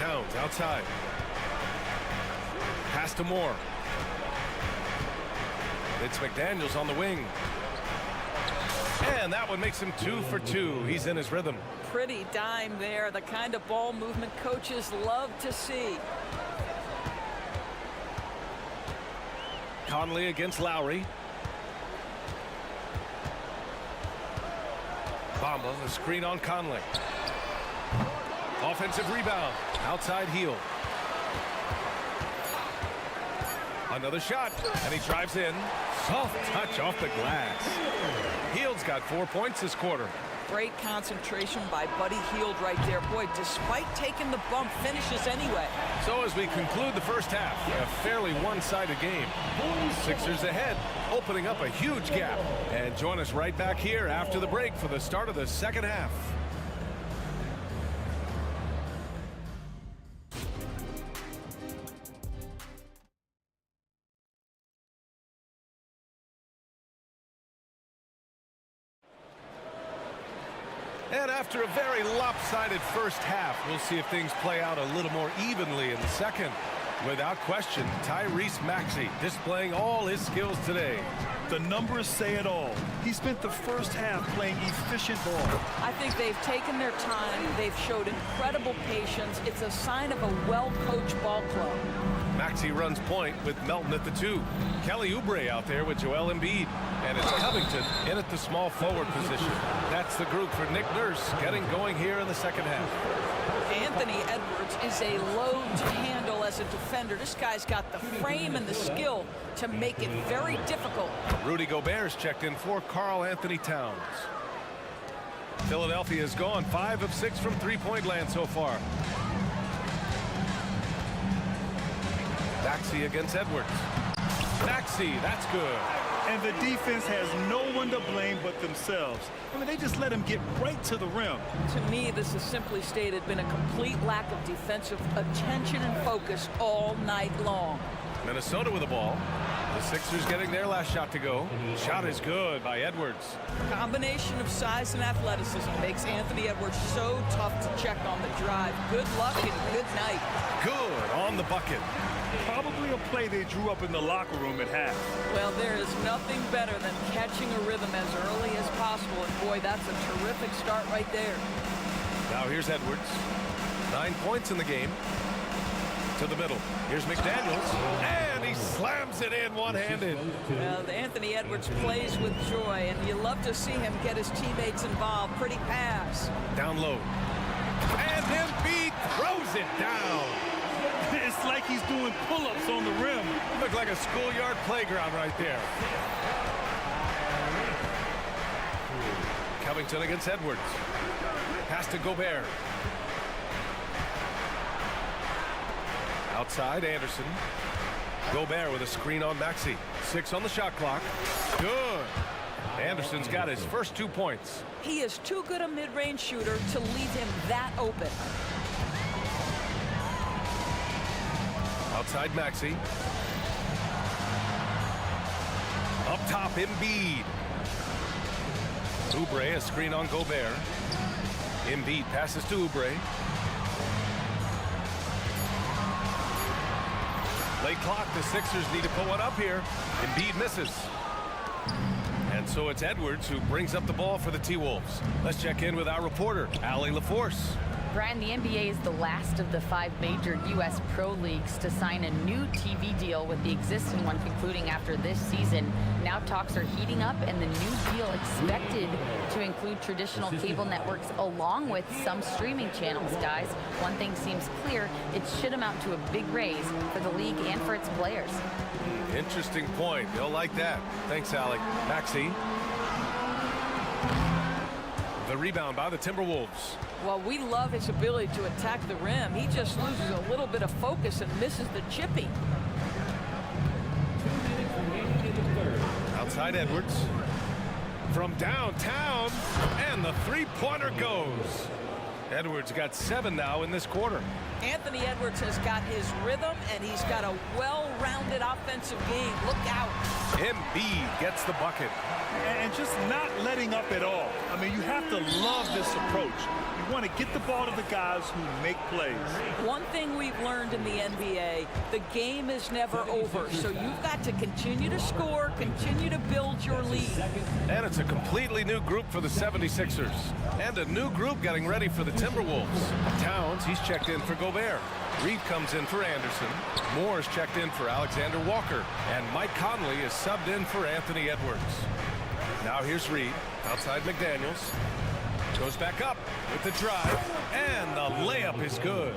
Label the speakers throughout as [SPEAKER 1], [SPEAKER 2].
[SPEAKER 1] Towns outside. Pass to Moore. It's McDaniels on the wing. And that one makes him 2 for 2. He's in his rhythm.
[SPEAKER 2] Pretty dime there. The kind of ball movement coaches love to see.
[SPEAKER 1] Conley against Lowry. Bamba, the screen on Conley. Offensive rebound. Outside heel. Another shot, and he drives in. Soft touch off the glass. Hield's got 4 points this quarter.
[SPEAKER 2] Great concentration by Buddy Hield right there. Boy, despite taking the bump, finishes anyway.
[SPEAKER 1] So as we conclude the first half, a fairly one-sided game. Sixers ahead, opening up a huge gap. And join us right back here after the break for the start of the second half. And after a very lopsided first half, we'll see if things play out a little more evenly in the second. Without question, Tyrese Maxey displaying all his skills today.
[SPEAKER 3] The numbers say it all. He spent the first half playing efficient ball.
[SPEAKER 2] I think they've taken their time. They've showed incredible patience. It's a sign of a well-coached ball club.
[SPEAKER 1] Maxey runs point with Melton at the 2. Kelly Oubre out there with Joel Embiid. And it's Covington in at the small forward position. That's the group for Nick Nurse getting going here in the second half.
[SPEAKER 2] Anthony Edwards is a load to handle as a defender. This guy's got the frame and the skill to make it very difficult.
[SPEAKER 1] Rudy Gobert's checked in for Karl Anthony Towns. Philadelphia's gone 5 of 6 from three-point land so far. Maxey against Edwards. Maxey, that's good.
[SPEAKER 3] And the defense has no one to blame but themselves. I mean, they just let him get right to the rim.
[SPEAKER 2] To me, this is simply stated been a complete lack of defensive attention and focus all night long.
[SPEAKER 1] Minnesota with the ball. The Sixers getting their last shot to go. Shot is good by Edwards.
[SPEAKER 2] Combination of size and athleticism makes Anthony Edwards so tough to check on the drive. Good luck and good night.
[SPEAKER 1] Good on the bucket.
[SPEAKER 3] Probably a play they drew up in the locker room at half.
[SPEAKER 2] Well, there is nothing better than catching a rhythm as early as possible. And boy, that's a terrific start right there.
[SPEAKER 1] Now here's Edwards. 9 points in the game. To the middle. Here's McDaniels. And he slams it in one-handed.
[SPEAKER 2] Well, Anthony Edwards plays with joy, and you love to see him get his teammates involved. Pretty pass.
[SPEAKER 1] Down low. And Embiid throws it down.
[SPEAKER 3] It's like he's doing pull-ups on the rim.
[SPEAKER 1] Looked like a schoolyard playground right there. Covington against Edwards. Pass to Gobert. Outside, Anderson. Gobert with a screen on Maxey. 6 on the shot clock. Good. Anderson's got his first 2 points.
[SPEAKER 2] He is too good a mid-range shooter to leave him that open.
[SPEAKER 1] Outside Maxey. Up top, Embiid. Oubre, a screen on Gobert. Embiid passes to Oubre. Late clock, the Sixers need to put one up here. Embiid misses. And so it's Edwards who brings up the ball for the T-Wolves. Let's check in with our reporter, Allie LaForce.
[SPEAKER 4] Brian, the NBA is the last of the 5 major U.S. pro leagues to sign a new TV deal, with the existing one concluding after this season. Now talks are heating up, and the new deal expected to include traditional cable networks along with some streaming channels, guys. One thing seems clear, it should amount to a big raise for the league and for its players.
[SPEAKER 1] Interesting point. You'll like that. Thanks, Allie. Maxey. The rebound by the Timberwolves.
[SPEAKER 2] Well, we love his ability to attack the rim. He just loses a little bit of focus and misses the chippy.
[SPEAKER 1] Outside Edwards. From downtown, and the three-pointer goes. Edwards got 7 now in this quarter.
[SPEAKER 2] Anthony Edwards has got his rhythm, and he's got a well-rounded offensive game. Look out.
[SPEAKER 1] Embiid gets the bucket.
[SPEAKER 3] And just not letting up at all. I mean, you have to love this approach. You want to get the ball to the guys who make plays.
[SPEAKER 2] One thing we've learned in the NBA, the game is never over. So you've got to continue to score, continue to build your lead.
[SPEAKER 1] And it's a completely new group for the 76ers. And a new group getting ready for the Timberwolves. Towns, he's checked in for Gobert. Reed comes in for Anderson. Moore's checked in for Alexander Walker. And Mike Conley is subbed in for Anthony Edwards. Now here's Reed, outside McDaniels. Goes back up with the drive, and the layup is good.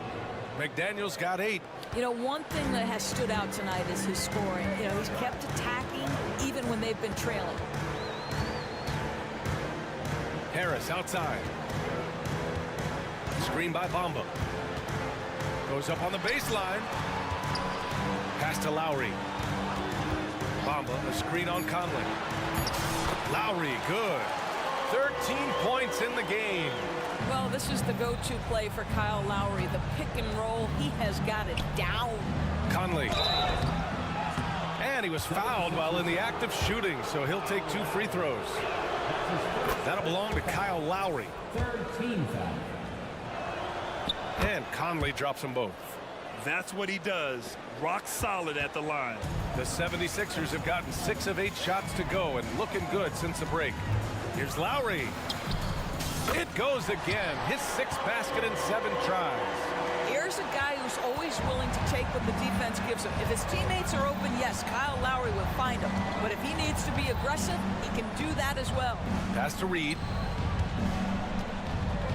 [SPEAKER 1] McDaniels got 8.
[SPEAKER 2] You know, one thing that has stood out tonight is his scoring. You know, he's kept attacking even when they've been trailing.
[SPEAKER 1] Harris outside. Screen by Bamba. Goes up on the baseline. Pass to Lowry. Bamba, a screen on Conley. Lowry, good. 13 points in the game.
[SPEAKER 2] Well, this is the go-to play for Kyle Lowry. The pick and roll, he has got it down.
[SPEAKER 1] Conley. And he was fouled while in the act of shooting, so he'll take 2 free throws. That'll belong to Kyle Lowry.
[SPEAKER 5] 13 foul.
[SPEAKER 1] And Conley drops them both.
[SPEAKER 3] That's what he does. Rock solid at the line.
[SPEAKER 1] The 76ers have gotten 6 of 8 shots to go and looking good since the break. Here's Lowry. It goes again. His 6th basket in 7 tries.
[SPEAKER 2] Here's a guy who's always willing to take what the defense gives him. If his teammates are open, yes, Kyle Lowry will find him. But if he needs to be aggressive, he can do that as well.
[SPEAKER 1] Pass to Reed.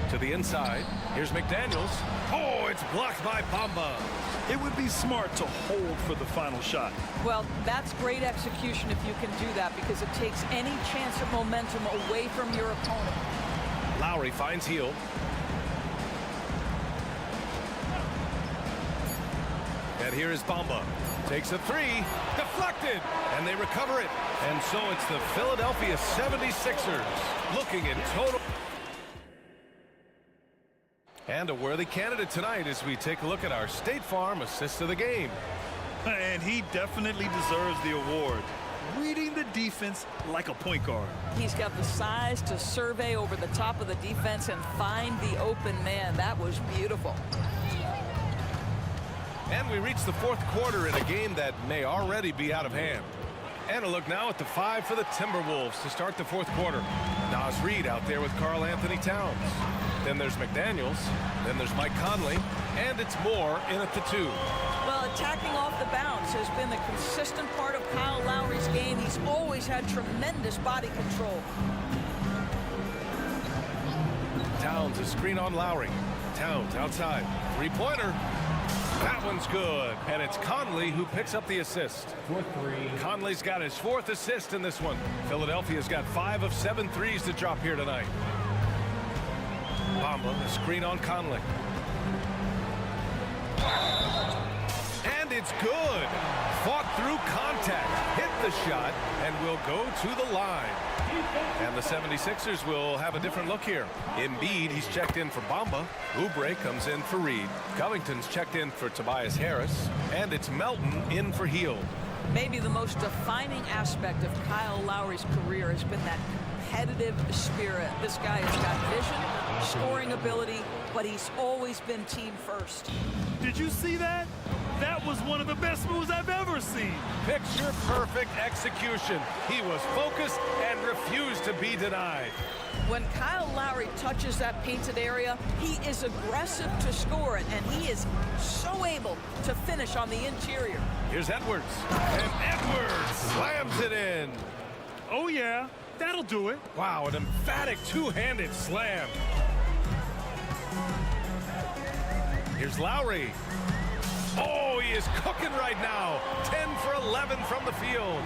[SPEAKER 1] To the inside. Here's McDaniels. Oh, it's blocked by Bamba.
[SPEAKER 3] It would be smart to hold for the final shot.
[SPEAKER 2] Well, that's great execution if you can do that, because it takes any chance of momentum away from your opponent.
[SPEAKER 1] Lowry finds Hield. And here is Bamba. Takes a 3. Deflected. And they recover it. And so it's the Philadelphia 76ers looking in total. And a worthy candidate tonight as we take a look at our State Farm assist of the game.
[SPEAKER 3] And he definitely deserves the award. Reading the defense like a point guard.
[SPEAKER 2] He's got the size to survey over the top of the defense and find the open man. That was beautiful.
[SPEAKER 1] And we reach the 4th quarter in a game that may already be out of hand. And a look now at the 5 for the Timberwolves to start the 4th quarter. Nas Reed out there with Karl Anthony Towns. Then there's McDaniels. Then there's Mike Conley. And it's Moore in at the 2.
[SPEAKER 2] Well, attacking off the bounce has been the consistent part of Kyle Lowry's game. He's always had tremendous body control.
[SPEAKER 1] Towns, a screen on Lowry. Towns outside. 3-pointer. That one's good. And it's Conley who picks up the assist.
[SPEAKER 5] 4-3.
[SPEAKER 1] Conley's got his 4th assist in this one. Philadelphia's got 5 of 7 threes to drop here tonight. Bamba, a screen on Conley. And it's good. Fought through contact, hit the shot, and will go to the line. And the 76ers will have a different look here. Embiid, he's checked in for Bamba. Oubre comes in for Reed. Covington's checked in for Tobias Harris. And it's Melton in for Hield.
[SPEAKER 2] Maybe the most defining aspect of Kyle Lowry's career has been that competitive spirit. This guy has got vision, scoring ability, but he's always been team first.
[SPEAKER 3] Did you see that? That was one of the best moves I've ever seen.
[SPEAKER 1] Picture perfect execution. He was focused and refused to be denied.
[SPEAKER 2] When Kyle Lowry touches that painted area, he is aggressive to score it, and he is so able to finish on the interior.
[SPEAKER 1] Here's Edwards. And Edwards slams it in.
[SPEAKER 3] Oh, yeah. That'll do it.
[SPEAKER 1] Wow, an emphatic two-handed slam. Here's Lowry. Oh, he is cooking right now. 10 for 11 from the field.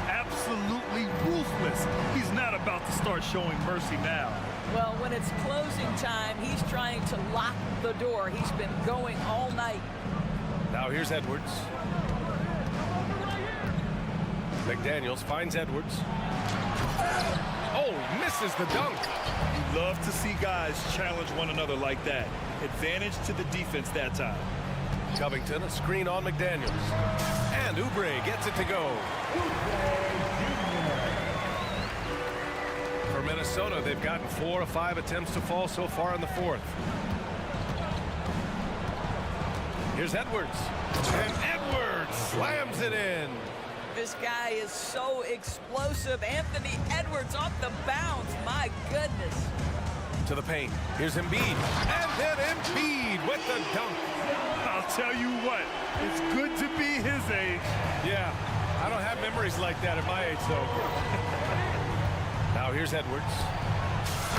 [SPEAKER 3] Absolutely ruthless. He's not about to start showing mercy now.
[SPEAKER 2] Well, when it's closing time, he's trying to lock the door. He's been going all night.
[SPEAKER 1] Now here's Edwards. McDaniels finds Edwards. Oh, he misses the dunk.
[SPEAKER 3] You love to see guys challenge one another like that. Advantage to the defense that time.
[SPEAKER 1] Covington, a screen on McDaniels. And Oubre gets it to go. For Minnesota, they've gotten 4 of 5 attempts to fall so far in the fourth. Here's Edwards. And Edwards slams it in.
[SPEAKER 2] This guy is so explosive. Anthony Edwards off the bounce. My goodness.
[SPEAKER 1] To the paint. Here's Embiid. And then Embiid with the dunk.
[SPEAKER 3] I'll tell you what, it's good to be his age.
[SPEAKER 1] Yeah, I don't have memories like that at my age, though. Now here's Edwards.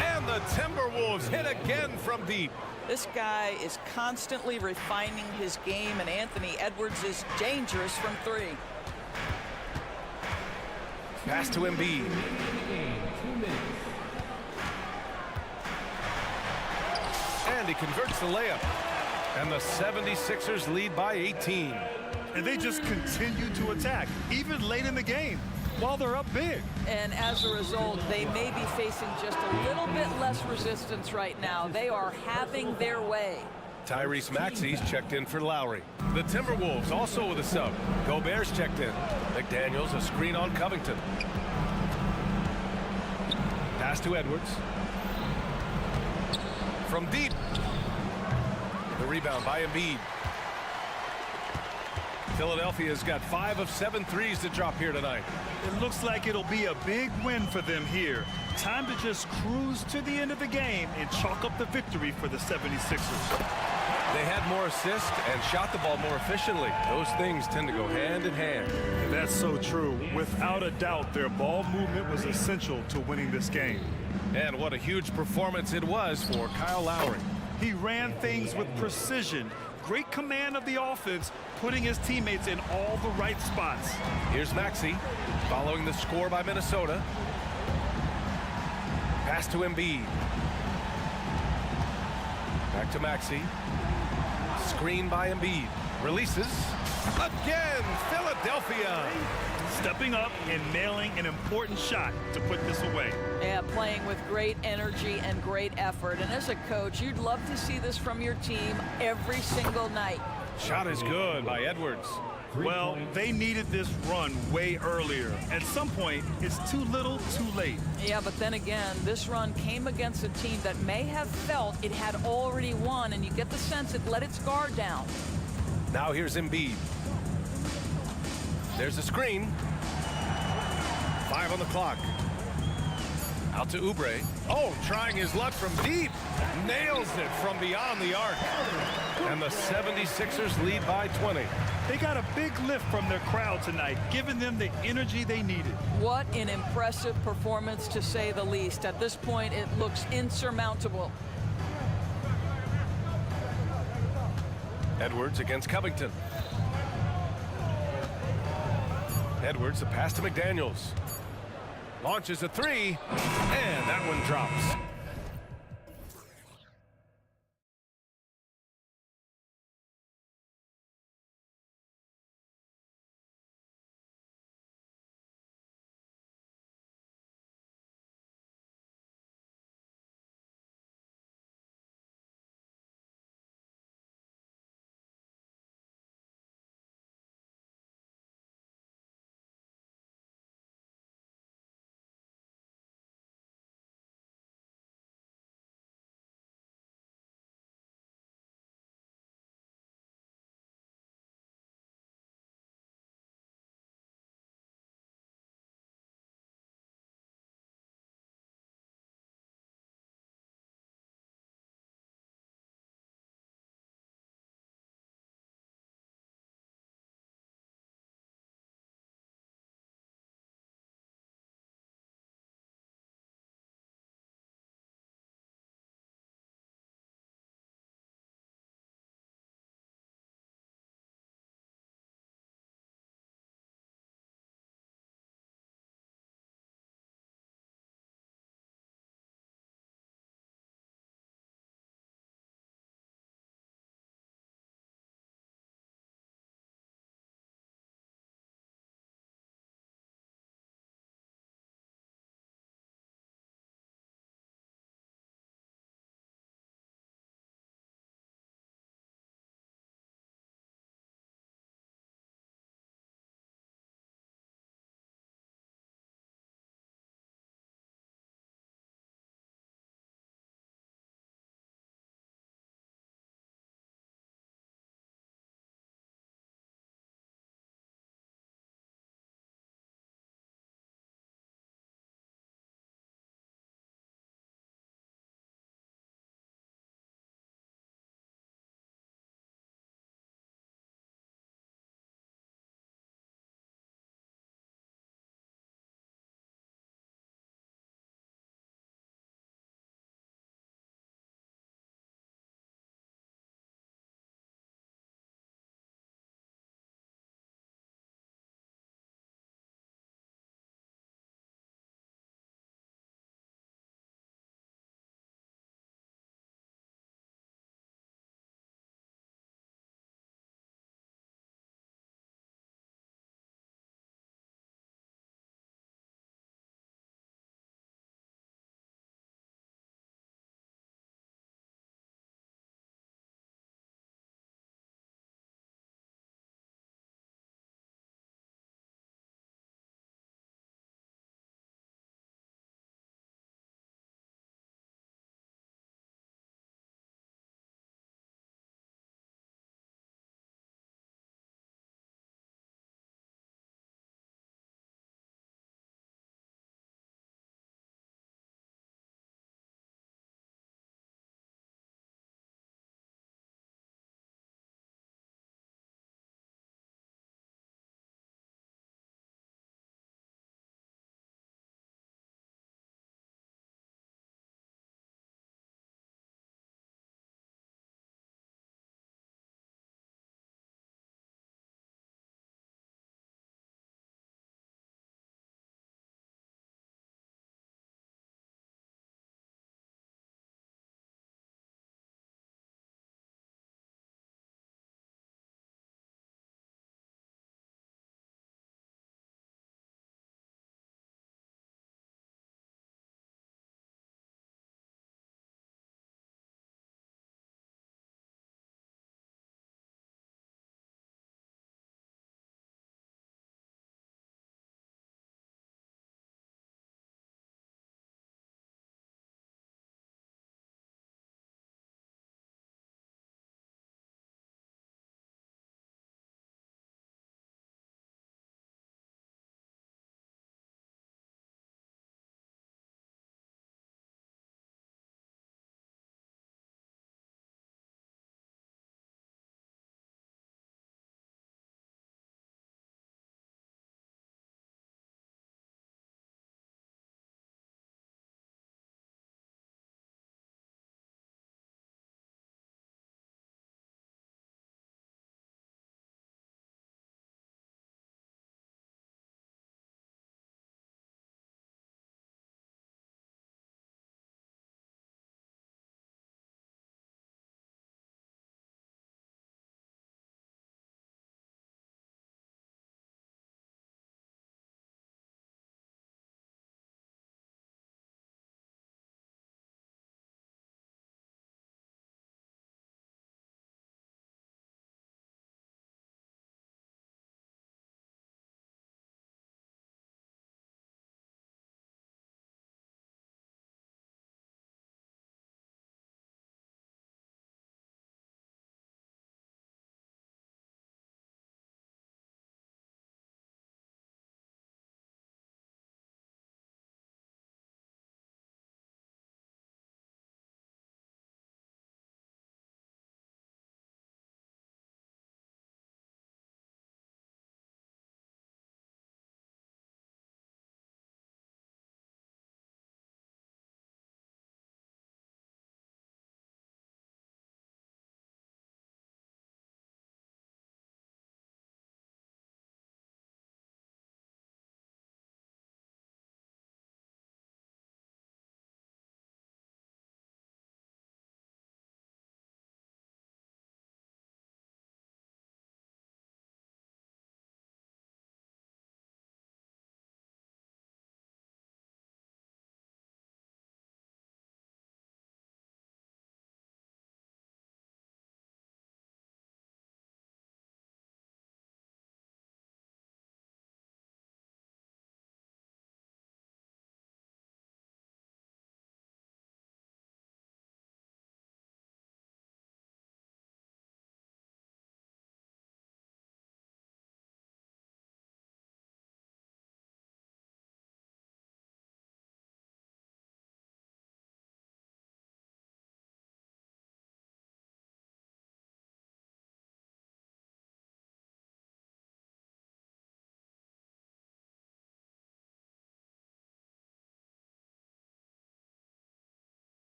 [SPEAKER 1] And the Timberwolves hit again from deep.
[SPEAKER 2] This guy is constantly refining his game, and Anthony Edwards is dangerous from three.
[SPEAKER 1] Pass to Embiid. And he converts the layup. And the 76ers lead by 18.
[SPEAKER 3] And they just continue to attack, even late in the game, while they're up big.
[SPEAKER 2] And as a result, they may be facing just a little bit less resistance right now. They are having their way.
[SPEAKER 1] Tyrese Maxey's checked in for Lowry. The Timberwolves also with a sub. Gobert's checked in. McDaniels, a screen on Covington. Pass to Edwards. From deep. The rebound by Embiid. Philadelphia's got 5 of 7 threes to drop here tonight.
[SPEAKER 3] It looks like it'll be a big win for them here. Time to just cruise to the end of the game and chalk up the victory for the 76ers.
[SPEAKER 1] They had more assists and shot the ball more efficiently. Those things tend to go hand in hand.
[SPEAKER 3] That's so true. Without a doubt, their ball movement was essential to winning this game.
[SPEAKER 1] And what a huge performance it was for Kyle Lowry.
[SPEAKER 3] He ran things with precision. Great command of the offense, putting his teammates in all the right spots.
[SPEAKER 1] Here's Maxey, following the score by Minnesota. Pass to Embiid. Back to Maxey. Screen by Embiid. Releases. Again, Philadelphia.
[SPEAKER 3] Stepping up and nailing an important shot to put this away.
[SPEAKER 2] Yeah, playing with great energy and great effort. And as a coach, you'd love to see this from your team every single night.
[SPEAKER 1] Shot is good by Edwards.
[SPEAKER 3] Well, they needed this run way earlier. At some point, it's too little, too late.
[SPEAKER 2] Yeah, but then again, this run came against a team that may have felt it had already won, and you get the sense it let its guard down.
[SPEAKER 1] Now here's Embiid. There's a screen. 5 on the clock. Out to Oubre. Oh, trying his luck from deep. Nails it from beyond the arc. And the 76ers lead by 20.
[SPEAKER 3] They got a big lift from their crowd tonight, giving them the energy they needed.
[SPEAKER 2] What an impressive performance, to say the least. At this point, it looks insurmountable.
[SPEAKER 1] Edwards against Covington. Edwards, a pass to McDaniels. Launches a three, and that one drops.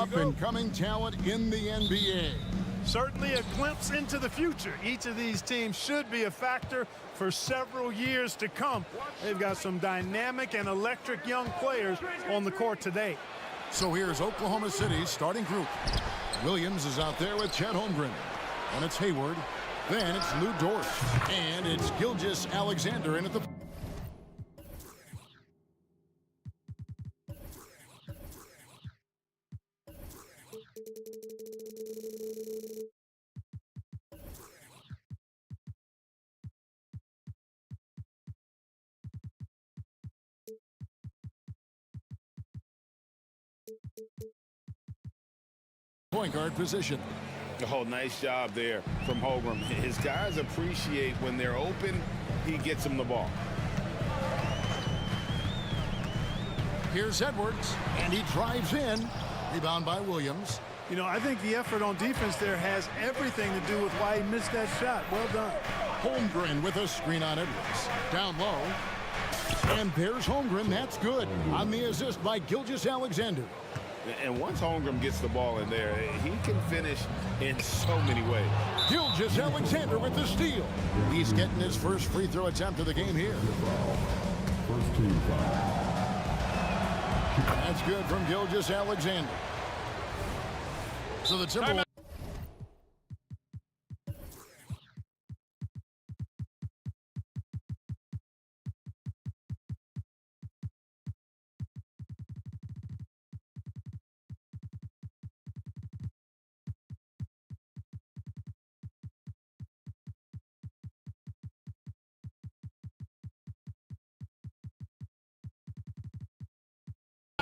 [SPEAKER 6] up-and-coming talent in the NBA.
[SPEAKER 3] Certainly a glimpse into the future. Each of these teams should be a factor for several years to come. They've got some dynamic and electric young players on the court today.
[SPEAKER 6] So here's Oklahoma City's starting group. Williams is out there with Chet Holmgren. And it's Hayward. Then it's Lou Dort. And it's Gilgeous-Alexander in at the... point guard position.
[SPEAKER 7] Oh, nice job there from Holmgren. His guys appreciate when they're open, he gets them the ball.
[SPEAKER 6] Here's Edwards, and he drives in. Rebound by Williams.
[SPEAKER 3] You know, I think the effort on defense there has everything to do with why he missed that shot. Well done.
[SPEAKER 6] Holmgren with a screen on Edwards. Down low. And there's Holmgren. That's good. On the assist by Gilgeous-Alexander.
[SPEAKER 7] And once Holmgren gets the ball in there, he can finish in so many ways.
[SPEAKER 6] Gilgeous-Alexander with the steal. He's getting his first free throw attempt of the game here.
[SPEAKER 5] First team foul.
[SPEAKER 6] That's good from Gilgeous-Alexander. So the Timberwolves...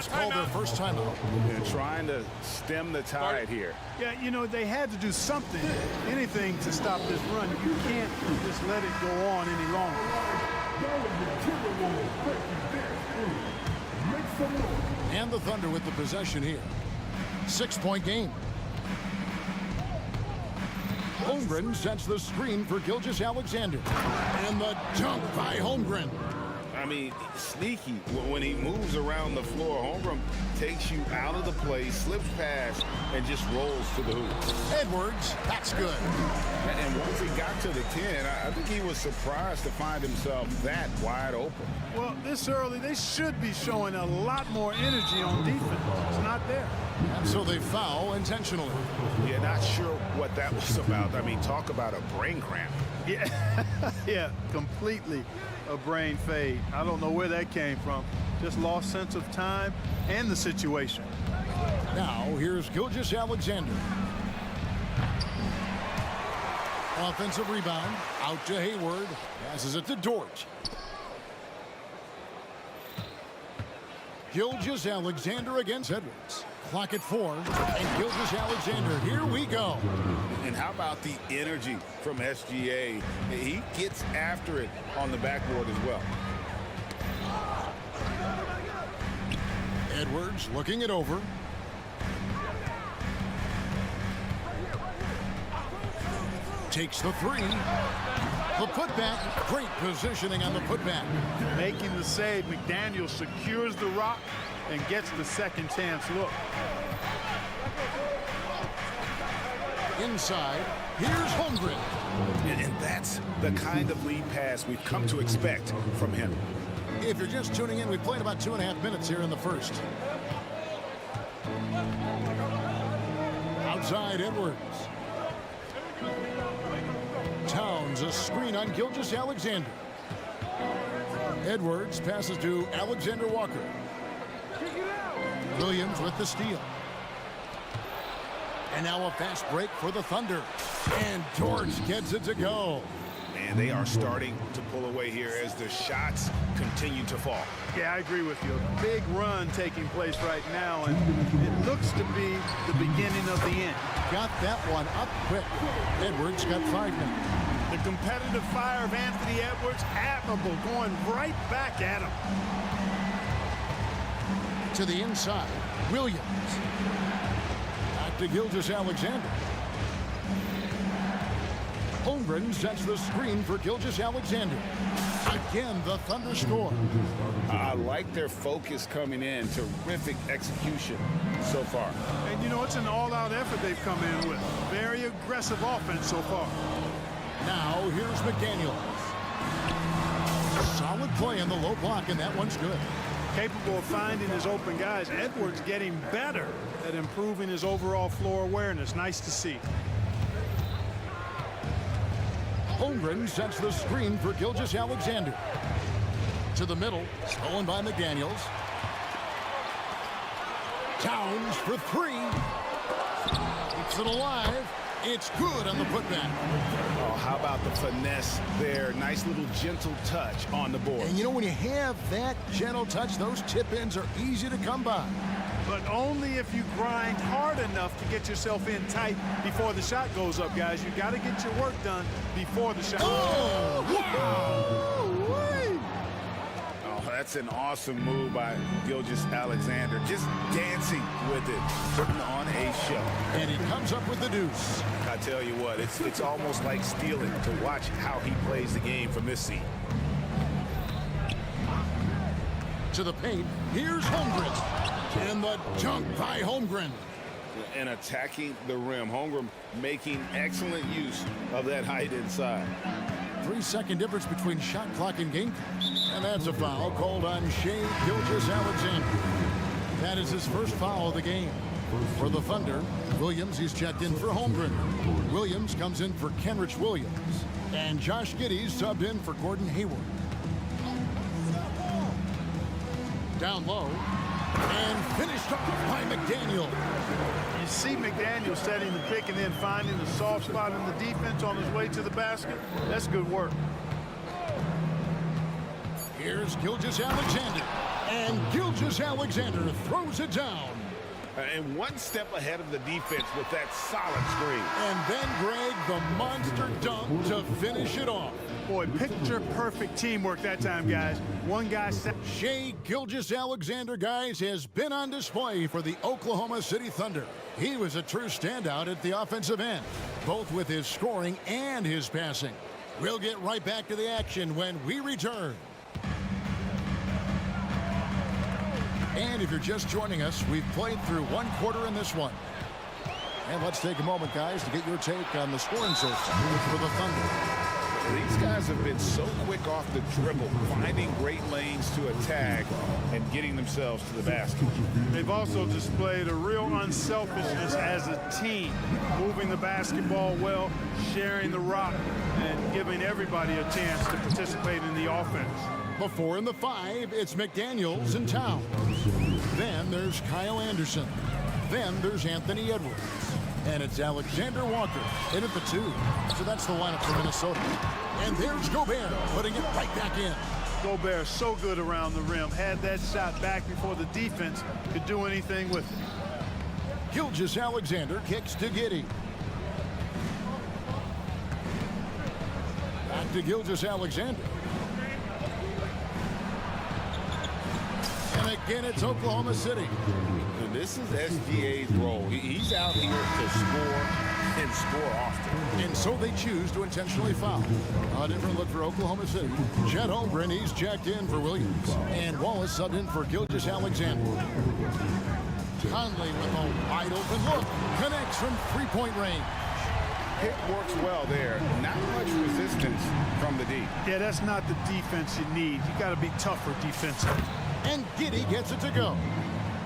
[SPEAKER 6] called their first timeout.
[SPEAKER 7] They're trying to stem the tide here.
[SPEAKER 3] Yeah, you know, they had to do something, anything to stop this run. You can't just let it go on any longer.
[SPEAKER 6] And the Thunder with the possession here. 6-point game. Holmgren sets the screen for Gilgeous-Alexander. And the dunk by Holmgren.
[SPEAKER 7] I mean, sneaky. When he moves around the floor, Holmgren takes you out of the play, slips past, and just rolls to the hoop.
[SPEAKER 6] Edwards, that's good.
[SPEAKER 7] And once he got to the 10, I think he was surprised to find himself that wide open.
[SPEAKER 3] Well, this early, they should be showing a lot more energy on defense. It's not there.
[SPEAKER 6] And so they foul intentionally.
[SPEAKER 7] Yeah, not sure what that was about. I mean, talk about a brain cramp.
[SPEAKER 3] Yeah, yeah, completely a brain fade. I don't know where that came from. Just lost sense of time and the situation.
[SPEAKER 6] Now, here's Gilgeous-Alexander. Offensive rebound, out to Hayward. Passes it to Dort. Gilgeous-Alexander against Edwards. Clock at 4, and Gilgeous-Alexander, here we go.
[SPEAKER 7] And how about the energy from SGA? He gets after it on the backboard as well.
[SPEAKER 6] Edwards looking it over. Takes the 3. The putback, great positioning on the putback.
[SPEAKER 3] Making the save, McDaniel secures the rock and gets the second chance look.
[SPEAKER 6] Inside, here's Holmgren.
[SPEAKER 7] And that's the kind of lead pass we've come to expect from him.
[SPEAKER 6] If you're just tuning in, we've played about 2.5 minutes here in the first. Outside, Edwards. Towns, a screen on Gilgeous-Alexander. Edwards passes to Alexander Walker. Williams with the steal. And now a fast break for the Thunder. And Dort gets it to go.
[SPEAKER 7] And they are starting to pull away here as the shots continue to fall.
[SPEAKER 3] Yeah, I agree with you. A big run taking place right now, and it looks to be the beginning of the end.
[SPEAKER 6] Got that one up quick. Edwards got 5 now.
[SPEAKER 3] The competitive fire of Anthony Edwards, admirable, going right back at him.
[SPEAKER 6] To the inside, Williams. Back to Gilgeous-Alexander. Holmgren sets the screen for Gilgeous-Alexander. Again, the Thunder score.
[SPEAKER 7] I like their focus coming in. Terrific execution so far.
[SPEAKER 3] And, you know, it's an all-out effort they've come in with. Very aggressive offense so far.
[SPEAKER 6] Now, here's McDaniels. Solid play in the low block, and that one's good.
[SPEAKER 3] Capable of finding his open guys. Edwards getting better at improving his overall floor awareness. Nice to see.
[SPEAKER 6] Holmgren sets the screen for Gilgeous-Alexander. To the middle, stolen by McDaniels. Towns for three. Keeps it alive. It's good on the putback.
[SPEAKER 7] Oh, how about the finesse there? Nice little gentle touch on the board.
[SPEAKER 6] And you know, when you have that gentle touch, those tip-ins are easy to come by.
[SPEAKER 3] But only if you grind hard enough to get yourself in tight before the shot goes up, guys. You got to get your work done before the shot.
[SPEAKER 6] Oh, wow!
[SPEAKER 7] Oh, that's an awesome move by Gilgeous-Alexander. Just dancing with it, putting on a show.
[SPEAKER 6] And he comes up with the deuce.
[SPEAKER 7] I tell you what, it's almost like stealing to watch how he plays the game from this seat.
[SPEAKER 6] To the paint, here's Holmgren. And the dunk by Holmgren.
[SPEAKER 7] And attacking the rim. Holmgren making excellent use of that height inside.
[SPEAKER 6] 3-second difference between shot clock and game clock. And that's a foul called on Shea Gilgeous-Alexander. That is his first foul of the game. For the Thunder, Williams, he's checked in for Holmgren. Williams comes in for Kenrich Williams. And Josh Giddey's subbed in for Gordon Hayward. Down low. And finished off by McDaniel.
[SPEAKER 3] You see McDaniel setting the pick and then finding the soft spot in the defense on his way to the basket. That's good work.
[SPEAKER 6] Here's Gilgeous-Alexander. And Gilgeous-Alexander throws it down.
[SPEAKER 7] And one step ahead of the defense with that solid screen.
[SPEAKER 6] And then Greg, the monster dunk to finish it off.
[SPEAKER 3] Boy, picture-perfect teamwork that time, guys. One guy set.
[SPEAKER 6] Shea Gilgeous-Alexander, guys, has been on display for the Oklahoma City Thunder. He was a true standout at the offensive end, both with his scoring and his passing. We'll get right back to the action when we return. And if you're just joining us, we've played through one quarter in this one. And let's take a moment, guys, to get your take on the scoring so far for the Thunder.
[SPEAKER 7] These guys have been so quick off the dribble, finding great lanes to attack and getting themselves to the basket.
[SPEAKER 3] They've also displayed a real unselfishness as a team, moving the basketball well, sharing the rock, and giving everybody a chance to participate in the offense.
[SPEAKER 6] Before in the 5, it's McDaniels and Towns. Then there's Kyle Anderson. Then there's Anthony Edwards. And it's Alexander Walker in at the 2. So that's the lineup for Minnesota. And there's Gobert putting it right back in.
[SPEAKER 3] Gobert so good around the rim. Had that shot back before the defense could do anything with it.
[SPEAKER 6] Gilgeous-Alexander kicks to Giddey. Back to Gilgeous-Alexander. And again, it's Oklahoma City.
[SPEAKER 7] And this is SGA's role. He's out here to score and score often.
[SPEAKER 6] And so they choose to intentionally foul. A different look for Oklahoma City. Chet Holmgren, he's checked in for Williams. And Wallace subbed in for Gilgeous-Alexander. Conley with a wide open look. Connects from three-point range.
[SPEAKER 7] It works well there. Not much resistance from the D.
[SPEAKER 3] Yeah, that's not the defense you need. You got to be tougher defensively.
[SPEAKER 6] And Giddey gets it to go.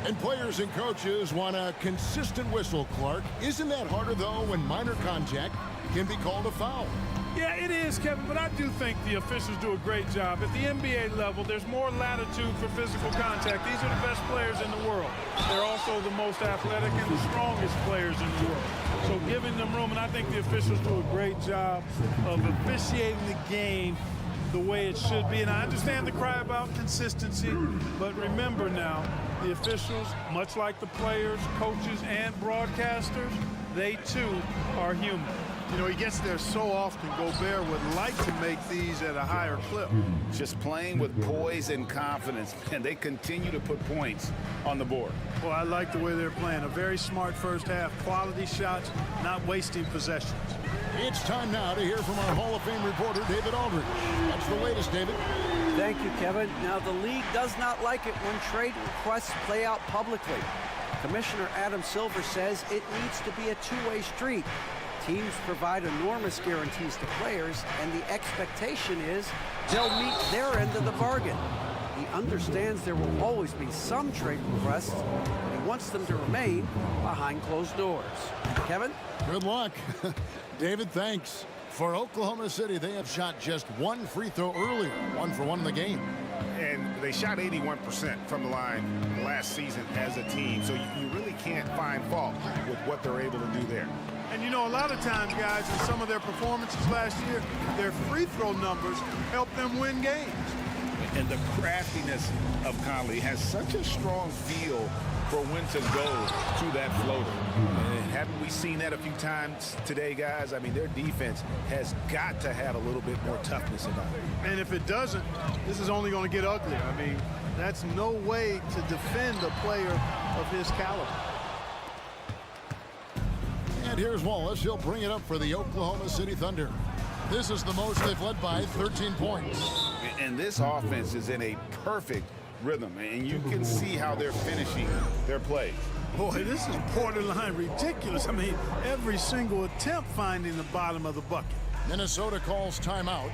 [SPEAKER 6] And players and coaches want a consistent whistle, Clark. Isn't that harder, though, when minor contact can be called a foul?
[SPEAKER 3] Yeah, it is, Kevin, but I do think the officials do a great job. At the NBA level, there's more latitude for physical contact. These are the best players in the world. They're also the most athletic and the strongest players in the world. So giving them room, and I think the officials do a great job of officiating the game the way it should be. And I understand the cry about consistency, but remember now, the officials, much like the players, coaches, and broadcasters, they too are human. You know, he gets there so often. Gobert would like to make these at a higher clip.
[SPEAKER 7] Just playing with poise and confidence, and they continue to put points on the board.
[SPEAKER 3] Well, I like the way they're playing. A very smart first half. Quality shots, not wasting possessions.
[SPEAKER 6] It's time now to hear from our Hall of Fame reporter, David Aldridge. That's the latest, David.
[SPEAKER 8] Thank you, Kevin. Now, the league does not like it when trade requests play out publicly. Commissioner Adam Silver says it needs to be a two-way street. Teams provide enormous guarantees to players, and the expectation is they'll meet their end of the bargain. He understands there will always be some trade requests. He wants them to remain behind closed doors. Kevin?
[SPEAKER 6] Good luck. David, thanks. For Oklahoma City, they have shot just one free throw earlier, 1 for 1 in the game.
[SPEAKER 7] And they shot 81% from the line last season as a team, so you really can't find fault with what they're able to do there.
[SPEAKER 3] And you know, a lot of times, guys, in some of their performances last year, their free throw numbers helped them win games.
[SPEAKER 7] And the craftiness of Conley has such a strong feel for when to go to that floater. And haven't we seen that a few times today, guys? I mean, their defense has got to have a little bit more toughness about it.
[SPEAKER 3] And if it doesn't, this is only going to get ugly. I mean, that's no way to defend a player of his caliber.
[SPEAKER 6] And here's Wallace. He'll bring it up for the Oklahoma City Thunder. This is the most they've led by 13 points.
[SPEAKER 7] And this offense is in a perfect rhythm, and you can see how they're finishing their plays.
[SPEAKER 3] Boy, this is borderline ridiculous. I mean, every single attempt finding the bottom of the bucket.
[SPEAKER 6] Minnesota calls timeout.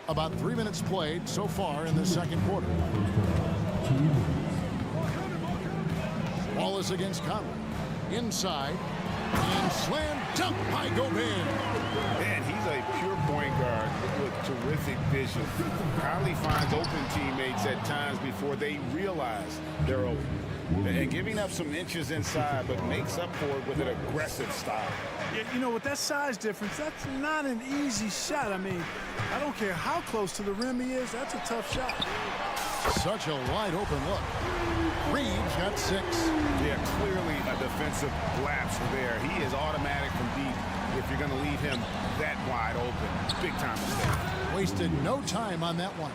[SPEAKER 6] About 3 minutes played so far in the second quarter. Wallace against Conley. Inside. And slam dunk by Gobert.
[SPEAKER 7] Man, he's a pure point guard with terrific vision. Conley finds open teammates at times before they realize they're open. And giving up some inches inside, but makes up for it with an aggressive style.
[SPEAKER 3] Yeah, you know, with that size difference, that's not an easy shot. I mean, I don't care how close to the rim he is, that's a tough shot.
[SPEAKER 6] Such a wide open look. Reeves got 6.
[SPEAKER 7] Yeah, clearly a defensive lapse there. He is automatic from deep if you're going to leave him that wide open. Big time mistake.
[SPEAKER 6] Wasted no time on that one.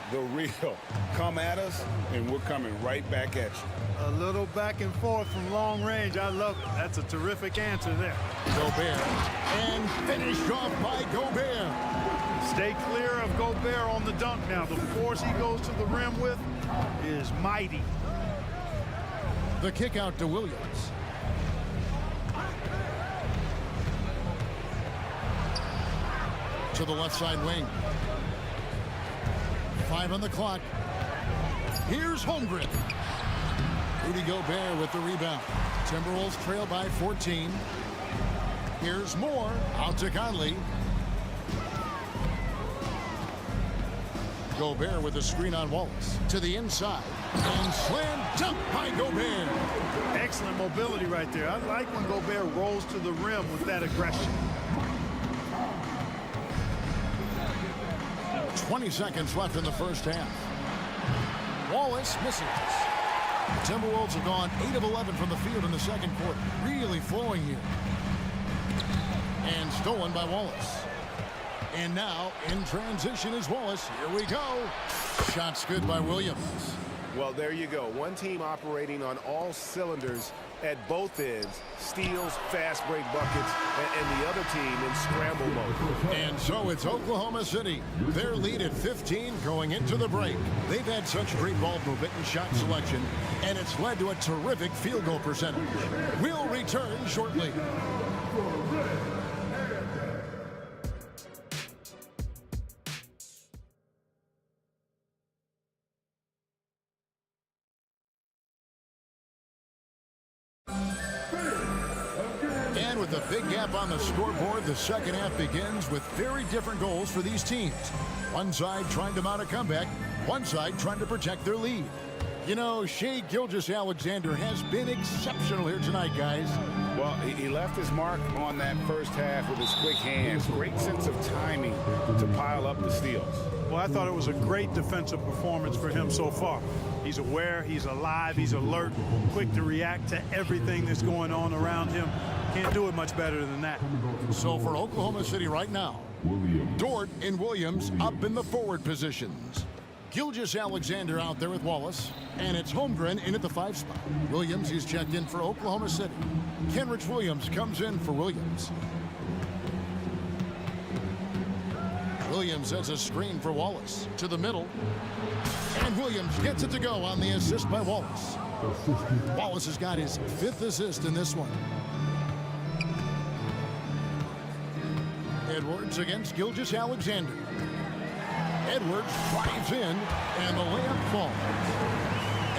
[SPEAKER 7] The real. Come at us, and we're coming right back at you.
[SPEAKER 3] A little back and forth from long range. I love it. That's a terrific answer there.
[SPEAKER 6] Gobert. And finished off by Gobert.
[SPEAKER 3] Stay clear of Gobert on the dunk now. The force he goes to the rim with is mighty.
[SPEAKER 6] The kick out to Williams. To the left side wing. 5 on the clock. Here's Holmgren. Rudy Gobert with the rebound. Timberwolves trail by 14. Here's Moore. Out to Conley. Gobert with a screen on Wallace. To the inside. And slam dunk by Gobert.
[SPEAKER 3] Excellent mobility right there. I like when Gobert rolls to the rim with that aggression.
[SPEAKER 6] 20 seconds left in the first half. Wallace misses. The Timberwolves have gone 8 of 11 from the field in the second quarter. Really flowing here. And stolen by Wallace. And now in transition is Wallace. Here we go. Shots good by Williams.
[SPEAKER 7] Well, there you go. One team operating on all cylinders at both ends. Steals, fast break buckets, and the other team in scramble mode.
[SPEAKER 6] And so it's Oklahoma City. Their lead at 15 going into the break. They've had such great ball movement and shot selection, and it's led to a terrific field goal percentage. We'll return shortly. And with a big gap on the scoreboard, the second half begins with very different goals for these teams. One side trying to mount a comeback, one side trying to protect their lead. You know, Shai Gilgeous-Alexander has been exceptional here tonight, guys.
[SPEAKER 7] Well, he left his mark on that first half with his quick hands. Great sense of timing to pile up the steals.
[SPEAKER 3] Well, I thought it was a great defensive performance for him so far. He's aware, he's alive, he's alert, quick to react to everything that's going on around him. Can't do it much better than that.
[SPEAKER 6] So for Oklahoma City right now, Dort and Williams up in the forward positions. Gilgeous-Alexander out there with Wallace, and it's Holmgren in at the 5 spot. Williams, he's checked in for Oklahoma City. Kenrich Williams comes in for Williams. Williams has a screen for Wallace to the middle, and Williams gets it to go on the assist by Wallace. Wallace has got his 5th assist in this one. Edwards against Gilgeous-Alexander. Edwards drives in, and the layup falls.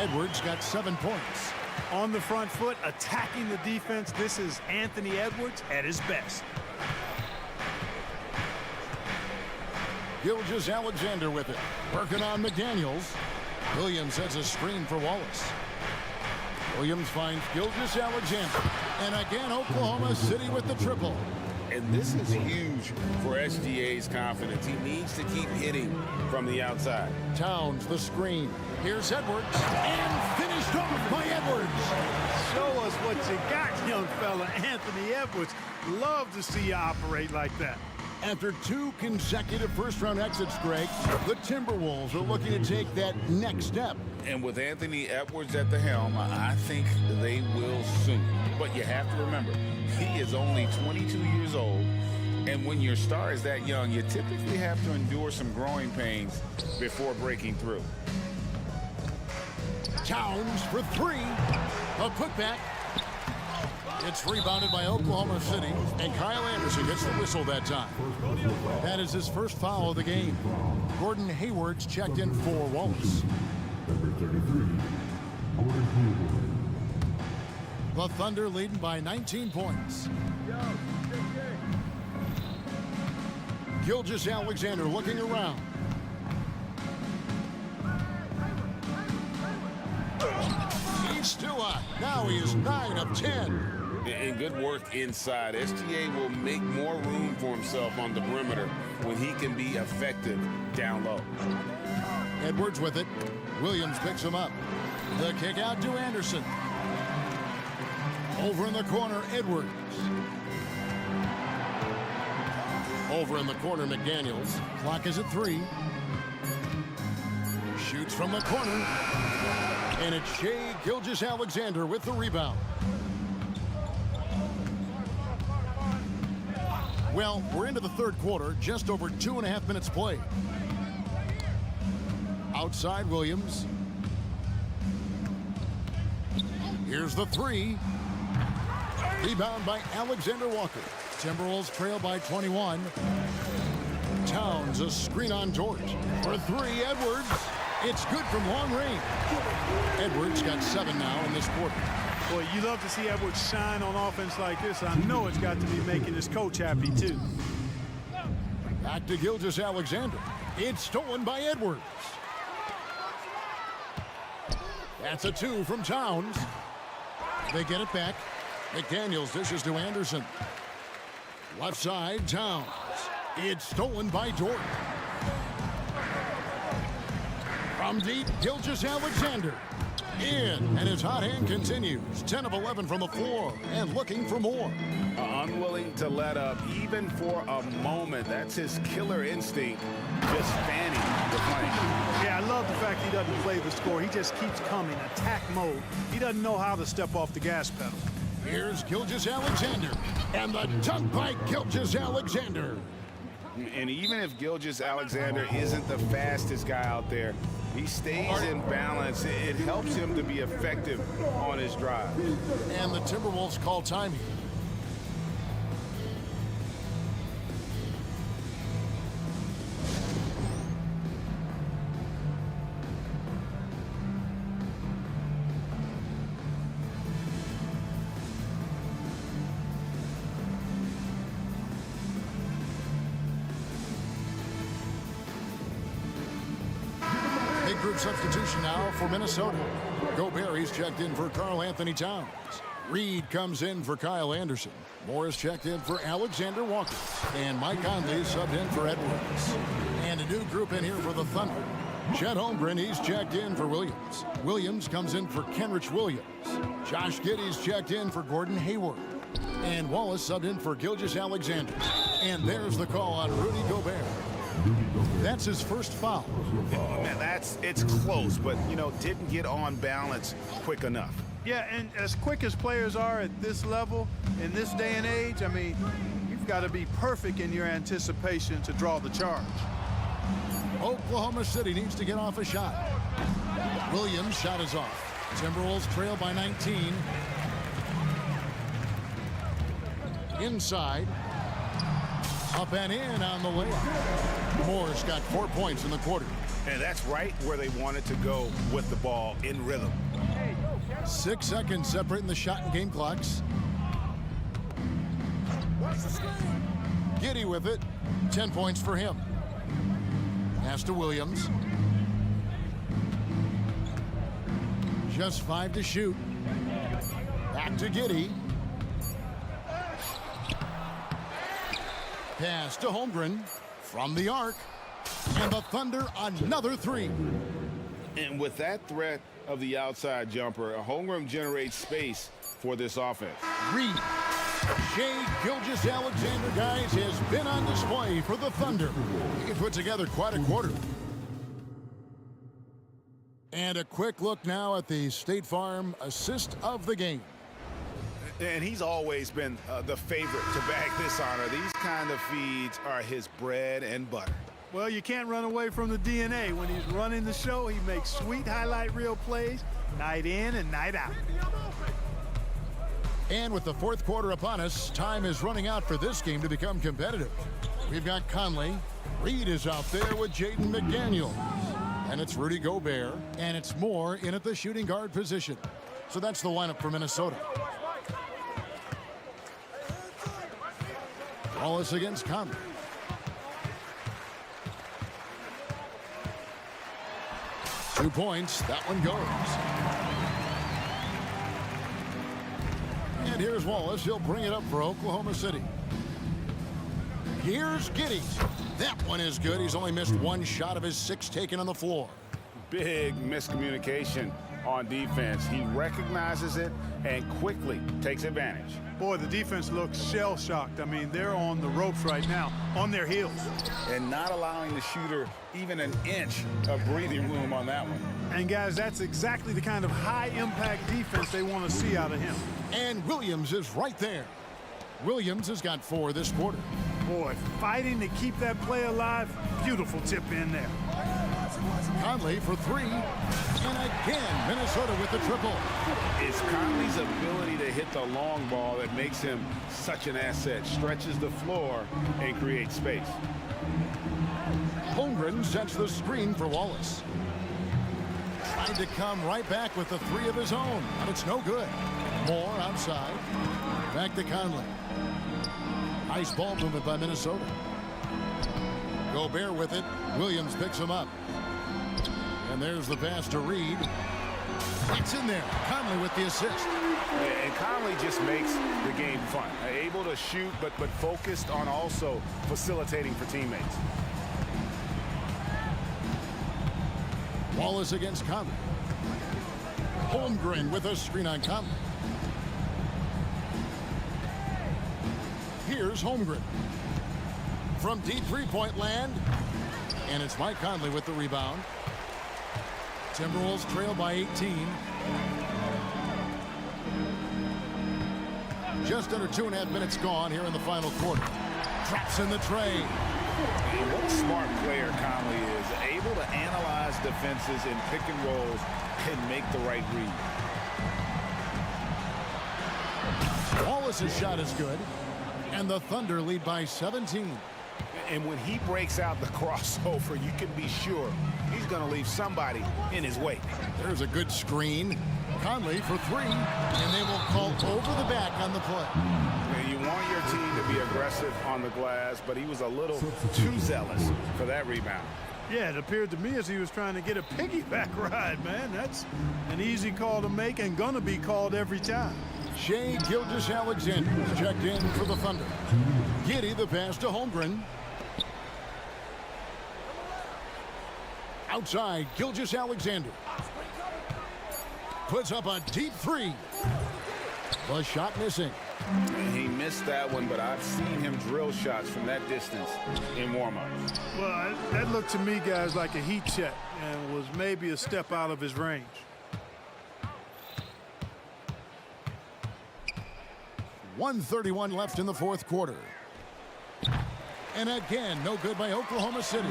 [SPEAKER 6] Edwards got 7 points.
[SPEAKER 3] On the front foot, attacking the defense, this is Anthony Edwards at his best.
[SPEAKER 6] Gilgeous-Alexander with it. Working on McDaniels. Williams has a screen for Wallace. Williams finds Gilgeous-Alexander. And again, Oklahoma City with the triple.
[SPEAKER 7] And this is huge for SGA's confidence. He needs to keep hitting from the outside.
[SPEAKER 6] Towns the screen. Here's Edwards. And finished off by Edwards.
[SPEAKER 3] Show us what you got, young fella. Anthony Edwards. Love to see you operate like that.
[SPEAKER 6] After 2 consecutive first-round exits, Greg, the Timberwolves are looking to take that next step.
[SPEAKER 7] And with Anthony Edwards at the helm, I think they will soon. But you have to remember, he is only 22 years old. And when your star is that young, you typically have to endure some growing pains before breaking through.
[SPEAKER 6] Towns for 3. A putback. It's rebounded by Oklahoma City, and Kyle Anderson gets the whistle that time. That is his first foul of the game. Gordon Hayward's checked in for Wallace.
[SPEAKER 5] Number 33, Gordon Hayward.
[SPEAKER 6] The Thunder leading by 19 points. Gilgeous-Alexander looking around. He's still up. Now he is 9 of 10.
[SPEAKER 7] And good work inside. SGA will make more room for himself on the perimeter when he can be effective down low.
[SPEAKER 6] Edwards with it. Williams picks him up. The kick out to Anderson. Over in the corner, Edwards. Over in the corner, McDaniels. Clock is at 3. Shoots from the corner. And it's Shai Gilgeous-Alexander with the rebound. Well, we're into the third quarter, just over 2.5 minutes played. Outside Williams. Here's the 3. Rebound by Alexander Walker. Timberwolves trail by 21. Towns a screen on Dort. For 3, Edwards. It's good from long range. Edwards got 7 now in this quarter.
[SPEAKER 3] Boy, you love to see Edwards shine on offense like this. I know it's got to be making his coach happy, too.
[SPEAKER 6] Back to Gilgeous-Alexander. It's stolen by Edwards. That's a 2 from Towns. They get it back. McDaniels dishes to Anderson. Left side, Towns. It's stolen by Dort. From deep, Gilgeous-Alexander. In, and his hot hand continues. 10 of 11 from the floor, and looking for more.
[SPEAKER 7] Unwilling to let up, even for a moment. That's his killer instinct, just fanning the flame.
[SPEAKER 3] Yeah, I love the fact he doesn't play the score. He just keeps coming, attack mode. He doesn't know how to step off the gas pedal.
[SPEAKER 6] Here's Gilgeous-Alexander, and the dunk by Gilgeous-Alexander.
[SPEAKER 7] And even if Gilgeous-Alexander isn't the fastest guy out there, he stays in balance. It helps him to be effective on his drive.
[SPEAKER 6] And the Timberwolves call time here. substitution now for Minnesota. Gobert, he's checked in for Karl Anthony Towns. Reed comes in for Kyle Anderson. Morris checked in for Alexander Walker. And Mike Conley subbed in for Edwards. And a new group in here for the Thunder. Chet Holmgren, he's checked in for Williams. Williams comes in for Kenrich Williams. Josh Giddey's checked in for Gordon Hayward. And Wallace subbed in for Gilgeous-Alexander. And there's the call on Rudy Gobert. That's his first foul.
[SPEAKER 7] Man, it's close, but, you know, didn't get on balance quick enough.
[SPEAKER 3] Yeah, and as quick as players are at this level, in this day and age, I mean, you've got to be perfect in your anticipation to draw the charge.
[SPEAKER 6] Oklahoma City needs to get off a shot. Williams' shot is off. Timberwolves trail by 19. Inside. Up and in on the layup. Moore's got 4 points in the quarter.
[SPEAKER 7] And that's right where they wanted to go with the ball, in rhythm.
[SPEAKER 6] 6 seconds separating the shot and game clocks. Giddey with it. 10 points for him. Pass to Williams. Just 5 to shoot. Back to Giddey. Pass to Holmgren from the arc. And the Thunder another 3.
[SPEAKER 7] And with that threat of the outside jumper, Holmgren generates space for this offense.
[SPEAKER 6] Reed. Shea Gilgeous-Alexander, guys, has been on display for the Thunder. He put together quite a quarter. And a quick look now at the State Farm assist of the game.
[SPEAKER 7] And he's always been the favorite to bag this honor. These kind of feeds are his bread and butter.
[SPEAKER 3] Well, you can't run away from the DNA. When he's running the show, he makes sweet highlight reel plays night in and night out.
[SPEAKER 6] And with the fourth quarter upon us, time is running out for this game to become competitive. We've got Conley. Reed is out there with Jaden McDaniels. And it's Rudy Gobert. And it's Moore in at the shooting guard position. So that's the lineup for Minnesota. Wallace against Conley. Two points. That one goes. And here's Wallace. He'll bring it up for Oklahoma City. Here's Giddey. That one is good. He's only missed one shot of his 6 taken on the floor.
[SPEAKER 7] Big miscommunication on defense. He recognizes it and quickly takes advantage.
[SPEAKER 3] Boy, the defense looks shell-shocked. I mean, they're on the ropes right now, on their heels.
[SPEAKER 7] And not allowing the shooter even an inch of breathing room on that one.
[SPEAKER 3] And, guys, that's exactly the kind of high-impact defense they want to see out of him.
[SPEAKER 6] And Williams is right there. Williams has got 4 this quarter.
[SPEAKER 3] Boy, fighting to keep that play alive. Beautiful tip in there.
[SPEAKER 6] Conley for 3. And again, Minnesota with the triple.
[SPEAKER 7] It's Conley's ability to hit the long ball that makes him such an asset. Stretches the floor and creates space.
[SPEAKER 6] Holmgren sets the screen for Wallace. Tried to come right back with the 3 of his own, but it's no good. Moore outside. Back to Conley. Nice ball movement by Minnesota. Gobert with it. Williams picks him up. And there's the pass to Reed. It's in there. Conley with the assist.
[SPEAKER 7] And Conley just makes the game fun. Able to shoot, but focused on also facilitating for teammates.
[SPEAKER 6] Wallace against Conley. Holmgren with a screen on Conley. Here's Holmgren. From deep three-point land. And it's Mike Conley with the rebound. Timberwolves trail by 18. Just under 2.5 minutes gone here in the final quarter. Drops in the tray.
[SPEAKER 7] And what a smart player Conley is. Able to analyze defenses in pick and rolls and make the right read.
[SPEAKER 6] Wallace's shot is good. And the Thunder lead by 17.
[SPEAKER 7] And when he breaks out the crossover, you can be sure he's going to leave somebody in his wake.
[SPEAKER 6] There's a good screen. Conley for 3. And they will call over the back on the play.
[SPEAKER 7] And you want your team to be aggressive on the glass, but he was a little too zealous for that rebound.
[SPEAKER 3] Yeah, it appeared to me as he was trying to get a piggyback ride, man. That's an easy call to make and gonna be called every time.
[SPEAKER 6] Shea Gilgeous-Alexander is checked in for the Thunder. Giddy the pass to Holmgren. Outside, Gilgeous-Alexander puts up a deep three. The shot missing.
[SPEAKER 7] He missed that one, but I've seen him drill shots from that distance in warm-ups.
[SPEAKER 3] Well, that looked to me, guys, like a heat check and was maybe a step out of his range.
[SPEAKER 6] .131 left in the fourth quarter. And again, no good by Oklahoma City.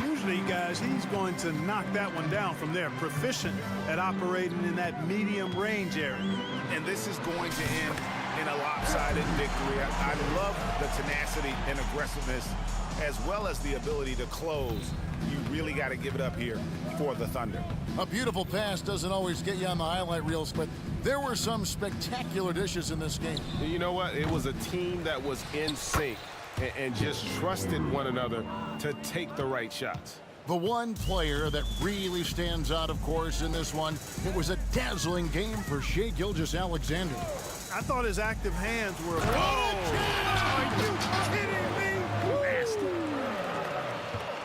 [SPEAKER 3] Usually, guys, he's going to knock that one down from there. Proficient at operating in that medium range area.
[SPEAKER 7] And this is going to end in a lopsided victory. I love the tenacity and aggressiveness, as well as the ability to close. You really got to give it up here for the Thunder.
[SPEAKER 6] A beautiful pass doesn't always get you on the highlight reels, but there were some spectacular dishes in this game.
[SPEAKER 9] You know what? It was a team that was in sync and just trusted one another to take the right shots.
[SPEAKER 6] The one player that really stands out, of course, in this one, it was a dazzling game for Shea Gilgeous-Alexander.
[SPEAKER 3] I thought his active hands were... Are you kidding me?
[SPEAKER 7] Nasty.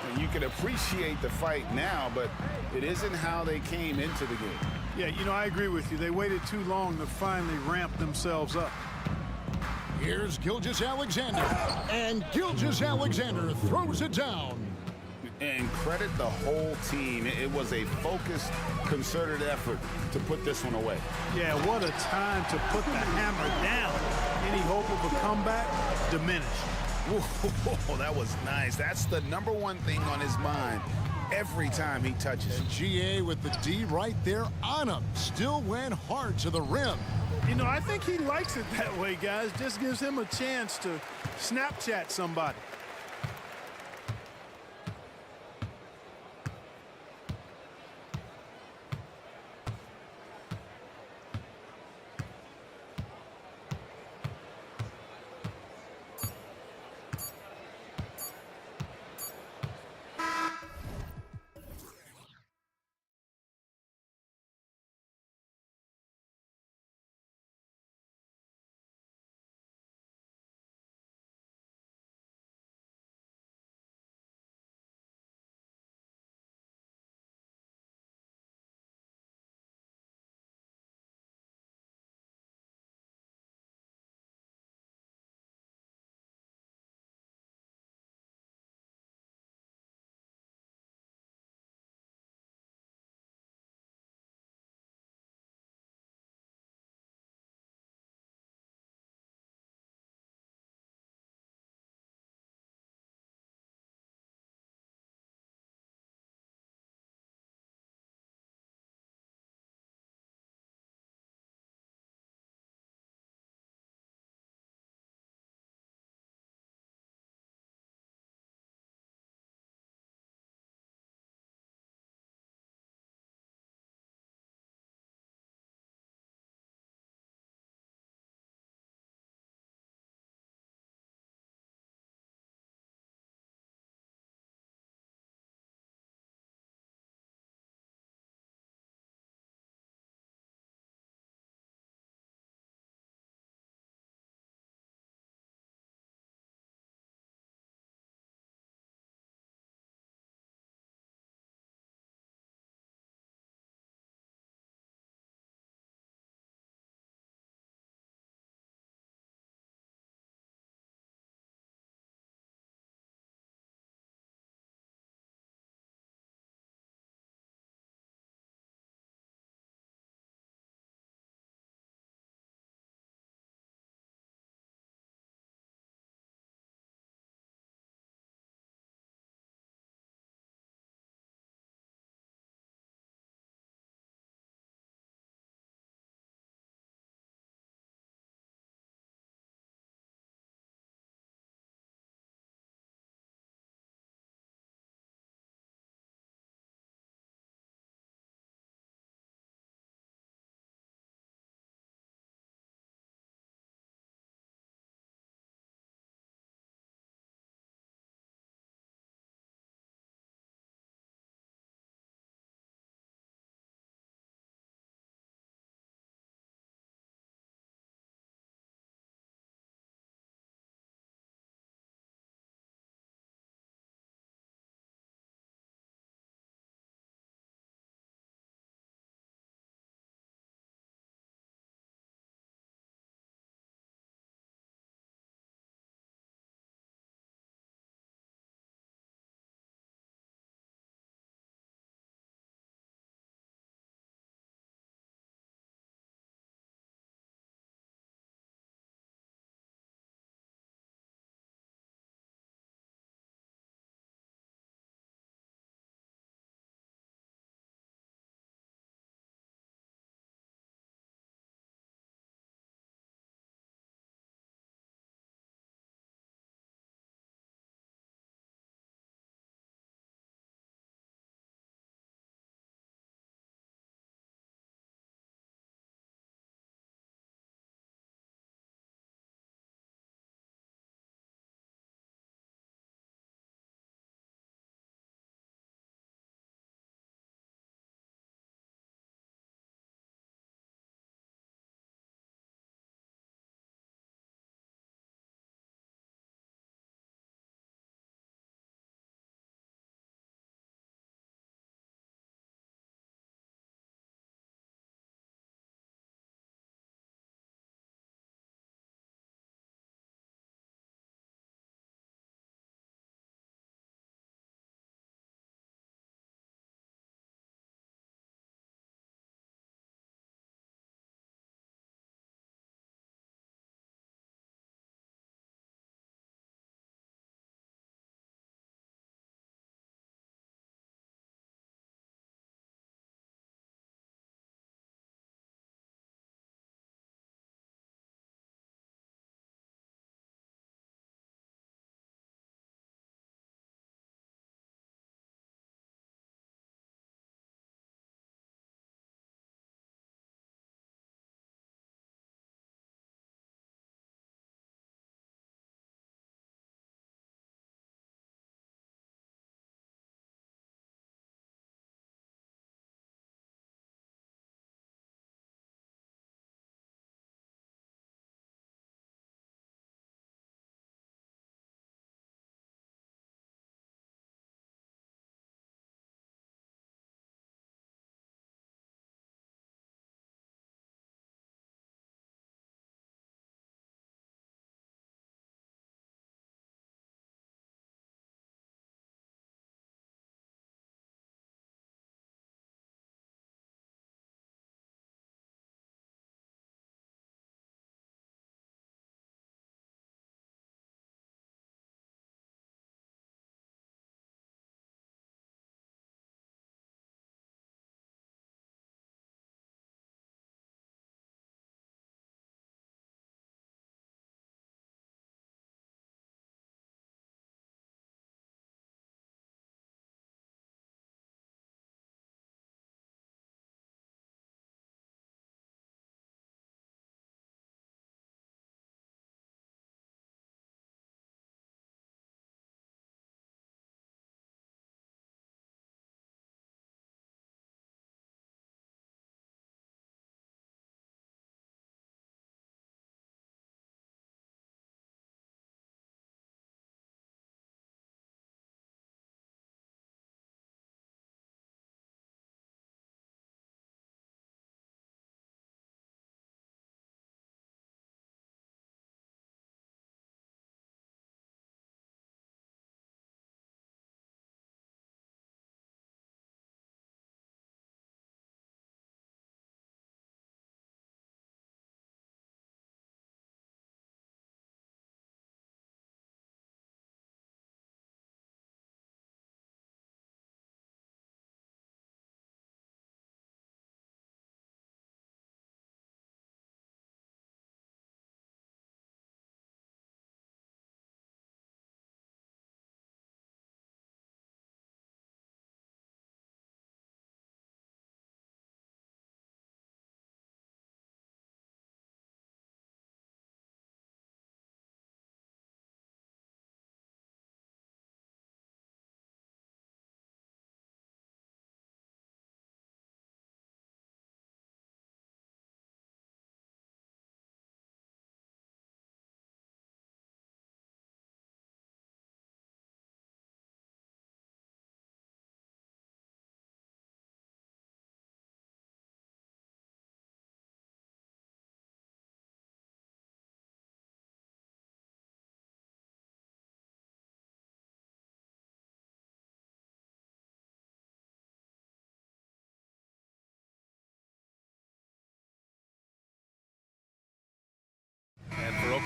[SPEAKER 7] And you can appreciate the fight now, but it isn't how they came into the game.
[SPEAKER 3] Yeah, you know, I agree with you. They waited too long to finally ramp themselves up.
[SPEAKER 6] Here's Gilgeous-Alexander, and Gilgeous-Alexander throws it down.
[SPEAKER 7] And credit the whole team. It was a focused, concerted effort to put this one away.
[SPEAKER 3] Yeah, what a time to put the hammer down. Any hope of a comeback diminished.
[SPEAKER 7] Whoa, that was nice. That's the number one thing on his mind every time he touches.
[SPEAKER 6] And GA with the D right there on him. Still went hard to the rim.
[SPEAKER 3] You know, I think he likes it that way, guys. Just gives him a chance to Snapchat somebody.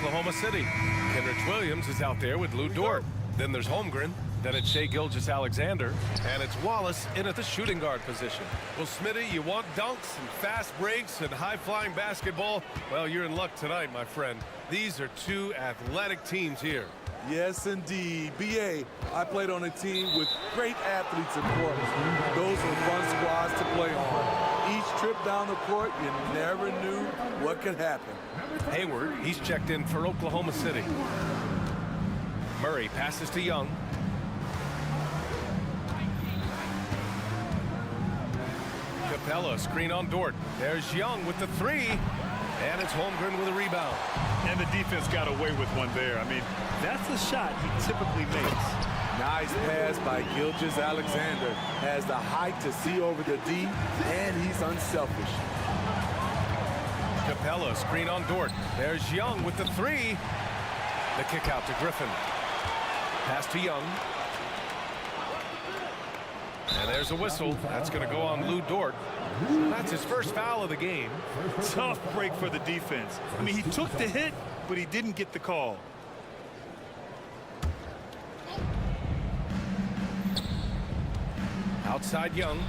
[SPEAKER 1] Oklahoma City. Kenrich Williams is out there with Lou Dort. Then there's Holmgren. Then it's Shai Gilgeous-Alexander. And it's Wallace in at the shooting guard position. Well, Smitty, you want dunks and fast breaks and high-flying basketball? Well, you're in luck tonight, my friend. These are two athletic teams here.
[SPEAKER 10] Yes, indeed. BA, I played on a team with great athletes in Portland. Those were fun squads to play on. Each trip down the court, you never knew what could happen.
[SPEAKER 1] Hayward, he's checked in for Oklahoma City. Murray passes to Young. Capella, screen on Dort. There's Young with the three. And it's Holmgren with a rebound.
[SPEAKER 3] And the defense got away with one there. I mean, that's the shot he typically makes.
[SPEAKER 10] Nice pass by Gilgeous-Alexander. Has the height to see over the D, and he's unselfish.
[SPEAKER 1] Capella, screen on Dort. There's Young with the three. The kick out to Griffin. Pass to Young. And there's a whistle. That's going to go on Lou Dort. That's his first foul of the game.
[SPEAKER 3] Tough break for the defense. I mean, he took the hit, but he didn't get the call.
[SPEAKER 1] Outside Young.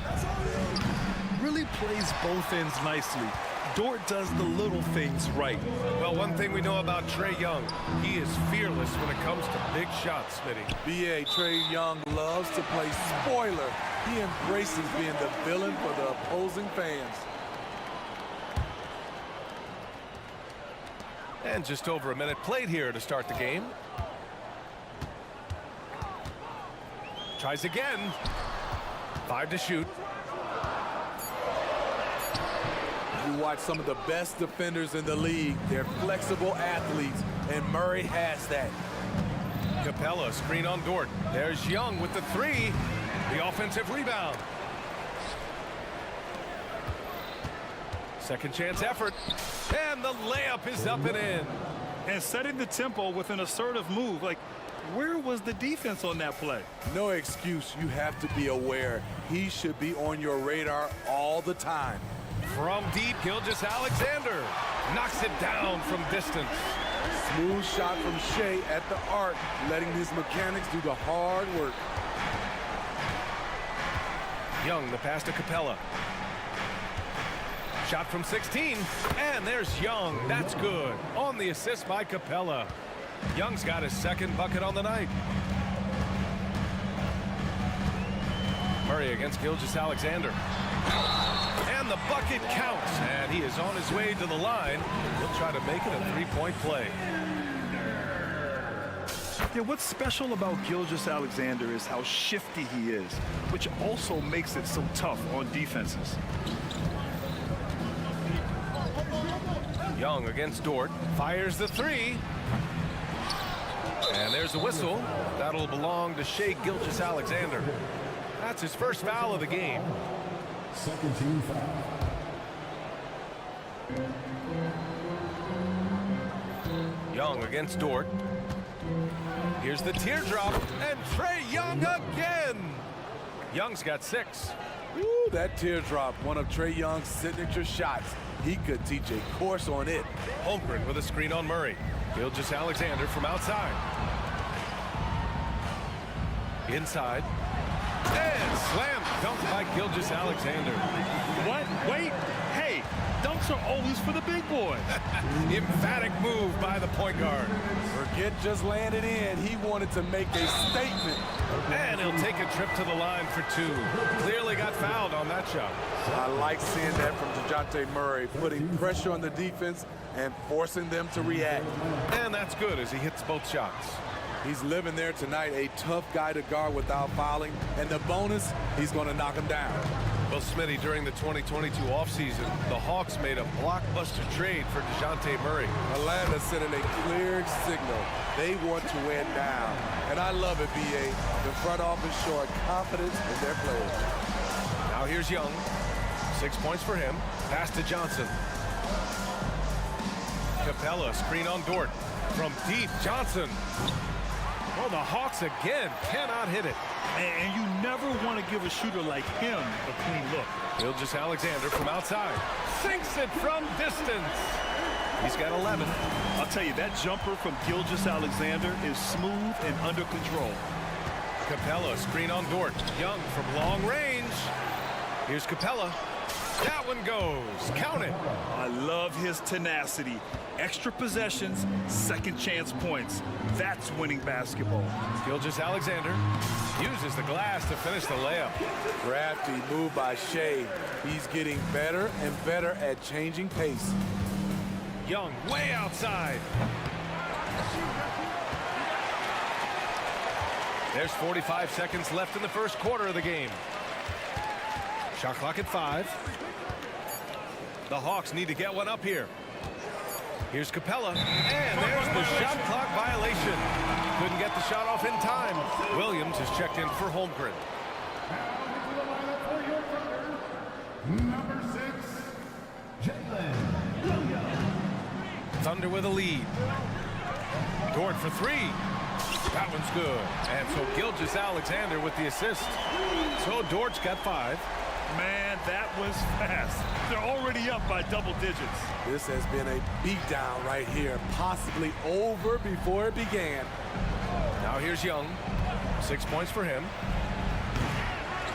[SPEAKER 3] Really plays both ends nicely. Dort does the little things right.
[SPEAKER 1] Well, one thing we know about Trae Young, he is fearless when it comes to big shots, Smitty.
[SPEAKER 10] BA, Trae Young loves to play spoiler. He embraces being the villain for the opposing fans.
[SPEAKER 1] And just over a minute played here to start the game. Tries again. 5 to shoot.
[SPEAKER 10] You watch some of the best defenders in the league. They're flexible athletes, and Murray has that.
[SPEAKER 1] Capella, screen on Dort. There's Young with the three. The offensive rebound. Second chance effort. And the layup is up and in.
[SPEAKER 3] And setting the tempo with an assertive move. Like, where was the defense on that play?
[SPEAKER 10] No excuse. You have to be aware. He should be on your radar all the time.
[SPEAKER 1] From deep, Gilgeous-Alexander knocks it down from distance.
[SPEAKER 10] Smooth shot from Shai at the arc, letting his mechanics do the hard work.
[SPEAKER 1] Young, the pass to Capella. Shot from 16, and there's Young. That's good. On the assist by Capella. Young's got his second bucket on the night. Murray against Gilgeous-Alexander. And the bucket counts, and he is on his way to the line. He'll try to make it a three-point play.
[SPEAKER 3] Yeah, what's special about Gilgeous-Alexander is how shifty he is, which also makes it so tough on defenses.
[SPEAKER 1] Young against Dort, fires the three. And there's a whistle. That'll belong to Shai Gilgeous-Alexander. That's his first foul of the game.
[SPEAKER 5] Second team foul.
[SPEAKER 1] Young against Dort. Here's the teardrop, and Trae Young again. Young's got 6.
[SPEAKER 10] Ooh, that teardrop, one of Trae Young's signature shots. He could teach a course on it.
[SPEAKER 1] Holmgren with a screen on Murray. Gilgeous-Alexander from outside. Inside. And slam dunk by Gilgeous-Alexander.
[SPEAKER 3] What? Wait. Hey, dunks are always for the big boy.
[SPEAKER 1] Emphatic move by the point guard.
[SPEAKER 10] Forget just landed in. He wanted to make a statement.
[SPEAKER 1] And he'll take a trip to the line for 2. Clearly got fouled on that shot.
[SPEAKER 10] I like seeing that from DeJounte Murray, putting pressure on the defense and forcing them to react.
[SPEAKER 1] And that's good as he hits both shots.
[SPEAKER 10] He's living there tonight, a tough guy to guard without fouling. And the bonus, he's going to knock him down.
[SPEAKER 1] Well, Smitty, during the 2022 offseason, the Hawks made a blockbuster trade for DeJounte Murray.
[SPEAKER 10] Atlanta sending a clear signal. They want to win now. And I love it, BA. The front office showing confidence in their players.
[SPEAKER 1] Now here's Young. 6 points for him. Pass to Johnson. Capella, screen on Dort. From deep, Johnson. Oh, the Hawks again cannot hit it.
[SPEAKER 3] And you never want to give a shooter like him a clean look.
[SPEAKER 1] Gilgeous-Alexander from outside. Sinks it from distance. He's got 11.
[SPEAKER 11] I'll tell you, that jumper from Gilgeous-Alexander is smooth and under control.
[SPEAKER 1] Capella, screen on Dort. Young from long range. Here's Capella. That one goes. Count it.
[SPEAKER 11] I love his tenacity. Extra possessions, second chance points. That's winning basketball.
[SPEAKER 1] Gilgeous-Alexander uses the glass to finish the layup.
[SPEAKER 10] Crafty move by Shea. He's getting better and better at changing pace.
[SPEAKER 1] Young way outside. There's 45 seconds left in the first quarter of the game. Shot clock at 5. The Hawks need to get one up here. Here's Capella, and there's the shot clock violation. Couldn't get the shot off in time. Williams is checked in for Holmgren.
[SPEAKER 5] Number 6, Jalen Williams.
[SPEAKER 1] Thunder with a lead. Dort for 3. That one's good. And so Gilgeous-Alexander with the assist. So Dort's got 5.
[SPEAKER 11] Man, that was fast. They're already up by double digits.
[SPEAKER 10] This has been a beatdown right here, possibly over before it began.
[SPEAKER 1] Now here's Young. 6 points for him.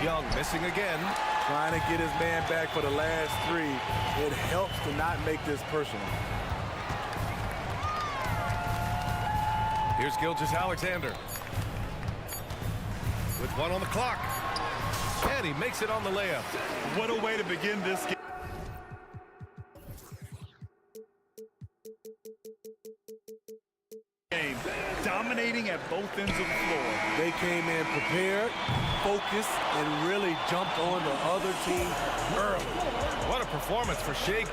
[SPEAKER 1] Young missing again.
[SPEAKER 10] Trying to get his man back for the last 3. It helps to not make this personal.
[SPEAKER 1] Here's Gilgeous-Alexander. With 1 on the clock. And he makes it on the layup.
[SPEAKER 11] What a way to begin this game. Dominating at both ends of the floor.
[SPEAKER 10] They came in prepared, focused, and really jumped on the other team early.
[SPEAKER 1] What a performance for Shea.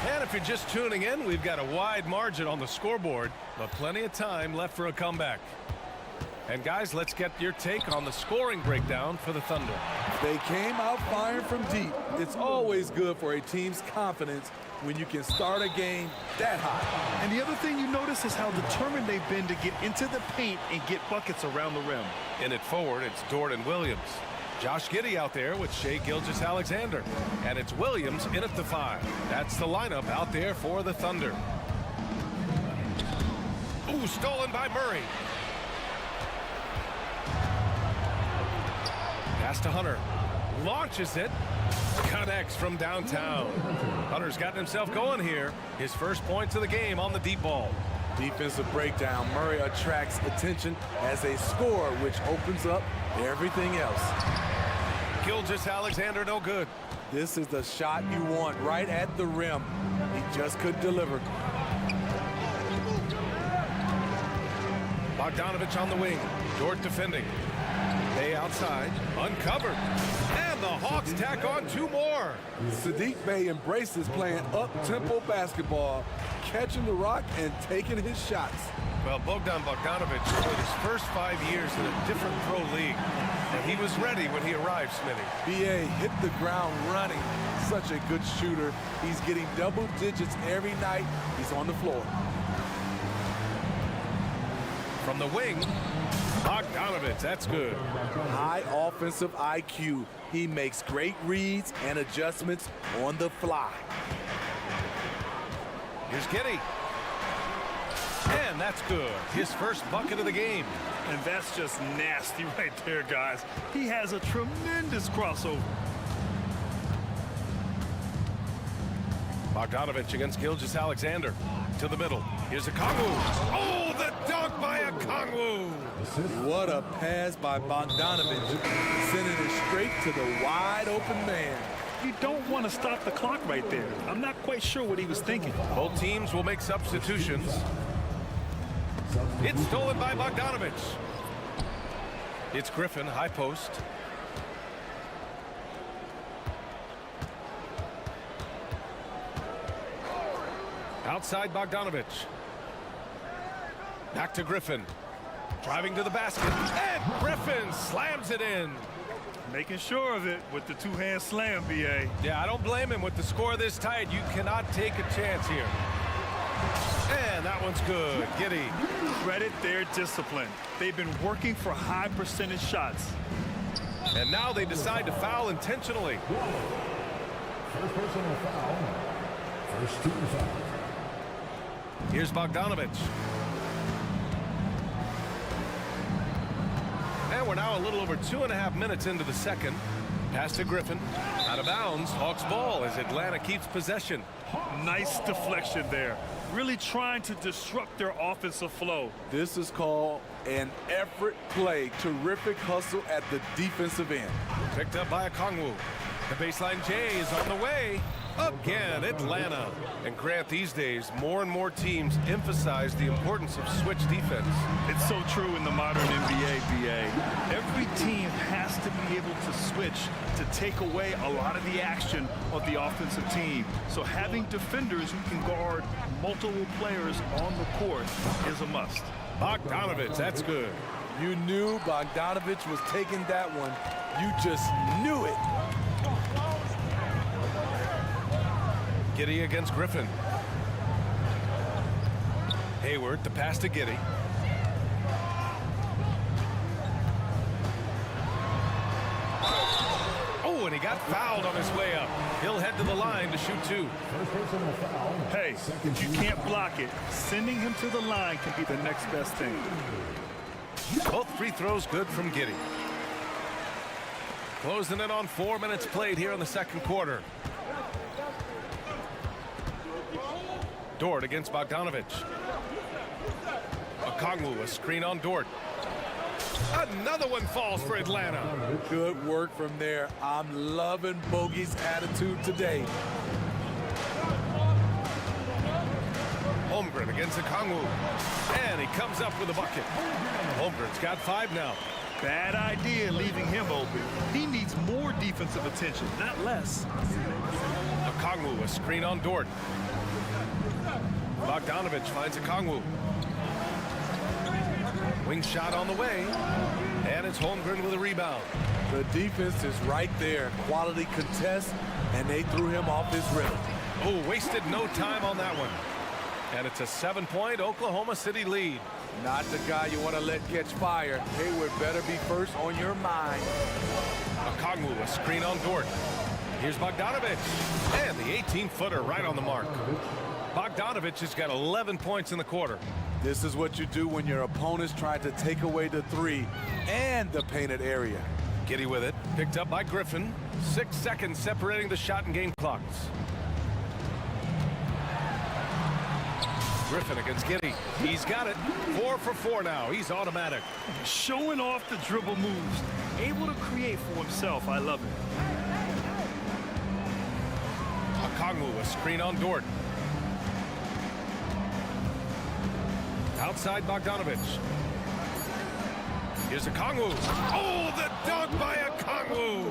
[SPEAKER 1] And if you're just tuning in, we've got a wide margin on the scoreboard, but plenty of time left for a comeback. And guys, let's get your take on the scoring breakdown for the Thunder.
[SPEAKER 10] They came out firing from deep. It's always good for a team's confidence when you can start a game that high.
[SPEAKER 11] And the other thing you notice is how determined they've been to get into the paint and get buckets around the rim.
[SPEAKER 1] In it forward, it's Dort and Williams. Josh Giddey out there with Shea Gilgeous-Alexander. And it's Williams in at the 5. That's the lineup out there for the Thunder. Ooh, stolen by Murray. Pass to Hunter. Launches it. Connects from downtown. Hunter's gotten himself going here. His first points of the game on the deep ball.
[SPEAKER 10] Defensive breakdown. Murray attracts attention as a scorer, which opens up everything else.
[SPEAKER 1] Gilgeous-Alexander no good.
[SPEAKER 10] This is the shot you want right at the rim. He just couldn't deliver.
[SPEAKER 1] Bogdanovich on the wing. Dort defending. Bey outside. Uncovered. And the Hawks tack on 2 more.
[SPEAKER 10] Sadiq Bey embraces playing up-tempo basketball, catching the rock and taking his shots.
[SPEAKER 1] Well, Bogdan Bogdanovich played his first 5 years in a different pro league. And he was ready when he arrived, Smitty.
[SPEAKER 10] B.A. hit the ground running. Such a good shooter. He's getting double digits every night he's on the floor.
[SPEAKER 1] From the wing, Bogdanovich, that's good.
[SPEAKER 10] High offensive IQ. He makes great reads and adjustments on the fly.
[SPEAKER 1] Here's Giddey. And that's good. His first bucket of the game.
[SPEAKER 11] And that's just nasty right there, guys. He has a tremendous crossover.
[SPEAKER 1] Bogdanovich against Gilgeous-Alexander. To the middle. Here's Okongwu. Oh, the dunk by Okongwu.
[SPEAKER 10] What a pass by Bogdanovich. Sending it straight to the wide open man.
[SPEAKER 11] You don't want to stop the clock right there. I'm not quite sure what he was thinking.
[SPEAKER 1] Both teams will make substitutions. It's stolen by Bogdanovich. It's Griffin, high post. Outside Bogdanovich. Back to Griffin. Driving to the basket. And Griffin slams it in.
[SPEAKER 11] Making sure of it with the two-hand slam, B.A.
[SPEAKER 1] Yeah, I don't blame him. With the score this tight, you cannot take a chance here. And that one's good. Giddey.
[SPEAKER 11] Credit their discipline. They've been working for high percentage shots.
[SPEAKER 1] And now they decide to foul intentionally.
[SPEAKER 5] First personal foul. First team foul.
[SPEAKER 1] Here's Bogdanovich. And we're now a little over 2.5 minutes into the second. Pass to Griffin. Out of bounds. Hawks ball as Atlanta keeps possession.
[SPEAKER 11] Nice deflection there. Really trying to disrupt their offensive flow.
[SPEAKER 10] This is called an effort play. Terrific hustle at the defensive end.
[SPEAKER 1] Picked up by Okongwu. The baseline J is on the way. Again, Atlanta. And Grant, these days, more and more teams emphasize the importance of switch defense.
[SPEAKER 11] It's so true in the modern NBA, BA. Every team has to be able to switch to take away a lot of the action of the offensive team. So having defenders who can guard multiple players on the court is a must.
[SPEAKER 1] Bogdanovich, that's good.
[SPEAKER 10] You knew Bogdanovich was taking that one. You just knew it.
[SPEAKER 1] Giddey against Griffin. Hayward, the pass to Giddey. Oh, and he got fouled on his way up. He'll head to the line to shoot two.
[SPEAKER 11] Hey, if you can't block it, sending him to the line can be the next best thing.
[SPEAKER 1] Both free throws good from Giddey. Closing in on 4 minutes played here in the second quarter. Dort against Bogdanovich. Okongwu, a screen on Dort. Another one falls for Atlanta.
[SPEAKER 10] Good work from there. I'm loving Bogey's attitude today.
[SPEAKER 1] Holmgren against Okongwu. And he comes up with a bucket. Holmgren's got 5 now.
[SPEAKER 11] Bad idea leaving him open. He needs more defensive attention, not less.
[SPEAKER 1] Okongwu, a screen on Dort. Bogdanovich finds Okongwu. Wing shot on the way. And it's Holmgren with a rebound.
[SPEAKER 10] The defense is right there. Quality contest, and they threw him off his rhythm.
[SPEAKER 1] Oh, wasted no time on that one. And it's a 7-point Oklahoma City lead.
[SPEAKER 10] Not the guy you want to let catch fire. Hayward better be first on your mind.
[SPEAKER 1] Okongwu, a screen on Dort. Here's Bogdanovich. And the 18-footer right on the mark. Bogdanovich has got 11 points in the quarter.
[SPEAKER 10] This is what you do when your opponents try to take away the three and the painted area.
[SPEAKER 1] Giddey with it. Picked up by Griffin. 6 seconds separating the shot and game clocks. Griffin against Giddey. He's got it. 4 for 4 now. He's automatic.
[SPEAKER 11] Showing off the dribble moves. Able to create for himself. I love it.
[SPEAKER 1] Okongwu, a screen on Dort. Outside Bogdanovich. Here's Okongwu. Oh, the dunk by Okongwu.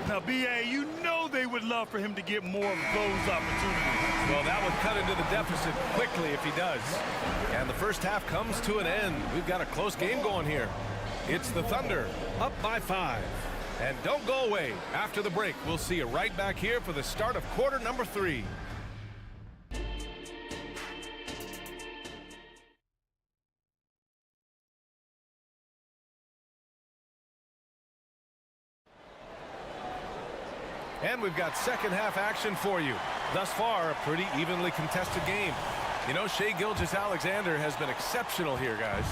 [SPEAKER 11] Now, BA, you know they would love for him to get more of those opportunities.
[SPEAKER 1] Well, that would cut into the deficit quickly if he does. And the first half comes to an end. We've got a close game going here. It's the Thunder up by 5. And don't go away. After the break, we'll see you right back here for the start of quarter number 3. And we've got second half action for you. Thus far, a pretty evenly contested game. You know, Shai Gilgeous-Alexander has been exceptional here, guys.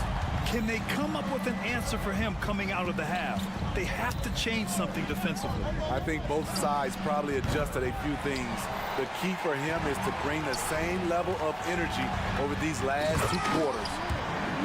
[SPEAKER 11] Can they come up with an answer for him coming out of the half? They have to change something defensively.
[SPEAKER 10] I think both sides probably adjusted a few things. The key for him is to bring the same level of energy over these last 2 quarters.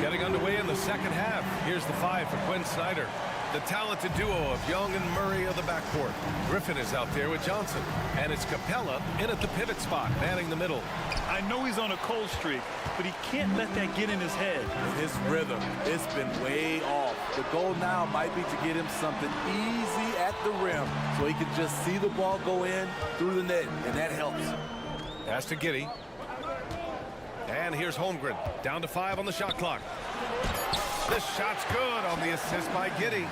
[SPEAKER 1] Getting underway in the second half. Here's the 5 for Quinn Snyder. The talented duo of Young and Murray of the backcourt. Griffin is out there with Johnson. And it's Capella in at the pivot spot, manning the middle.
[SPEAKER 11] I know he's on a cold streak, but he can't let that get in his head.
[SPEAKER 10] His rhythm, it's been way off. The goal now might be to get him something easy at the rim so he can just see the ball go in through the net, and that helps.
[SPEAKER 1] Pass to Giddey. And here's Holmgren, down to 5 on the shot clock. This shot's good on the assist by Giddey.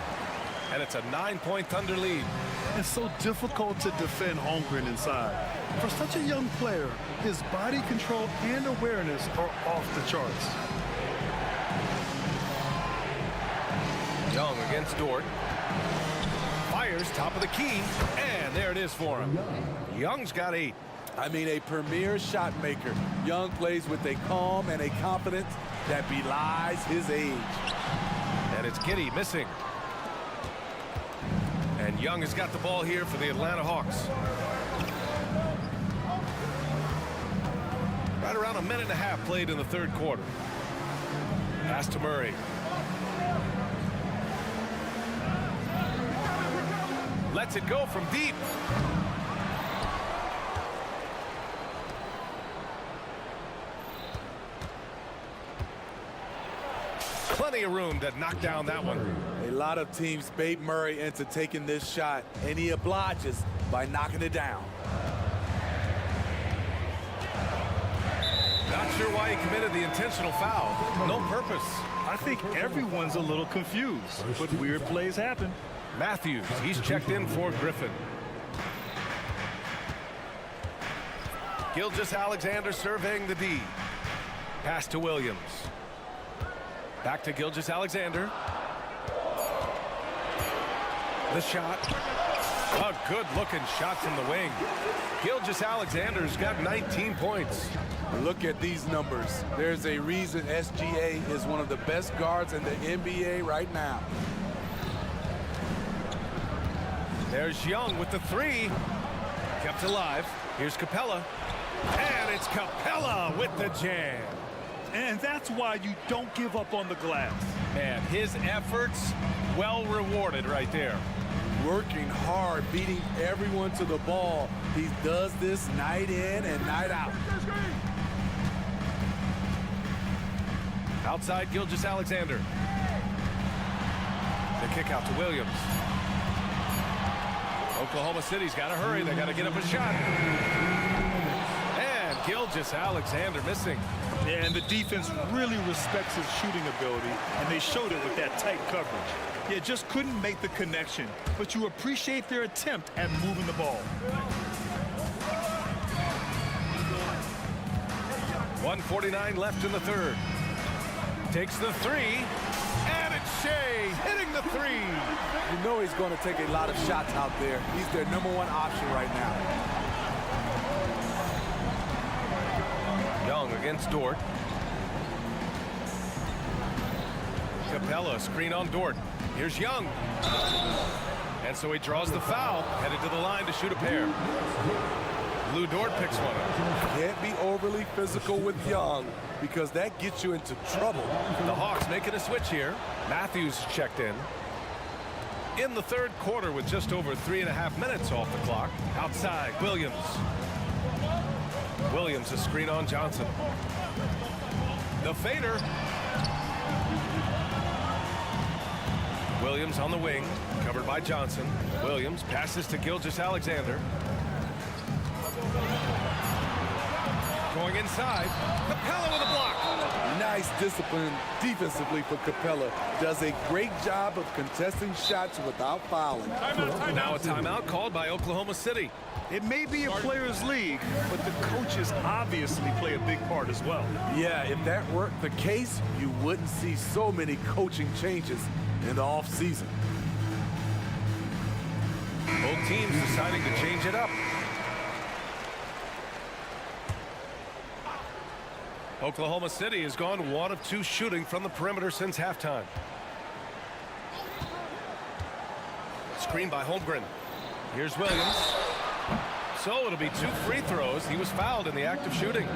[SPEAKER 1] And it's a 9-point Thunder lead.
[SPEAKER 11] It's so difficult to defend Holmgren inside. For such a young player, his body control and awareness are off the charts.
[SPEAKER 1] Young against Dort. Here's top of the key, and there it is for him. Young's got 8.
[SPEAKER 10] I mean, a premier shot maker. Young plays with a calm and a confidence that belies his age.
[SPEAKER 1] And it's Giddey missing. And Young has got the ball here for the Atlanta Hawks. Right around a minute and a half played in the third quarter. Pass to Murray. Lets it go from deep. Plenty of room to knock down that one.
[SPEAKER 10] A lot of teams bait Murray into taking this shot, and he obliges by knocking it down.
[SPEAKER 1] Not sure why he committed the intentional foul. No purpose.
[SPEAKER 11] I think everyone's a little confused, but weird plays happen.
[SPEAKER 1] Matthews, he's checked in for Griffin. Gilgeous-Alexander surveying the D. Pass to Williams. Back to Gilgeous-Alexander. The shot. A good-looking shot from the wing. Gilgeous-Alexander's got 19 points.
[SPEAKER 10] Look at these numbers. There's a reason SGA is one of the best guards in the NBA right now.
[SPEAKER 1] There's Young with the 3. Kept alive. Here's Capella. And it's Capella with the jam.
[SPEAKER 11] And that's why you don't give up on the glass.
[SPEAKER 1] Man, his efforts well rewarded right there.
[SPEAKER 10] Working hard, beating everyone to the ball. He does this night in and night out.
[SPEAKER 1] Outside Gilgeous-Alexander. The kick out to Williams. Oklahoma City's got to hurry. They got to get up a shot. And Gilgeous-Alexander missing.
[SPEAKER 11] Yeah, and the defense really respects his shooting ability, and they showed it with that tight coverage. Yeah, just couldn't make the connection, but you appreciate their attempt at moving the ball.
[SPEAKER 1] 1:49 left in the third. Takes the 3, and it's Shea hitting the 3.
[SPEAKER 10] You know he's going to take a lot of shots out there. He's their #1 option right now.
[SPEAKER 1] Young against Dort. Capella, screen on Dort. Here's Young. And so he draws the foul, headed to the line to shoot a pair. Lou Dort picks one up.
[SPEAKER 10] Can't be overly physical with Young because that gets you into trouble.
[SPEAKER 1] The Hawks making a switch here. Matthews checked in. In the third quarter with just over 3.5 minutes off the clock. Outside, Williams. Williams, a screen on Johnson. The fader. Williams on the wing, covered by Johnson. Williams passes to Gilgeous-Alexander. Going inside. Capella with a block.
[SPEAKER 10] Nice discipline defensively for Capella. Does a great job of contesting shots without fouling.
[SPEAKER 1] Now a timeout called by Oklahoma City.
[SPEAKER 11] It may be a players' league, but the coaches obviously play a big part as well.
[SPEAKER 10] Yeah, if that weren't the case, you wouldn't see so many coaching changes in the offseason.
[SPEAKER 1] Both teams deciding to change it up. Oklahoma City has gone 1 of 2 shooting from the perimeter since halftime. Screen by Holmgren. Here's Williams. So it'll be 2 free throws. He was fouled in the act of shooting.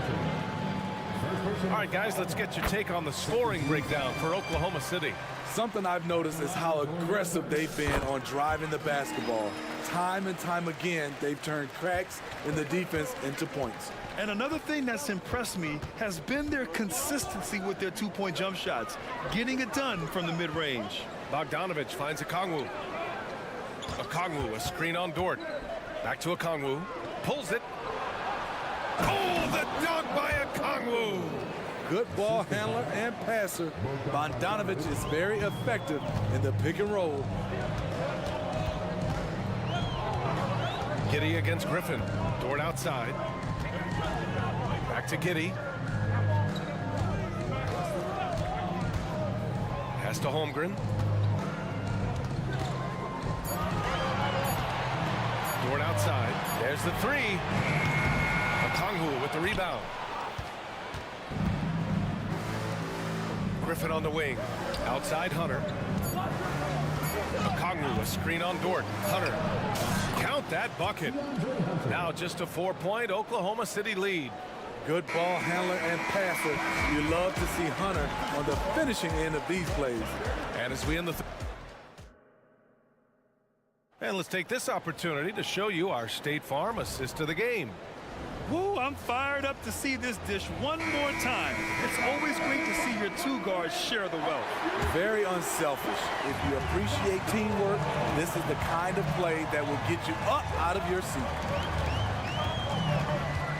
[SPEAKER 1] All right, guys, let's get your take on the scoring breakdown for Oklahoma City.
[SPEAKER 10] Something I've noticed is how aggressive they've been on driving the basketball. Time and time again, they've turned cracks in the defense into points.
[SPEAKER 11] And another thing that's impressed me has been their consistency with their 2-point jump shots, getting it done from the mid-range.
[SPEAKER 1] Bogdanovich finds Okongwu. Okongwu, a screen on Dort. Back to Okongwu. Pulls it. Oh, the dunk by Okongwu.
[SPEAKER 10] Good ball handler and passer. Bogdanovich is very effective in the pick and roll.
[SPEAKER 1] Giddey against Griffin. Dort outside. Back to Giddey. Pass to Holmgren. Dort outside. There's the three. Okongwu with the rebound. Griffin on the wing. Outside Hunter. Okongwu, a screen on Dort. Hunter. Count that bucket. Now just a 4-point Oklahoma City lead.
[SPEAKER 10] Good ball handler and passer. You love to see Hunter on the finishing end of these plays.
[SPEAKER 1] And as we end the and let's take this opportunity to show you our State Farm assist of the game.
[SPEAKER 11] Woo, I'm fired up to see this dish one more time. It's always great to see your two guards share the wealth.
[SPEAKER 10] Very unselfish. If you appreciate teamwork, this is the kind of play that will get you up out of your seat.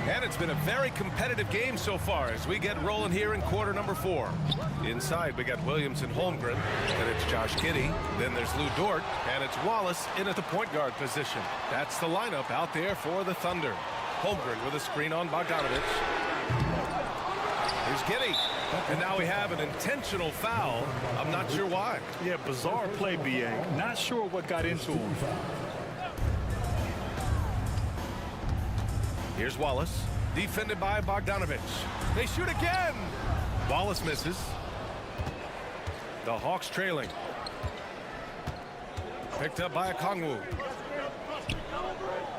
[SPEAKER 1] And it's been a very competitive game so far as we get rolling here in quarter number 4. Inside, we got Williams and Holmgren, and it's Josh Giddey. Then there's Lou Dort, and it's Wallace in at the point guard position. That's the lineup out there for the Thunder. Holmgren with a screen on Bogdanovich. Here's Giddey. And now we have an intentional foul. I'm not sure why.
[SPEAKER 11] Yeah, bizarre play, BA. Not sure what got into him.
[SPEAKER 1] Here's Wallace, defended by Bogdanovich. They shoot again. Wallace misses. The Hawks trailing. Picked up by Okongwu.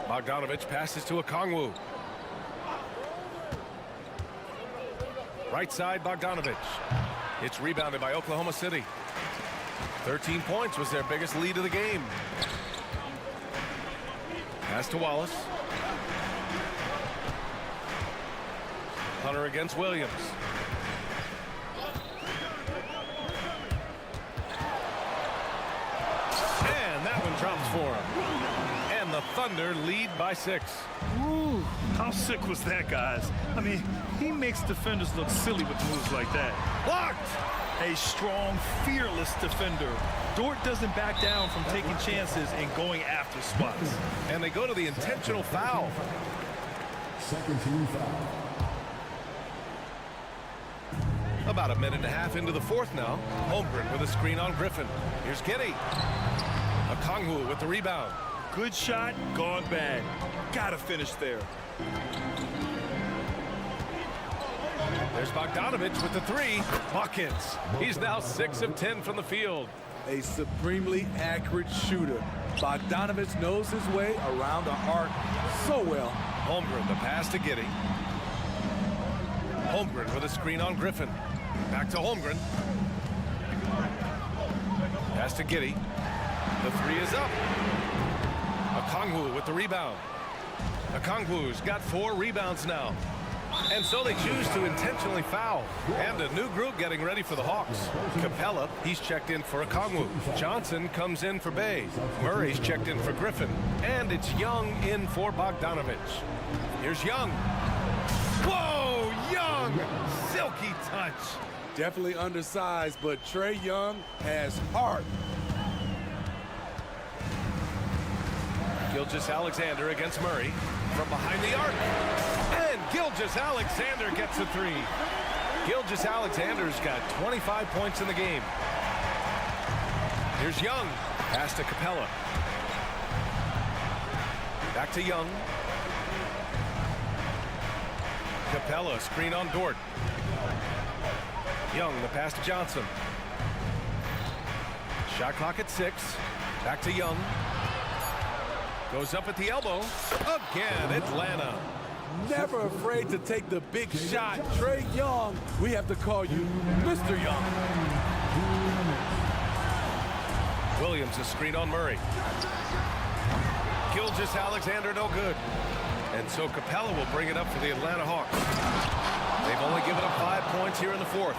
[SPEAKER 1] Bogdanovich passes to Okongwu. Right side, Bogdanovich. It's rebounded by Oklahoma City. 13 points was their biggest lead of the game. Pass to Wallace. Hunter against Williams. And that one drops for him. And the Thunder lead by 6.
[SPEAKER 11] Ooh, how sick was that, guys? I mean, he makes defenders look silly with moves like that.
[SPEAKER 1] Blocked!
[SPEAKER 11] A strong, fearless defender. Dort doesn't back down from taking chances and going after spots.
[SPEAKER 1] And they go to the intentional foul.
[SPEAKER 5] Second team foul.
[SPEAKER 1] About a minute and a half into the 4th now. Holmgren with a screen on Griffin. Here's Giddey. Okongwu with the rebound.
[SPEAKER 11] Good shot, gone bad. Gotta finish there.
[SPEAKER 1] There's Bogdanovich with the 3. Buckets. He's now 6 of 10 from the field.
[SPEAKER 10] A supremely accurate shooter. Bogdanovich knows his way around the arc so well.
[SPEAKER 1] Holmgren, the pass to Giddey. Holmgren with a screen on Griffin. Back to Holmgren. Pass to Giddey. The 3 is up. Okongwu with the rebound. Okongwu's got 4 rebounds now. And so they choose to intentionally foul. And a new group getting ready for the Hawks. Capella, he's checked in for Okongwu. Johnson comes in for Bay. Murray's checked in for Griffin. And it's Young in for Bogdanovich. Here's Young. Whoa, Young! Silky touch.
[SPEAKER 10] Definitely undersized, but Trae Young has heart.
[SPEAKER 1] Gilgeous-Alexander against Murray from behind the arc. And Gilgeous-Alexander gets a 3. Gilgeous-Alexander's got 25 points in the game. Here's Young. Pass to Capella. Back to Young. Capella, screen on Dort. Young, the pass to Johnson. Shot clock at 6. Back to Young. Goes up at the elbow. Again, Atlanta.
[SPEAKER 10] Never afraid to take the big shot. Trae Young, we have to call you Mr. Young.
[SPEAKER 1] Williams, a screen on Murray. Gilgeous-Alexander, no good. And so Capella will bring it up for the Atlanta Hawks. They've only given up 5 points here in the 4th.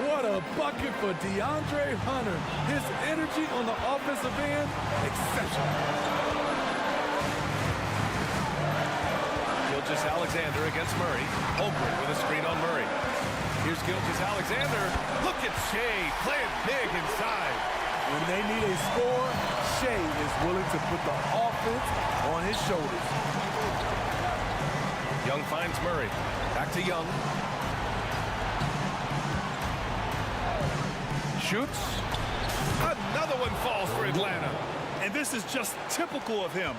[SPEAKER 10] What a bucket for DeAndre Hunter. His energy on the offensive end, exceptional.
[SPEAKER 1] Gilgeous-Alexander against Murray. Holmgren with a screen on Murray. Here's Gilgeous-Alexander. Look at Shea playing big inside.
[SPEAKER 10] When they need a score, Shea is willing to put the offense on his shoulders.
[SPEAKER 1] Young finds Murray. Back to Young. Shoots. Another one falls for Atlanta.
[SPEAKER 11] And this is just typical of him.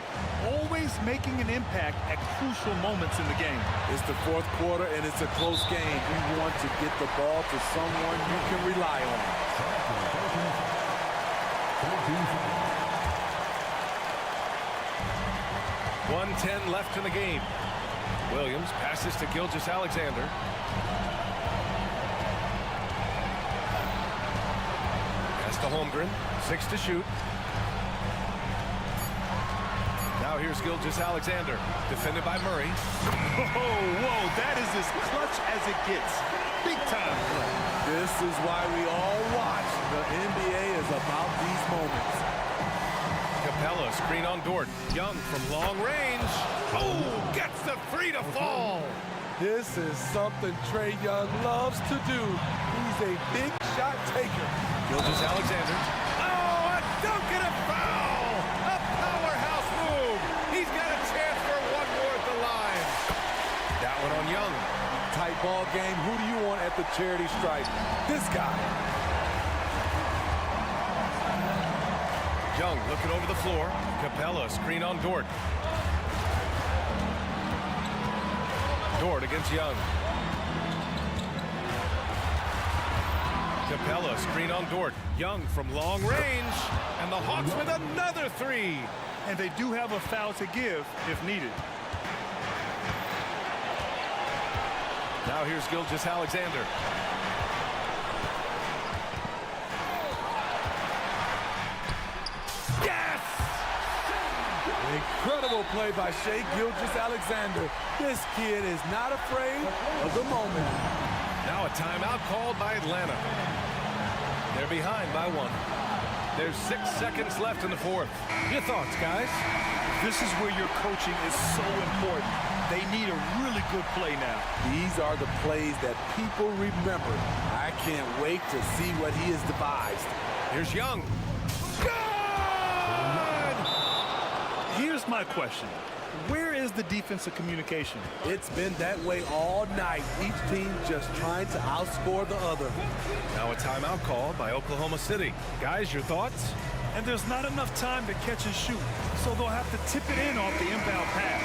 [SPEAKER 11] Always making an impact at crucial moments in the game.
[SPEAKER 10] It's the fourth quarter, and it's a close game. You want to get the ball to someone you can rely on.
[SPEAKER 1] 1:10 left in the game. Williams passes to Gilgeous-Alexander. Pass to Holmgren. 6 to shoot. Now here's Gilgeous-Alexander. Defended by Murray.
[SPEAKER 11] Whoa, that is as clutch as it gets. Big time play.
[SPEAKER 10] This is why we all watch. The NBA is about these moments.
[SPEAKER 1] Capella, screen on Dort. Young from long range. Oh, gets the three to fall.
[SPEAKER 10] This is something Trae Young loves to do. He's a big shot taker.
[SPEAKER 1] Gilgeous-Alexander. Oh, a dunk and a foul! A powerhouse move. He's got a chance for one more at the line. That one on Young.
[SPEAKER 10] Tight ball game. Who do you want at the charity stripe? This guy.
[SPEAKER 1] Young looking over the floor. Capella, screen on Dort. Dort against Young. Capella, screen on Dort. Young from long range. And the Hawks with another three.
[SPEAKER 11] And they do have a foul to give if needed.
[SPEAKER 1] Now here's Gilgeous-Alexander. Yes!
[SPEAKER 10] Incredible play by Shai Gilgeous-Alexander. This kid is not afraid of the moment.
[SPEAKER 1] Now a timeout called by Atlanta. They're behind by 1. There's 6 seconds left in the fourth. Your thoughts, guys?
[SPEAKER 11] This is where your coaching is so important. They need a really good play now.
[SPEAKER 10] These are the plays that people remember. I can't wait to see what he has devised.
[SPEAKER 1] Here's Young. Good!
[SPEAKER 11] Here's my question. Where is the defensive communication?
[SPEAKER 10] It's been that way all night. Each team just trying to outscore the other.
[SPEAKER 1] Now a timeout called by Oklahoma City. Guys, your thoughts?
[SPEAKER 11] And there's not enough time to catch and shoot, so they'll have to tip it in off the inbound pass.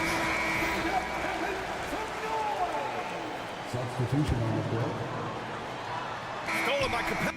[SPEAKER 5] Substitution on the court.
[SPEAKER 1] Stolen by Capella.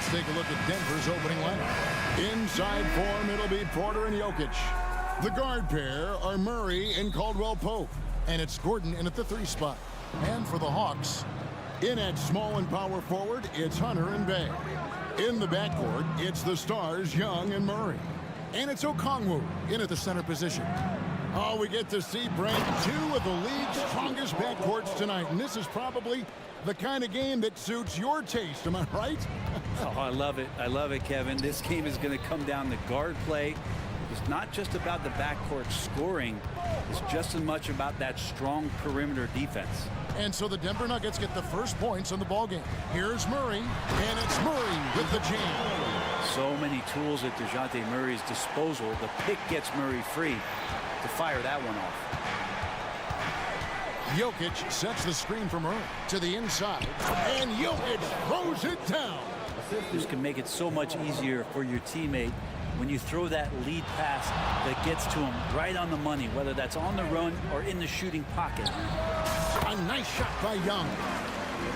[SPEAKER 6] Let's take a look at Denver's opening lineup. Inside form, it'll be Porter and Jokic. The guard pair are Murray and Caldwell-Pope. And it's Gordon in at the 3 spot. And for the Hawks, in at small and power forward, it's Hunter and Bay. In the backcourt, it's the Stars, Young and Murray. And it's Okongwu in at the center position. Oh, we get to see, Brent, 2 of the league's strongest backcourts tonight. And this is probably the kind of game that suits your taste. Am I right?
[SPEAKER 8] Oh, I love it. I love it, Kevin. This game is going to come down to guard play. It's not just about the backcourt scoring. It's just as much about that strong perimeter defense.
[SPEAKER 6] And so the Denver Nuggets get the first points on the ballgame. Here's Murray, and it's Murray with the jam.
[SPEAKER 8] So many tools at DeJounte Murray's disposal. The pick gets Murray free to fire that one off.
[SPEAKER 6] Jokic sets the screen for Murray to the inside, and Jokic throws it down.
[SPEAKER 8] This can make it so much easier for your teammate when you throw that lead pass that gets to him right on the money, whether that's on the run or in the shooting pocket.
[SPEAKER 6] A nice shot by Young.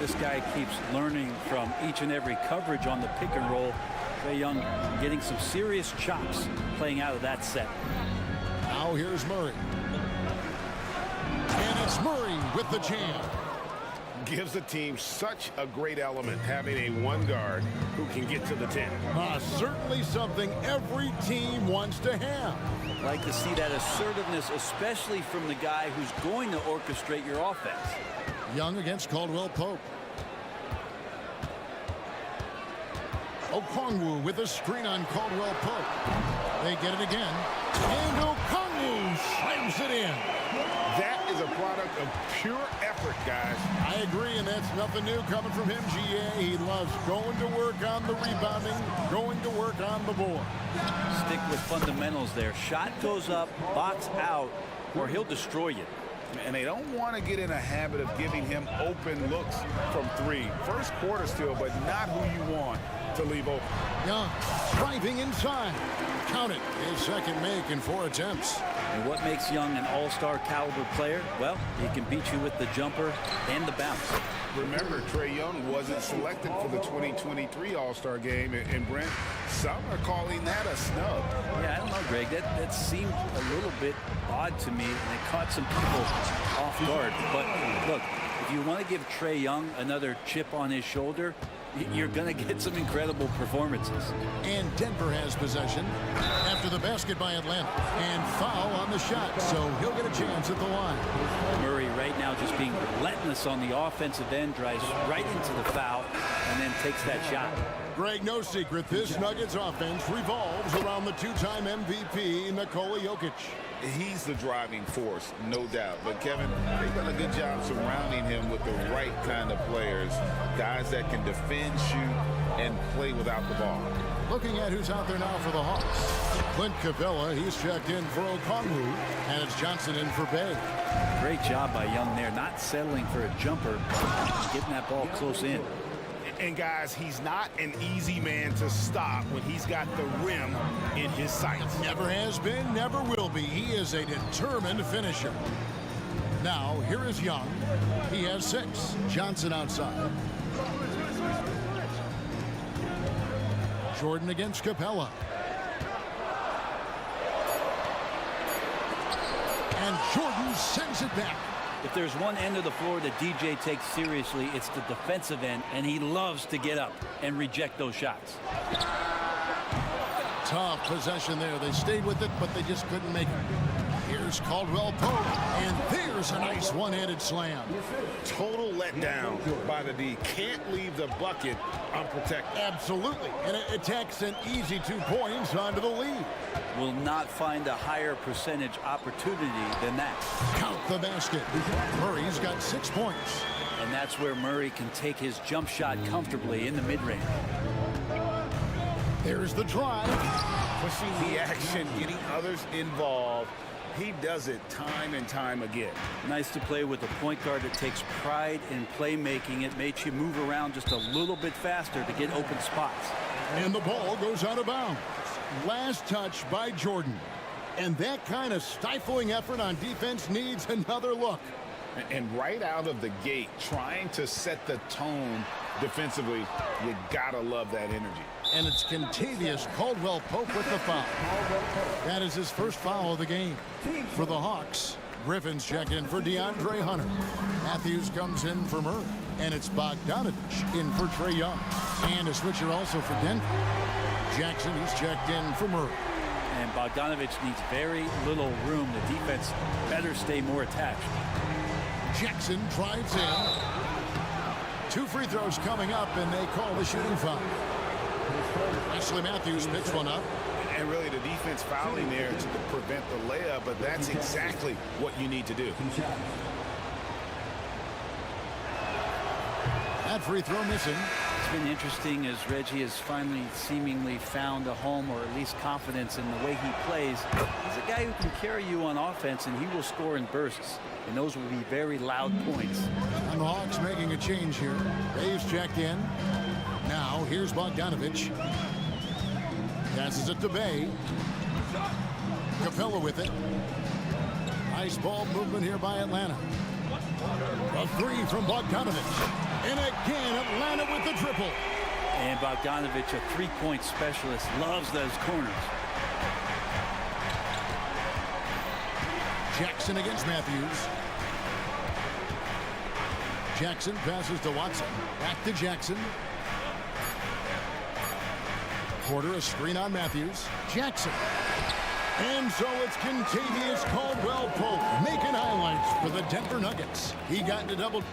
[SPEAKER 8] This guy keeps learning from each and every coverage on the pick and roll. Trae Young getting some serious chops playing out of that set.
[SPEAKER 6] Now here's Murray. And it's Murray with the jam.
[SPEAKER 7] Gives the team such a great element having a one guard who can get to the 10.
[SPEAKER 6] Certainly something every team wants to have.
[SPEAKER 8] Like to see that assertiveness, especially from the guy who's going to orchestrate your offense.
[SPEAKER 6] Young against Caldwell-Pope. Okongwu with a screen on Caldwell-Pope. They get it again. And Okongwu slams it in.
[SPEAKER 7] That is a product of pure effort, guys.
[SPEAKER 6] I agree, and that's nothing new coming from him, GA. He loves going to work on the rebounding, going to work on the board.
[SPEAKER 8] Stick with fundamentals there. Shot goes up, box out, or he'll destroy you.
[SPEAKER 7] And they don't want to get in a habit of giving him open looks from 3. First quarter still, but not who you want to leave open.
[SPEAKER 6] Young driving inside. Count it. His second make in 4 attempts.
[SPEAKER 8] And what makes Young an all-star caliber player? Well, he can beat you with the jumper and the bounce.
[SPEAKER 7] Remember, Trae Young wasn't selected for the 2023 All-Star game, and Brent, some are calling that a snub.
[SPEAKER 8] Yeah, I don't know, Greg. That seemed a little bit odd to me, and it caught some people off guard. But look, if you want to give Trae Young another chip on his shoulder, you're going to get some incredible performances.
[SPEAKER 6] And Denver has possession after the basket by Atlanta. And foul on the shot, so he'll get a chance at the line.
[SPEAKER 8] Murray right now just being relentless on the offensive end, drives right into the foul, and then takes that shot.
[SPEAKER 6] Greg, no secret, this Nuggets offense revolves around the 2-time MVP, Nikola Jokic.
[SPEAKER 7] He's the driving force, no doubt. But, Kevin, they've done a good job surrounding him with the right kind of players, guys that can defend, shoot, and play without the ball.
[SPEAKER 6] Looking at who's out there now for the Hawks. Clint Capella, he's checked in for Okongwu, and it's Johnson in for Bay.
[SPEAKER 8] Great job by Young there, not settling for a jumper, getting that ball close in.
[SPEAKER 7] And, guys, he's not an easy man to stop when he's got the rim in his sights.
[SPEAKER 6] Never has been, never will be. He is a determined finisher. Now, here is Young. He has 6. Johnson outside. Jordan against Capella. And Jordan sends it back.
[SPEAKER 8] If there's one end of the floor that DJ takes seriously, it's the defensive end, and he loves to get up and reject those shots.
[SPEAKER 6] Tough possession there. They stayed with it, but they just couldn't make it. Here's Caldwell-Pope, and there's a nice one-handed slam.
[SPEAKER 7] Total letdown by the D. Can't leave the bucket unprotected.
[SPEAKER 6] Absolutely, and it attacks an easy 2 points onto the lead.
[SPEAKER 8] Will not find a higher percentage opportunity than that.
[SPEAKER 6] Count the basket. Murray's got 6 points.
[SPEAKER 8] And that's where Murray can take his jump shot comfortably in the mid-range.
[SPEAKER 6] There's the drive.
[SPEAKER 7] Pushing the action, getting others involved. He does it time and time again.
[SPEAKER 8] Nice to play with a point guard that takes pride in playmaking. It makes you move around just a little bit faster to get open spots.
[SPEAKER 6] And the ball goes out of bounds. Last touch by Jordan. And that kind of stifling effort on defense needs another look.
[SPEAKER 7] And right out of the gate, trying to set the tone defensively, you gotta love that energy.
[SPEAKER 6] And it's Contavious Caldwell-Pope with the foul. That is his first foul of the game. For the Hawks, Griffin's checked in for DeAndre Hunter. Matthews comes in for Murray. And it's Bogdanovich in for Trae Young. And a switcher also for Denver. Jackson, he's checked in for Murray.
[SPEAKER 12] And Bogdanovich needs very little room. The defense better stay more attached.
[SPEAKER 6] Jackson drives in. 2 free throws coming up, and they call the shooting foul. Ashley Matthews picks one up.
[SPEAKER 7] And really the defense fouling there to prevent the layup, but that's exactly what you need to do.
[SPEAKER 6] That free throw missing.
[SPEAKER 12] It's been interesting as Reggie has finally seemingly found a home, or at least confidence in the way he plays. He's a guy who can carry you on offense, and he will score in bursts. And those will be very loud points.
[SPEAKER 6] And the Hawks making a change here. Dave's checked in. Now here's Bogdanovich. Passes it to Bay. Capella with it. Nice ball movement here by Atlanta. A 3 from Bogdanovich. And again, Atlanta with the triple.
[SPEAKER 12] And Bogdanovich, a three-point specialist, loves those corners.
[SPEAKER 6] Jackson against Matthews. Jackson passes to Watson. Back to Jackson. Porter, a screen on Matthews. Jackson. And so it's Contavious Caldwell-Pope making highlights for the Denver Nuggets. He got into double.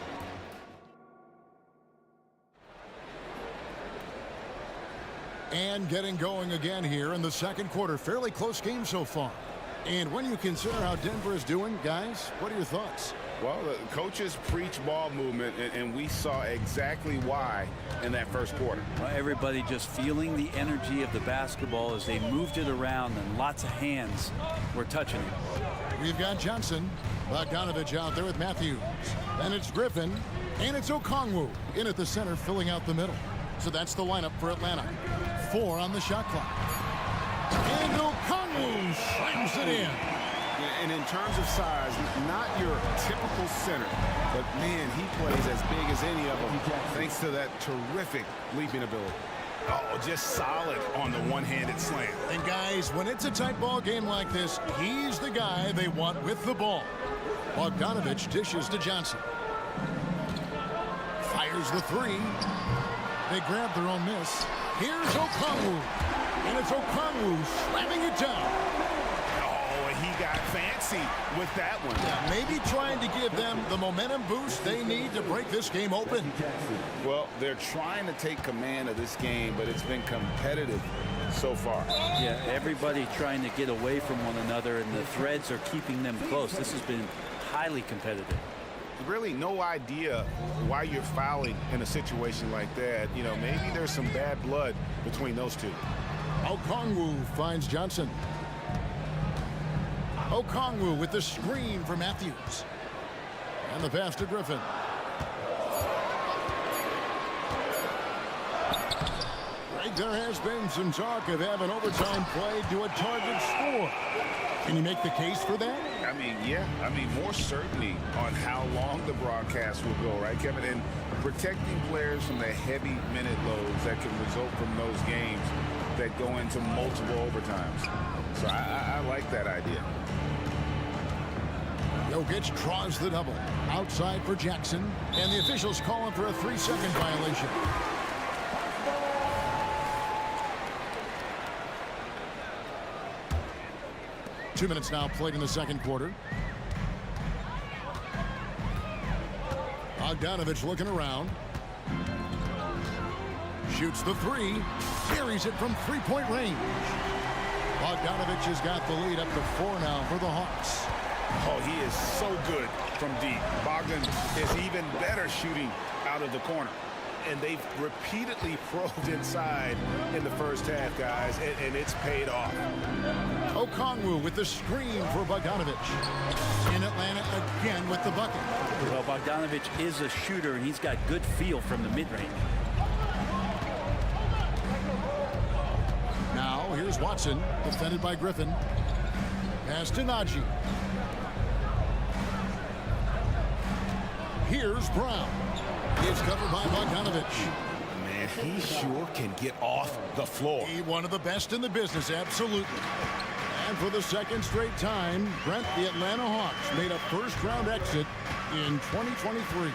[SPEAKER 6] And getting going again here in the second quarter. Fairly close game so far. And when you consider how Denver is doing, guys, what are your thoughts?
[SPEAKER 7] Well, the coaches preach ball movement, and we saw exactly why in that first quarter.
[SPEAKER 12] Well, everybody just feeling the energy of the basketball as they moved it around, and lots of hands were touching it.
[SPEAKER 6] We've got Johnson, Bogdanovich out there with Matthews. Then it's Griffin, and it's Okongwu in at the center, filling out the middle. So that's the lineup for Atlanta. 4 on the shot clock. And Okongwu slams it in.
[SPEAKER 9] And in terms of size, not your typical center, but man, he plays as big as any of them thanks to that terrific leaping ability.
[SPEAKER 7] Oh, just solid on the one-handed slam.
[SPEAKER 6] And guys, when it's a tight ball game like this, he's the guy they want with the ball. Bogdanovich dishes to Johnson. Fires the 3. They grab their own miss. Here's Okongwu. And it's Okongwu slamming it down.
[SPEAKER 7] He got fancy with that one.
[SPEAKER 6] Yeah, maybe trying to give them the momentum boost they need to break this game open.
[SPEAKER 7] Well, they're trying to take command of this game, but it's been competitive so far.
[SPEAKER 12] Yeah, everybody trying to get away from one another, and the threads are keeping them close. This has been highly competitive.
[SPEAKER 7] Really no idea why you're fouling in a situation like that. You know, maybe there's some bad blood between those two.
[SPEAKER 6] Okongwu finds Johnson. Okongwu with the screen for Matthews. And the pass to Griffin. Right, there has been some talk of having overtime play to a target score. Can you make the case for that?
[SPEAKER 7] I mean, yeah. I mean, more certainty on how long the broadcast will go, right, Kevin? And protecting players from the heavy minute loads that can result from those games that go into multiple overtimes. So I like that idea.
[SPEAKER 6] Jokic draws the double. Outside for Jackson. And the officials calling for a 3-second violation. Two minutes now played in the second quarter. Bogdanovich looking around. Shoots the 3. Carries it from 3-point range. Bogdanovich has got the lead up to 4 now for the Hawks.
[SPEAKER 7] Oh, he is so good from deep. Bogdan is even better shooting out of the corner. And they've repeatedly probed inside in the first half, guys, and it's paid off.
[SPEAKER 6] Okongwu with the screen for Bogdanovich. In Atlanta again with the bucket.
[SPEAKER 12] Well, Bogdanovich is a shooter, and he's got good feel from the mid-range.
[SPEAKER 6] Now, here's Watson, defended by Griffin. Pass to Najee. Here's Brown. He's covered by Bogdanovich.
[SPEAKER 7] Man, he sure can get off the floor.
[SPEAKER 6] One of the best in the business, absolutely. And for the second straight time, Brent, the Atlanta Hawks made a first-round exit in 2023.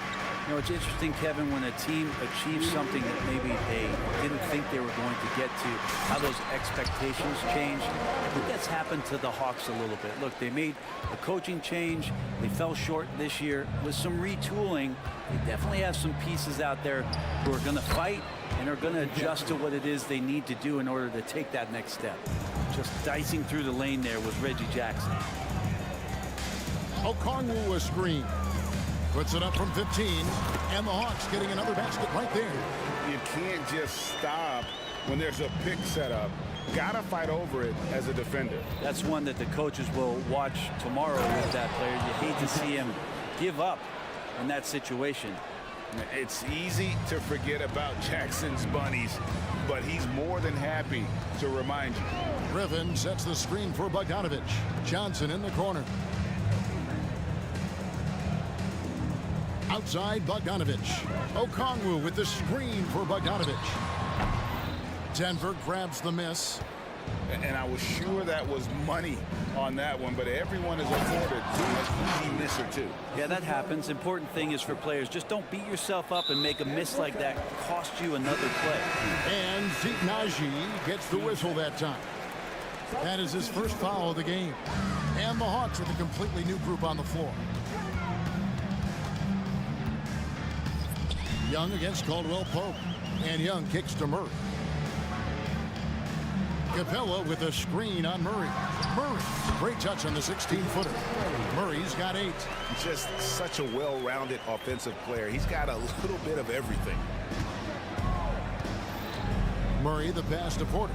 [SPEAKER 12] You know, it's interesting, Kevin, when a team achieves something that maybe they didn't think they were going to get to, how those expectations change. I think that's happened to the Hawks a little bit. Look, they made a coaching change. They fell short this year. With some retooling, they definitely have some pieces out there who are going to fight and are going to adjust to what it is they need to do in order to take that next step. Just dicing through the lane there was Reggie Jackson.
[SPEAKER 6] Okongwu a screen. Puts it up from 15, and the Hawks getting another basket right there.
[SPEAKER 7] You can't just stop when there's a pick set up. Gotta fight over it as a defender.
[SPEAKER 12] That's one that the coaches will watch tomorrow with that player. You hate to see him give up in that situation.
[SPEAKER 7] It's easy to forget about Jackson's bunnies, but he's more than happy to remind you.
[SPEAKER 6] Griffin sets the screen for Bogdanovich. Johnson in the corner. Outside Bogdanovich. Okongwu with the screen for Bogdanovich. Denver grabs the miss.
[SPEAKER 7] And I was sure that was money on that one, but everyone is afforded an easy miss or two.
[SPEAKER 12] Yeah, that happens. Important thing is for players, just don't beat yourself up and make a miss like that cost you another play.
[SPEAKER 6] And Zeke Naji gets the whistle that time. That is his first foul of the game. And the Hawks with a completely new group on the floor. Young against Caldwell Pope. And Young kicks to Murray. Capella with a screen on Murray. Murray, great touch on the 16-footer. Murray's got 8.
[SPEAKER 7] Just such a well-rounded offensive player. He's got a little bit of everything.
[SPEAKER 6] Murray the pass to Porter.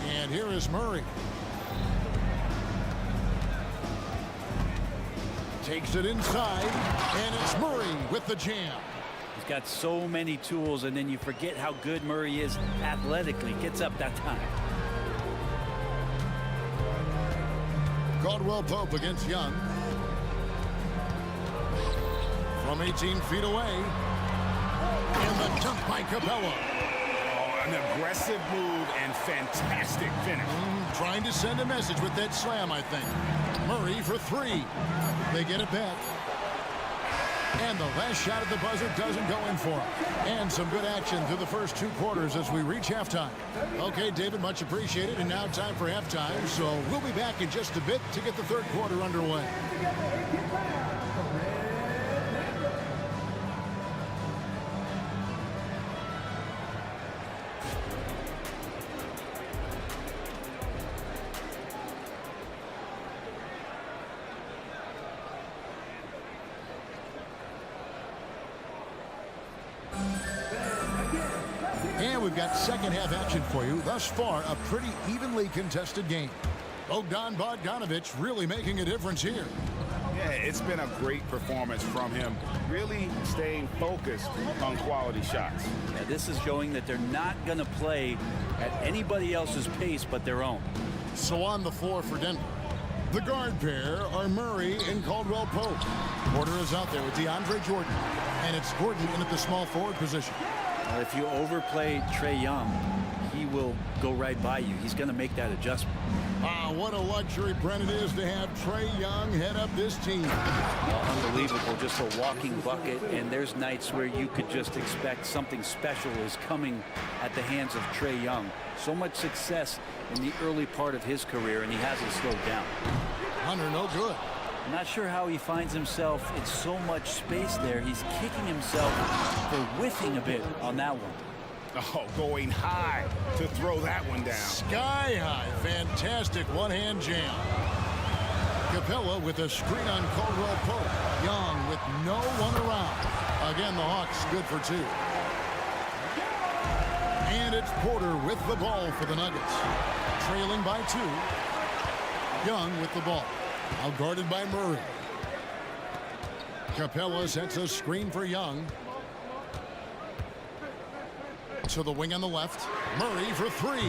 [SPEAKER 6] And here is Murray. Takes it inside, and it's Murray with the jam.
[SPEAKER 12] He's got so many tools, and then you forget how good Murray is athletically. Gets up that time.
[SPEAKER 6] Caldwell Pope against Young. From 18 feet away. And the dunk by Capella.
[SPEAKER 7] Oh, an aggressive move and fantastic finish.
[SPEAKER 6] Trying to send a message with that slam, I think. Murray for 3. They get it back. And the last shot at the buzzer doesn't go in for him. And some good action through the first 2 quarters as we reach halftime. Okay, David, much appreciated. And now time for halftime. So we'll be back in just a bit to get the third quarter underway. And we've got second half action for you. Thus far, a pretty evenly contested game. Bogdanovich really making a difference here.
[SPEAKER 7] Yeah, it's been a great performance from him. Really staying focused on quality shots.
[SPEAKER 12] Yeah, this is showing that they're not going to play at anybody else's pace but their own.
[SPEAKER 6] So on the floor for Denver, the guard pair are Murray and Caldwell Pope. Porter is out there with DeAndre Jordan. And it's Gordon in at the small forward position.
[SPEAKER 12] If you overplay Trae Young, he will go right by you. He's going to make that adjustment.
[SPEAKER 6] What a luxury, Brent, it is to have Trae Young head up this team.
[SPEAKER 12] Unbelievable, just a walking bucket. And there's nights where you could just expect something special is coming at the hands of Trae Young. So much success in the early part of his career, and he hasn't slowed down.
[SPEAKER 6] Hunter, no good.
[SPEAKER 12] I'm not sure how he finds himself in so much space there. He's kicking himself for whiffing a bit on that one.
[SPEAKER 7] Oh, going high to throw that one down.
[SPEAKER 6] Sky high. Fantastic one-hand jam. Capella with a screen on Caldwell Pope. Young with no one around. Again, the Hawks good for 2. And it's Porter with the ball for the Nuggets. Trailing by 2. Young with the ball. Out guarded by Murray. Capella sets a screen for Young. To the wing on the left. Murray for 3.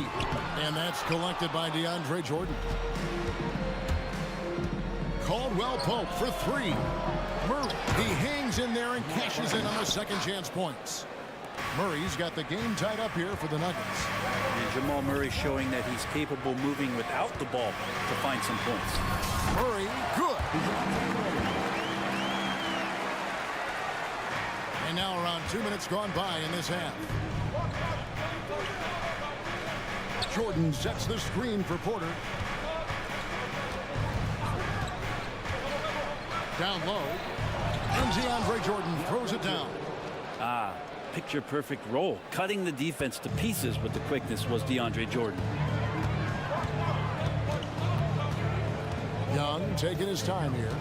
[SPEAKER 6] And that's collected by DeAndre Jordan. Caldwell Pope for three. Murray, he hangs in there and cashes in on the second chance points. Murray's got the game tied up here for the Nuggets.
[SPEAKER 12] And Jamal Murray showing that he's capable moving without the ball to find some points.
[SPEAKER 6] Murray, good. And now around 2 minutes gone by in this half. Jordan sets the screen for Porter. Down low. And DeAndre Jordan throws it down.
[SPEAKER 12] Picture-perfect roll. Cutting the defense to pieces with the quickness was DeAndre Jordan.
[SPEAKER 6] Young taking his time here.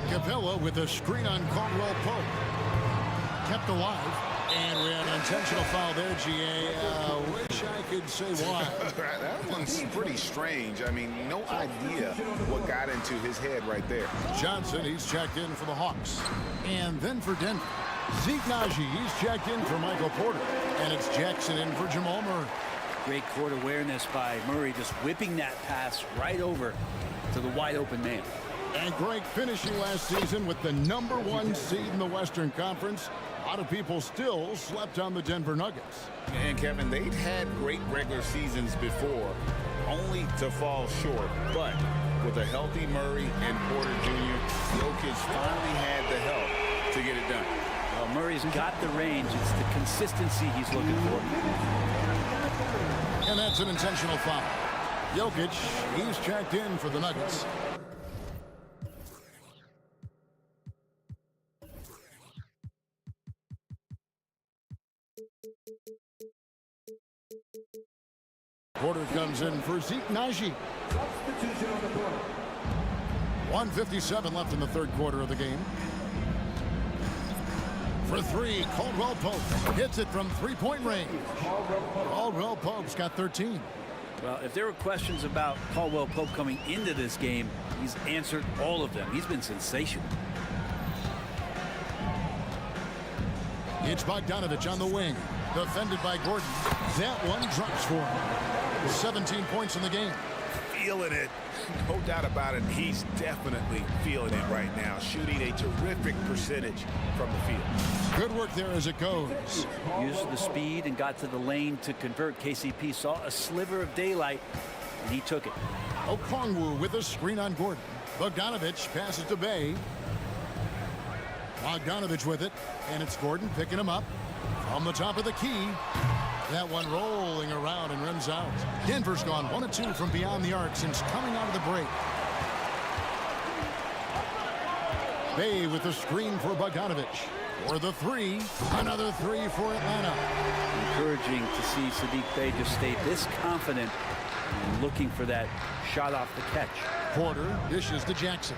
[SPEAKER 6] Capella with a screen on Caldwell Pope. Kept alive. And we had an intentional foul there, GA. Wish I could say why.
[SPEAKER 7] That one's pretty strange. I mean, no idea what got into his head right there.
[SPEAKER 6] Johnson, he's checked in for the Hawks. And then for Denver. Zeke Naji, he's checked in for Michael Porter. And it's Jackson in for Jamal Murray.
[SPEAKER 12] Great court awareness by Murray, just whipping that pass right over to the wide open man.
[SPEAKER 6] And Greg finishing last season with the #1 seed in the Western Conference. A lot of people still slept on the Denver Nuggets.
[SPEAKER 7] And Kevin, they'd had great regular seasons before, only to fall short. But with a healthy Murray and Porter Jr., Jokic finally had the help to get it done.
[SPEAKER 12] Well, Murray's got the range. It's the consistency he's looking for.
[SPEAKER 6] And that's an intentional foul. Jokic, he's checked in for the Nuggets. Porter comes in for Zeke Naji. 1:57 left in the third quarter of the game. For three, Caldwell Pope hits it from three-point range. Caldwell Pope's got 13.
[SPEAKER 12] Well, if there were questions about Caldwell Pope coming into this game, he's answered all of them. He's been sensational.
[SPEAKER 6] It's Bogdanovich on the wing. Defended by Gordon. That one drops for him. 17 points in the game.
[SPEAKER 7] Feeling it. No doubt about it. He's definitely feeling it right now. Shooting a terrific percentage from the field.
[SPEAKER 6] Good work there as it goes.
[SPEAKER 12] Used the speed and got to the lane to convert. KCP saw a sliver of daylight, and he took it.
[SPEAKER 6] Okongwu with a screen on Gordon. Bogdanovich passes to Bay. Bogdanovich with it, and it's Gordon picking him up from the top of the key. That one rolling around and rims out. Denver's gone 1 of 2 from beyond the arc since coming out of the break. Bay with the screen for Bogdanovich. For the three, another three for Atlanta.
[SPEAKER 12] Encouraging to see Sadiq Bey just stay this confident and looking for that shot off the catch.
[SPEAKER 6] Porter dishes to Jackson.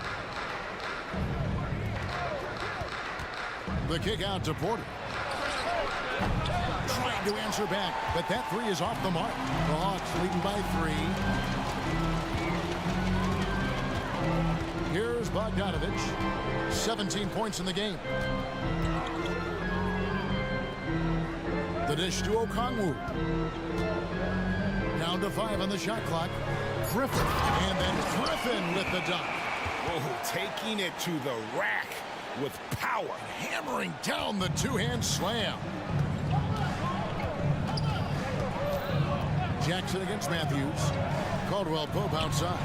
[SPEAKER 6] The kick out to Porter. Trying to answer back, but that three is off the mark. The Hawks leading by 3. Here's Bogdanovich. 17 points in the game. The dish to Okongwu. Down to 5 on the shot clock. Griffin. And then Griffin with the dunk.
[SPEAKER 7] Oh, taking it to the rack with power.
[SPEAKER 6] Hammering down the two-hand slam. Jackson against Matthews. Caldwell Pope outside.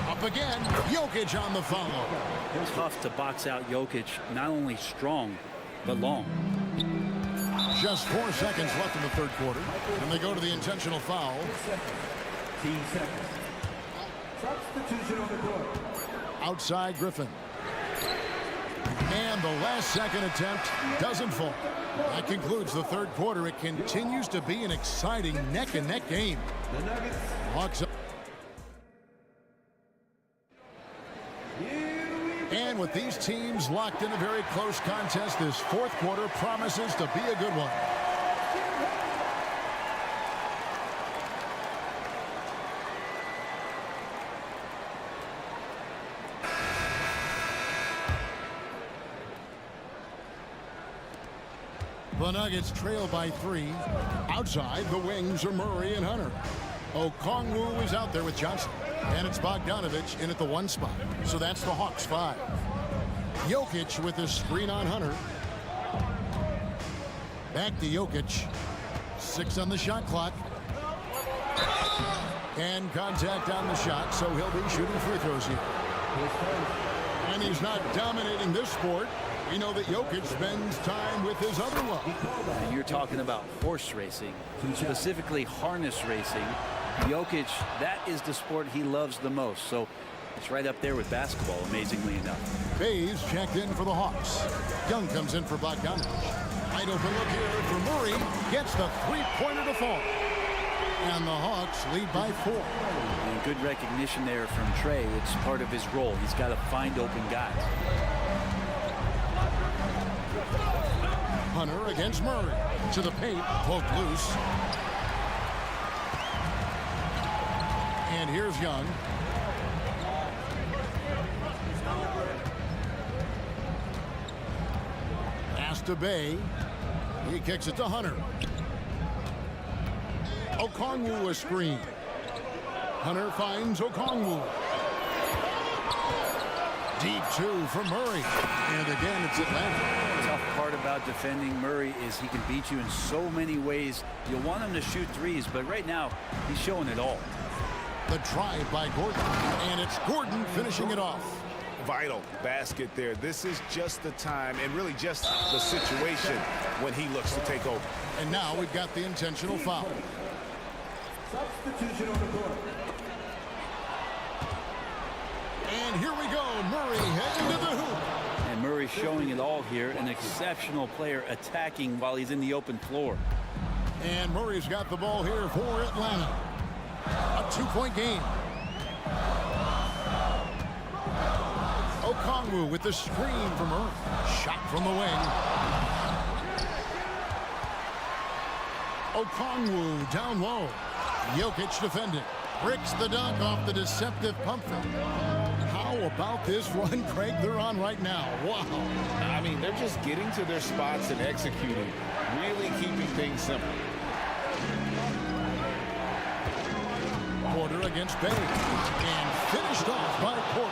[SPEAKER 6] Up again. Jokic on the follow.
[SPEAKER 12] Tough to box out Jokic. Not only strong, but long.
[SPEAKER 6] Just 4 seconds left in the third quarter. And they go to the intentional foul.
[SPEAKER 5] Substitution on the court.
[SPEAKER 6] Outside Griffin. And the last second attempt doesn't fall. That concludes the third quarter. It continues to be an exciting neck-and-neck game.
[SPEAKER 5] The Nuggets.
[SPEAKER 6] Hawks up. And with these teams locked in a very close contest, this fourth quarter promises to be a good one. The Nuggets trail by 3. Outside, the wings are Murray and Hunter. Okongwu is out there with Johnson. And it's Bogdanovich in at the 1 spot. So that's the Hawks 5. Jokic with his screen on Hunter. Back to Jokic. 6 on the shot clock. And contact on the shot, so he'll be shooting free throws here. And he's not dominating this sport. We know that Jokic spends time with his other love.
[SPEAKER 12] And you're talking about horse racing, specifically harness racing. Jokic, that is the sport he loves the most. So it's right up there with basketball, amazingly enough.
[SPEAKER 6] Bays checked in for the Hawks. Young comes in for Bogdanovich. Wide open look here for Murray. Gets the three-pointer to fall. And the Hawks lead by 4.
[SPEAKER 12] And good recognition there from Trey. It's part of his role. He's got to find open guys.
[SPEAKER 6] Hunter against Murray. To the paint, poked loose. And here's Young. Pass to Bay. He kicks it to Hunter. Okongwu a screen. Hunter finds Okongwu. Deep 2 for Murray. And again, it's Atlanta.
[SPEAKER 12] The tough part about defending Murray is he can beat you in so many ways. You want him to shoot threes, but right now, he's showing it all.
[SPEAKER 6] The drive by Gordon. And it's Gordon finishing it off.
[SPEAKER 7] Vital basket there. This is just the time and really just the situation when he looks to take over.
[SPEAKER 6] And now we've got the intentional foul.
[SPEAKER 5] Substitution on the court.
[SPEAKER 6] And here we go. Murray heading to the hoop.
[SPEAKER 12] And Murray showing it all here. An exceptional player attacking while he's in the open floor.
[SPEAKER 6] And Murray's got the ball here for Atlanta. A 2-point game. Okongwu with the screen from Murray. Shot from the wing. Okongwu down low. Jokic defended. Bricks the dunk off the deceptive pump fake. How about this run, Craig, they're on right now? Wow.
[SPEAKER 7] I mean, they're just getting to their spots and executing, really keeping things simple.
[SPEAKER 6] Porter against Bay. And finished off by Porter.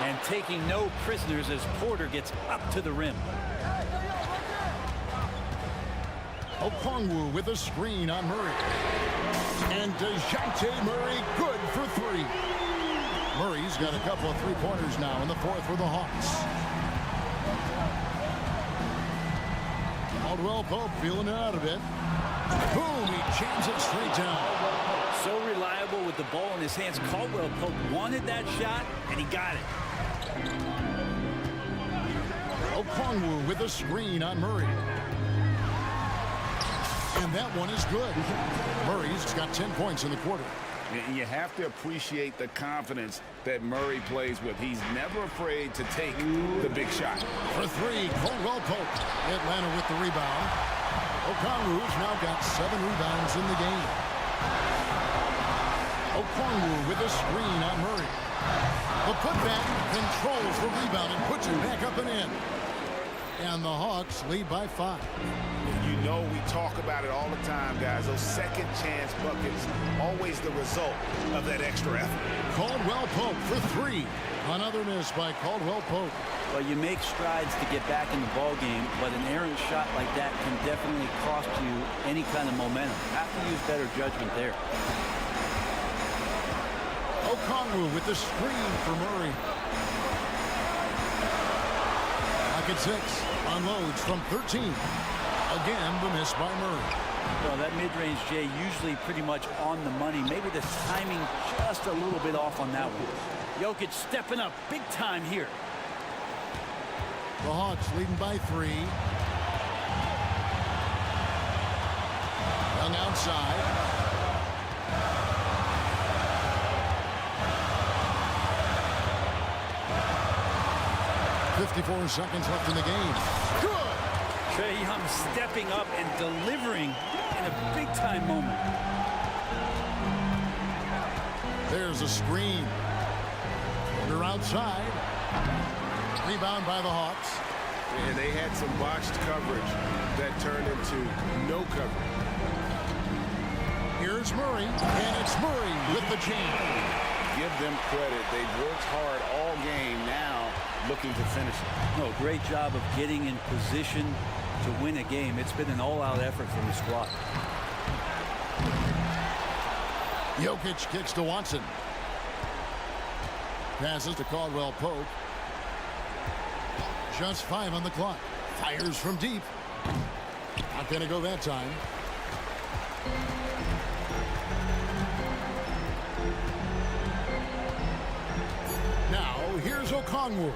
[SPEAKER 12] And taking no prisoners as Porter gets up to the rim.
[SPEAKER 6] Okongwu with a screen on Murray. And DeJounte Murray good for 3. Murray's got a couple of three-pointers now in the 4th for the Hawks. Caldwell Pope feeling it out a bit. Boom, he jams it straight down.
[SPEAKER 12] So reliable with the ball in his hands. Caldwell Pope wanted that shot, and he got it.
[SPEAKER 6] Okongwu with a screen on Murray. And that one is good. Murray's got 10 points in the quarter.
[SPEAKER 7] You have to appreciate the confidence that Murray plays with. He's never afraid to take the big shot.
[SPEAKER 6] For 3, Caldwell Pope. Atlanta with the rebound. Okongwu's now got 7 rebounds in the game. Okongwu with a screen on Murray. The putback controls the rebound and puts it back up and in. And the Hawks lead by 5.
[SPEAKER 7] You know we talk about it all the time, guys. Those second chance buckets, always the result of that extra effort.
[SPEAKER 6] Caldwell Pope for 3. Another miss by Caldwell Pope.
[SPEAKER 12] Well, you make strides to get back in the ball game, but an errant shot like that can definitely cost you any kind of momentum. Have to use better judgment there.
[SPEAKER 6] Okongwu with the screen for Murray. At 6, unloads from 13. Again, the miss by Murray.
[SPEAKER 12] Well, that mid-range, Jay, usually pretty much on the money. Maybe the timing just a little bit off on that one. Jokic stepping up big time here.
[SPEAKER 6] The Hawks leading by 3. Young outside. 54 seconds left in the game. Good!
[SPEAKER 12] Trae Young stepping up and delivering in a big-time moment.
[SPEAKER 6] There's a screen. They're outside. Rebound by the Hawks.
[SPEAKER 7] And they had some botched coverage that turned into no coverage.
[SPEAKER 6] Here's Here's Murray, and it's Murray with the jam.
[SPEAKER 9] Give them credit. They've worked hard all game, now looking to finish it.
[SPEAKER 12] No, great job of getting in position to win a game. It's been an all-out effort from the squad.
[SPEAKER 6] Jokic kicks to Watson. Passes to Caldwell Pope. Just 5 on the clock. Fires from deep. Not going to go that time. Now, here's Okongwu.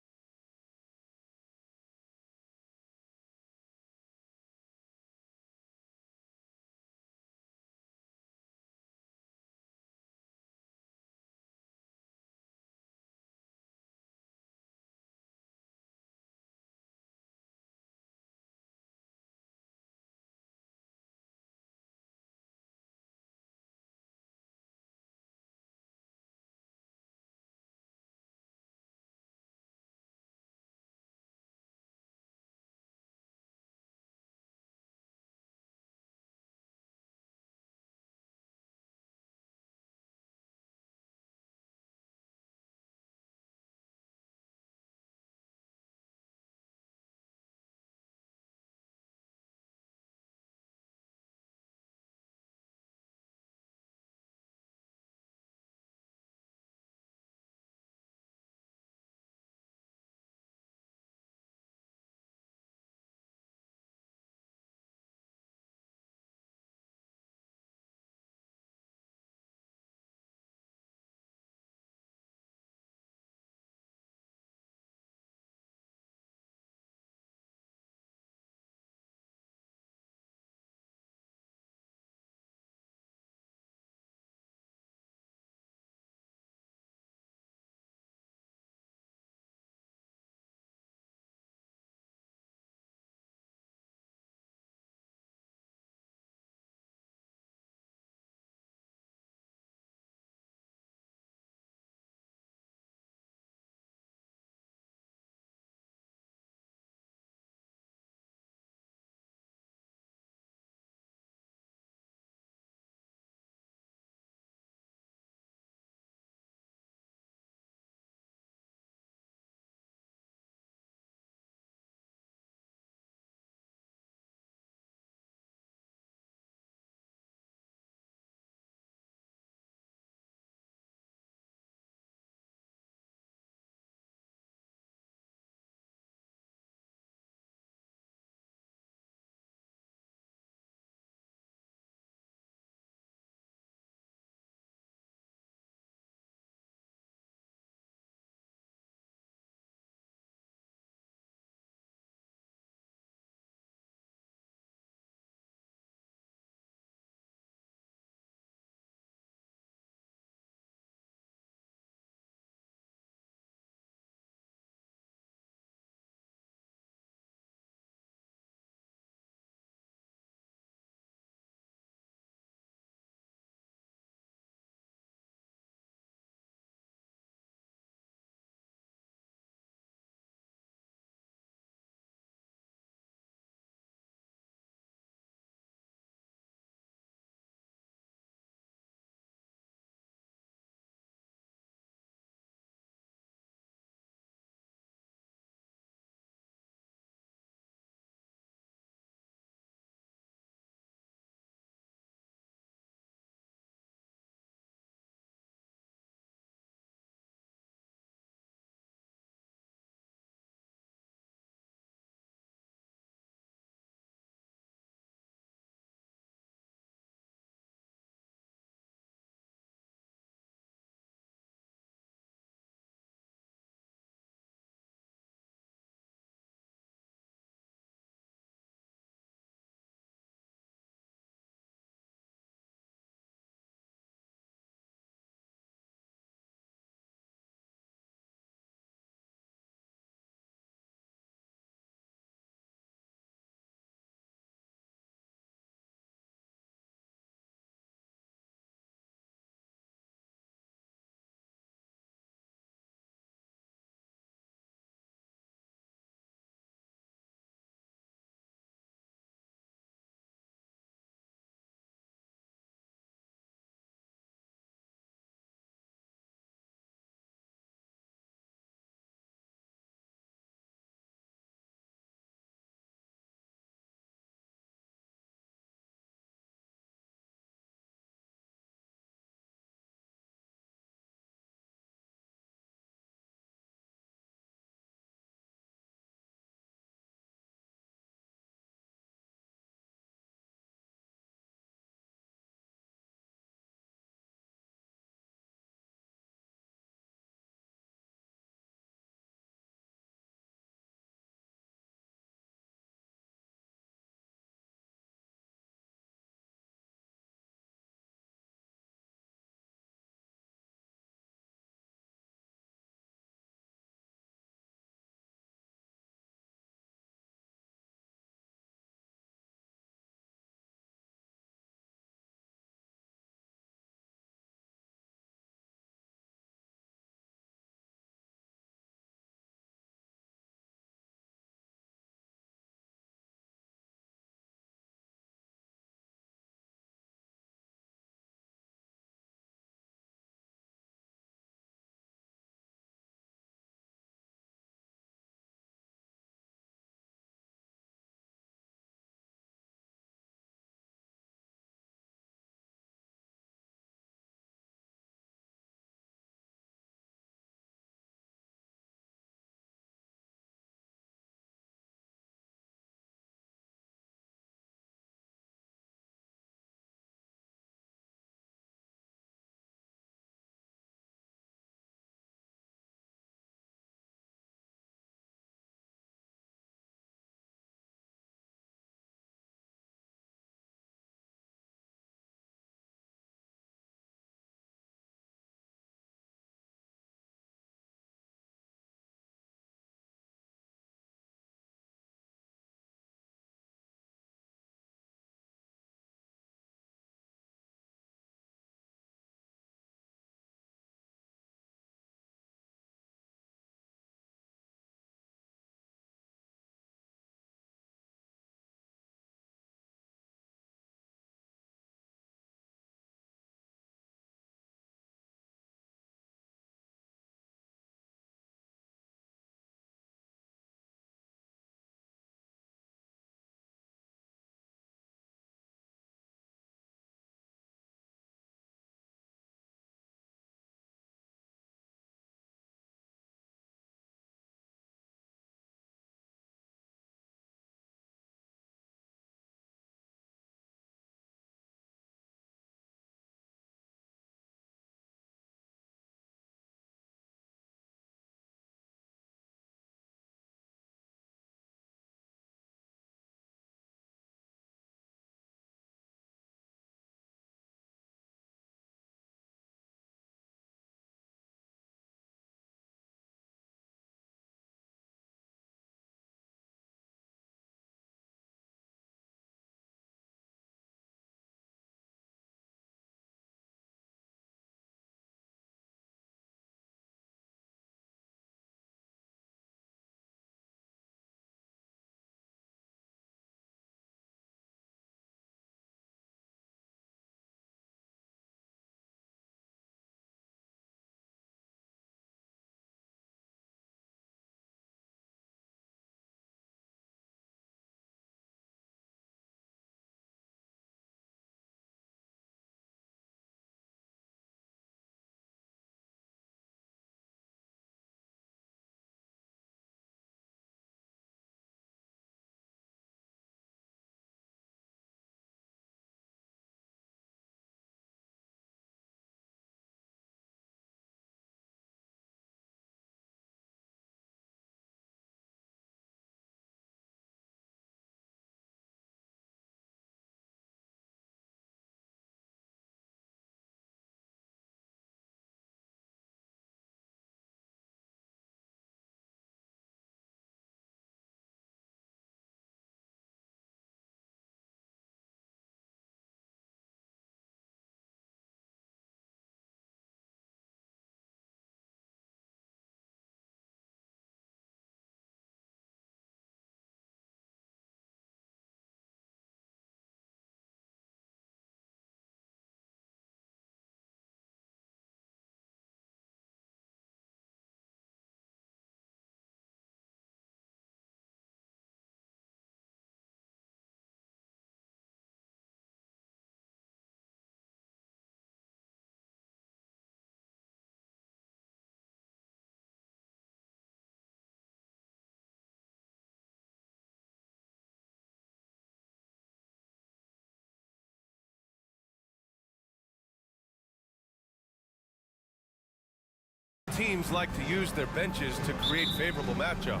[SPEAKER 1] teams like to use their benches to create favorable matchups.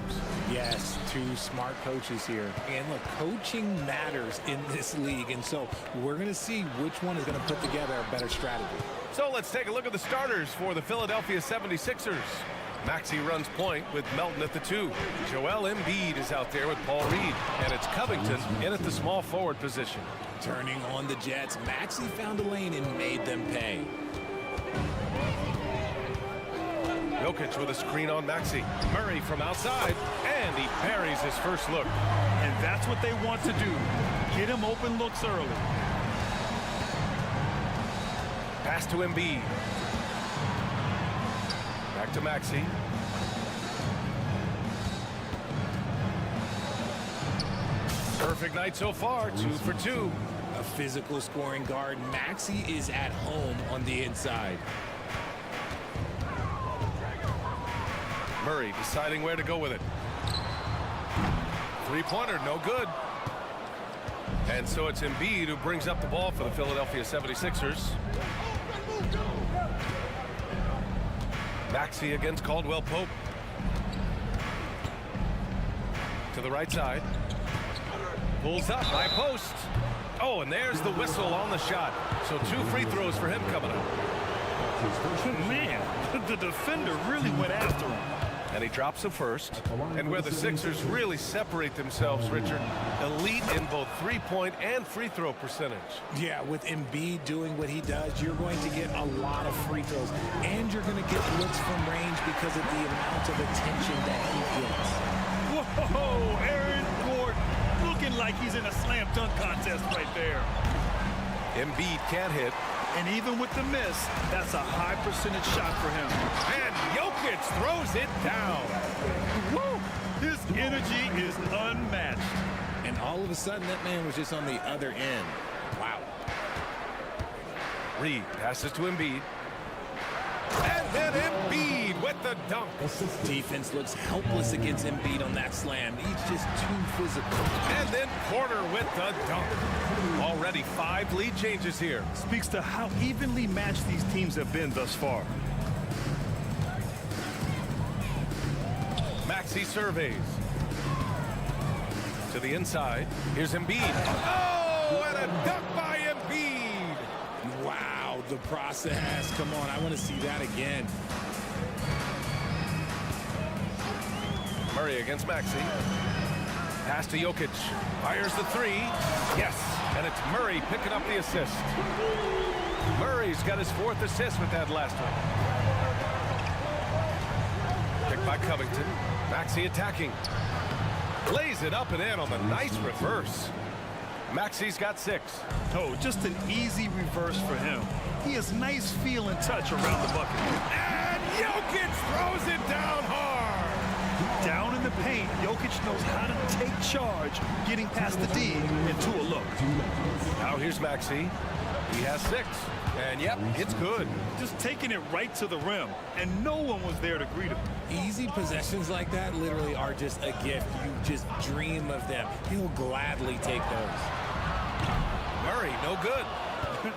[SPEAKER 13] Yes, two smart coaches here. And look, coaching matters in this league, and so we're going to see which one is going to put together a better strategy.
[SPEAKER 1] So let's take a look at the starters for the Philadelphia 76ers. Maxey runs point with Melton at the 2. Joel Embiid is out there with Paul Reed, and it's Covington in at the small forward position.
[SPEAKER 13] Turning on the Jets, Maxey found a lane and made them pay.
[SPEAKER 1] Jokic with a screen on Maxey. Murray from outside, and he buries his first look.
[SPEAKER 11] And that's what they want to do. Get him open looks early.
[SPEAKER 1] Pass to Embiid. Back to Maxey. Perfect night so far, 2 for 2.
[SPEAKER 13] A physical scoring guard, Maxey is at home on the inside.
[SPEAKER 1] Murray deciding where to go with it. Three-pointer, no good. And so it's Embiid who brings up the ball for the Philadelphia 76ers. Maxey against Caldwell Pope. To the right side. Pulls up, high post. Oh, and there's the whistle on the shot. So 2 free throws for him coming up.
[SPEAKER 11] Man, the defender really went after him.
[SPEAKER 1] And he drops the first. And where the Sixers really separate themselves, Richard, elite in both three-point and free throw percentage.
[SPEAKER 13] Yeah, with Embiid doing what he does, you're going to get a lot of free throws. And you're going to get looks from range because of the amount of attention that he gets.
[SPEAKER 11] Whoa, Aaron Gordon looking like he's in a slam dunk contest right there.
[SPEAKER 1] Embiid can't hit.
[SPEAKER 11] And even with the miss, that's a high percentage shot for him.
[SPEAKER 1] And Jokic throws it down.
[SPEAKER 11] Woo! His energy is unmatched.
[SPEAKER 13] And all of a sudden, that man was just on the other end. Wow.
[SPEAKER 1] Reed passes to Embiid. And then Embiid with the dunk.
[SPEAKER 13] Defense looks helpless against Embiid on that slam. He's just too physical.
[SPEAKER 1] And then Porter with the dunk. Already 5 lead changes here.
[SPEAKER 11] Speaks to how evenly matched these teams have been thus far.
[SPEAKER 1] Maxey surveys. To the inside. Here's Embiid. Oh, and a dunk by Embiid.
[SPEAKER 13] Wow, the process. Come on, I want to see that again.
[SPEAKER 1] Murray against Maxey. Pass to Jokic. Fires the 3. Yes. And it's Murray picking up the assist. Murray's got his 4th assist with that last one. Picked by Covington. Maxey attacking. Lays it up and in on the nice reverse. Maxey's got 6.
[SPEAKER 11] Oh, just an easy reverse for him. He has nice feel and touch around the bucket.
[SPEAKER 1] And Jokic throws it down hard.
[SPEAKER 11] Down in the paint, Jokic knows how to take charge, getting past the D into a look.
[SPEAKER 1] Now here's Maxey. He has 6. And yep, it's good.
[SPEAKER 11] Just taking it right to the rim, and no one was there to greet him.
[SPEAKER 13] Easy possessions like that literally are just a gift. You just dream of them. He'll gladly take those.
[SPEAKER 1] Murray, no good.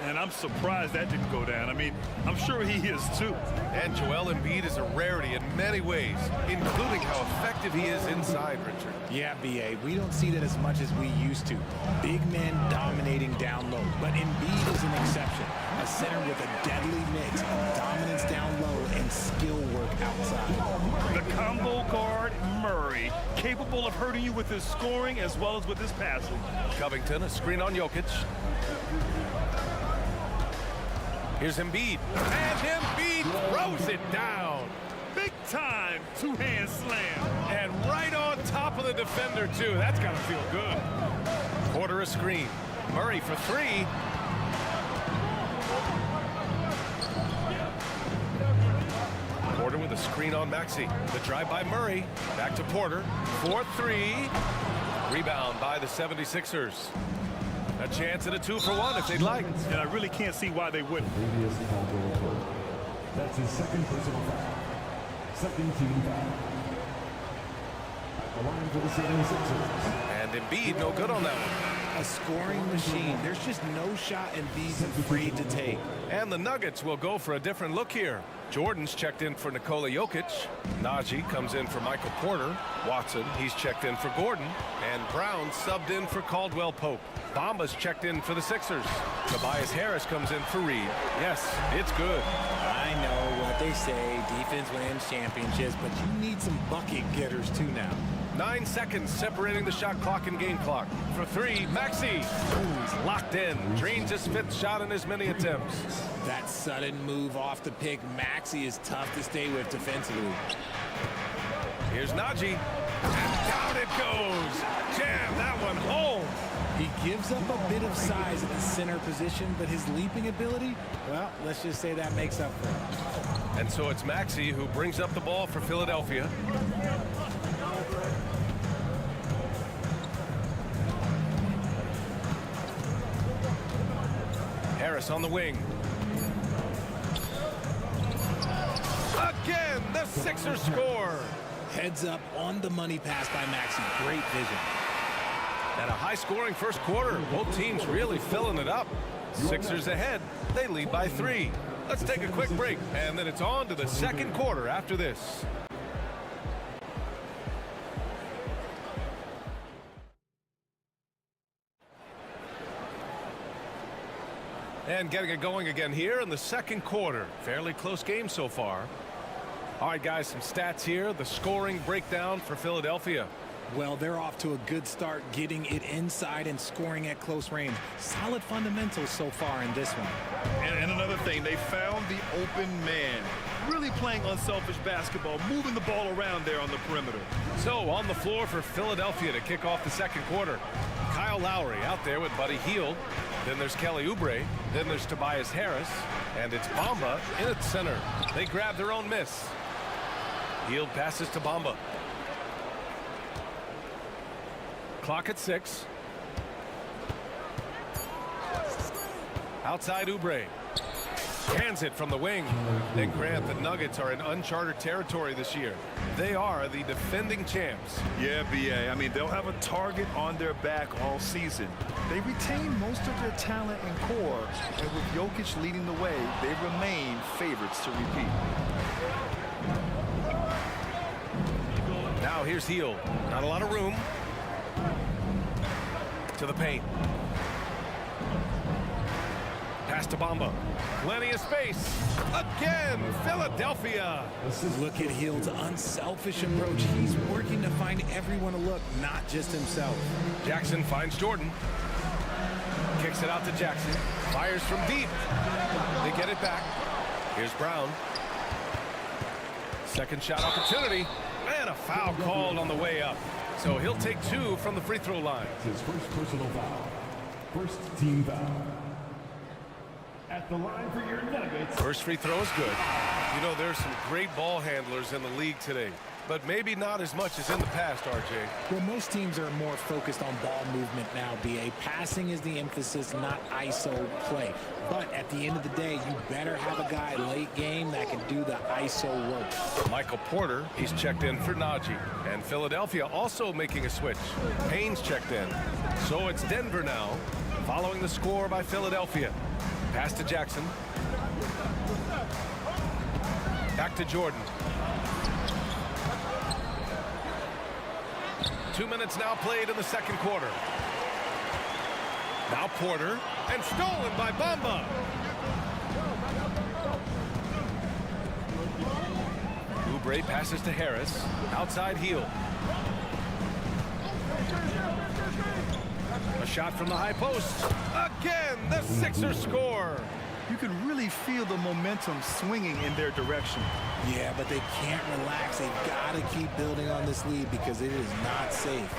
[SPEAKER 11] And I'm surprised that didn't go down. I mean, I'm sure he is too.
[SPEAKER 1] And Joel Embiid is a rarity in many ways, including how effective he is inside, Richard.
[SPEAKER 13] Yeah, B.A., we don't see that as much as we used to. Big men dominating down low, but Embiid is an exception. A center with a deadly mix of dominance down low and skill work outside.
[SPEAKER 11] The combo guard, Murray, capable of hurting you with his scoring as well as with his passing.
[SPEAKER 1] Covington, a screen on Jokic. Here's Embiid. And Embiid throws it down.
[SPEAKER 11] Big time two-hand slam.
[SPEAKER 1] And right on top of the defender, too. That's got to feel good. Porter a screen. Murray for 3. Porter with a screen on Maxey. The drive by Murray. Back to Porter. 4-3. Rebound by the 76ers. A chance at a 2-for-1 if they'd like.
[SPEAKER 11] And I really can't see why they wouldn't.
[SPEAKER 5] That's his 2nd personal foul. 2nd team foul. At the line for the 76ers.
[SPEAKER 1] And Embiid no good on that one.
[SPEAKER 13] a scoring machine. There's just no shot Embiid's afraid to take.
[SPEAKER 1] And the Nuggets will go for a different look here. Jordan's checked in for Nikola Jokic. Najee comes in for Michael Porter. Watson, he's checked in for Gordon. And Brown subbed in for Caldwell Pope. Bamba's checked in for the Sixers. Tobias Harris comes in for Reed. Yes, it's good.
[SPEAKER 13] I know what they say, defense wins championships, but you need some bucket getters too now.
[SPEAKER 1] 9 seconds separating the shot clock and game clock. For three, Maxey. He's locked in. Drains his 5th shot in as many attempts.
[SPEAKER 13] That sudden move off the pick, Maxey, is tough to stay with defensively.
[SPEAKER 1] Here's Najee. And down it goes. Jam that one home.
[SPEAKER 13] He gives up a bit of size at the center position, but his leaping ability, well, let's just say that makes up for it.
[SPEAKER 1] And so it's Maxey who brings up the ball for Philadelphia. Harris on the wing. Again, the Sixers score.
[SPEAKER 13] Heads up on the money pass by Maxey. Great vision.
[SPEAKER 1] And a high-scoring first quarter. Both teams really filling it up. Sixers ahead. They lead by 3. Let's take a quick break, and then it's on to the second quarter after this. And getting it going again here in the second quarter. Fairly close game so far. All right, guys, some stats here. The scoring breakdown for Philadelphia.
[SPEAKER 13] Well, they're off to a good start, getting it inside and scoring at close range. Solid fundamentals so far in this one.
[SPEAKER 11] And another thing, they found the open man. Really playing unselfish basketball, moving the ball around there on the perimeter.
[SPEAKER 1] So on the floor for Philadelphia to kick off the second quarter. Kyle Lowry out there with Buddy Hield. Then there's Kelly Oubre. Then there's Tobias Harris. And it's Bamba in at center. They grab their own miss. Hield passes to Bamba. Clock at 6. Outside Oubre. Hands it from the wing. And Grant, the Nuggets are in uncharted territory this year. They are the defending champs.
[SPEAKER 11] Yeah, BA. I mean, they'll have a target on their back all season. They retain most of their talent and core, and with Jokic leading the way, they remain favorites to repeat.
[SPEAKER 1] Now here's Hield. Not a lot of room. To the paint. Pass to Bamba. Plenty of space. Again, Philadelphia.
[SPEAKER 13] Look at Hield's unselfish approach. He's working to find everyone a look, not just himself.
[SPEAKER 1] Jackson finds Jordan. Kicks it out to Jackson. Fires from deep. They get it back. Here's Brown. Second shot opportunity. And a foul called on the way up. So he'll take 2 from the free throw line.
[SPEAKER 5] His first personal foul. First team foul. At the line for your Nuggets.
[SPEAKER 1] First free throw is good. You know, there's some great ball handlers in the league today, but maybe not as much as in the past, RJ.
[SPEAKER 13] Well, most teams are more focused on ball movement now, BA. Passing is the emphasis, not ISO play. But at the end of the day, you better have a guy late game that can do the ISO work.
[SPEAKER 1] Michael Porter, he's checked in for Najee. And Philadelphia also making a switch. Payne's checked in. So it's Denver now, following the score by Philadelphia. Pass to Jackson. Back to Jordan. 2 minutes now played in the second quarter. Now Porter, and stolen by Bamba. Oubre passes to Harris. Outside Hield. A shot from the high post. Again, the Sixers score.
[SPEAKER 11] You can really feel the momentum swinging in their direction.
[SPEAKER 13] Yeah, but they can't relax. They've got to keep building on this lead because it is not safe.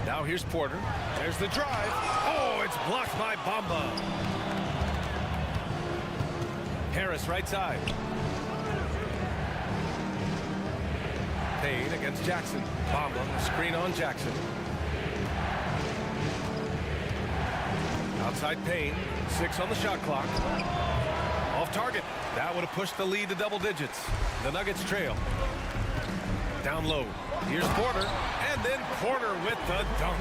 [SPEAKER 1] Now here's Porter. There's the drive. Oh, it's blocked by Bamba. Harris right side. Payne against Jackson. Bamba, screen on Jackson. Outside Payne, 6 on the shot clock. Off target. That would have pushed the lead to double digits. The Nuggets trail. Down low. Here's Porter, and then Porter with the dunk.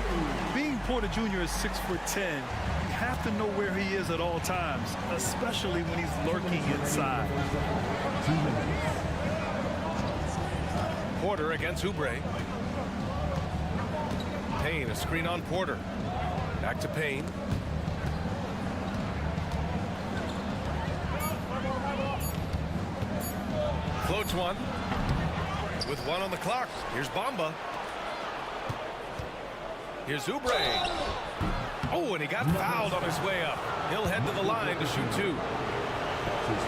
[SPEAKER 11] Being Porter Jr. is 6'10", you have to know where he is at all times, especially when he's lurking inside.
[SPEAKER 1] Porter against Oubre. Payne, a screen on Porter. Back to Payne. Floats one. With one on the clock. Here's Bamba. Here's Oubre. Oh, and he got fouled on his way up. He'll head to the line to shoot two.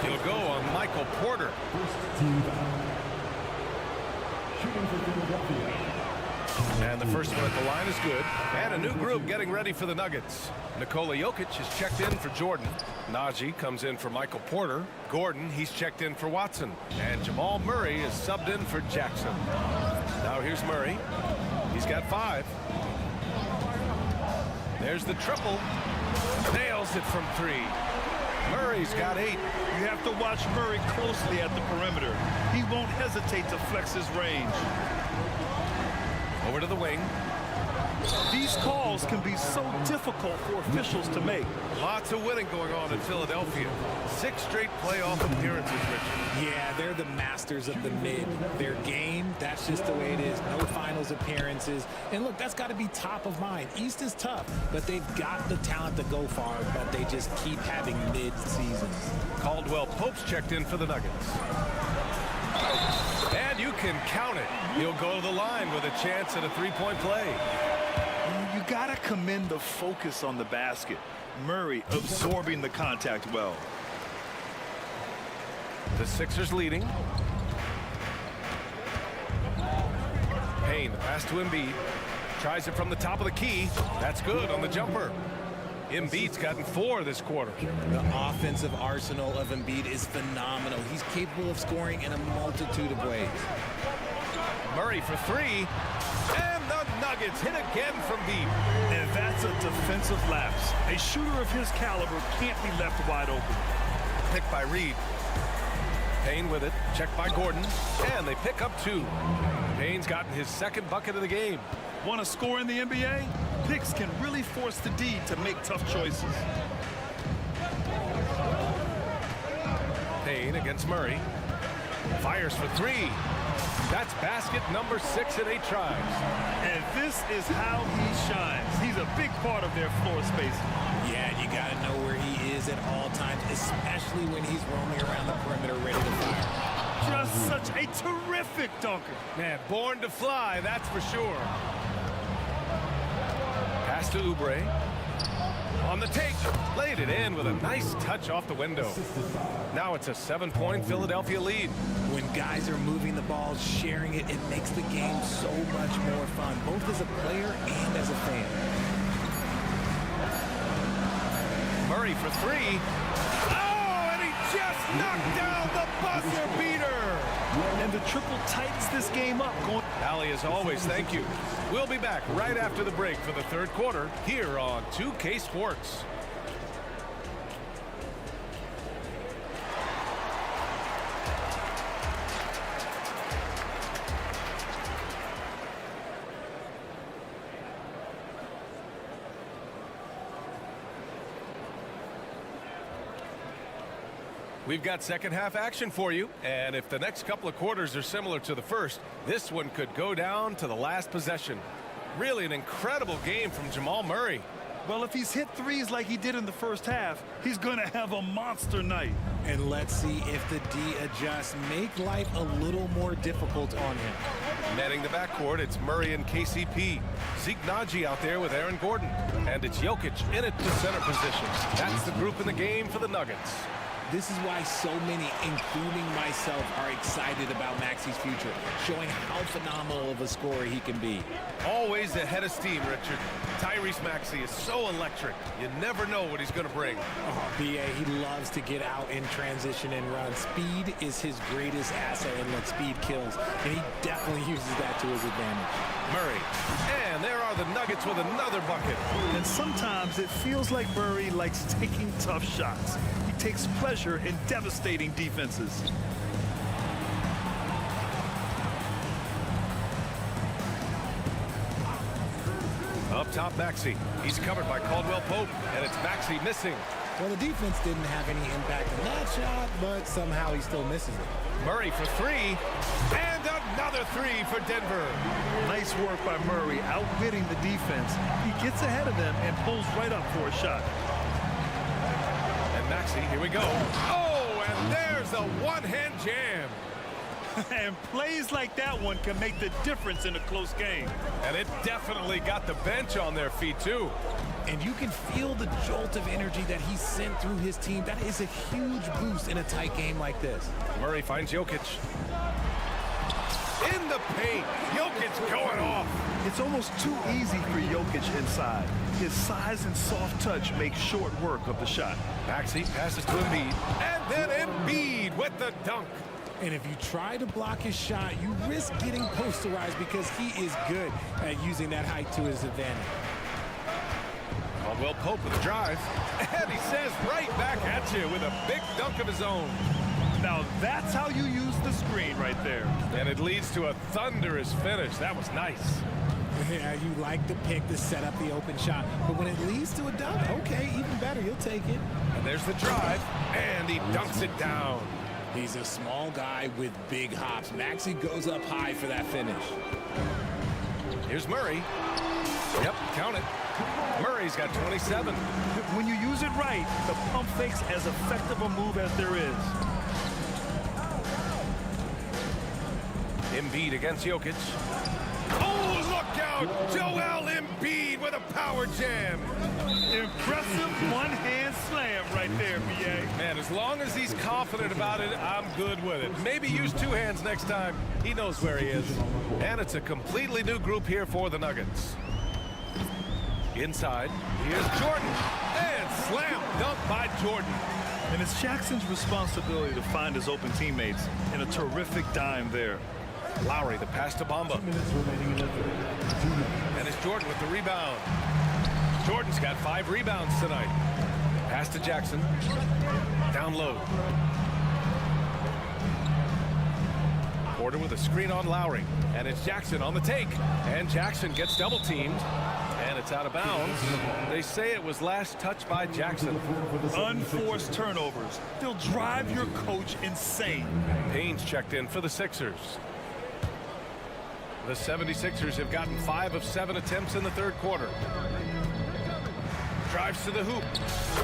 [SPEAKER 1] He'll go on Michael Porter. And the first one at the line is good. And a new group getting ready for the Nuggets. Nikola Jokic is checked in for Jordan. Najee comes in for Michael Porter. Gordon, he's checked in for Watson. And Jamal Murray is subbed in for Jackson. Now here's Murray. He's got 5. There's the triple. Nails it from 3. Murray's got 8.
[SPEAKER 11] You have to watch Murray closely at the perimeter. He won't hesitate to flex his range.
[SPEAKER 1] Over to the wing.
[SPEAKER 11] These calls can be so difficult for officials to make.
[SPEAKER 1] Lots of winning going on in Philadelphia. 6 straight playoff appearances, Richard.
[SPEAKER 13] Yeah, they're the masters of the mid. Their game, that's just the way it is. No finals appearances. And look, that's got to be top of mind. East is tough, but they've got the talent to go far, but they just keep having mid-seasons.
[SPEAKER 1] Caldwell Pope's checked in for the Nuggets. And you can count it. He'll go to the line with a chance at a 3-point play.
[SPEAKER 11] You gotta commend the focus on the basket. Murray absorbing the contact well.
[SPEAKER 1] The Sixers leading. Payne, the pass to Embiid. Tries it from the top of the key. That's good on the jumper. Embiid's gotten 4 this quarter.
[SPEAKER 13] The offensive arsenal of Embiid is phenomenal. He's capable of scoring in a multitude of ways.
[SPEAKER 1] Murray for 3. And the Nuggets hit again from deep.
[SPEAKER 11] And that's a defensive lapse. A shooter of his caliber can't be left wide open.
[SPEAKER 1] Picked by Reed. Payne with it. Checked by Gordon. And they pick up 2. Payne's gotten his 2nd bucket of the game.
[SPEAKER 11] Want to score in the NBA? Picks can really force the D to make tough choices.
[SPEAKER 1] Payne against Murray. Fires for 3. That's basket number 6 in 8 tries.
[SPEAKER 11] And this is how he shines. He's a big part of their floor space.
[SPEAKER 13] Yeah, you got to know where he is at all times, especially when he's roaming around the perimeter ready to fire.
[SPEAKER 11] Just such a terrific dunker.
[SPEAKER 1] Man, born to fly, that's for sure. Pass to Oubre. On the take, laid it in with a nice touch off the window. Now it's a 7-point Philadelphia lead.
[SPEAKER 13] When guys are moving the ball, sharing it, it makes the game so much more fun, both as a player and as a fan.
[SPEAKER 1] Murray for 3. Oh, and he just knocked down the buzzer beater.
[SPEAKER 11] And the triple tightens this game up.
[SPEAKER 1] Allie, as always, thank you. We'll be back right after the break for the 3rd quarter here on 2K Sports. We've got second half action for you, and if the next couple of quarters are similar to the first, this one could go down to the last possession. Really an incredible game from Jamal Murray.
[SPEAKER 11] Well, if he's hit 3s like he did in the first half, he's going to have a monster night.
[SPEAKER 13] And let's see if the D adjusts, make life a little more difficult on him.
[SPEAKER 1] Manning the backcourt, it's Murray and KCP. Zeke Najee out there with Aaron Gordon. And it's Jokic in at the center position. That's the group in the game for the Nuggets.
[SPEAKER 13] This is why so many, including myself, are excited about Maxi's future, showing how phenomenal of a scorer he can be.
[SPEAKER 1] Always ahead of steam, Richard. Tyrese Maxey is so electric. You never know what he's going to bring.
[SPEAKER 13] BA, he loves to get out in transition and run. Speed is his greatest asset, and that speed kills. And he definitely uses that to his advantage.
[SPEAKER 1] Murray. And there are the Nuggets with another bucket.
[SPEAKER 11] And sometimes it feels like Murray likes taking tough shots. He takes pleasure in devastating defenses.
[SPEAKER 1] top, Maxey. He's covered by Caldwell-Pope, and it's Maxey missing.
[SPEAKER 13] Well, the defense didn't have any impact on that shot, but somehow he still misses it.
[SPEAKER 1] Murray for three, and another three for Denver.
[SPEAKER 11] Nice work by Murray, outwitting the defense. He gets ahead of them and pulls right up for a shot.
[SPEAKER 1] And Maxey, here we go. Oh, and there's a one-hand jam.
[SPEAKER 11] And plays like that one can make the difference in a close game.
[SPEAKER 1] And it definitely got the bench on their feet, too.
[SPEAKER 13] And you can feel the jolt of energy that he sent through his team. That is a huge boost in a tight game like this.
[SPEAKER 1] Murray finds Jokic. In the paint, Jokic going off.
[SPEAKER 11] It's almost too easy for Jokic inside. His size and soft touch make short work of the shot.
[SPEAKER 1] Maxey passes to Embiid, and then Embiid with the dunk.
[SPEAKER 13] And if you try to block his shot, you risk getting posterized because he is good at using that height to his advantage.
[SPEAKER 1] Caldwell-Pope with a drive, and he says right back at you with a big dunk of his own.
[SPEAKER 11] Now that's how you use the screen right there.
[SPEAKER 1] And it leads to a thunderous finish. That was nice.
[SPEAKER 13] Yeah, you like the pick to set up the open shot, but when it leads to a dunk, okay, even better, you'll take it.
[SPEAKER 1] And there's the drive, and he dunks it down.
[SPEAKER 13] He's a small guy with big hops. Maxey goes up high for that finish.
[SPEAKER 1] Here's Murray. Yep, count it. Murray's got 27.
[SPEAKER 11] When you use it right, the pump fake's as effective a move as there is.
[SPEAKER 1] Embiid against Jokic. Oh, look out! Joel Embiid with a power jam.
[SPEAKER 11] Impressive one-hand slam right there, BA.
[SPEAKER 1] Man, as long as he's confident about it, I'm good with it. Maybe use two hands next time. He knows where he is. And it's a completely new group here for the Nuggets. Inside, here's Jordan. And slam dunk by Jordan.
[SPEAKER 11] And it's Jackson's responsibility to find his open teammates, and a terrific dime there.
[SPEAKER 1] Lowry, the pass to Bamba. And it's Jordan with the rebound. Jordan's got 5 rebounds tonight. Pass to Jackson. Down low. Porter with a screen on Lowry. And it's Jackson on the take. And Jackson gets double teamed. And it's out of bounds. They say it was last touched by Jackson.
[SPEAKER 11] Unforced turnovers. They'll drive your coach insane.
[SPEAKER 1] Payne's checked in for the Sixers. The 76ers have gotten 5 of 7 attempts in the third quarter. Drives to the hoop.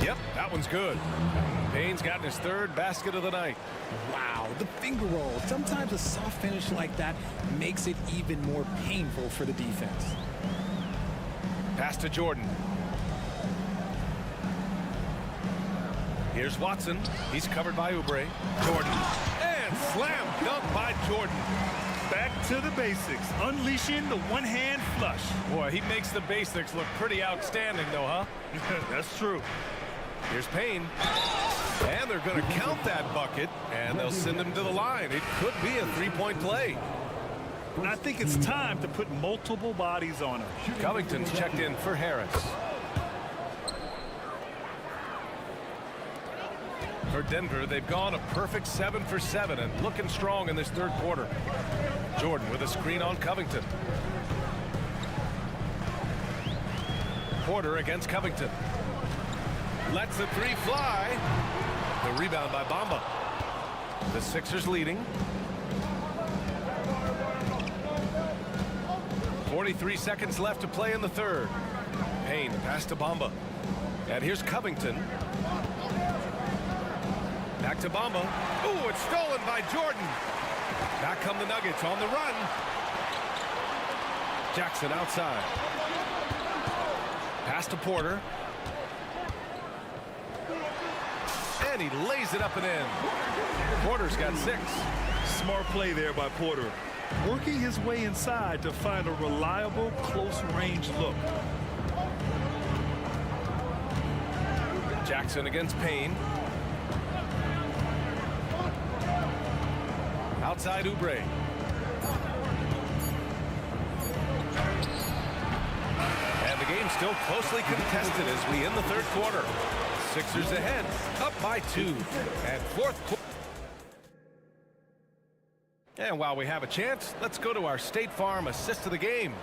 [SPEAKER 1] Yep, that one's good. Payne's gotten his 3rd basket of the night.
[SPEAKER 13] Wow, the finger roll. Sometimes a soft finish like that makes it even more painful for the defense.
[SPEAKER 1] Pass to Jordan. Here's Watson. He's covered by Oubre. Jordan. And slam dunk by Jordan.
[SPEAKER 11] Back to the basics, unleashing the one-hand flush.
[SPEAKER 1] Boy, he makes the basics look pretty outstanding, though, huh?
[SPEAKER 11] That's true.
[SPEAKER 1] Here's Payne. And they're going to count that bucket, and they'll send him to the line. It could be a three-point play.
[SPEAKER 11] I think it's time to put multiple bodies on him.
[SPEAKER 1] Covington's checked in for Harris. For Denver, they've gone a perfect 7 for 7 and looking strong in this third quarter. Jordan with a screen on Covington. Porter against Covington. Lets the 3 fly. The rebound by Bamba. The Sixers leading. 43 seconds left to play in the third. Payne pass to Bamba. And here's Covington. Back to Bamba. Ooh, it's stolen by Jordan. Back come the Nuggets on the run. Jackson outside. Pass to Porter. And he lays it up and in. Porter's got 6.
[SPEAKER 11] Smart play there by Porter. Working his way inside to find a reliable, close-range look.
[SPEAKER 1] Jackson against Payne. Outside Oubre. And the game's still closely contested as we end the third quarter. Sixers ahead, up by 2. And fourth quarter. And while we have a chance, let's go to our State Farm assist of the game.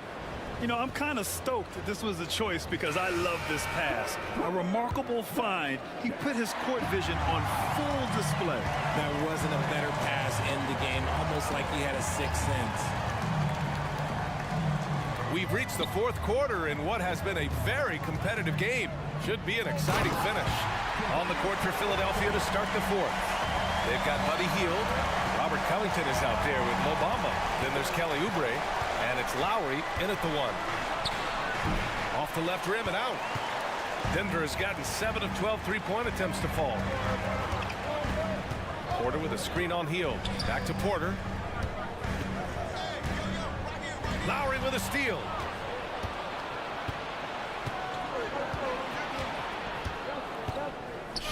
[SPEAKER 11] You know, I'm kind of stoked that this was a choice because I love this pass. A remarkable find. He put his court vision on full display.
[SPEAKER 13] That wasn't a better pass in the game, almost like he had a sixth sense.
[SPEAKER 1] We've reached the fourth quarter in what has been a very competitive game. Should be an exciting finish. On the court for Philadelphia to start the fourth. They've got Buddy Hield. Robert Covington is out there with Mo Bamba. Then there's Kelly Oubre. And it's Lowry in at the one. Off the left rim and out. Denver has gotten 7 of 12 three-point attempts to fall. Porter with a screen on Hield. Back to Porter. Lowry with a steal.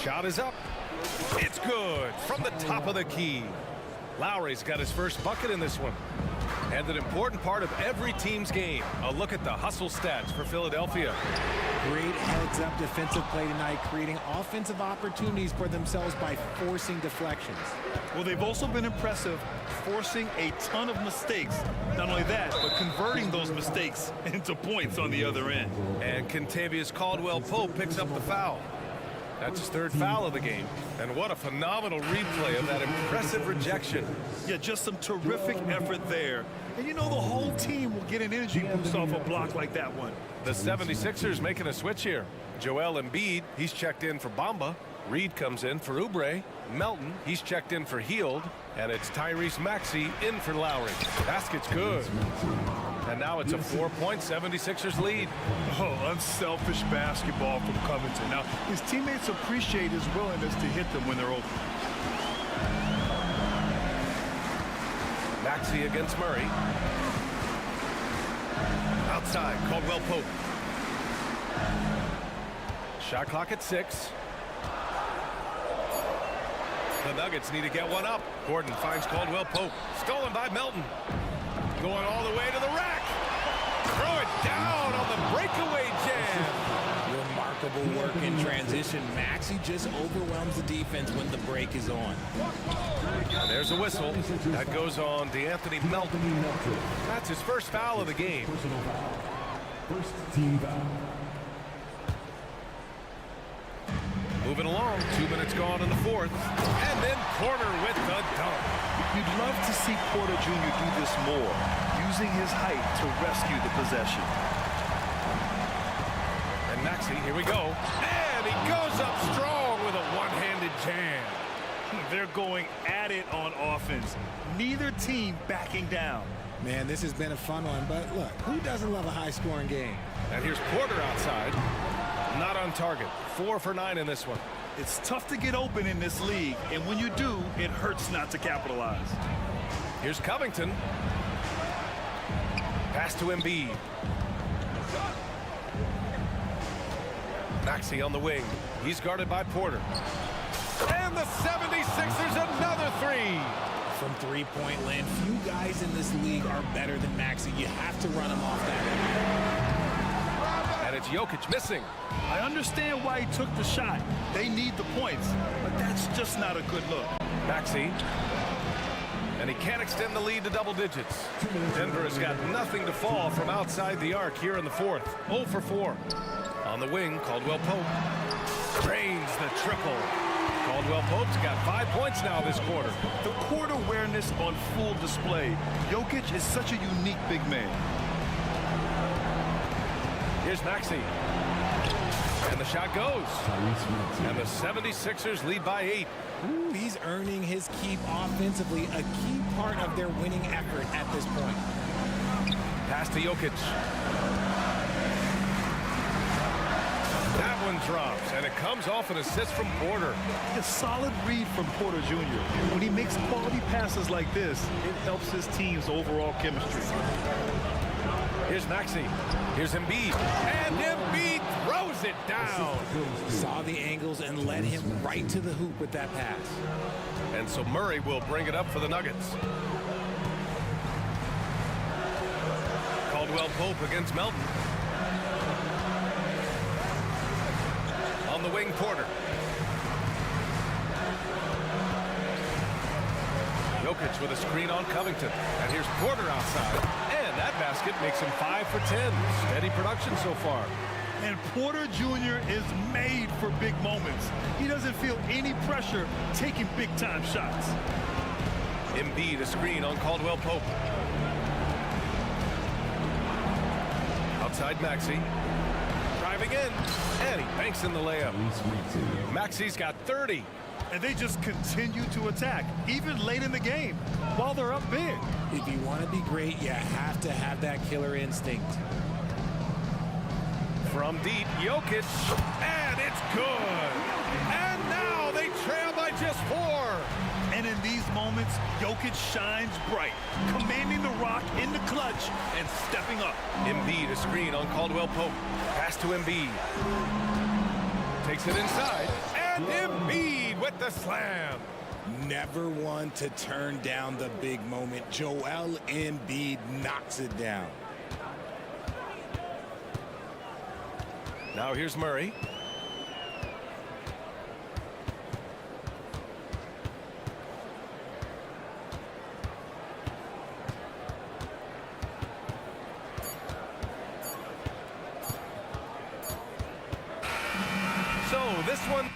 [SPEAKER 1] Shot is up. It's good from the top of the key. Lowry's got his first bucket in this one. And an important part of every team's game. A look at the hustle stats for Philadelphia.
[SPEAKER 13] Great heads-up defensive play tonight, creating offensive opportunities for themselves by forcing deflections.
[SPEAKER 11] Well, they've also been impressive, forcing a ton of mistakes. Not only that, but converting those mistakes into points on the other end.
[SPEAKER 1] And Kentavious Caldwell-Pope picks up the foul. That's his third foul of the game. And what a phenomenal replay of that impressive rejection.
[SPEAKER 11] Yeah, just some terrific effort there. And you know the whole team will get an energy boost off a block like that one.
[SPEAKER 1] The 76ers making a switch here. Joel Embiid, he's checked in for Bamba. Reed comes in for Oubre. Melton, he's checked in for Hield. And it's Tyrese Maxey in for Lowry. Basket's good. And now it's a 4-point 76ers lead.
[SPEAKER 11] Oh, unselfish basketball from Covington. Now, his teammates appreciate his willingness to hit them when they're open.
[SPEAKER 1] Maxey against Murray. Outside, Caldwell-Pope. Shot clock at 6. The Nuggets need to get one up. Gordon finds Caldwell-Pope. Stolen by Melton. Going all the way to the rack. Throw it down on the breakaway jam.
[SPEAKER 13] Remarkable work in transition. Maxey just overwhelms the defense when the break is on.
[SPEAKER 1] There's a whistle. That goes on DeAnthony Melton. That's his first foul of the game.
[SPEAKER 5] First team foul.
[SPEAKER 1] Moving along, 2 minutes gone in the fourth. And then Porter with the dunk.
[SPEAKER 11] You'd love to see Porter Jr. do this more, using his height to rescue the possession.
[SPEAKER 1] And Maxey, here we go. And he goes up strong with a one-handed jam.
[SPEAKER 11] They're going at it on offense. Neither team backing down.
[SPEAKER 13] Man, this has been a fun one, but look, who doesn't love a high-scoring game?
[SPEAKER 1] And here's Porter outside. Not on target. 4 for 9 in this one.
[SPEAKER 11] It's tough to get open in this league, and when you do, it hurts not to capitalize.
[SPEAKER 1] Here's Covington. Pass to Embiid. Maxey on the wing. He's guarded by Porter. And the 76ers another three.
[SPEAKER 13] From three-point land, few guys in this league are better than Maxey. You have to run him off that.
[SPEAKER 1] And it's Jokic missing.
[SPEAKER 11] I understand why he took the shot. They need the points, but that's just not a good look.
[SPEAKER 1] Maxey. And he can't extend the lead to double digits. Denver has got nothing to fall from outside the arc here in the fourth. 0 for 4. On the wing, Caldwell-Pope drains the triple. Caldwell-Pope's got 5 points now this quarter.
[SPEAKER 11] The court awareness on full display. Jokic is such a unique big man.
[SPEAKER 1] Here's Maxey. And the shot goes. And the 76ers lead by 8.
[SPEAKER 13] Ooh, he's earning his keep offensively, a key part of their winning effort at this point.
[SPEAKER 1] Pass to Jokic. That one drops, and it comes off an assist from Porter.
[SPEAKER 11] A solid read from Porter Jr. When he makes quality passes like this, it helps his team's overall chemistry.
[SPEAKER 1] Here's Maxey. Here's Embiid. And Embiid throws it down.
[SPEAKER 13] Saw the angles and led him right to the hoop with that pass.
[SPEAKER 1] And so Murray will bring it up for the Nuggets. Caldwell-Pope against Melton. On the wing, Porter. Jokic with a screen on Covington. And here's Porter outside. And And that basket makes him 5 for 10. Steady production so far.
[SPEAKER 11] And Porter Jr. is made for big moments. He doesn't feel any pressure taking big-time shots.
[SPEAKER 1] Embiid a screen on Caldwell Pope. Outside Maxey. Driving in. And he banks in the layup. Maxey's got 30.
[SPEAKER 11] And they just continue to attack, even late in the game, while they're up big.
[SPEAKER 13] If you want to be great, you have to have that killer instinct.
[SPEAKER 1] From deep, Jokic, and it's good. And now they trail by just 4.
[SPEAKER 11] And in these moments, Jokic shines bright, commanding the rock in the clutch and stepping up.
[SPEAKER 1] Embiid a screen on Caldwell Pope. Pass to Embiid. Takes it inside, and Embiid with the slam.
[SPEAKER 13] Never one to turn down the big moment. Joel Embiid knocks it down.
[SPEAKER 1] Now here's Murray. So this one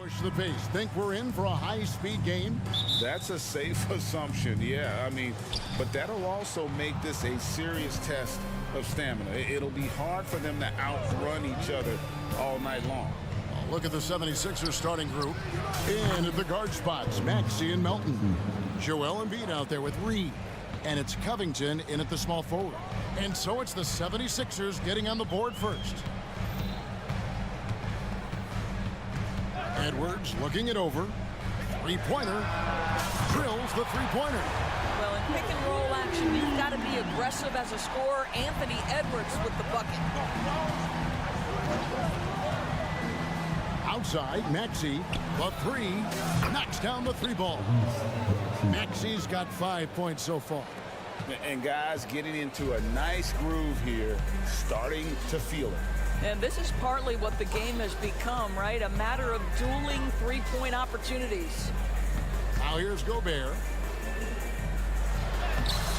[SPEAKER 6] Push the pace. Think we're in for a high-speed game?
[SPEAKER 7] That's a safe assumption, yeah. I mean, but that'll also make this a serious test of stamina. It'll be hard for them to outrun each other all night long.
[SPEAKER 6] Look at the 76ers starting group. In at the guard spots, Maxey and Melton. Joel Embiid out there with Reed. And it's Covington in at the small forward. And so it's the 76ers getting on the board first. Edwards looking it over. Three-pointer. Drills the three-pointer.
[SPEAKER 2] Well, in pick and roll action, you've got to be aggressive as a scorer. Anthony Edwards with the bucket.
[SPEAKER 6] Outside, Maxey, the three, knocks down the three ball. Maxey's got 5 points so far.
[SPEAKER 7] And guys getting into a nice groove here, starting to feel it.
[SPEAKER 2] And this is partly what the game has become, right? A matter of dueling three-point opportunities.
[SPEAKER 6] Now here's Gobert.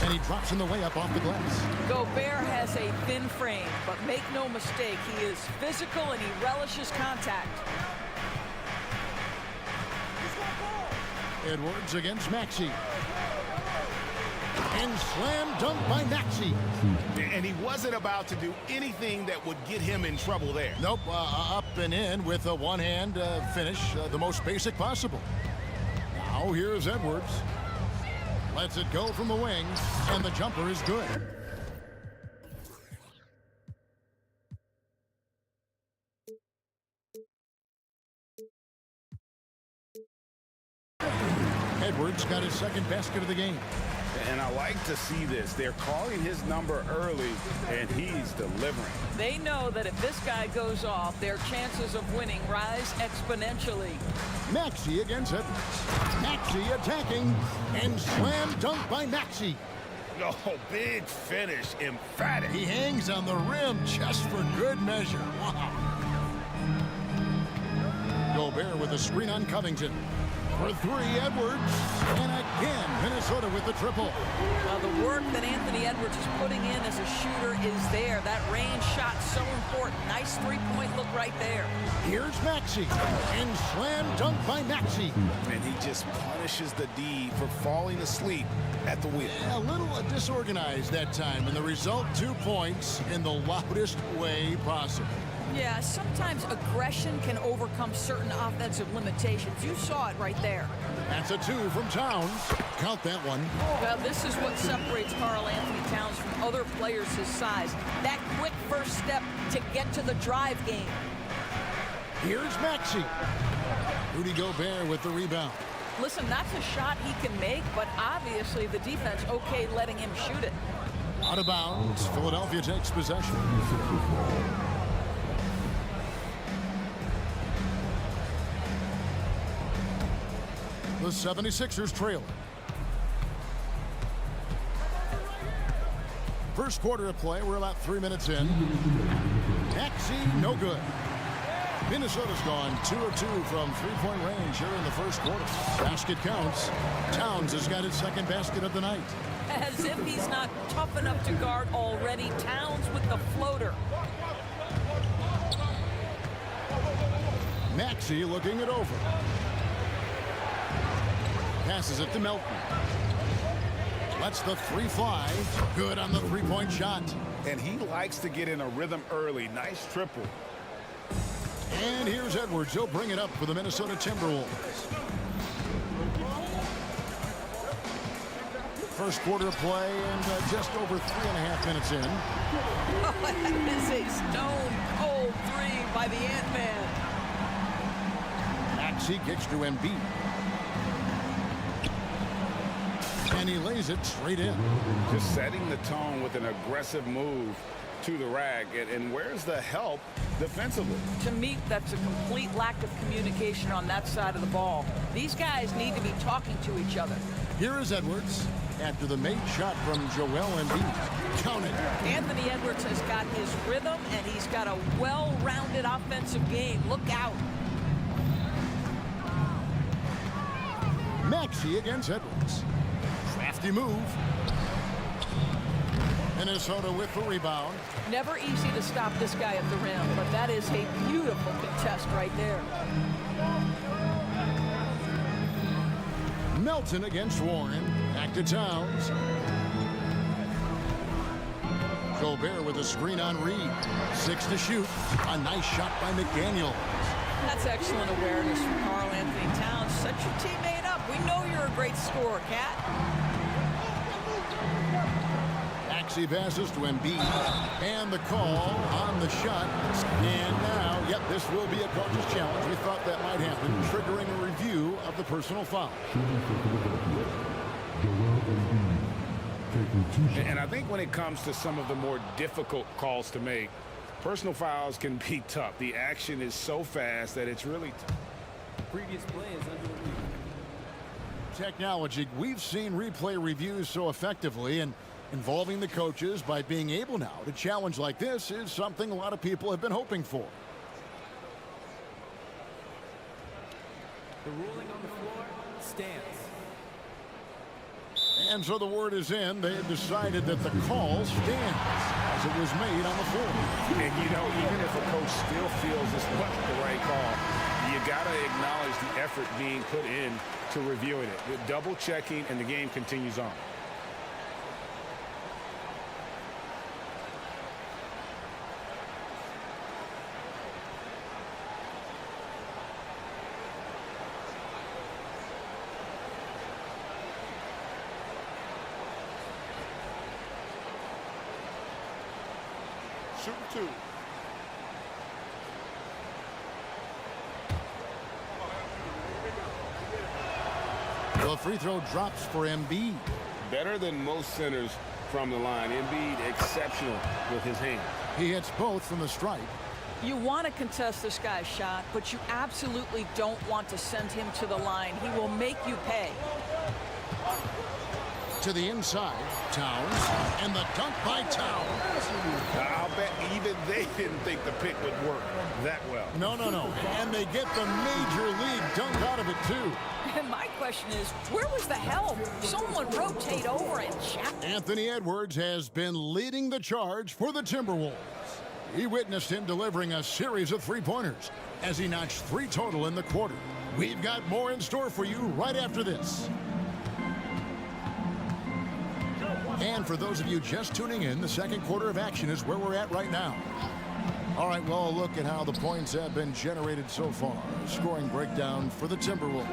[SPEAKER 6] And he drops in the way up off the glass.
[SPEAKER 2] Gobert has a thin frame, but make no mistake, he is physical and he relishes contact.
[SPEAKER 6] Edwards against Maxey. And slam dunk by Maxey.
[SPEAKER 7] And he wasn't about to do anything that would get him in trouble there.
[SPEAKER 6] Nope, up and in with a one-hand finish, the most basic possible. Now here's Edwards. Lets it go from the wing, and the jumper is good. Edwards got his second basket of the game.
[SPEAKER 7] And I like to see this. They're calling his number early, and he's delivering.
[SPEAKER 2] They know that if this guy goes off, their chances of winning rise exponentially.
[SPEAKER 6] Maxey against Edwards. Maxey attacking, and slam dunk by Maxey.
[SPEAKER 7] Oh, big finish, emphatic.
[SPEAKER 6] He hangs on the rim just for good measure. Wow. Gobert with a screen on Covington. For three, Edwards. And again, Minnesota with the triple.
[SPEAKER 2] Well, the work that Anthony Edwards is putting in as a shooter is there. That range shot so important. Nice three-point look right there.
[SPEAKER 6] Here's Maxey. And slam dunk by Maxey.
[SPEAKER 7] And he just punishes the D for falling asleep at the wheel.
[SPEAKER 6] A little disorganized that time, and the result, 2 points in the loudest way possible.
[SPEAKER 2] Yeah, sometimes aggression can overcome certain offensive limitations. You saw it right there.
[SPEAKER 6] That's a 2 from Towns. Count that one.
[SPEAKER 2] Well, this is what separates Karl Anthony Towns from other players his size. That quick first step to get to the drive game.
[SPEAKER 6] Here's Maxey. Rudy Gobert with the rebound.
[SPEAKER 2] Listen, that's a shot he can make, but obviously the defense okay letting him shoot it.
[SPEAKER 6] Out of bounds. Philadelphia takes possession. The 76ers trail. First quarter of play, we're about 3 minutes in. Maxey, no good. Minnesota's gone 2 of 2 from three-point range here in the first quarter. Basket counts. Towns has got his second basket of the night.
[SPEAKER 2] As if he's not tough enough to guard already. Towns with the floater.
[SPEAKER 6] Maxey looking it over. Passes it to Melton. Lets the three fly. Good on the three-point shot.
[SPEAKER 7] And he likes to get in a rhythm early. Nice triple.
[SPEAKER 6] And here's Edwards. He'll bring it up for the Minnesota Timberwolves. First quarter of play and just over 3.5 minutes in.
[SPEAKER 2] Oh, that is a stone-cold three by the Ant-Man.
[SPEAKER 6] Maxey kicks to Embiid. And he lays it straight in.
[SPEAKER 7] Just setting the tone with an aggressive move to the rack. And where's the help defensively?
[SPEAKER 2] To me, that's a complete lack of communication on that side of the ball. These guys need to be talking to each other.
[SPEAKER 6] Here is Edwards after the made shot from Joel Embiid. Count it.
[SPEAKER 2] Anthony Edwards has got his rhythm, and he's got a well-rounded offensive game. Look out.
[SPEAKER 6] Maxey against Edwards. Crafty move. Minnesota with the rebound.
[SPEAKER 2] Never easy to stop this guy at the rim, but that is a beautiful contest right there.
[SPEAKER 6] Melton against Warren. Back to Towns. Gobert with a screen on Reed. 6 to shoot. A nice shot by McDaniel.
[SPEAKER 2] That's excellent awareness from Karl Anthony Towns. Set your teammate up. We know you're a great scorer, Cat.
[SPEAKER 6] Maxey passes to Embiid. And the call on the shot. And now, yep, this will be a coach's challenge. We thought that might happen, triggering a review of the personal foul.
[SPEAKER 7] And I think when it comes to some of the more difficult calls to make, personal fouls can be tough. The action is so fast that it's really tough.
[SPEAKER 14] Previous play is under review.
[SPEAKER 6] Technology, we've seen replay reviews so effectively, and involving the coaches by being able now to challenge like this is something a lot of people have been hoping for.
[SPEAKER 14] The ruling on the floor stands.
[SPEAKER 6] And so the word is in. They have decided that the call stands as it was made on the floor.
[SPEAKER 7] And, you know, even if a coach still feels this wasn't the right call, you got to acknowledge the effort being put in to reviewing it. With double checking, and the game continues on.
[SPEAKER 3] Shoot 2.
[SPEAKER 6] The free throw drops for Embiid.
[SPEAKER 7] Better than most centers from the line. Embiid exceptional with his hand.
[SPEAKER 6] He hits both from the stripe.
[SPEAKER 2] You want to contest this guy's shot, but you absolutely don't want to send him to the line. He will make you pay.
[SPEAKER 6] To the inside, Towns, and the dunk by Towns.
[SPEAKER 7] I'll bet even they didn't think the pick would work that well.
[SPEAKER 6] No. And they get the major league dunk out of it, too.
[SPEAKER 2] And my question is, where was the help? Someone rotate over and check.
[SPEAKER 6] Anthony Edwards has been leading the charge for the Timberwolves. He witnessed him delivering a series of three-pointers as he notched 3 total in the quarter. We've got more in store for you right after this. And for those of you just tuning in, the second quarter of action is where we're at right now. All right, well, a look at how the points have been generated so far. Scoring breakdown for the Timberwolves.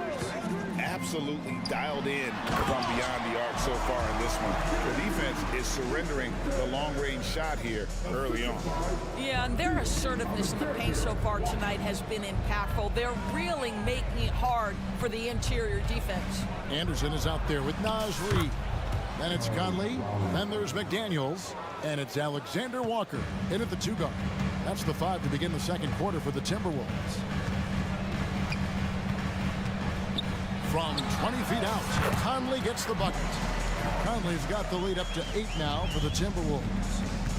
[SPEAKER 7] Absolutely dialed in from beyond the arc so far in this one. The defense is surrendering the long-range shot here early on.
[SPEAKER 2] Yeah, and their assertiveness in the paint so far tonight has been impactful. They're really making it hard for the interior defense.
[SPEAKER 6] Anderson is out there with Naz Reid. Then it's Conley, then there's McDaniels, and it's Alexander Walker in at the 2 guard. That's the 5 to begin the second quarter for the Timberwolves. From 20 feet out, Conley gets the bucket. Conley's got the lead up to 8 now for the Timberwolves.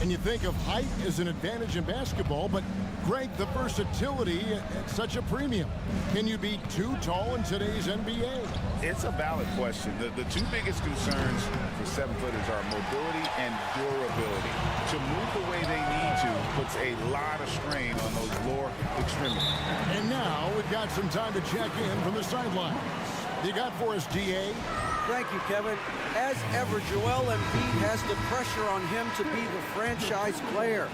[SPEAKER 6] And you think of height as an advantage in basketball, but Greg, the versatility at such a premium. Can you be too tall in today's NBA?
[SPEAKER 7] It's a valid question. The 2 biggest concerns for 7-footers are mobility and durability. To move the way they need to puts a lot of strain on those lower extremities.
[SPEAKER 6] And now we've got some time to check in from the sidelines. You got for us, GA?
[SPEAKER 8] Thank you, Kevin. As ever, Joel Embiid has the pressure on him to be the franchise player.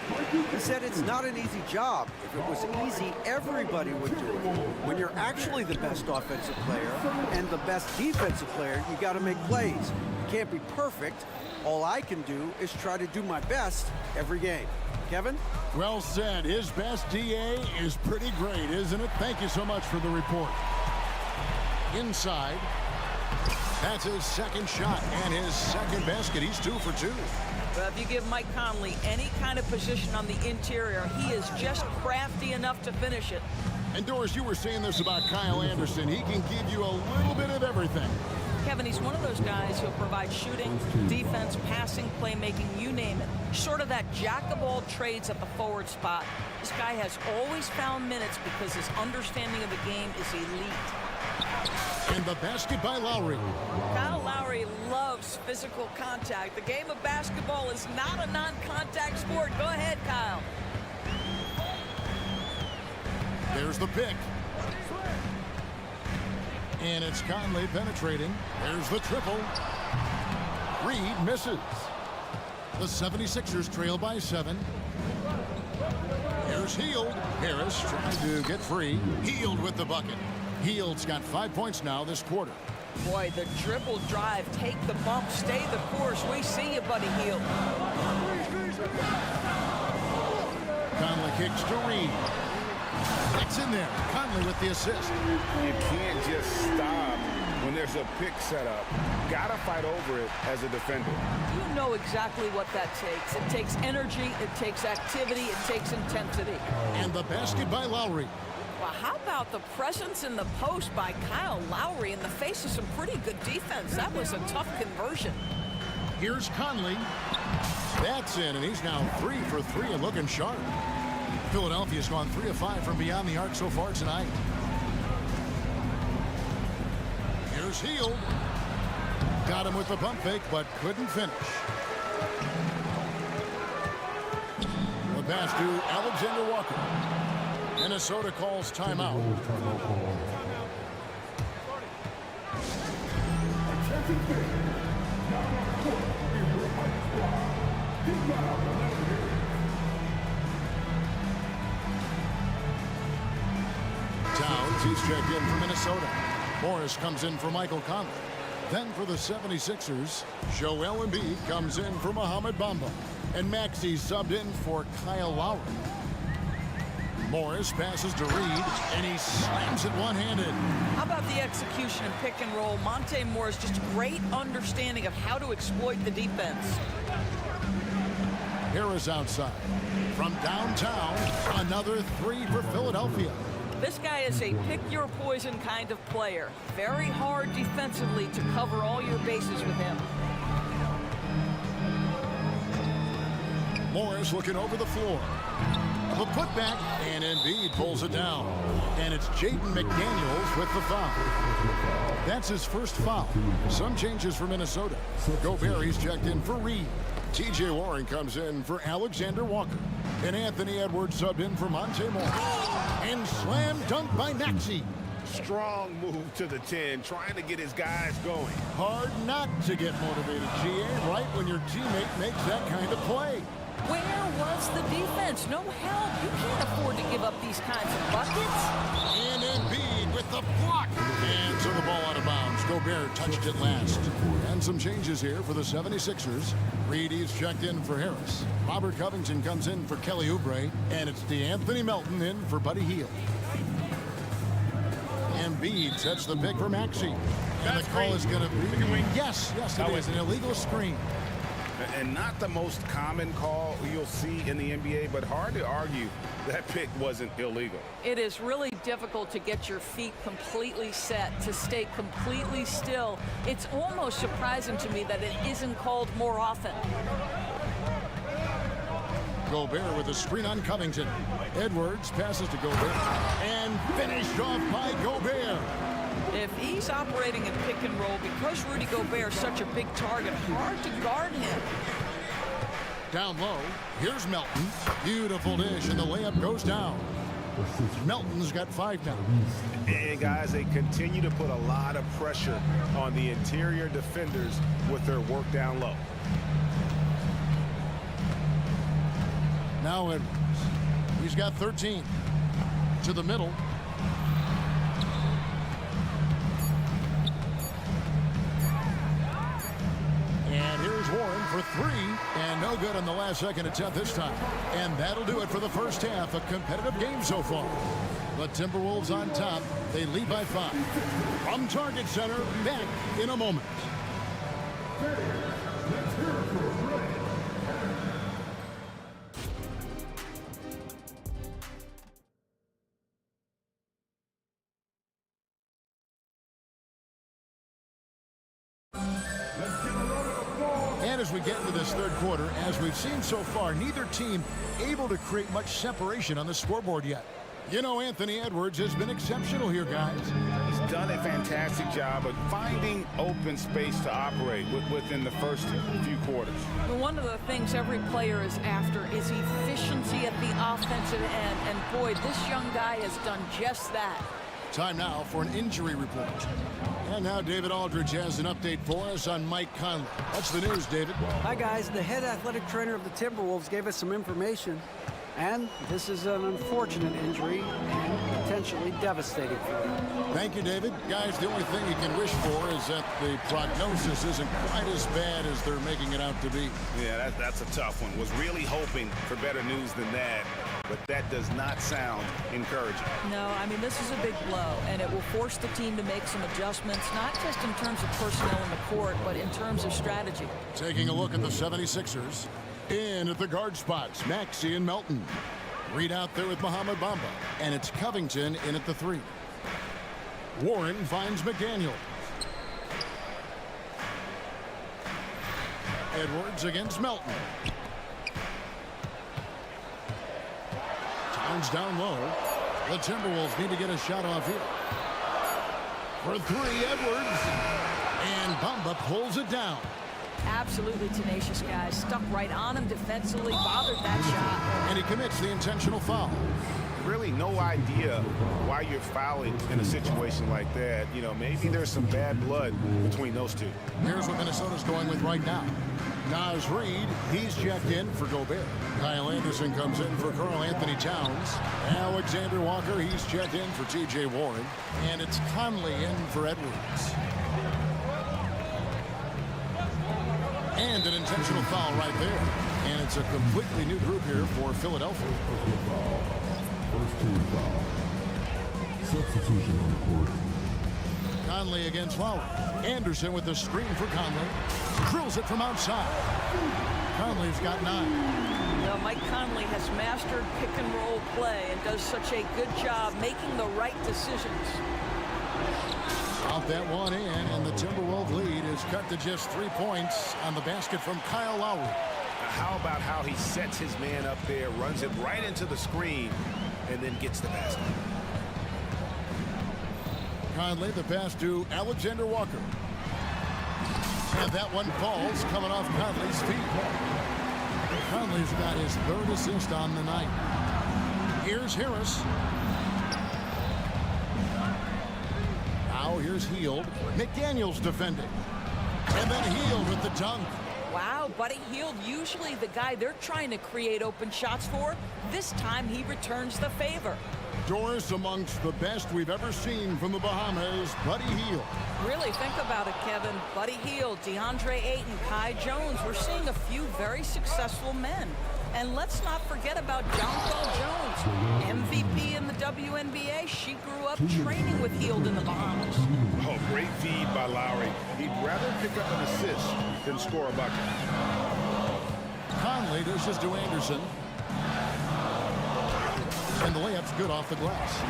[SPEAKER 8] He said it's not an easy job. If it was easy, everybody would do it. When you're actually the best offensive player and the best defensive player, you got to make plays. You can't be perfect. All I can do is try to do my best every game. Kevin?
[SPEAKER 6] Well said. His best DA is pretty great, isn't it? Thank you so much for the report. Inside. That's his second shot and his second basket. He's 2 for 2.
[SPEAKER 2] But if you give Mike Conley any kind of position on the interior, he is just crafty enough to finish it.
[SPEAKER 6] And Doris, you were saying this about Kyle Anderson. He can give you a little bit of everything.
[SPEAKER 2] Kevin, he's one of those guys who'll provide shooting, defense, passing, playmaking, you name it. Sort of that jack of all trades at the forward spot. This guy has always found minutes because his understanding of the game is elite.
[SPEAKER 6] And the basket by Lowry.
[SPEAKER 2] Kyle Lowry loves physical contact. The game of basketball is not a non-contact sport. Go ahead, Kyle.
[SPEAKER 6] There's the pick. And it's Conley penetrating. There's the triple. Reed misses. The 76ers trail by 7. Here's Hield. Harris trying to get free. Hield with the bucket. Hield's got 5 points now this quarter.
[SPEAKER 2] Boy, the dribble drive, take the bump, stay the course. We see you, buddy Hield.
[SPEAKER 6] Conley kicks to Reed. That's in there. Conley with the assist.
[SPEAKER 7] You can't just stop when there's a pick set up. Gotta fight over it as a defender.
[SPEAKER 2] You know exactly what that takes. It takes energy, it takes activity, it takes intensity.
[SPEAKER 6] And the basket by Lowry.
[SPEAKER 2] Well, how about the presence in the post by Kyle Lowry in the face of some pretty good defense? That was a tough conversion.
[SPEAKER 6] Here's Conley. That's in, and he's now 3 for 3 and looking sharp. Philadelphia's gone 3 of 5 from beyond the arc so far tonight. Here's Hield. Got him with the pump fake, but couldn't finish. The pass to Alexander Walker. Minnesota calls timeout. Towns, he's checked in for Minnesota. Morris comes in for Michael Conley. Then for the 76ers, Joel Embiid comes in for Mohamed Bamba. And Maxey subbed in for Kyle Lowry. Morris passes to Reed, and he slams it one-handed.
[SPEAKER 2] How about the execution and pick and roll? Monte Morris, just great understanding of how to exploit the defense.
[SPEAKER 6] Harris outside. From downtown, another 3 for Philadelphia.
[SPEAKER 2] This guy is a pick-your-poison kind of player. Very hard defensively to cover all your bases with him.
[SPEAKER 6] Morris looking over the floor. The putback, and Embiid pulls it down. And it's Jaden McDaniels with the foul. That's his first foul. Some changes for Minnesota. Gobert, he's checked in for Reed. T.J. Warren comes in for Alexander Walker. And Anthony Edwards subbed in for Monte Morris. And slam dunk by Maxey.
[SPEAKER 7] Strong move to the 10, trying to get his guys going.
[SPEAKER 6] Hard not to get motivated, GA, right when your teammate makes that kind of play.
[SPEAKER 2] Where was the defense? No help. You can't afford to give up these kinds of buckets.
[SPEAKER 6] And Embiid with the block. And so the ball out of bounds. Gobert touched it last. And some changes here for the 76ers. Reedy's checked in for Harris. Robert Covington comes in for Kelly Oubre. And it's DeAnthony Melton in for Buddy Hield. Embiid sets the pick for Maxey. And the call is going to be... Yes, it is an illegal screen.
[SPEAKER 7] And not the most common call you'll see in the NBA, but hard to argue that pick wasn't illegal.
[SPEAKER 2] It is really difficult to get your feet completely set, to stay completely still. It's almost surprising to me that it isn't called more often.
[SPEAKER 6] Gobert with a screen on Covington. Edwards passes to Gobert. And finished off by Gobert.
[SPEAKER 2] If he's operating in pick and roll, because Rudy Gobert is such a big target, hard to guard him.
[SPEAKER 6] Down low, here's Melton. Beautiful dish, and the layup goes down. Melton's got 5 now.
[SPEAKER 7] And guys, they continue to put a lot of pressure on the interior defenders with their work down low.
[SPEAKER 6] Now Edwards. He's got 13. To the middle. And here's Warren for 3, and no good on the last second attempt this time. And that'll do it for the first half. A competitive game so far. The Timberwolves on top. They lead by 5. From Target Center, back in a moment. And as we get into this third quarter, as we've seen so far, neither team able to create much separation on the scoreboard yet. You know, Anthony Edwards has been exceptional here, guys.
[SPEAKER 7] He's done a fantastic job of finding open space to operate within the first few quarters.
[SPEAKER 2] But one of the things every player is after is efficiency at the offensive end. And boy, this young guy has done just that.
[SPEAKER 6] Time now for an injury report. And now David Aldridge has an update for us on Mike Conley. What's the news, David?
[SPEAKER 8] Hi, guys. The head athletic trainer of the Timberwolves gave us some information. And this is an unfortunate injury and potentially devastating for them.
[SPEAKER 6] Thank you, David. Guys, the only thing you can wish for is that the prognosis isn't quite as bad as they're making it out to be.
[SPEAKER 7] Yeah, that's a tough one. Was really hoping for better news than that, but that does not sound encouraging.
[SPEAKER 2] No, I mean, this is a big blow, and it will force the team to make some adjustments, not just in terms of personnel in the court, but in terms of strategy.
[SPEAKER 6] Taking a look at the 76ers. In at the guard spots, Maxey and Melton. Reed out there with Muhammad Bamba. And it's Covington in at the 3. Warren finds McDaniel. Edwards against Melton. Towns down low. The Timberwolves need to get a shot off here. For 3, Edwards. And Bamba pulls it down.
[SPEAKER 2] Absolutely tenacious guys. Stuck right on him defensively, bothered that shot.
[SPEAKER 6] And he commits the intentional foul.
[SPEAKER 7] Really no idea why you're fouling in a situation like that. You know, maybe there's some bad blood between those two.
[SPEAKER 6] Here's what Minnesota's going with right now. Naz Reid, he's checked in for Gobert. Kyle Anderson comes in for Karl Anthony Towns. Alexander Walker, he's checked in for T.J. Warren. And it's Conley in for Edwards. And an intentional foul right there. And it's a completely new group here for Philadelphia.
[SPEAKER 5] First team foul. Substitution on the court.
[SPEAKER 6] Conley against Lowry. Anderson with the screen for Conley. Drills it from outside. Conley's got 9.
[SPEAKER 2] Now, Mike Conley has mastered pick and roll play and does such a good job making the right decisions.
[SPEAKER 6] Out that one in, and the Timberwolves lead is cut to just 3 points on the basket from Kyle Lowry.
[SPEAKER 7] How about how he sets his man up there, runs it right into the screen, and then gets the basket.
[SPEAKER 6] Conley, the pass to Alexander Walker. And that one falls, coming off Conley's feet. Conley's got his 3rd assist on the night. Here's Harris. Now here's Hield. McDaniel's defending. And then Hield with the dunk.
[SPEAKER 2] Wow, Buddy Hield, usually the guy they're trying to create open shots for. This time he returns the favor.
[SPEAKER 6] Doris amongst the best we've ever seen from the Bahamas, Buddy Hield.
[SPEAKER 2] Really think about it, Kevin. Buddy Hield, DeAndre Ayton, Kai Jones. We're seeing a few very successful men. And let's not forget about John Paul Jones, MVP in the WNBA. She grew up training with Hield in the Bahamas.
[SPEAKER 7] Oh, great feed by Lowry. He'd rather pick up an assist than score a bucket.
[SPEAKER 6] Conley dishes to Anderson. And the layup's good off the glass.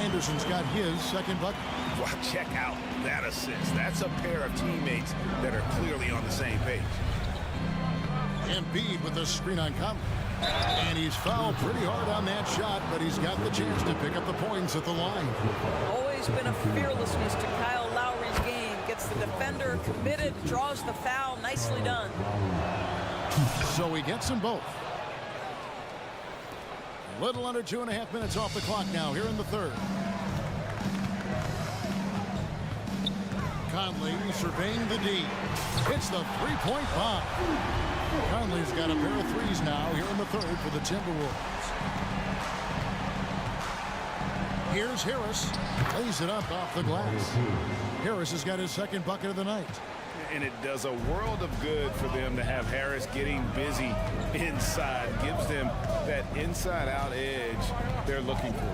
[SPEAKER 6] Anderson's got his 2nd bucket.
[SPEAKER 7] Well, check out that assist. That's a pair of teammates that are clearly on the same page.
[SPEAKER 6] Embiid with the screen on Conley. And he's fouled pretty hard on that shot, but he's got the chance to pick up the points at the line.
[SPEAKER 2] Always been a fearlessness to Kyle Lowry's game. Gets the defender committed, draws the foul. Nicely done.
[SPEAKER 6] So he gets them both. A little under 2.5 minutes off the clock now here in the 3rd. Conley surveying the D. It's the 3-point bomb. Conley's got a pair of 3s now here in the 3rd for the Timberwolves. Here's Harris. Lays it up off the glass. Harris has got his 2nd bucket of the night.
[SPEAKER 7] And it does a world of good for them to have Harris getting busy inside. Gives them that inside-out edge they're looking for.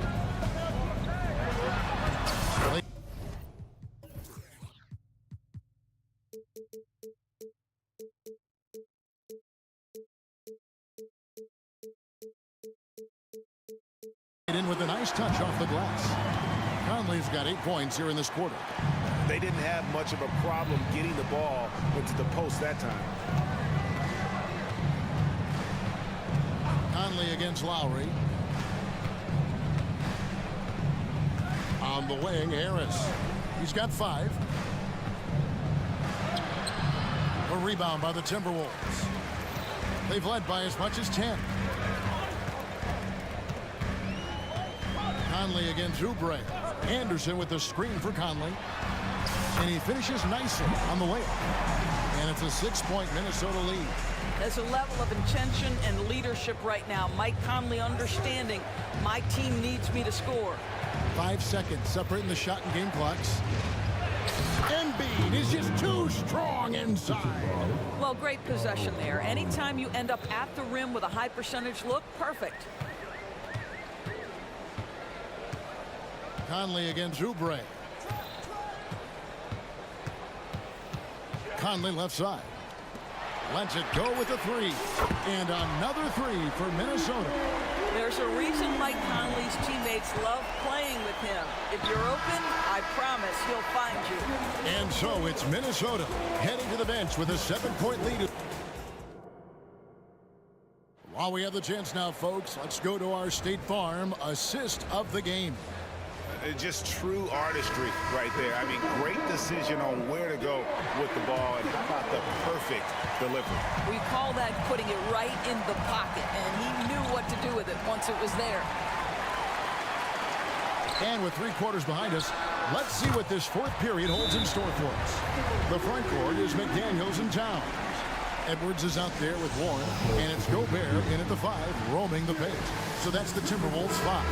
[SPEAKER 6] In with a nice touch off the glass. Conley's got 8 points here in this quarter.
[SPEAKER 7] They didn't have much of a problem getting the ball into the post that time.
[SPEAKER 6] Conley against Lowry. On the wing, Harris. He's got 5. A rebound by the Timberwolves. They've led by as much as 10. Conley against Oubre. Anderson with the screen for Conley. And he finishes nicely on the way. And it's a 6-point Minnesota lead.
[SPEAKER 2] There's a level of intention and leadership right now. Mike Conley understanding my team needs me to score.
[SPEAKER 6] 5 seconds separating the shot and game clocks. Embiid is just too strong inside.
[SPEAKER 2] Well, great possession there. Anytime you end up at the rim with a high percentage look, perfect.
[SPEAKER 6] Conley against Oubre. Conley left side. Lets it go with a 3. And another 3 for Minnesota.
[SPEAKER 2] There's a reason Mike Conley's teammates love playing with him. If you're open, I promise he'll find you.
[SPEAKER 6] And so it's Minnesota heading to the bench with a 7-point lead. While we have the chance now, folks, let's go to our State Farm assist of the game.
[SPEAKER 7] Just true artistry right there. I mean, great decision on where to go with the ball, and how about the perfect delivery.
[SPEAKER 2] We call that putting it right in the pocket, and he knew what to do with it once it was there.
[SPEAKER 6] And with 3 quarters behind us, let's see what this 4th period holds in store for us. The front court is McDaniels and Towns. Edwards is out there with Warren, and it's Gobert in at the 5, roaming the paint. So that's the Timberwolves 5.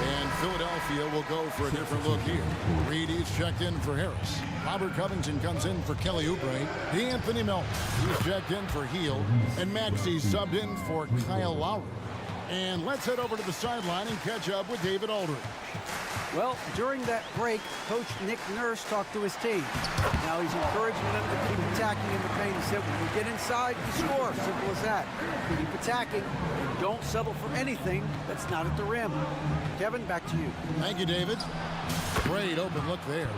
[SPEAKER 6] And Philadelphia will go for a different look here. Reedy's checked in for Harris. Robert Covington comes in for Kelly Oubre. D'Anthony Melton, he's checked in for Hield. And Maxey subbed in for Kyle Lowry. And let's head over to the sideline and catch up with David Aldridge.
[SPEAKER 8] Well, during that break, Coach Nick Nurse talked to his team. Now he's encouraging them to keep attacking in the paint. He said, when you get inside, you score. Simple as that. Keep attacking and don't settle for anything that's not at the rim. Kevin, back to you.
[SPEAKER 6] Thank you, David. Great open look there.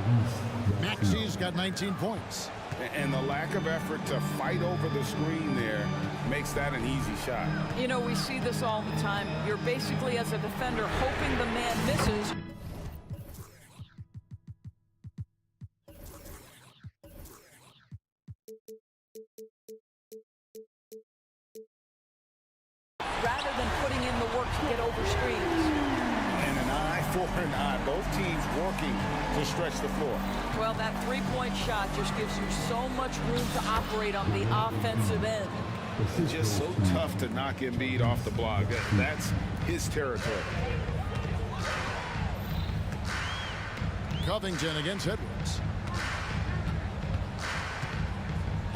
[SPEAKER 6] Maxey's got 19 points.
[SPEAKER 7] And the lack of effort to fight over the screen there makes that an easy shot.
[SPEAKER 2] You know, we see this all the time. You're basically, as a defender, hoping the man misses. Rather than putting in the work to get over screens.
[SPEAKER 7] And an eye for an eye. Both teams working to stretch the floor.
[SPEAKER 2] Well, that 3-point shot just gives you so much room to operate on the offensive end.
[SPEAKER 7] It's just so tough to knock Embiid off the block. That's his territory.
[SPEAKER 6] Covington against Edwards.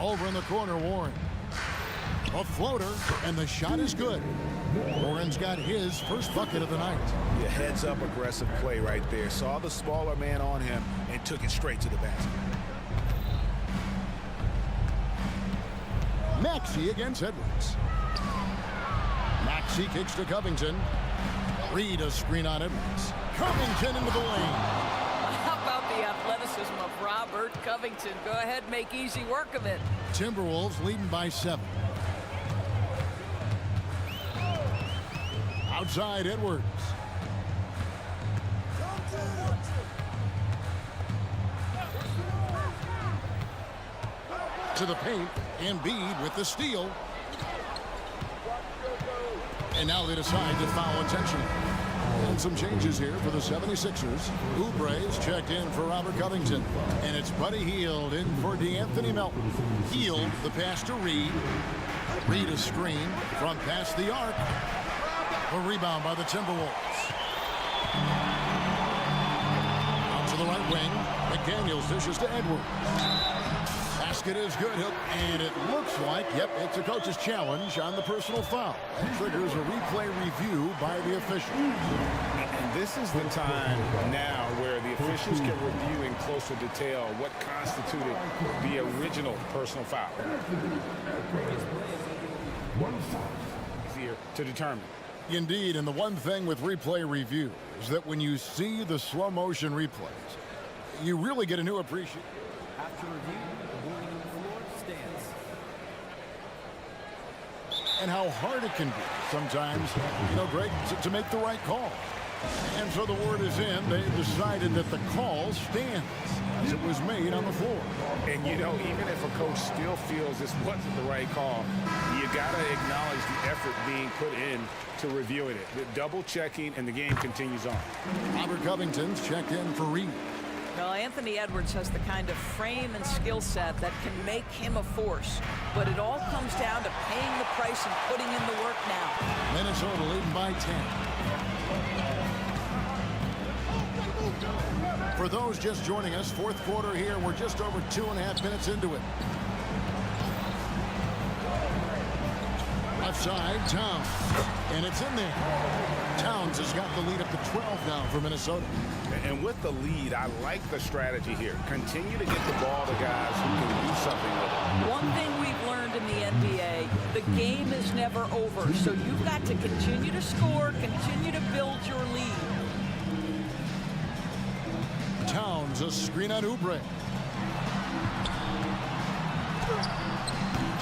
[SPEAKER 6] Over in the corner, Warren. A floater, and the shot is good. Warren's got his first bucket of the night.
[SPEAKER 7] Yeah, heads up aggressive play right there. Saw the smaller man on him and took it straight to the basket.
[SPEAKER 6] Maxey against Edwards. Maxey kicks to Covington. Reed a screen on Edwards. Covington into the lane.
[SPEAKER 2] How about the athleticism of Robert Covington? Go ahead, make easy work of it.
[SPEAKER 6] Timberwolves leading by 7. Outside Edwards. To the paint, Embiid with the steal. And now they decide to foul intentionally. And some changes here for the 76ers. Oubre is checked in for Robert Covington. And it's Buddy Hield in for D'Anthony Melton. Hield, the pass to Reed. Reed a screen from past the arc. A rebound by the Timberwolves. Out to the right wing. McDaniels dishes to Edwards. Basket is good, and it looks like, yep, it's a coach's challenge on the personal foul. That triggers a replay review by the officials.
[SPEAKER 7] And this is the time now where the officials can review in closer detail what constituted the original personal foul. Easier to determine.
[SPEAKER 6] Indeed, and the one thing with replay review is that when you see the slow motion replays, you really get a new appreciation.
[SPEAKER 14] After review, the warning on the floor stands.
[SPEAKER 6] and how hard it can be sometimes, Greg, to make the right call. And so the word is in. They decided that the call stands as it was made on the floor.
[SPEAKER 7] And, even if a coach still feels this wasn't the right call, you got to acknowledge the effort being put in to reviewing it. The double checking, and the game continues on.
[SPEAKER 6] Robert Covington's checked in for Reed.
[SPEAKER 2] Well, Anthony Edwards has the kind of frame and skill set that can make him a force. But it all comes down to paying the price and putting in the work now.
[SPEAKER 6] Minnesota leading by 10. For those just joining us, fourth quarter here. We're just over 2.5 minutes into it. Left side, Towns. And it's in there. Towns has got the lead up to 12 now for Minnesota.
[SPEAKER 7] And with the lead, I like the strategy here. Continue to get the ball to guys who can do something with it.
[SPEAKER 2] One thing we've learned in the NBA, the game is never over. So you've got to continue to score, continue to build your lead.
[SPEAKER 6] Towns, a screen on Oubre.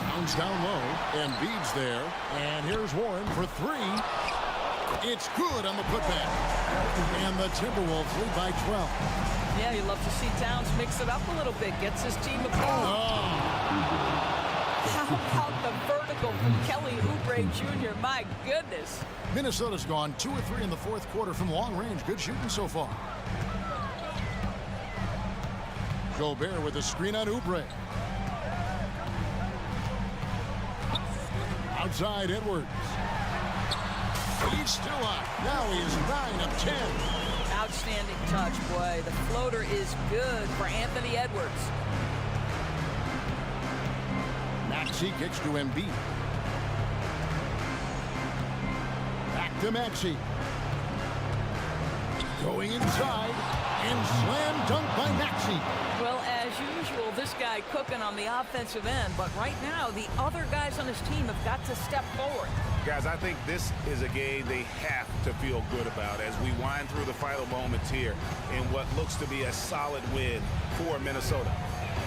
[SPEAKER 6] Towns down low, and Embiid's there. And here's Warren for three. It's good on the putback. And the Timberwolves lead by 12.
[SPEAKER 2] Yeah, you love to see Towns mix it up a little bit. Gets his team a ball.
[SPEAKER 6] Oh.
[SPEAKER 2] How about the vertical from Kelly Oubre Jr.? My goodness.
[SPEAKER 6] Minnesota's gone 2 or 3 in the fourth quarter from long range. Good shooting so far. Gobert with a screen on Oubre. Outside Edwards. He's still up. Now he is 9 of 10.
[SPEAKER 2] Outstanding touch, boy. The floater is good for Anthony Edwards.
[SPEAKER 6] Maxey kicks to Embiid. Back to Maxey. Going inside. And slam dunk by Maxey.
[SPEAKER 2] Well, as usual, this guy cooking on the offensive end. But right now, the other guys on his team have got to step forward.
[SPEAKER 7] Guys, I think this is a game they have to feel good about as we wind through the final moments here in what looks to be a solid win for Minnesota.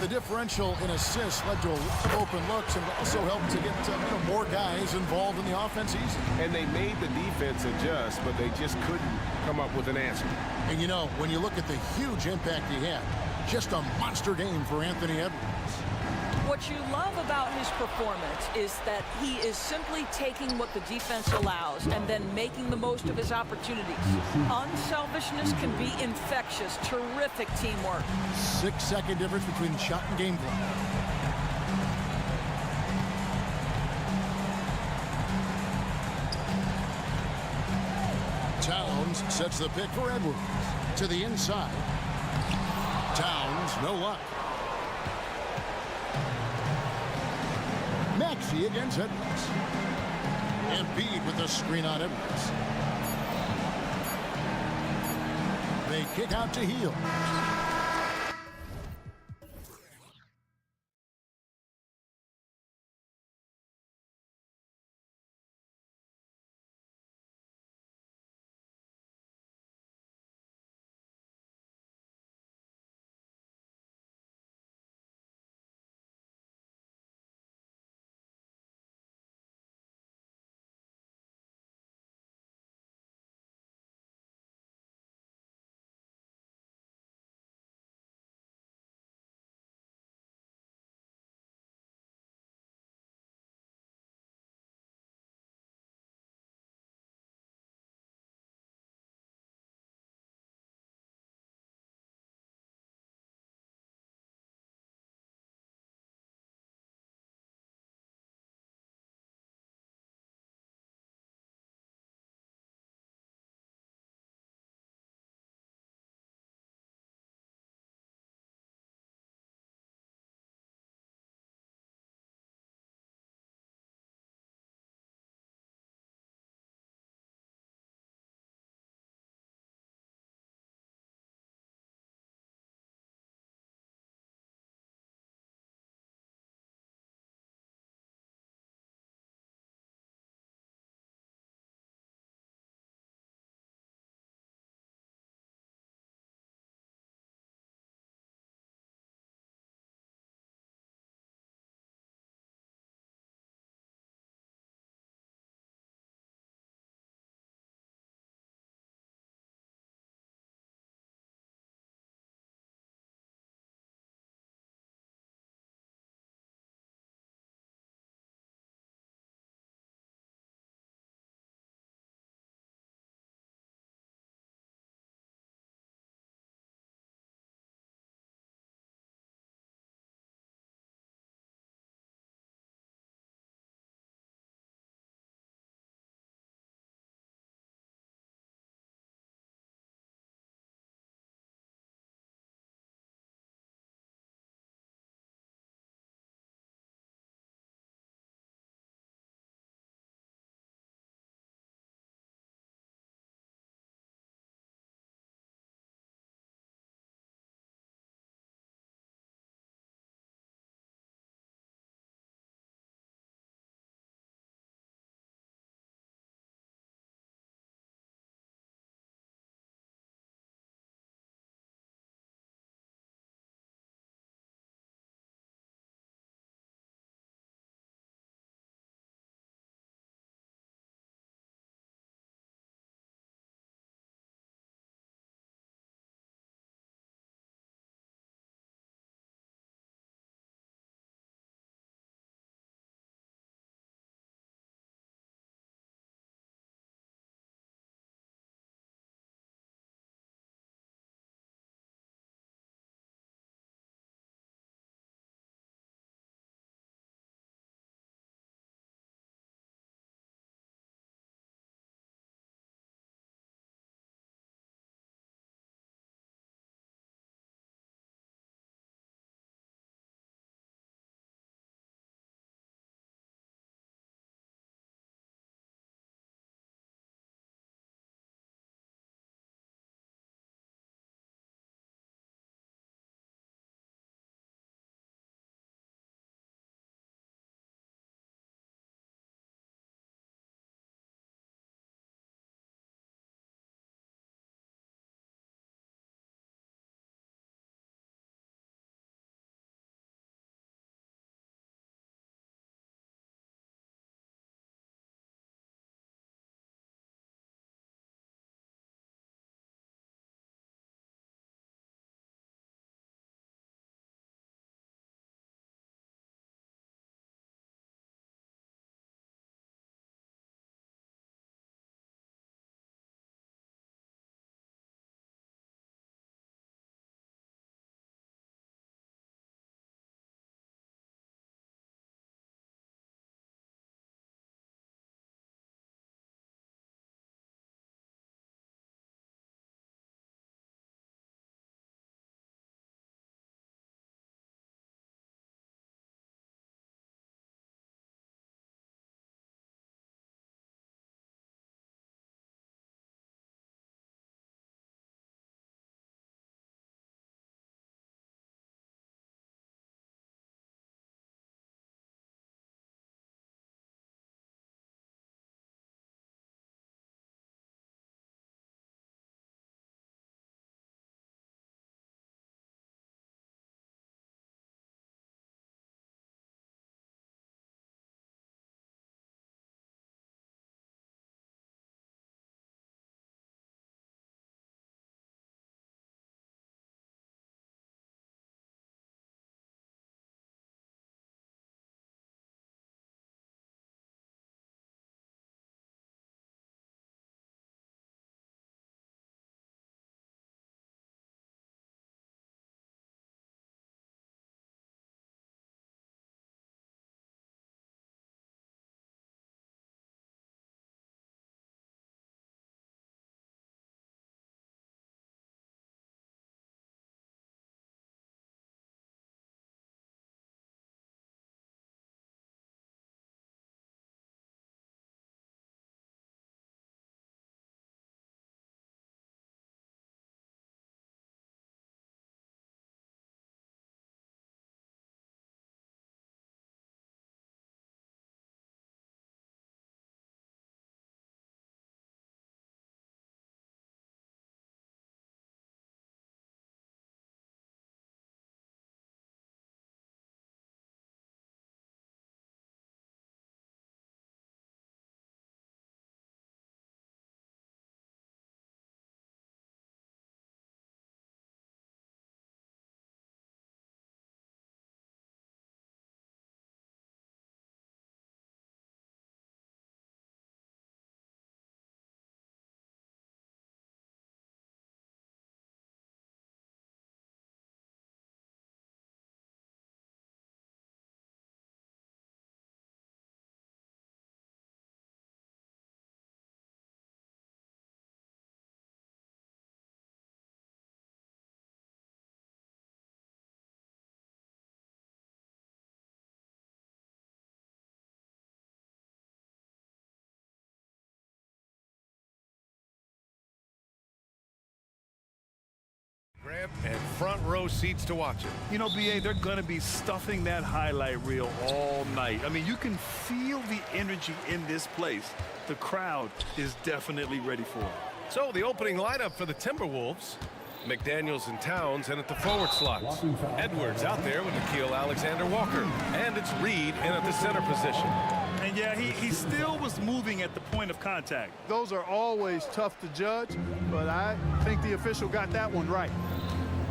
[SPEAKER 6] The differential in assists led to open looks and also helped to get more guys involved in the offense easy.
[SPEAKER 9] And they made the defense adjust, but they just couldn't come up with an answer.
[SPEAKER 6] And when you look at the huge impact he had, just a monster game for Anthony Edwards.
[SPEAKER 2] What you love about his performance is that he is simply taking what the defense allows and then making the most of his opportunities. Unselfishness can be infectious. Terrific teamwork.
[SPEAKER 6] 6-second difference between shot and game clock. Towns sets the pick for Edwards. To the inside. Towns, no luck. Maxey against Edwards. Embiid with the screen on Edwards. They kick out to Hield.
[SPEAKER 1] giant and front row seats to watch it.
[SPEAKER 11] You know, BA, they're going to be stuffing that highlight reel all night. I mean, you can feel the energy in this place. The crowd is definitely ready for it.
[SPEAKER 1] So the opening lineup for the Timberwolves. McDaniels and Towns in at the forward slots. Edwards out there with Nikhil Alexander-Walker. And it's Reed in at the center position.
[SPEAKER 11] And yeah, he still was moving at the point of contact.
[SPEAKER 3] Those are always tough to judge, but I think the official got that one right.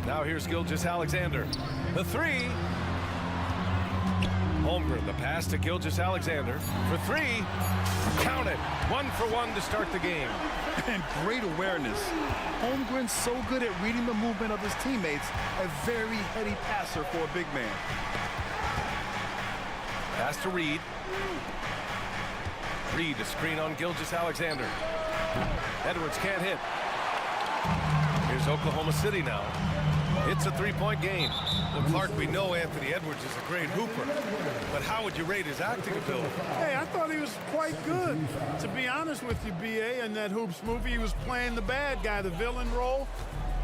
[SPEAKER 1] Now here's Gilgeous-Alexander. The three. Holmgren, the pass to Gilgeous-Alexander for three. Count it. 1 for 1 to start the game.
[SPEAKER 11] And great awareness. Holmgren's so good at reading the movement of his teammates. A very heady passer for a big man.
[SPEAKER 1] Pass to Reed. Reed, a screen on Gilgeous-Alexander. Edwards can't hit. Here's Oklahoma City now. It's a three-point game. Well, Clark, we know Anthony Edwards is a great hooper, but how would you rate his acting ability?
[SPEAKER 3] Hey, I thought he was quite good. To be honest with you, BA, in that Hoops movie, he was playing the bad guy, the villain role.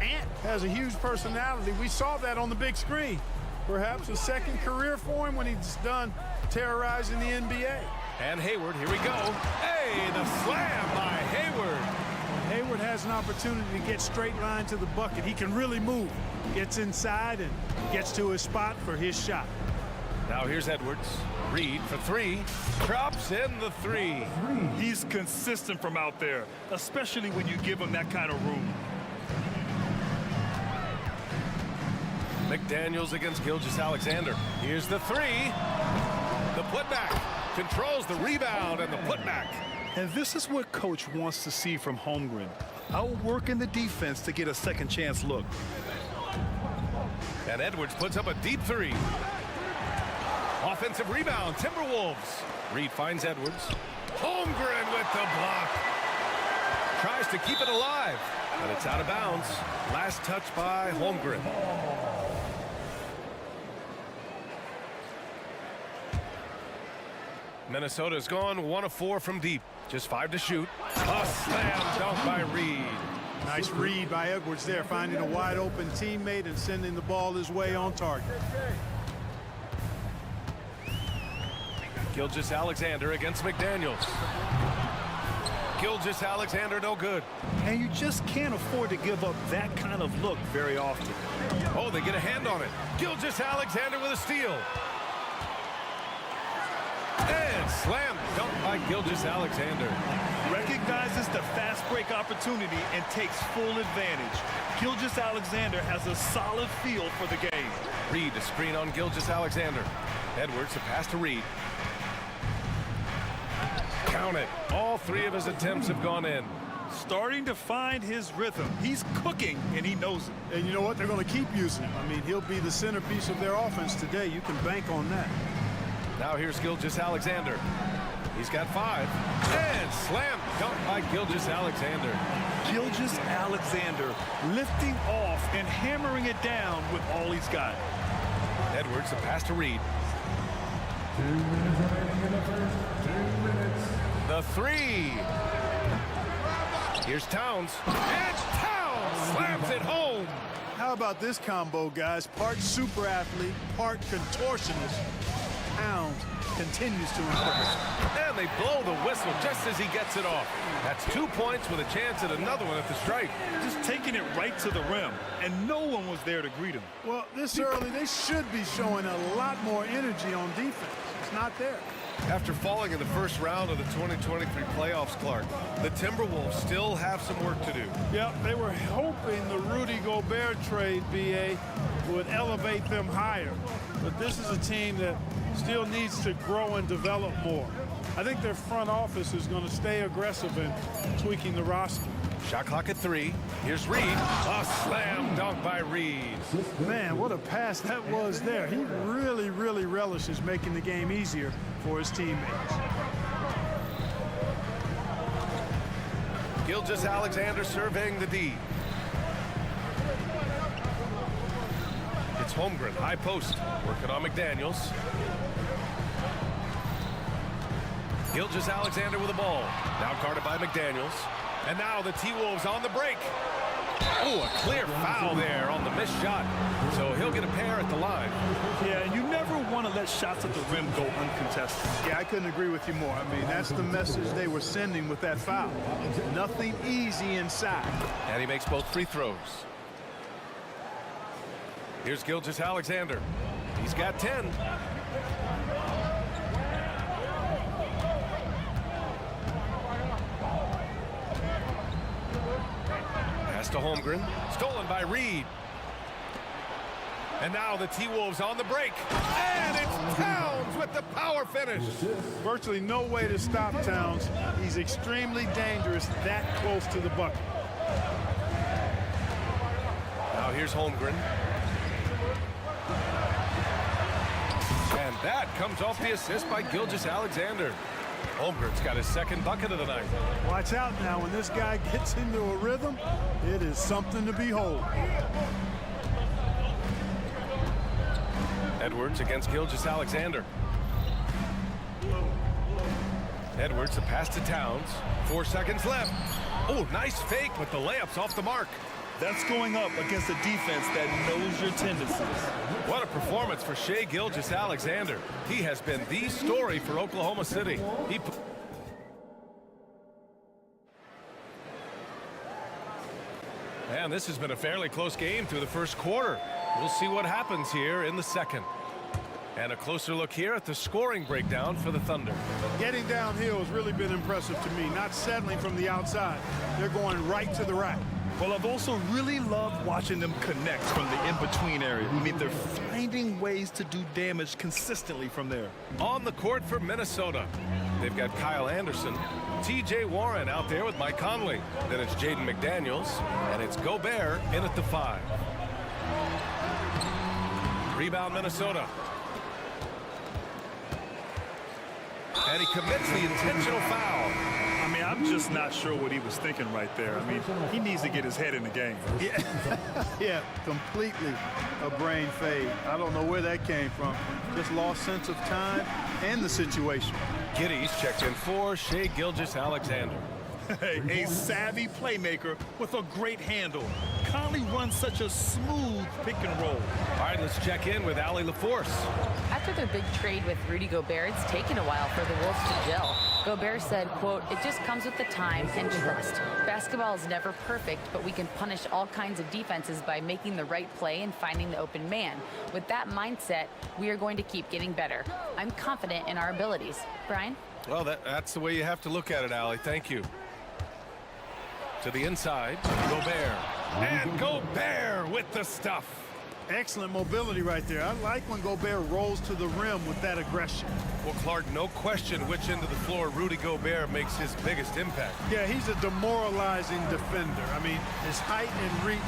[SPEAKER 3] Ant has a huge personality. We saw that on the big screen. Perhaps a second career for him when he's done terrorizing the NBA.
[SPEAKER 1] And Hayward, here we go. Hey, the slam by Hayward.
[SPEAKER 3] Hayward has an opportunity to get straight line to the bucket. He can really move. Gets inside and gets to his spot for his shot.
[SPEAKER 1] Now here's Edwards. Reed for three. Drops in the three.
[SPEAKER 11] He's consistent from out there, especially when you give him that kind of room.
[SPEAKER 1] McDaniels against Gilgeous-Alexander. Here's the three. The putback. Controls the rebound and the putback.
[SPEAKER 11] And this is what coach wants to see from Holmgren. Outworking the defense to get a second chance look.
[SPEAKER 1] And Edwards puts up a deep three. Offensive rebound, Timberwolves. Reed finds Edwards. Holmgren with the block. Tries to keep it alive, but it's out of bounds. Last touch by Holmgren. Minnesota's gone 1 of 4 from deep. Just 5 to shoot. A slam dunk by Reed.
[SPEAKER 3] Nice read by Edwards there, finding a wide open teammate and sending the ball his way on target.
[SPEAKER 1] Gilgeous-Alexander against McDaniels. Gilgeous-Alexander no good.
[SPEAKER 11] And you just can't afford to give up that kind of look very often.
[SPEAKER 1] Oh, they get a hand on it. Gilgeous-Alexander with a steal. And slam dunk by Gilgeous-Alexander.
[SPEAKER 11] Recognizes the fast break opportunity and takes full advantage. Gilgeous-Alexander has a solid feel for the game.
[SPEAKER 1] Reed, a screen on Gilgeous-Alexander. Edwards, a pass to Reed. Count it. All 3 of his attempts have gone in.
[SPEAKER 11] Starting to find his rhythm. He's cooking, and he knows it.
[SPEAKER 3] And you know what? They're going to keep using him. I mean, he'll be the centerpiece of their offense today. You can bank on that.
[SPEAKER 1] Now here's Gilgeous-Alexander. He's got 5. And slam dunk by Gilgeous-Alexander.
[SPEAKER 11] Gilgeous-Alexander lifting off and hammering it down with all he's got.
[SPEAKER 1] Edwards, a pass to Reed.
[SPEAKER 5] 2 minutes remaining in the first. 2 minutes.
[SPEAKER 1] The three. Here's Towns. And Towns slams it home.
[SPEAKER 3] How about this combo, guys? Part super athlete, part contortionist. Towns continues to impress.
[SPEAKER 1] And they blow the whistle just as he gets it off. That's 2 points with a chance at another one at the stripe.
[SPEAKER 11] Just taking it right to the rim, and no one was there to greet him.
[SPEAKER 3] Well, this early, they should be showing a lot more energy on defense. It's not there.
[SPEAKER 1] After falling in the first round of the 2023 playoffs, Clark, the Timberwolves still have some work to do.
[SPEAKER 3] Yep, they were hoping the Rudy Gobert trade, BA, would elevate them higher. But this is a team that still needs to grow and develop more. I think their front office is going to stay aggressive in tweaking the roster.
[SPEAKER 1] Shot clock at 3. Here's Reed. A slam dunk by Reed.
[SPEAKER 3] Man, what a pass that was there. He really, really relishes making the game easier for his teammates.
[SPEAKER 1] Gilgeous-Alexander surveying the D. It's Holmgren, high post, working on McDaniels. Gilgeous-Alexander with the ball. Now guarded by McDaniels. And now the T-Wolves on the break. Oh, a clear foul there on the mission. missed shot, so he'll get a pair at the line.
[SPEAKER 11] Yeah, and you never want to let shots at the rim go uncontested.
[SPEAKER 3] Yeah, I couldn't agree with you more. I mean, that's the message they were sending with that foul. Nothing easy inside.
[SPEAKER 1] And he makes both free throws. Here's Gilgeous-Alexander. He's got 10. Pass to Holmgren. Stolen by Reed. And now the T-Wolves on the break. And it's Towns with the power finish.
[SPEAKER 3] Virtually no way to stop Towns. He's extremely dangerous that close to the bucket.
[SPEAKER 1] Now here's Holmgren. And that comes off the assist by Gilgeous-Alexander. Holmgren's got his second bucket of the night.
[SPEAKER 3] Watch out now. When this guy gets into a rhythm, it is something to behold.
[SPEAKER 1] Edwards against Gilgeous-Alexander. Edwards, the pass to Towns. 4 seconds left. Oh, nice fake, but the layup's off the mark.
[SPEAKER 11] That's going up against a defense that knows your tendencies.
[SPEAKER 1] What a performance for Shai Gilgeous-Alexander. He has been the story for Oklahoma City. And this has been a fairly close game through the first quarter. We'll see what happens here in the second. And a closer look here at the scoring breakdown for the Thunder.
[SPEAKER 3] Getting downhill has really been impressive to me, not settling from the outside. They're going right to the rack.
[SPEAKER 11] Well, I've also really loved watching them connect from the in-between area. I mean, they're finding ways to do damage consistently from there.
[SPEAKER 1] On the court for Minnesota, they've got Kyle Anderson, T.J. Warren out there with Mike Conley. Then it's Jaden McDaniels, and it's Gobert in at the 5. Rebound Minnesota. And he commits the intentional foul.
[SPEAKER 11] I mean, I'm just not sure what he was thinking right there. I mean, he needs to get his head in the game.
[SPEAKER 3] Yeah, completely a brain fade. I don't know where that came from. Just lost sense of time and the situation.
[SPEAKER 1] Giddy's checked in for Shai Gilgeous-Alexander.
[SPEAKER 11] A savvy playmaker with a great handle. Conley runs such a smooth pick and roll.
[SPEAKER 1] All right, let's check in with Allie LaForce.
[SPEAKER 4] After their big trade with Rudy Gobert, it's taken a while for the Wolves to gel. Gobert said, quote, "It just comes with the time and trust. Basketball is never perfect, but we can punish all kinds of defenses by making the right play and finding the open man. With that mindset, we are going to keep getting better. I'm confident in our abilities." Brian?
[SPEAKER 1] Well, that's the way you have to look at it, Allie. Thank you. To the inside, Gobert. And Gobert with the stuff.
[SPEAKER 3] Excellent mobility right there. I like when Gobert rolls to the rim with that aggression.
[SPEAKER 1] Well, Clark, no question which end of the floor Rudy Gobert makes his biggest impact.
[SPEAKER 3] Yeah, he's a demoralizing defender. I mean, his height and reach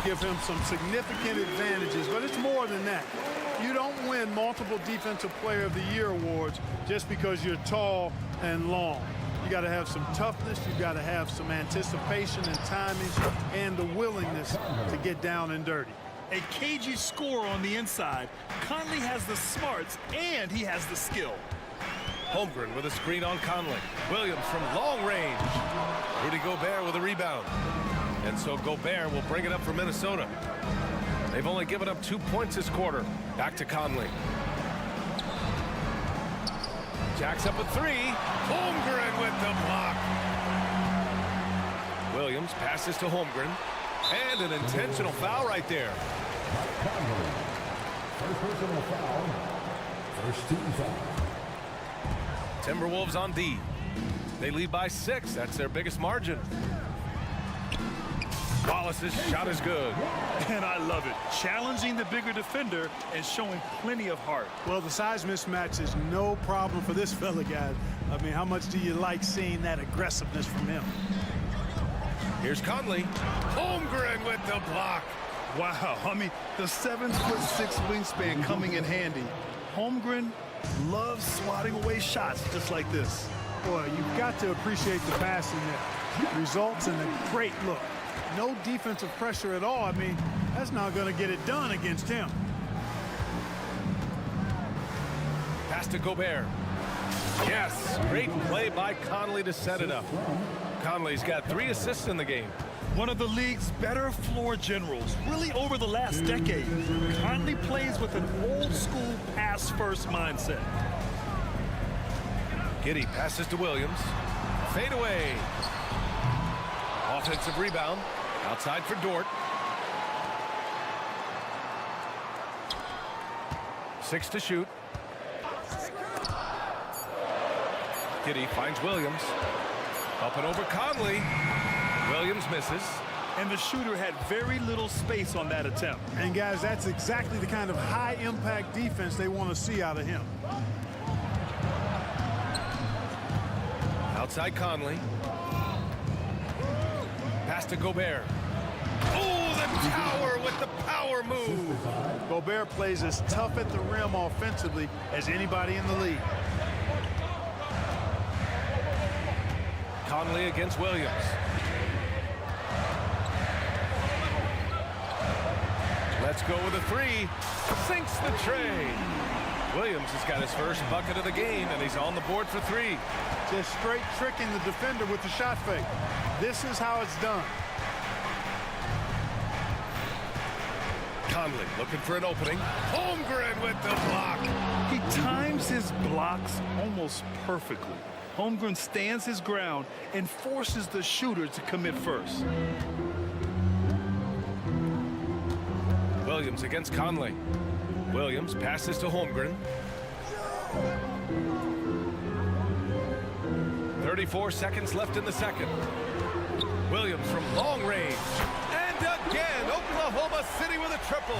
[SPEAKER 3] give him some significant advantages, but it's more than that. You don't win multiple Defensive Player of the Year awards just because you're tall and long. You got to have some toughness, you got to have some anticipation and timing, and the willingness to get down and dirty.
[SPEAKER 11] A cagey scorer on the inside. Conley has the smarts and he has the skill.
[SPEAKER 1] Holmgren with a screen on Conley. Williams from long range. Rudy Gobert with a rebound. And so Gobert will bring it up for Minnesota. They've only given up 2 points this quarter. Back to Conley. Jacks up a 3. Holmgren with the block. Williams passes to Holmgren. And an intentional foul right there.
[SPEAKER 5] First personal foul. First team foul.
[SPEAKER 1] Timberwolves on D. They lead by 6. That's their biggest margin. Wallace's shot is good.
[SPEAKER 11] And I love it. Challenging the bigger defender and showing plenty of heart.
[SPEAKER 3] Well, the size mismatch is no problem for this fella, guys. I mean, how much do you like seeing that aggressiveness from him?
[SPEAKER 1] Here's Conley. Holmgren with the block.
[SPEAKER 11] Wow, I mean, the 7'6" wingspan coming in handy. Holmgren loves swatting away shots just like this.
[SPEAKER 3] Boy, you've got to appreciate the passing there. Results in a great look. No defensive pressure at all. I mean, that's not going to get it done against him.
[SPEAKER 1] Pass to Gobert. Yes, great play by Conley to set it up. Conley's got 3 assists in the game.
[SPEAKER 11] One of the league's better floor generals, really over the last decade. Conley plays with an old-school pass-first mindset.
[SPEAKER 1] Giddey passes to Williams. Fade away. Offensive rebound. Outside for Dort. 6 to shoot. Giddey finds Williams. Up and over Conley. Williams misses.
[SPEAKER 11] And the shooter had very little space on that attempt.
[SPEAKER 3] And guys, that's exactly the kind of high-impact defense they want to see out of him.
[SPEAKER 1] Outside Conley. Pass to Gobert. Oh, the tower with the power move.
[SPEAKER 3] Gobert plays as tough at the rim offensively as anybody in the league.
[SPEAKER 1] Conley against Williams. Let's go with a three. Sinks the tray. Williams has got his first bucket of the game, and he's on the board for 3.
[SPEAKER 3] Just straight tricking the defender with the shot fake. This is how it's done.
[SPEAKER 1] Conley looking for an opening. Holmgren with the block.
[SPEAKER 11] He times his blocks almost perfectly. Holmgren stands his ground and forces the shooter to commit first.
[SPEAKER 1] Williams against Conley. Williams passes to Holmgren. 34 seconds left in the second. Williams from long range. And again, Oklahoma City with a triple.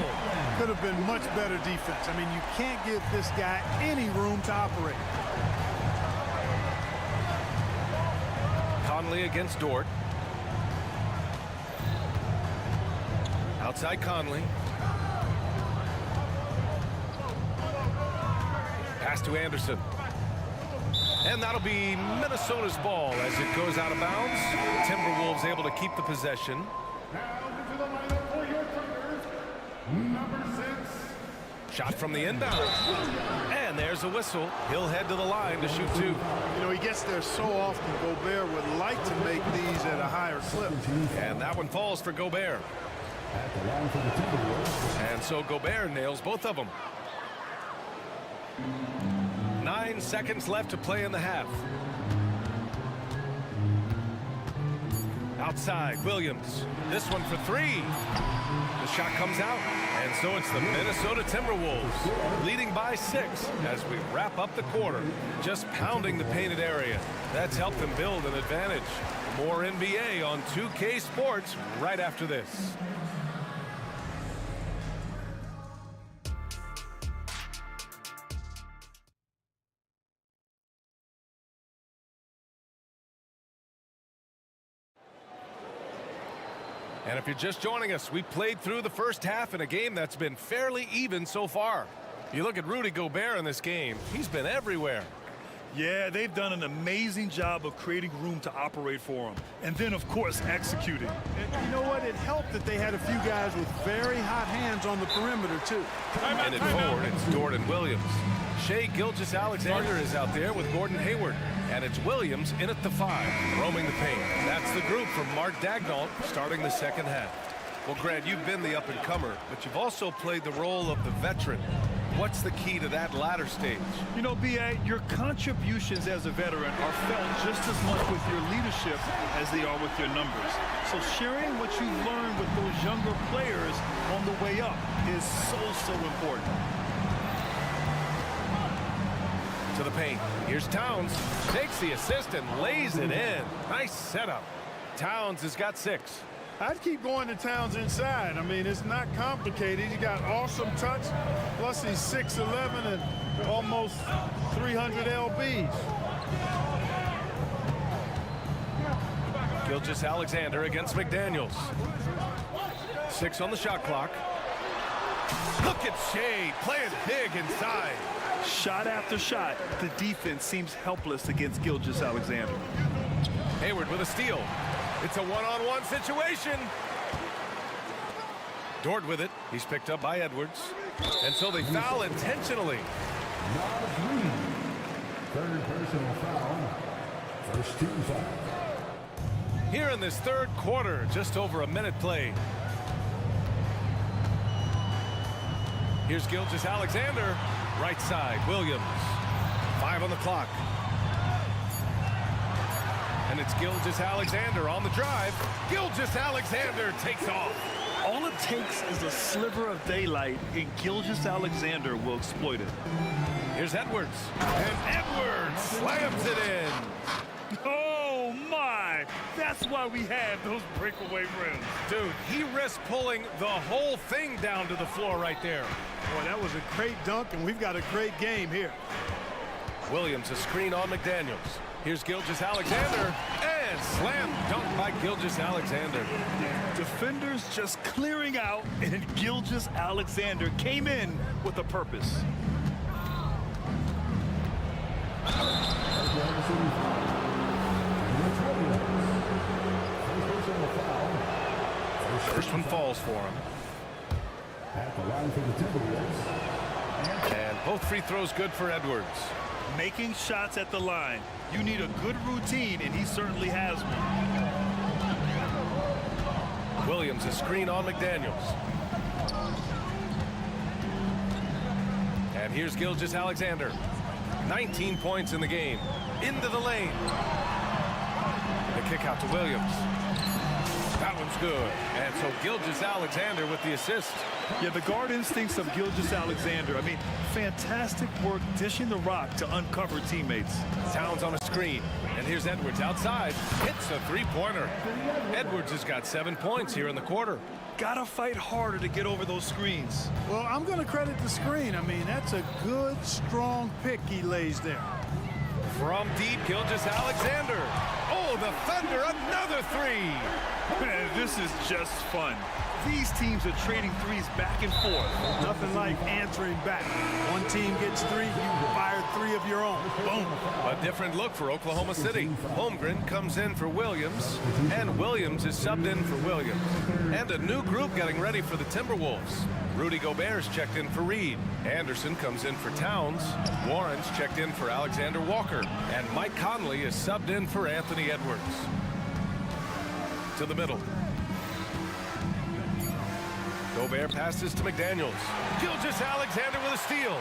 [SPEAKER 3] Could have been much better defense. I mean, you can't give this guy any room to operate.
[SPEAKER 1] Conley against Dort. Outside Conley. Pass to Anderson. And that'll be Minnesota's ball as it goes out of bounds. Timberwolves able to keep the possession. Shot from the inbound. And there's a whistle. He'll head to the line to shoot 2.
[SPEAKER 3] You know, he gets there so often. Gobert would like to make these at a higher clip.
[SPEAKER 1] And that one falls for Gobert. And so Gobert nails both of them. 9 seconds left to play in the half. Outside, Williams. This one for 3. The shot comes out, and so it's the Minnesota Timberwolves leading by 6 as we wrap up the quarter. Just pounding the painted area. That's helped them build an advantage. More NBA on 2K Sports right after this. And if you're just joining us, we played through the first half in a game that's been fairly even so far. You look at Rudy Gobert in this game, he's been everywhere.
[SPEAKER 11] Yeah, they've done an amazing job of creating room to operate for him. And then, of course, executing.
[SPEAKER 3] And you know what? It helped that they had a few guys with very hot hands on the perimeter, too.
[SPEAKER 1] And at forward, it's Dort and Williams. Shai Gilgeous-Alexander is out there with Gordon Hayward. And it's Williams in at the 5, roaming the paint. That's the group from Mark Daigneault starting the second half. Well, Grant, you've been the up-and-comer, but you've also played the role of the veteran. What's the key to that latter stage?
[SPEAKER 11] You know, B.A., your contributions as a veteran are felt just as much with your leadership as they are with your numbers. So sharing what you learned with those younger players on the way up is so important.
[SPEAKER 1] To the paint. Here's Towns. Takes the assist and lays it in. Nice setup. Towns has got 6.
[SPEAKER 3] I'd keep going to Towns inside. I mean, it's not complicated. He's got awesome touch. Plus, he's 6'11" and almost 300 lbs.
[SPEAKER 1] Gilgeous-Alexander against McDaniels. 6 on the shot clock. Look at Shai playing big inside.
[SPEAKER 11] Shot after shot, the defense seems helpless against Gilgeous-Alexander.
[SPEAKER 1] Hayward with a steal. It's a one-on-one situation. Dort with it. He's picked up by Edwards. And so they foul intentionally.
[SPEAKER 5] Third personal foul. First team foul.
[SPEAKER 1] here in this third quarter. Just over a minute played. Here's Gilgeous-Alexander, right side, Williams. 5 on the clock. And it's Gilgeous-Alexander on the drive. Gilgeous-Alexander takes off.
[SPEAKER 11] All it takes is a sliver of daylight, and Gilgeous-Alexander will exploit it.
[SPEAKER 1] Here's Edwards. And Edwards slams it in.
[SPEAKER 11] Oh, my. That's why we have those breakaway rims.
[SPEAKER 1] Dude, he risked pulling the whole thing down to the floor right there.
[SPEAKER 3] Boy, that was a great dunk, and we've got a great game here.
[SPEAKER 1] Williams, a screen on McDaniels. Here's Gilgeous-Alexander, and slam dunk by Gilgeous-Alexander.
[SPEAKER 11] Defenders just clearing out, and Gilgeous-Alexander came in with a purpose.
[SPEAKER 1] First one falls for him.
[SPEAKER 5] At the line for the Timberwolves.
[SPEAKER 1] And both free throws good for Edwards.
[SPEAKER 11] Making shots at the line. You need a good routine, and he certainly has one.
[SPEAKER 1] Williams, a screen on McDaniels. And here's Gilgeous-Alexander. 19 points in the game. Into the lane. The kick out to Williams. That one's good. And so Gilgeous-Alexander with the assist.
[SPEAKER 11] Yeah, the guard instincts of Gilgeous-Alexander. I mean, fantastic work dishing the rock to uncover teammates.
[SPEAKER 1] Towns on a screen. And here's Edwards outside. Hits a three-pointer. Edwards has got 7 points here in the quarter.
[SPEAKER 11] Gotta fight harder to get over those screens.
[SPEAKER 3] Well, I'm going to credit the screen. I mean, that's a good, strong pick he lays there.
[SPEAKER 1] From deep, Gilgeous-Alexander. Oh, the Thunder, another three.
[SPEAKER 11] Man, this is just fun. These teams are trading threes back and forth.
[SPEAKER 3] Nothing like answering back. One team gets 3, you fire 3 of your own. Boom.
[SPEAKER 1] A different look for Oklahoma City. Holmgren comes in for Williams, and Williams is subbed in for Williams. And a new group getting ready for the Timberwolves. Rudy Gobert's checked in for Reed. Anderson comes in for Towns. Warren's checked in for Alexander Walker. And Mike Conley is subbed in for Anthony Edwards. To the middle. Gobert passes to McDaniels. Gilgeous-Alexander with a steal.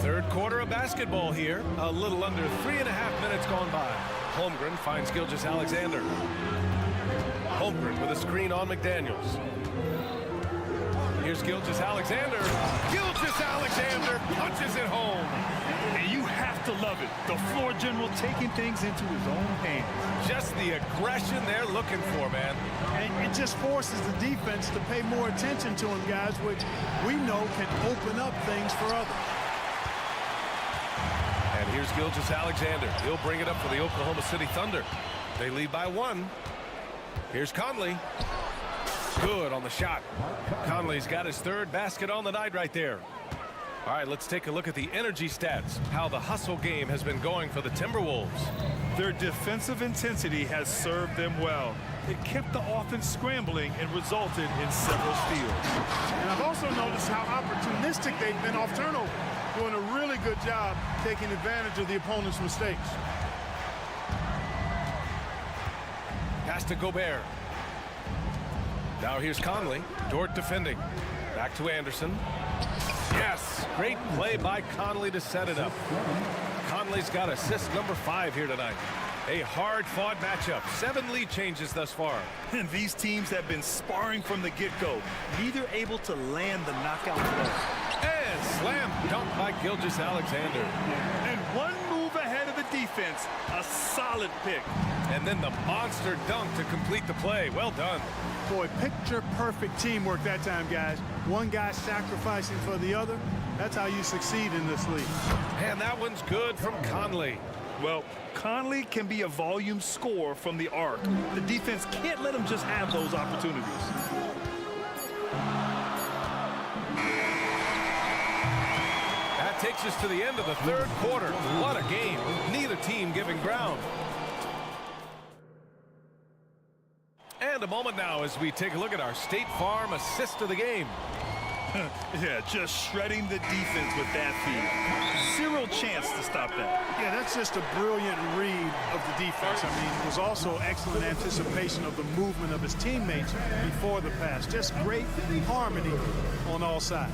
[SPEAKER 1] Third quarter of basketball here. A little under 3.5 minutes gone by. Holmgren finds Gilgeous-Alexander. Holmgren with a screen on McDaniels. Here's Gilgeous-Alexander. Gilgeous-Alexander punches it home.
[SPEAKER 11] And you have to love it. The floor general taking things into his own hands.
[SPEAKER 1] Just the aggression they're looking for, man.
[SPEAKER 3] And it just forces the defense to pay more attention to him, guys, which we know can open up things for others.
[SPEAKER 1] And here's Gilgeous-Alexander. He'll bring it up for the Oklahoma City Thunder. They lead by 1. Here's Conley. Good on the shot. Conley's got his 3rd basket on the night right there. All right, let's take a look at the energy stats, how the hustle game has been going for the Timberwolves.
[SPEAKER 11] Their defensive intensity has served them well. It kept the offense scrambling and resulted in several steals.
[SPEAKER 3] And I've also noticed how opportunistic they've been off turnover, doing a really good job taking advantage of the opponent's mistakes.
[SPEAKER 1] Pass to Gobert. Now here's Conley. Dort defending. Back to Anderson. Yes, great play by Conley to set it up. Conley's got assist number 5 here tonight. A hard-fought matchup. 7 lead changes thus far.
[SPEAKER 11] And these teams have been sparring from the get-go. Neither able to land the knockout blow.
[SPEAKER 1] And slam dunk by Gilgeous-Alexander.
[SPEAKER 11] And one move ahead of the defense. A solid pick.
[SPEAKER 1] And then the monster dunk to complete the play. Well done.
[SPEAKER 3] Boy, picture-perfect teamwork that time, guys. One guy sacrificing for the other. That's how you succeed in this league.
[SPEAKER 1] And that one's good from Conley.
[SPEAKER 11] Well, Conley can be a volume scorer from the arc. The defense can't let him just have those opportunities.
[SPEAKER 1] That takes us to the end of the 3rd quarter. What a game. Neither team giving ground. And a moment now as we take a look at our State Farm assist of the game.
[SPEAKER 11] Yeah, just shredding the defense with that feed. Zero chance to stop that.
[SPEAKER 3] Yeah, that's just a brilliant read of the defense. I mean, it was also excellent anticipation of the movement of his teammates before the pass. Just great harmony on all sides.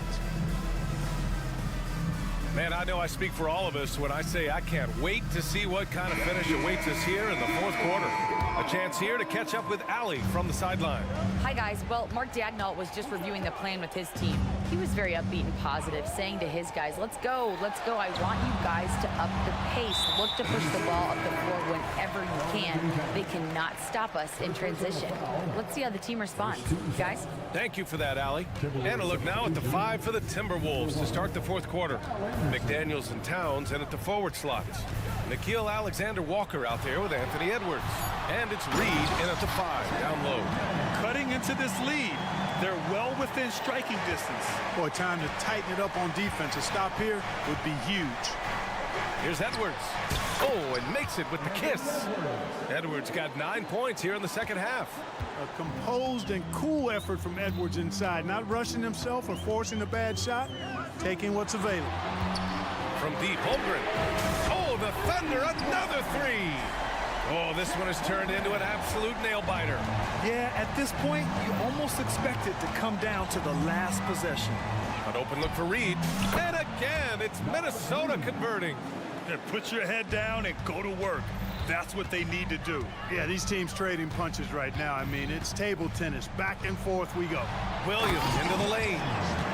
[SPEAKER 1] Man, I know I speak for all of us when I say I can't wait to see what kind of finish awaits us here in the fourth quarter. A chance here to catch up with Allie from the sideline.
[SPEAKER 4] Hi, guys. Well, Mark Dagnall was just reviewing the plan with his team. He was very upbeat and positive, saying to his guys, let's go, let's go. I want you guys to up the pace. Look to push the ball up the floor whenever you can. They cannot stop us in transition. Let's see how the team responds. Guys?
[SPEAKER 1] Thank you for that, Allie. And a look now at the 5 for the Timberwolves to start the fourth quarter. McDaniels and Towns in at the forward slots. Nikhil Alexander-Walker out there with Anthony Edwards. And it's Reed in at the 5, down low.
[SPEAKER 11] Cutting into this lead. They're well within striking distance.
[SPEAKER 3] Boy, time to tighten it up on defense. A stop here would be huge.
[SPEAKER 1] Here's Edwards. Oh, and makes it with the kiss. Edwards got 9 points here in the second half.
[SPEAKER 3] A composed and cool effort from Edwards inside. Not rushing himself or forcing a bad shot. Taking what's available.
[SPEAKER 1] From deep, Holmgren. Oh, the Thunder, another 3. Oh, this one has turned into an absolute nail-biter.
[SPEAKER 11] Yeah, at this point, you almost expect it to come down to the last possession.
[SPEAKER 1] An open look for Reed. And again, it's Minnesota converting.
[SPEAKER 11] Put your head down and go to work. That's what they need to do.
[SPEAKER 3] Yeah, these teams trading punches right now. I mean, it's table tennis. Back and forth we go.
[SPEAKER 1] Williams into the lane.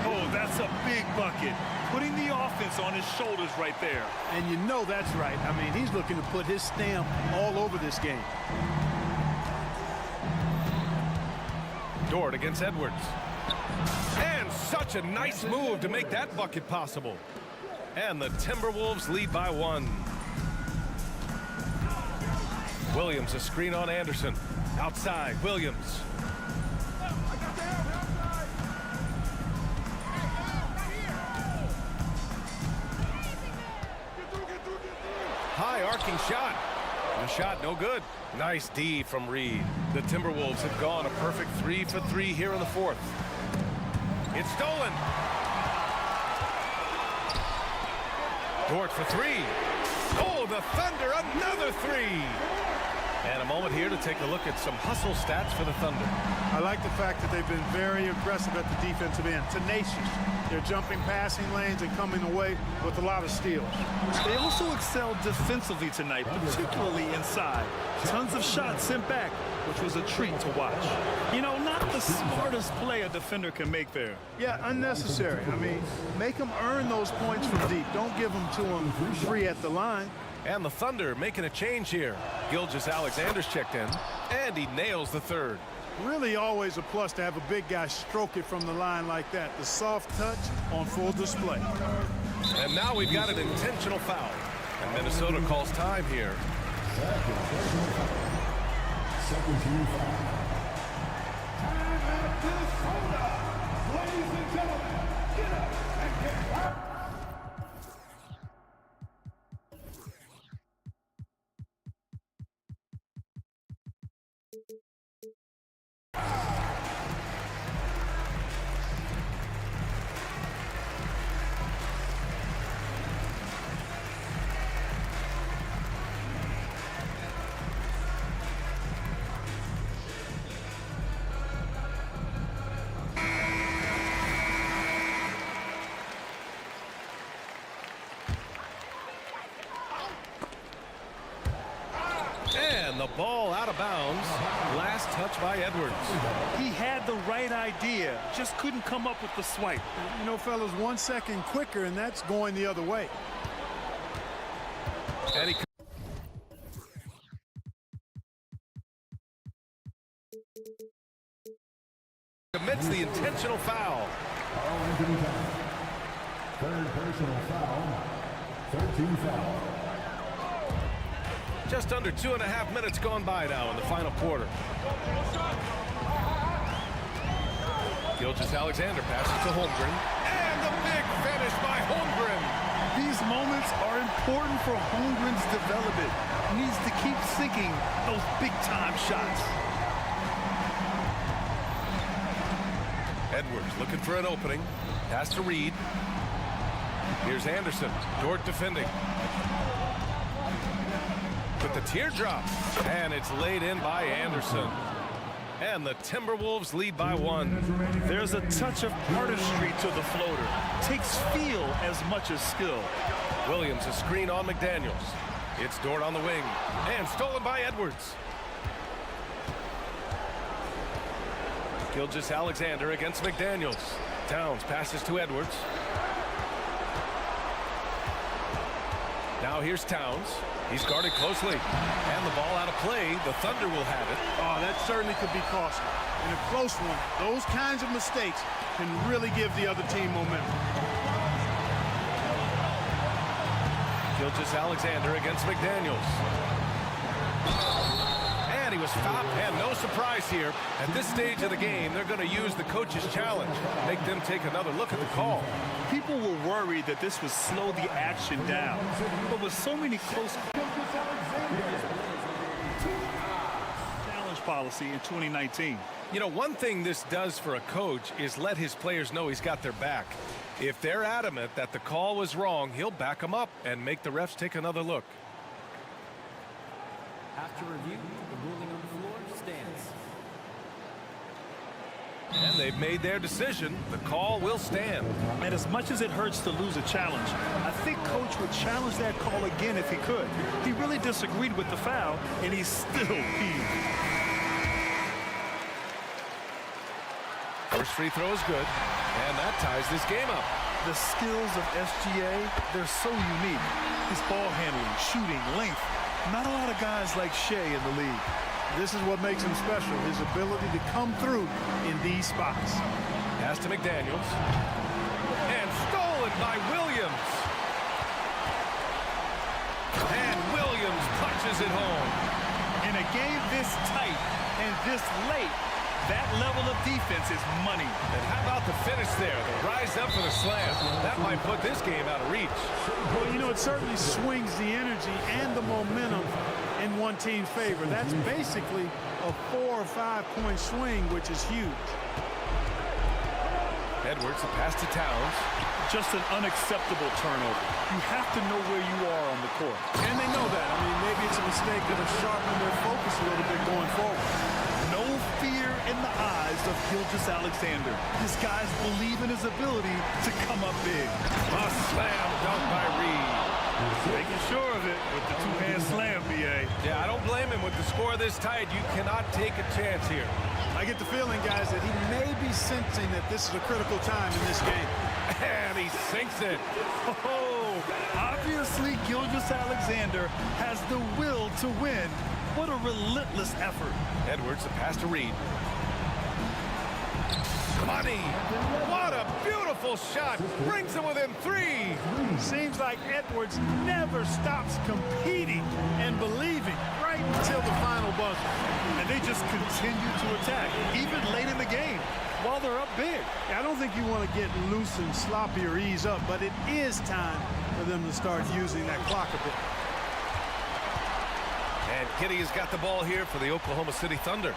[SPEAKER 11] Oh, that's a big bucket. Putting the offense on his shoulders right there.
[SPEAKER 3] And you know that's right. I mean, he's looking to put his stamp all over this game.
[SPEAKER 1] Dort against Edwards. And such a nice move to make that bucket possible. And the Timberwolves lead by 1. Williams, a screen on Anderson. Outside, Williams. High arcing shot. The shot no good. Nice D from Reed. The Timberwolves have gone a perfect 3 for 3 here in the fourth. It's stolen. Dort for 3. Oh, the Thunder, another 3. And a moment here to take a look at some hustle stats for the Thunder.
[SPEAKER 3] I like the fact that they've been very aggressive at the defensive end. Tenacious. They're jumping passing lanes and coming away with a lot of steals.
[SPEAKER 11] They also excelled defensively tonight, particularly inside. Tons of shots sent back, which was a treat to watch. You know, not the smartest play a defender can make there.
[SPEAKER 3] Yeah, unnecessary. I mean, make them earn those points from deep. Don't give them to them free at the line.
[SPEAKER 1] And the Thunder making a change here. Gilgeous-Alexander's checked in, and he nails the third.
[SPEAKER 3] Really always a plus to have a big guy stroke it from the line like that. The soft touch on full display.
[SPEAKER 1] And now we've got an intentional foul. And Minnesota calls time here.
[SPEAKER 5] Second team foul. Time at Minnesota. Ladies and gentlemen, get up and get out.
[SPEAKER 1] And the ball out of bounds. Last touch by Edwards.
[SPEAKER 11] He had the right idea, just couldn't come up with the swipe.
[SPEAKER 3] You know, fellas, 1 second quicker, and that's going the other way.
[SPEAKER 1] And he commits the intentional foul.
[SPEAKER 5] Third personal foul. 13 foul.
[SPEAKER 1] Just under 2.5 minutes gone by now in the final quarter. Gilgeous-Alexander passes to Holmgren. And the big finish by Holmgren.
[SPEAKER 11] These moments are important for Holmgren's development. He needs to keep sinking those big-time shots.
[SPEAKER 1] Edwards looking for an opening. Pass to Reed. Here's Anderson. Dort defending. With the teardrop. And it's laid in by Anderson. And the Timberwolves lead by 1.
[SPEAKER 11] There's a touch of artistry to the floater. Takes feel as much as skill.
[SPEAKER 1] Williams a screen on McDaniels. It's Dort on the wing. And stolen by Edwards. Gilgeous Alexander against McDaniels. Towns passes to Edwards. Now here's Towns. He's guarded closely. And the ball out of play. The Thunder will have it.
[SPEAKER 3] Oh, that certainly could be costly. In a close one, those kinds of mistakes can really give the other team momentum.
[SPEAKER 1] Gilgeous Alexander against McDaniels. And he was stopped, and no surprise here. At this stage of the game, they're going to use the coach's challenge. Make them take another look at the call.
[SPEAKER 11] People were worried that this would slow the action down. But with so many close challenge policy in 2019.
[SPEAKER 1] You know, one thing this does for a coach is let his players know he's got their back. If they're adamant that the call was wrong, he'll back them up and make the refs take another look.
[SPEAKER 14] After review, the ruling on the floor stands.
[SPEAKER 1] And they've made their decision. The call will stand.
[SPEAKER 11] And as much as it hurts to lose a challenge, I think Coach would challenge that call again if he could. He really disagreed with the foul, and he's still peeved.
[SPEAKER 1] First free throw is good, and that ties this game up.
[SPEAKER 11] The skills of SGA, they're so unique. His ball handling, shooting, length. Not a lot of guys like Shea in the league.
[SPEAKER 3] This is what makes him special, his ability to come through in these spots.
[SPEAKER 1] Pass to McDaniels. And stolen by Williams. And Williams punches it home.
[SPEAKER 11] In a game this tight and this late, that level of defense is money.
[SPEAKER 1] And how about the finish there? The rise up for the slam. That might put this game out of reach.
[SPEAKER 3] Well, you know, it certainly swings the energy and the momentum in one team's favor. That's basically a 4 or 5 point swing, which is huge.
[SPEAKER 1] Edwards, the pass to Towns.
[SPEAKER 11] Just an unacceptable turnover. You have to know where you are on the court.
[SPEAKER 3] And they know that. I mean, maybe it's a mistake that will sharpen their focus a little bit going forward.
[SPEAKER 11] No fear in the eyes of Gilgeous Alexander. This guy's believe in his ability to come up big.
[SPEAKER 1] A slam dunk by Reed.
[SPEAKER 11] Making sure of it with the two-hand slam, B.A.
[SPEAKER 1] Yeah, I don't blame him. With the score this tight, you cannot take a chance here.
[SPEAKER 3] I get the feeling, guys, that he may be sensing that this is a critical time in this game.
[SPEAKER 1] And he sinks it.
[SPEAKER 11] Oh, obviously Gilgeous Alexander has the will to win. What a relentless effort.
[SPEAKER 1] Edwards, the pass to Reed. Money! What a beautiful shot! Brings him within 3.
[SPEAKER 3] Seems like Edwards never stops competing and believing right until the final buzzer.
[SPEAKER 11] And they just continue to attack, even late in the game, while they're up big.
[SPEAKER 3] I don't think you want to get loose and sloppy or ease up, but it is time for them to start using that clock a bit.
[SPEAKER 1] And Kitty has got the ball here for the Oklahoma City Thunder.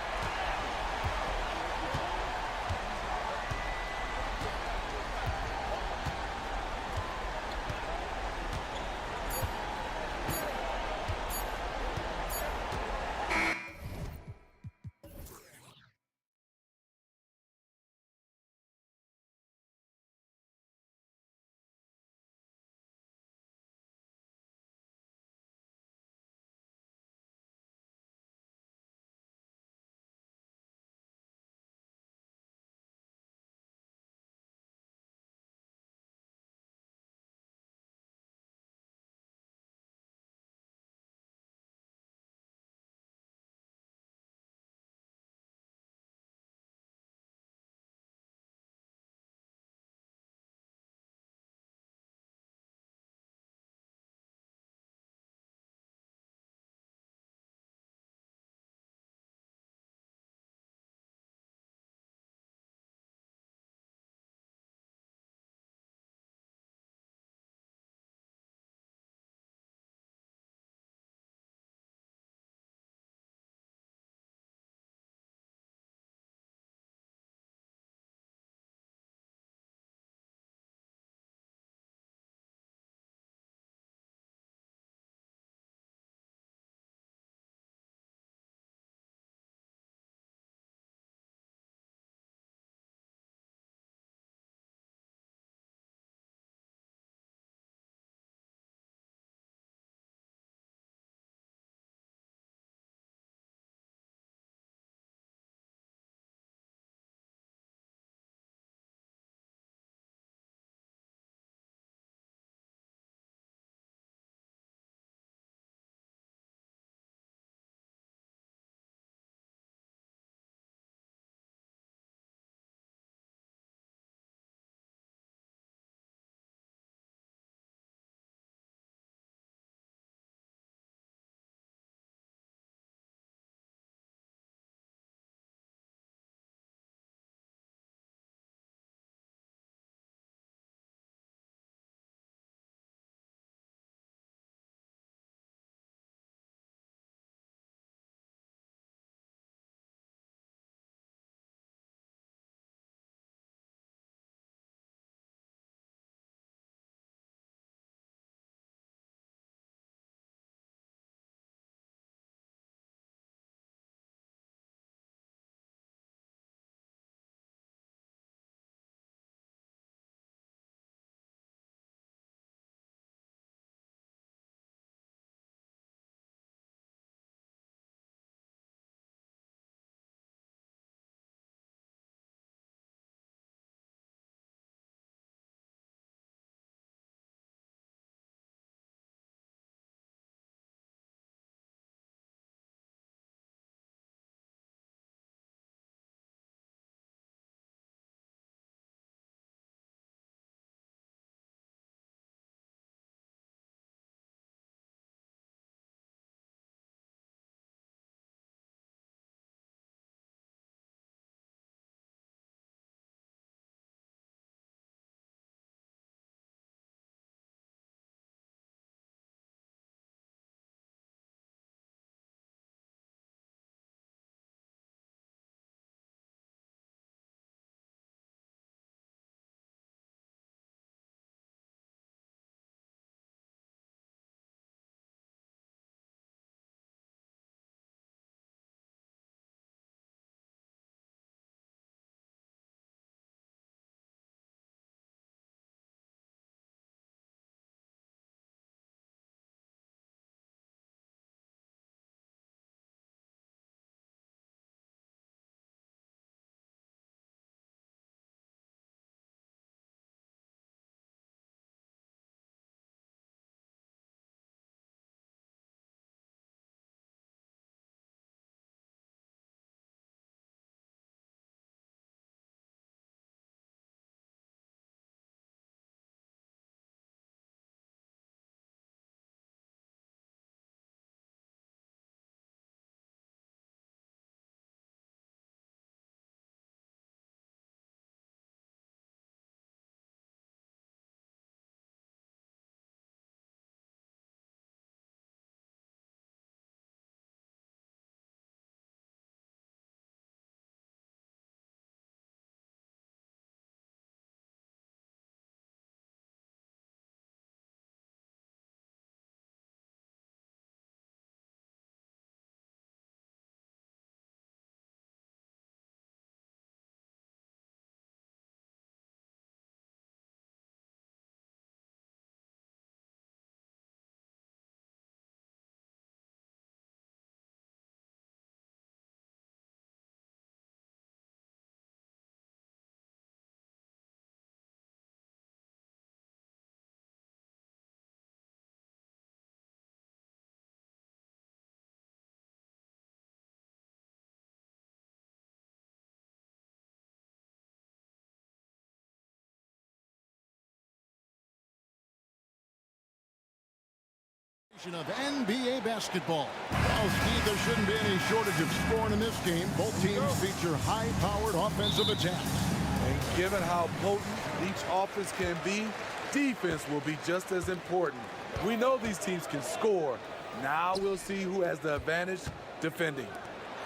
[SPEAKER 6] Of NBA basketball. Well, Steve, there shouldn't be any shortage of scoring in this game. Both teams feature high-powered offensive attacks.
[SPEAKER 10] And given how potent each offense can be, defense will be just as important. We know these teams can score. Now we'll see who has the advantage defending.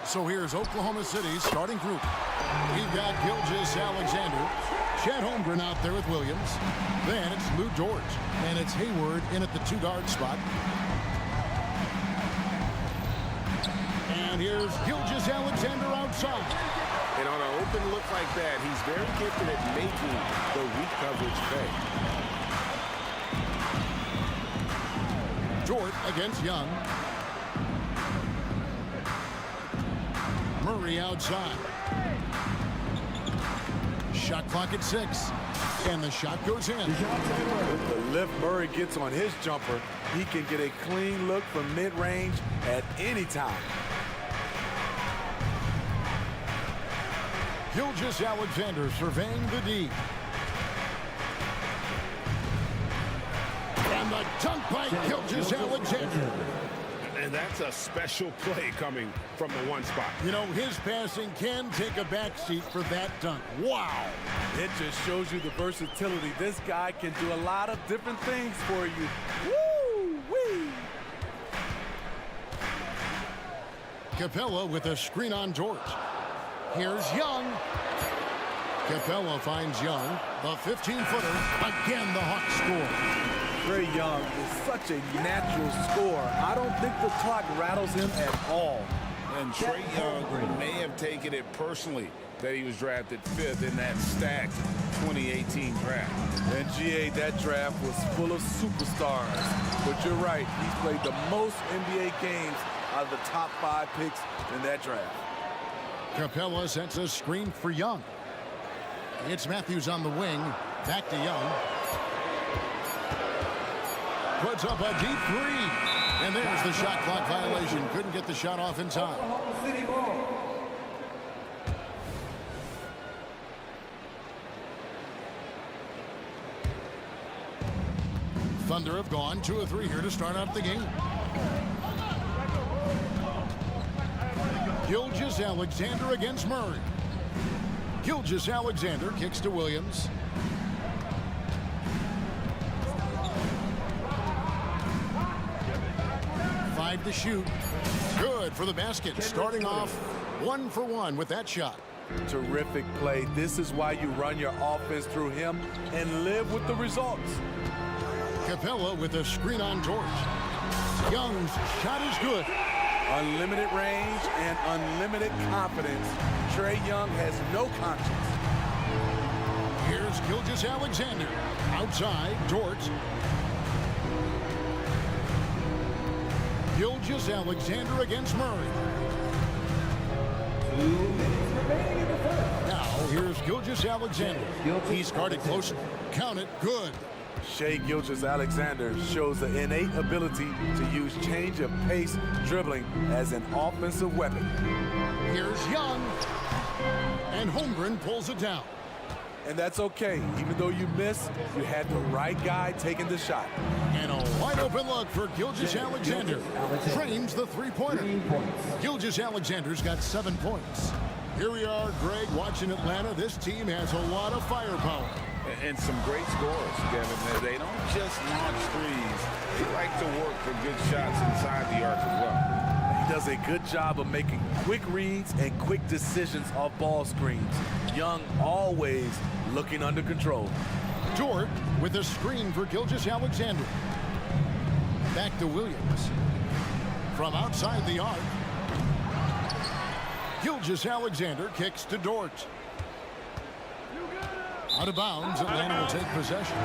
[SPEAKER 6] So here's Oklahoma City's starting group. We've got Gilgeous-Alexander, Chet Holmgren out there with Williams. Then it's Lou Dort, and it's Hayward in at the two-guard spot. And here's Gilgeous-Alexander outside.
[SPEAKER 9] And on an open look like that, he's very gifted at making the weak coverage pay.
[SPEAKER 6] Dort against Young. Murray outside. Shot clock at 6. And the shot goes in.
[SPEAKER 10] The lift Murray gets on his jumper, he can get a clean look from mid-range at any time.
[SPEAKER 6] Gilgeous-Alexander surveying the D. And the dunk by Gilgeous-Alexander.
[SPEAKER 9] And that's a special play coming from the one spot.
[SPEAKER 6] You know, his passing can take a backseat for that dunk. Wow.
[SPEAKER 10] It just shows you the versatility. This guy can do a lot of different things for you. Woo-wee!
[SPEAKER 6] Capella with a screen on Dort. Here's Young. Capella finds Young. The 15-footer. Again, the Hawks score.
[SPEAKER 10] Trae Young is such a natural scorer. I don't think the clock rattles him at all.
[SPEAKER 9] And Trae Young may have taken it personally that he was drafted 5th in that stacked 2018 draft.
[SPEAKER 10] And GA, that draft was full of superstars. But you're right, he's played the most NBA games out of the top 5 picks in that draft.
[SPEAKER 6] Capella sets a screen for Young. It's Matthews on the wing. Back to Young. Puts up a deep three. And there's the shot clock violation. Couldn't get the shot off in time. Thunder have gone 2 of 3 here to start out the game. Gilgeous-Alexander against Murray. Gilgeous-Alexander kicks to Williams. To shoot. Good for the basket. Starting off 1 for 1 with that shot.
[SPEAKER 10] Terrific play. This is why you run your offense through him and live with the results.
[SPEAKER 6] Capella with a screen on Dort. Young's shot is good.
[SPEAKER 10] Unlimited range and unlimited confidence. Trae Young has no conscience.
[SPEAKER 6] Here's Gilgeous-Alexander. Outside, Dort. Gilgeous-Alexander against Murray. Now, here's Gilgeous-Alexander. He's guarded close. Count it. Good.
[SPEAKER 10] Shai Gilgeous-Alexander shows the innate ability to use change of pace dribbling as an offensive weapon.
[SPEAKER 6] Here's Young. And Holmgren pulls it down.
[SPEAKER 10] And that's okay. Even though you missed, you had the right guy taking the shot.
[SPEAKER 6] And a wide open look for Gilgeous-Alexander. Frames the three-pointer. Gilgeous-Alexander's got 7 points. Here we are, Greg, watching Atlanta. This team has a lot of firepower.
[SPEAKER 9] And some great scores, Kevin. They don't just launch threes. They like to work for good shots inside the arc as well.
[SPEAKER 10] He does a good job of making quick reads and quick decisions off ball screens. Young always looking under control.
[SPEAKER 6] Dort with a screen for Gilgeous-Alexander. Back to Williams. From outside the arc. Gilgeous-Alexander kicks to Dort. Out of bounds, Atlanta will take possession.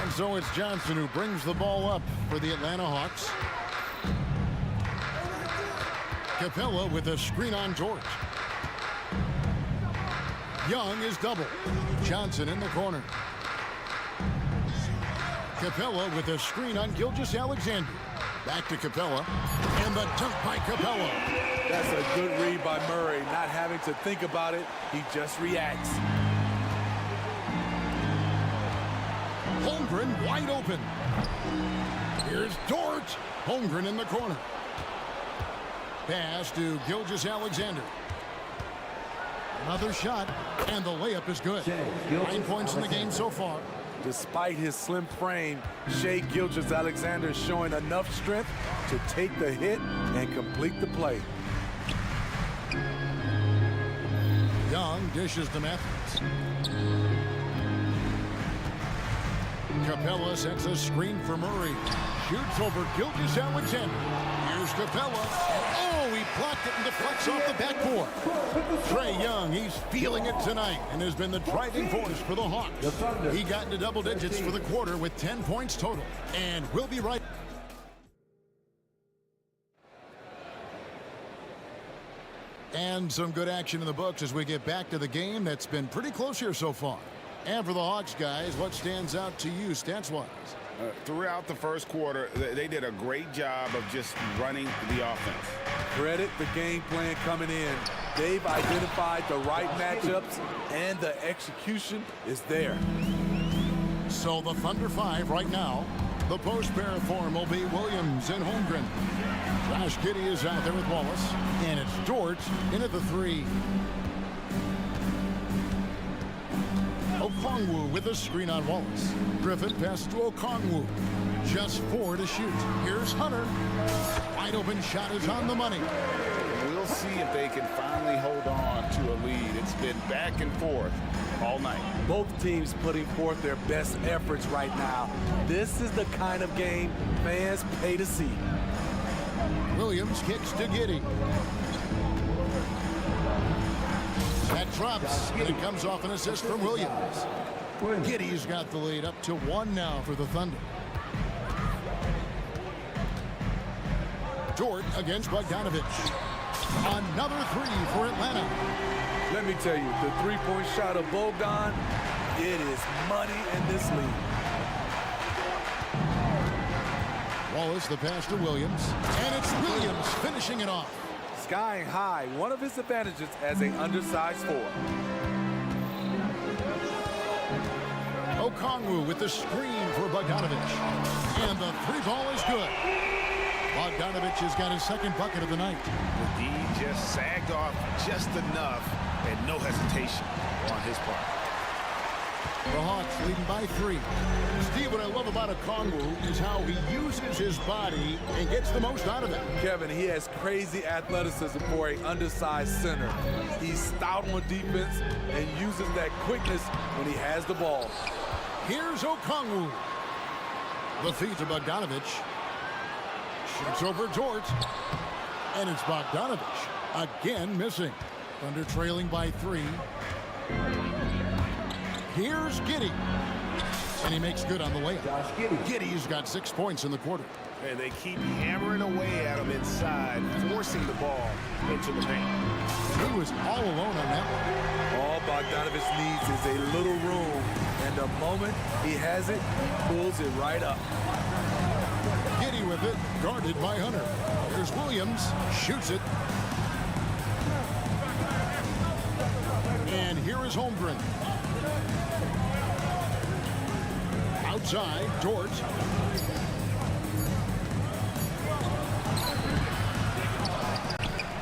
[SPEAKER 6] And so it's Johnson who brings the ball up for the Atlanta Hawks. Capella with a screen on Dort. Young is double. Johnson in the corner. Capella with a screen on Gilgeous-Alexander. Back to Capella. And And the dunk by Capella.
[SPEAKER 10] That's a good read by Murray. Not having to think about it, he just reacts.
[SPEAKER 6] Holmgren wide open. Here's Dort. Holmgren in the corner. Pass to Gilgeous-Alexander. Another shot, and the layup is good. 9 points in the game so far.
[SPEAKER 10] Despite his slim frame, Shai Gilgeous-Alexander is showing enough strength to take the hit and complete the play.
[SPEAKER 6] Young dishes to Matthews. Capella sets a screen for Murray. Shoots over Gilgeous-Alexander. Here's Capella. Oh, he blocked it and deflects off the backboard. Trae Young, he's feeling it tonight and has been the driving force for the Hawks. He got into double digits for the quarter with 10 points total. And we'll be right. And some good action in the books as we get back to the game that's been pretty close here so far. And for the Hawks, guys, what stands out to you stats-wise?
[SPEAKER 7] Throughout the first quarter, they did a great job of just running the offense.
[SPEAKER 10] Credit the game plan coming in. They've identified the right matchups, and the execution is there.
[SPEAKER 6] So the Thunder 5 right now. The post pair form will be Williams and Holmgren. Josh Giddey is out there with Wallace. And it's Dort in at the 3. Okongwu with a screen on Wallace. Griffin passes to Okongwu. Just 4 to shoot. Here's Hunter. Wide open shot is on the money.
[SPEAKER 7] We'll see if they can finally hold on to a lead. It's been back and forth all night.
[SPEAKER 10] Both teams putting forth their best efforts right now. This is the kind of game fans pay to see.
[SPEAKER 6] Williams kicks to Giddey. That drops, and it comes off an assist from Williams. Giddey's got the lead up to 1 now for the Thunder. Dort against Bogdanovich. Another 3 for Atlanta.
[SPEAKER 10] Let me tell you, the three-point shot of Bogdan, it is money in this league.
[SPEAKER 6] Wallace the pass to Williams, and it's Williams finishing it off.
[SPEAKER 10] Skying high, one of his advantages as an undersized forward.
[SPEAKER 6] Okongwu with the screen for Bogdanovich. And the 3-ball is good. Bogdanovich has got his second bucket of the night.
[SPEAKER 7] The D just sagged off just enough and no hesitation on his part.
[SPEAKER 6] The Hawks leading by 3. Steve, what I love about Okongwu is how he uses his body and gets the most out of it.
[SPEAKER 10] Kevin, he has crazy athleticism for an undersized center. He's stout on defense and uses that quickness when he has the ball.
[SPEAKER 6] Here's Okongwu. The feed to Bogdanovich. Shoots over Dort. And it's Bogdanovich again missing. Thunder trailing by 3. Here's Giddey. And he makes good on the layup. Giddey's got 6 points in the quarter.
[SPEAKER 7] And they keep hammering away at him inside, forcing the ball into the paint.
[SPEAKER 6] He was all alone on that one.
[SPEAKER 10] All Bogdanovich needs is a little room. And the moment he has it, he pulls it right up.
[SPEAKER 6] Giddey with it, guarded by Hunter. Here's Williams, shoots it. And here is Holmgren. Outside, Dort.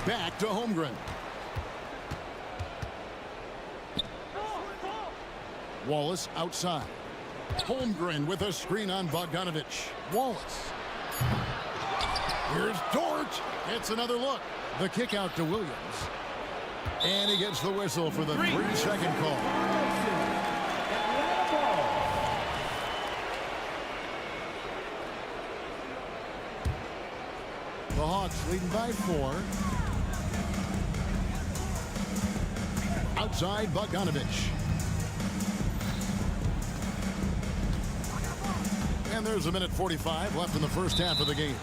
[SPEAKER 6] Back to Holmgren. Wallace outside. Holmgren with a screen on Bogdanovich. Wallace. Here's Dort. It's another look. The kick out to Williams. And he gets the whistle for the 3-second call. The Hawks leading by 4. Outside Bogdanovich. And there's a minute 45 left in the first half of the game.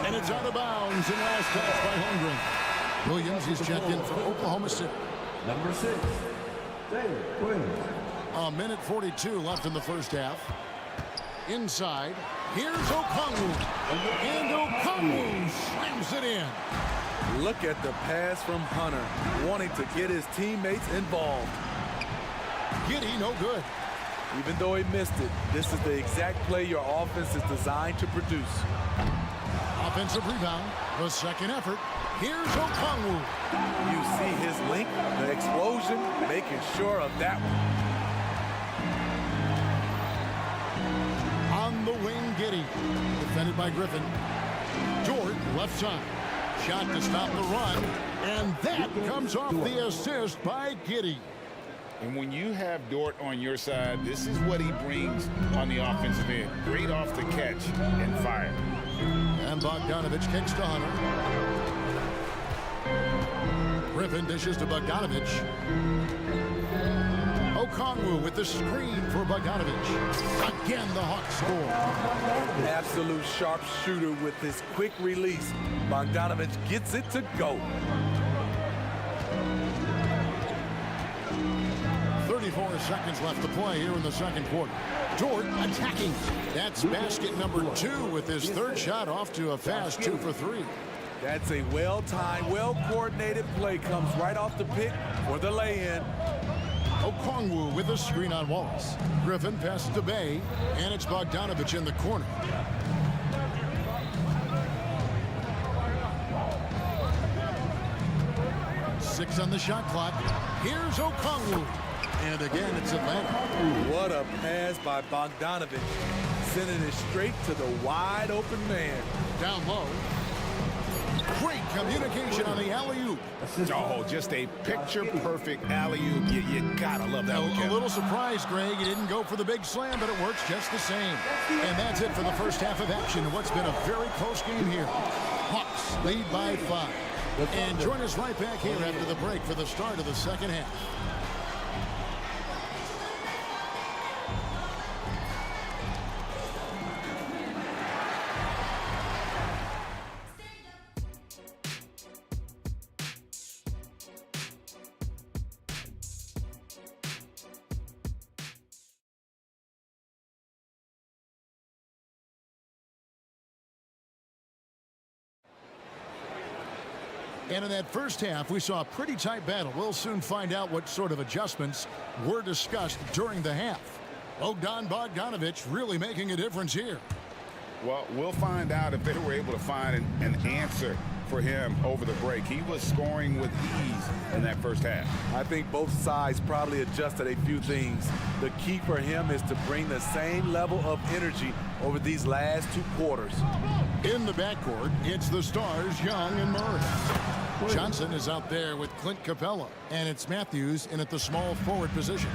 [SPEAKER 6] And it's out of bounds and last touch by Holmgren. Williams, he's checked in for Oklahoma City.
[SPEAKER 5] Number 6, David Williams.
[SPEAKER 6] A minute 42 left in the first half. Inside, Here's Okongwu. And Okongwu slams it in.
[SPEAKER 10] Look at the pass from Hunter, wanting to get his teammates involved.
[SPEAKER 6] Giddy, no good.
[SPEAKER 10] Even though he missed it, this is the exact play your offense is designed to produce.
[SPEAKER 6] Offensive rebound, the second effort. Here's Okongwu.
[SPEAKER 10] You see his link, the explosion, making sure of that one.
[SPEAKER 6] On the wing, Giddy. Defended by Griffin. Jordan, left side. Shot to stop the run. And that comes off the assist by Giddy.
[SPEAKER 7] And when you have Dort on your side, this is what he brings on the offensive end. Great off the catch and fire.
[SPEAKER 6] And Bogdanovich kicks to Hunter. Griffin dishes to Bogdanovich. Okongwu with the screen for Bogdanovich. Again, the Hawks score.
[SPEAKER 10] Absolute sharpshooter with his quick release. Bogdanovich gets it to go.
[SPEAKER 6] 34 seconds left to play here in the second quarter. Dort attacking. That's basket number 2 with his third shot off to a fast 2 for 3.
[SPEAKER 10] That's a well-timed, well-coordinated play. Comes right off the pick for the lay-in.
[SPEAKER 6] Okongwu with a screen on Wallace. Griffin passes to Bay, and it's Bogdanovich in the corner. Six on the shot clock. Here's Okongwu. And again, it's Atlanta.
[SPEAKER 10] What a pass by Bogdanovich. Sending it straight to the wide open man.
[SPEAKER 6] Down low. Great communication on the alley-oop.
[SPEAKER 7] Oh, just a picture-perfect alley-oop. You gotta love that one.
[SPEAKER 6] A little surprised, Greg. He didn't go for the big slam, but it works just the same. And that's it for the first half of action in what's been a very close game here. Hawks lead by 5. And join us right back here after the break for the start of the second half. And in that first half, we saw a pretty tight battle. We'll soon find out what sort of adjustments were discussed during the half. Bogdanovich really making a difference here.
[SPEAKER 7] Well, we'll find out if they were able to find an answer for him over the break. He was scoring with ease in that first half.
[SPEAKER 10] I think both sides probably adjusted a few things. The key for him is to bring the same level of energy over these last 2 quarters.
[SPEAKER 6] In the backcourt, it's the stars, Young and Murray. Johnson is out there with Clint Capella, and it's Matthews in at the small forward position.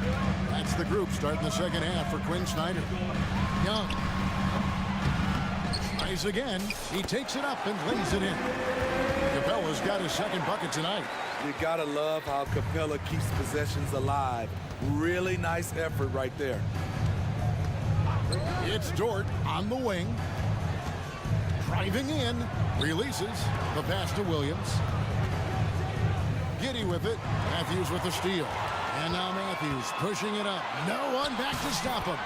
[SPEAKER 6] That's the group starting the second half for Quinn Snyder. Young tries again. He takes it up and lays it in. Capella's got his second bucket tonight.
[SPEAKER 10] You gotta love how Capella keeps possessions alive. Really nice effort right there.
[SPEAKER 6] It's Dort on the wing. Driving in, releases the pass to Williams. Giddy with it. Matthews with the steal. And now Matthews pushing it up. No one back to stop him.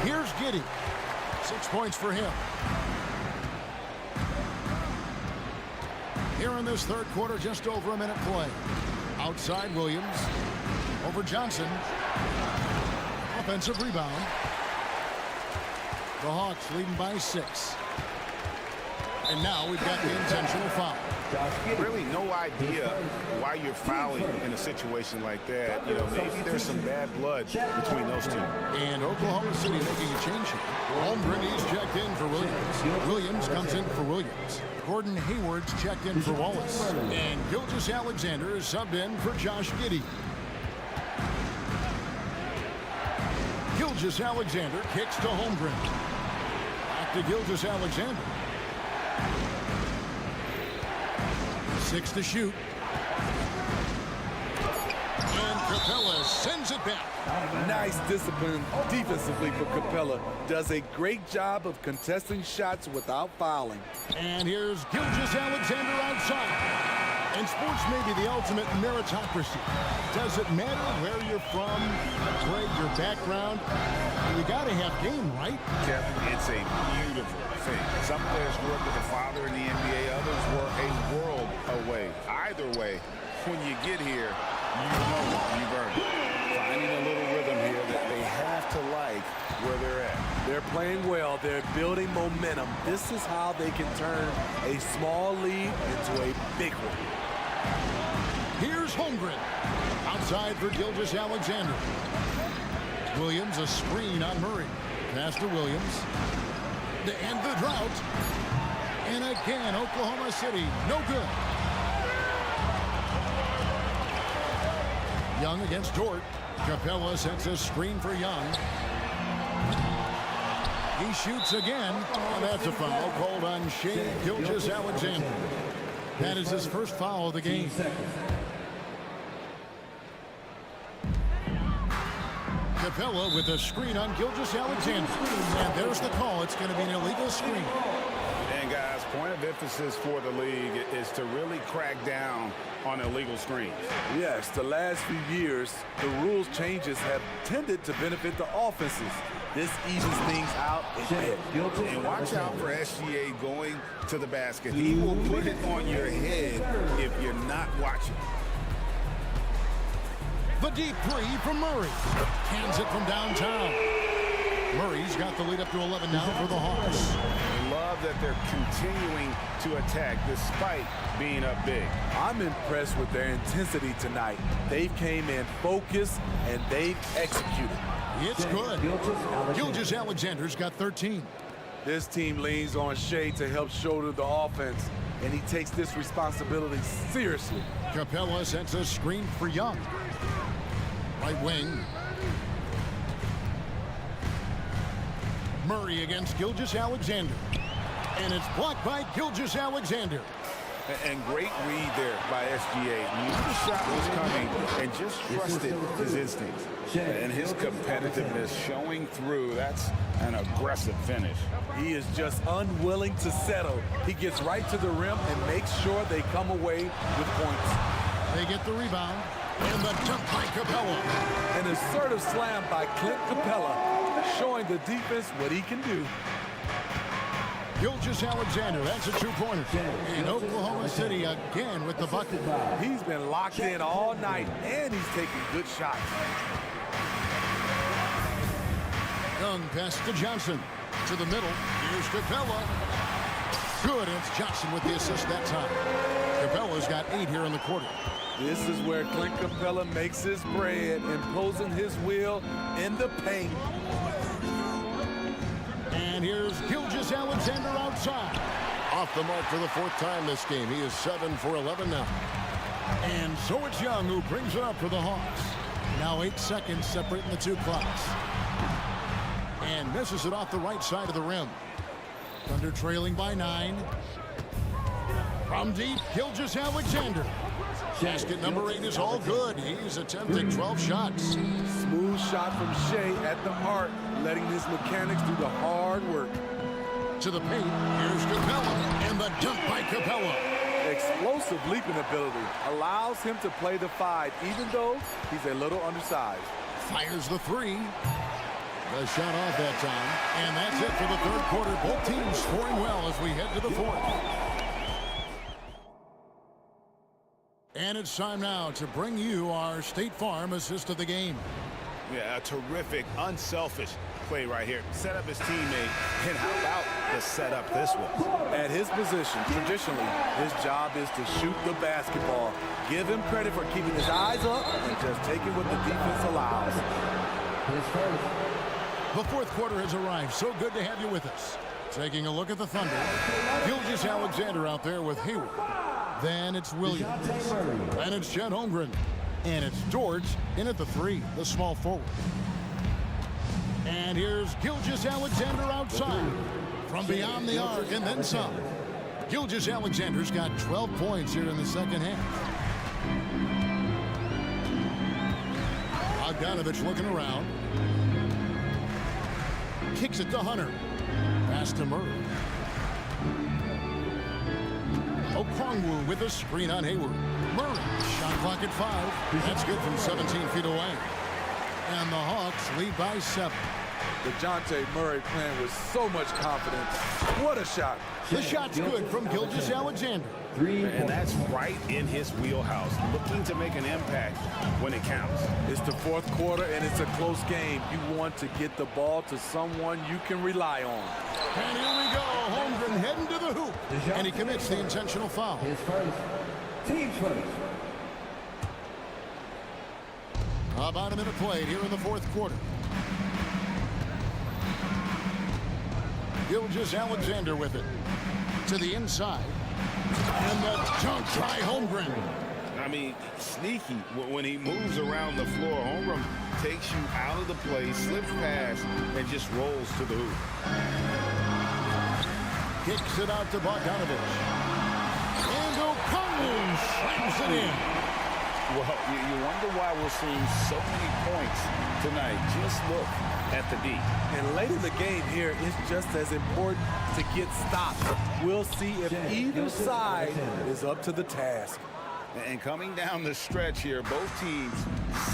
[SPEAKER 6] Here's Giddy. 6 points for him. Here in this third quarter, just over a minute play. Outside Williams. Over Johnson. Offensive rebound. The Hawks leading by 6. And now we've got the intentional foul.
[SPEAKER 7] Really no idea why you're fouling in a situation like that. You know, maybe there's some bad blood between those two.
[SPEAKER 6] And Oklahoma City making a change here. Holmgren, he's checked in for Williams. Williams comes in for Williams. Gordon Hayward's checked in for Wallace. And Gilgeous-Alexander is subbed in for Josh Giddey. Gilgeous-Alexander kicks to Holmgren. Back to Gilgeous-Alexander. 6 to shoot. And Capella sends it back.
[SPEAKER 10] Nice discipline defensively for Capella. Does a great job of contesting shots without fouling.
[SPEAKER 6] And here's Gilgeous-Alexander outside. And sports may be the ultimate meritocracy. Does it matter where you're from, grade, your background? You got to have game, right?
[SPEAKER 7] Kevin, it's a beautiful thing. Some players grew up with a father in the NBA. Others were a world away. Either way, when you get here, you know you've earned it. Finding a little rhythm here that they have to like where they're at.
[SPEAKER 10] They're playing well. They're building momentum. This is how they can turn a small lead into a big one.
[SPEAKER 6] Here's Holmgren. Outside for Gilgeous-Alexander. Williams, a screen on Murray. Pass to Williams. To end the drought. And again, Oklahoma City, no good. Young against Dort. Capella sets a screen for Young. He shoots again, and that's a foul called on Shea Gilgeous-Alexander. That is his first foul of the game. Capella with a screen on Gilgeous-Alexander. And there's the call. It's going to be an illegal screen.
[SPEAKER 7] And guys, point of emphasis for the league is to really crack down on illegal screens.
[SPEAKER 10] Yes, the last few years, the rules changes have tended to benefit the offenses. This evens things out a bit.
[SPEAKER 7] And watch out for SGA going to the basket. He will put it on your head if you're not watching.
[SPEAKER 6] The deep three from Murray. Hands it from downtown. Murray's got the lead up to 11 now for the Hawks.
[SPEAKER 7] I love that they're continuing to attack despite being up big.
[SPEAKER 10] I'm impressed with their intensity tonight. They came in focused and they've executed.
[SPEAKER 6] It's good. Gilgeous-Alexander's got 13.
[SPEAKER 10] This team leans on Shea to help shoulder the offense, and he takes this responsibility seriously.
[SPEAKER 6] Capella sets a screen for Young. Right wing. Murray against Gilgeous-Alexander. And it's blocked by Gilgeous-Alexander.
[SPEAKER 7] And great read there by SGA. Knew the shot was coming and just trusted his instincts. And his competitiveness showing through. That's an aggressive finish.
[SPEAKER 10] He is just unwilling to settle. He gets right to the rim and makes sure they come away with points.
[SPEAKER 6] They get the rebound. And the dunk by Capella.
[SPEAKER 10] An assertive slam by Clint Capella, showing the defense what he can do.
[SPEAKER 6] Gilgeous-Alexander, that's a two-pointer. And Oklahoma City again with the bucket.
[SPEAKER 10] He's been locked in all night, and he's taking good shots.
[SPEAKER 6] Young pass to Johnson. To the middle. Here's Capella. Good. And it's Johnson with the assist that time. Capella's got 8 here in the quarter.
[SPEAKER 10] This is where Clint Capella makes his bread, imposing his will in the paint.
[SPEAKER 6] And here's Gilgeous-Alexander outside. Off the mark for the 4th time this game. He is 7 for 11 now. And so it's Young who brings it up for the Hawks. Now 8 seconds separating the two clocks. And misses it off the right side of the rim. Thunder trailing by 9. From deep, Gilgeous-Alexander. Basket number 8 is all good. He's attempting 12 shots.
[SPEAKER 10] Smooth shot from Shea at the arc, letting his mechanics do the hard work.
[SPEAKER 6] To the paint, here's Capella, and the dunk by Capella.
[SPEAKER 10] Explosive leaping ability allows him to play the 5, even though he's a little undersized.
[SPEAKER 6] Fires the 3. The shot off that time. And that's it for the 3rd quarter. Both teams scoring well as we head to the 4th. And it's time now to bring you our State Farm assist of the game.
[SPEAKER 7] Yeah, a terrific, unselfish play right here. Set up his teammate, and how about the setup this was?
[SPEAKER 10] At his position, traditionally, his job is to shoot the basketball. Give him credit for keeping his eyes up and just taking what the defense allows.
[SPEAKER 6] The 4th quarter has arrived. So good to have you with us. Taking a look at the Thunder. Gilgeous-Alexander out there with Hayward. Then it's Williams. Then it's Chet Holmgren. And it's George in at the 3, the small forward. And here's Gilgeous-Alexander outside. From beyond the arc and then some. Gilgeous-Alexander's got 12 points here in the second half. Bogdanovich looking around. Kicks it to Hunter. Pass to Murray. Okongwu with a screen on Hayward. Murray, shot clock at 5. That's good from 17 feet away. And the Hawks lead by 7.
[SPEAKER 10] DeJounte Murray playing with so much confidence. What a shot.
[SPEAKER 6] The shot's good from Gilgeous-Alexander.
[SPEAKER 7] And that's right in his wheelhouse, looking to make an impact when it counts.
[SPEAKER 10] It's the fourth quarter, and it's a close game. You want to get the ball to someone you can rely on.
[SPEAKER 6] And here we go. Holmgren heading to the hoop. And he commits the intentional foul.
[SPEAKER 5] His first. Team first.
[SPEAKER 6] About a minute played here in the fourth quarter. Gilgeous-Alexander with it. To the inside. And the dunk by Holmgren.
[SPEAKER 7] I mean, sneaky. When he moves around the floor, Holmgren takes you out of the play, slips past, and just rolls to the hoop.
[SPEAKER 6] Kicks it out to Bogdanovich. And Okongwu slams it in.
[SPEAKER 7] Well, you wonder why we're seeing so many points tonight. Just look at the D.
[SPEAKER 10] And late in the game here, it's just as important to get stops. We'll see if either side is up to the task.
[SPEAKER 7] And coming down the stretch here, both teams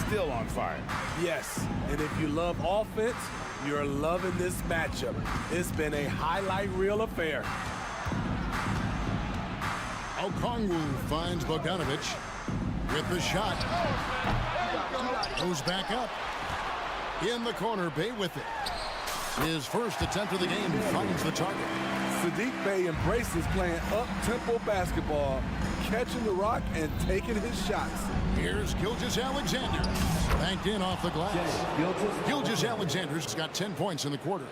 [SPEAKER 7] still on fire.
[SPEAKER 10] Yes, and if you love offense, you're loving this matchup. It's been a highlight reel affair.
[SPEAKER 6] Okongwu finds Bogdanovich with the shot. Goes back up. In the corner, Bey with it. His first attempt of the game finds the target.
[SPEAKER 10] Saddiq Bey embraces playing up-tempo basketball, catching the rock and taking his shots.
[SPEAKER 6] Here's Gilgeous-Alexander. Banked in off the glass. Gilgeous-Alexander's got 10 points in the quarter.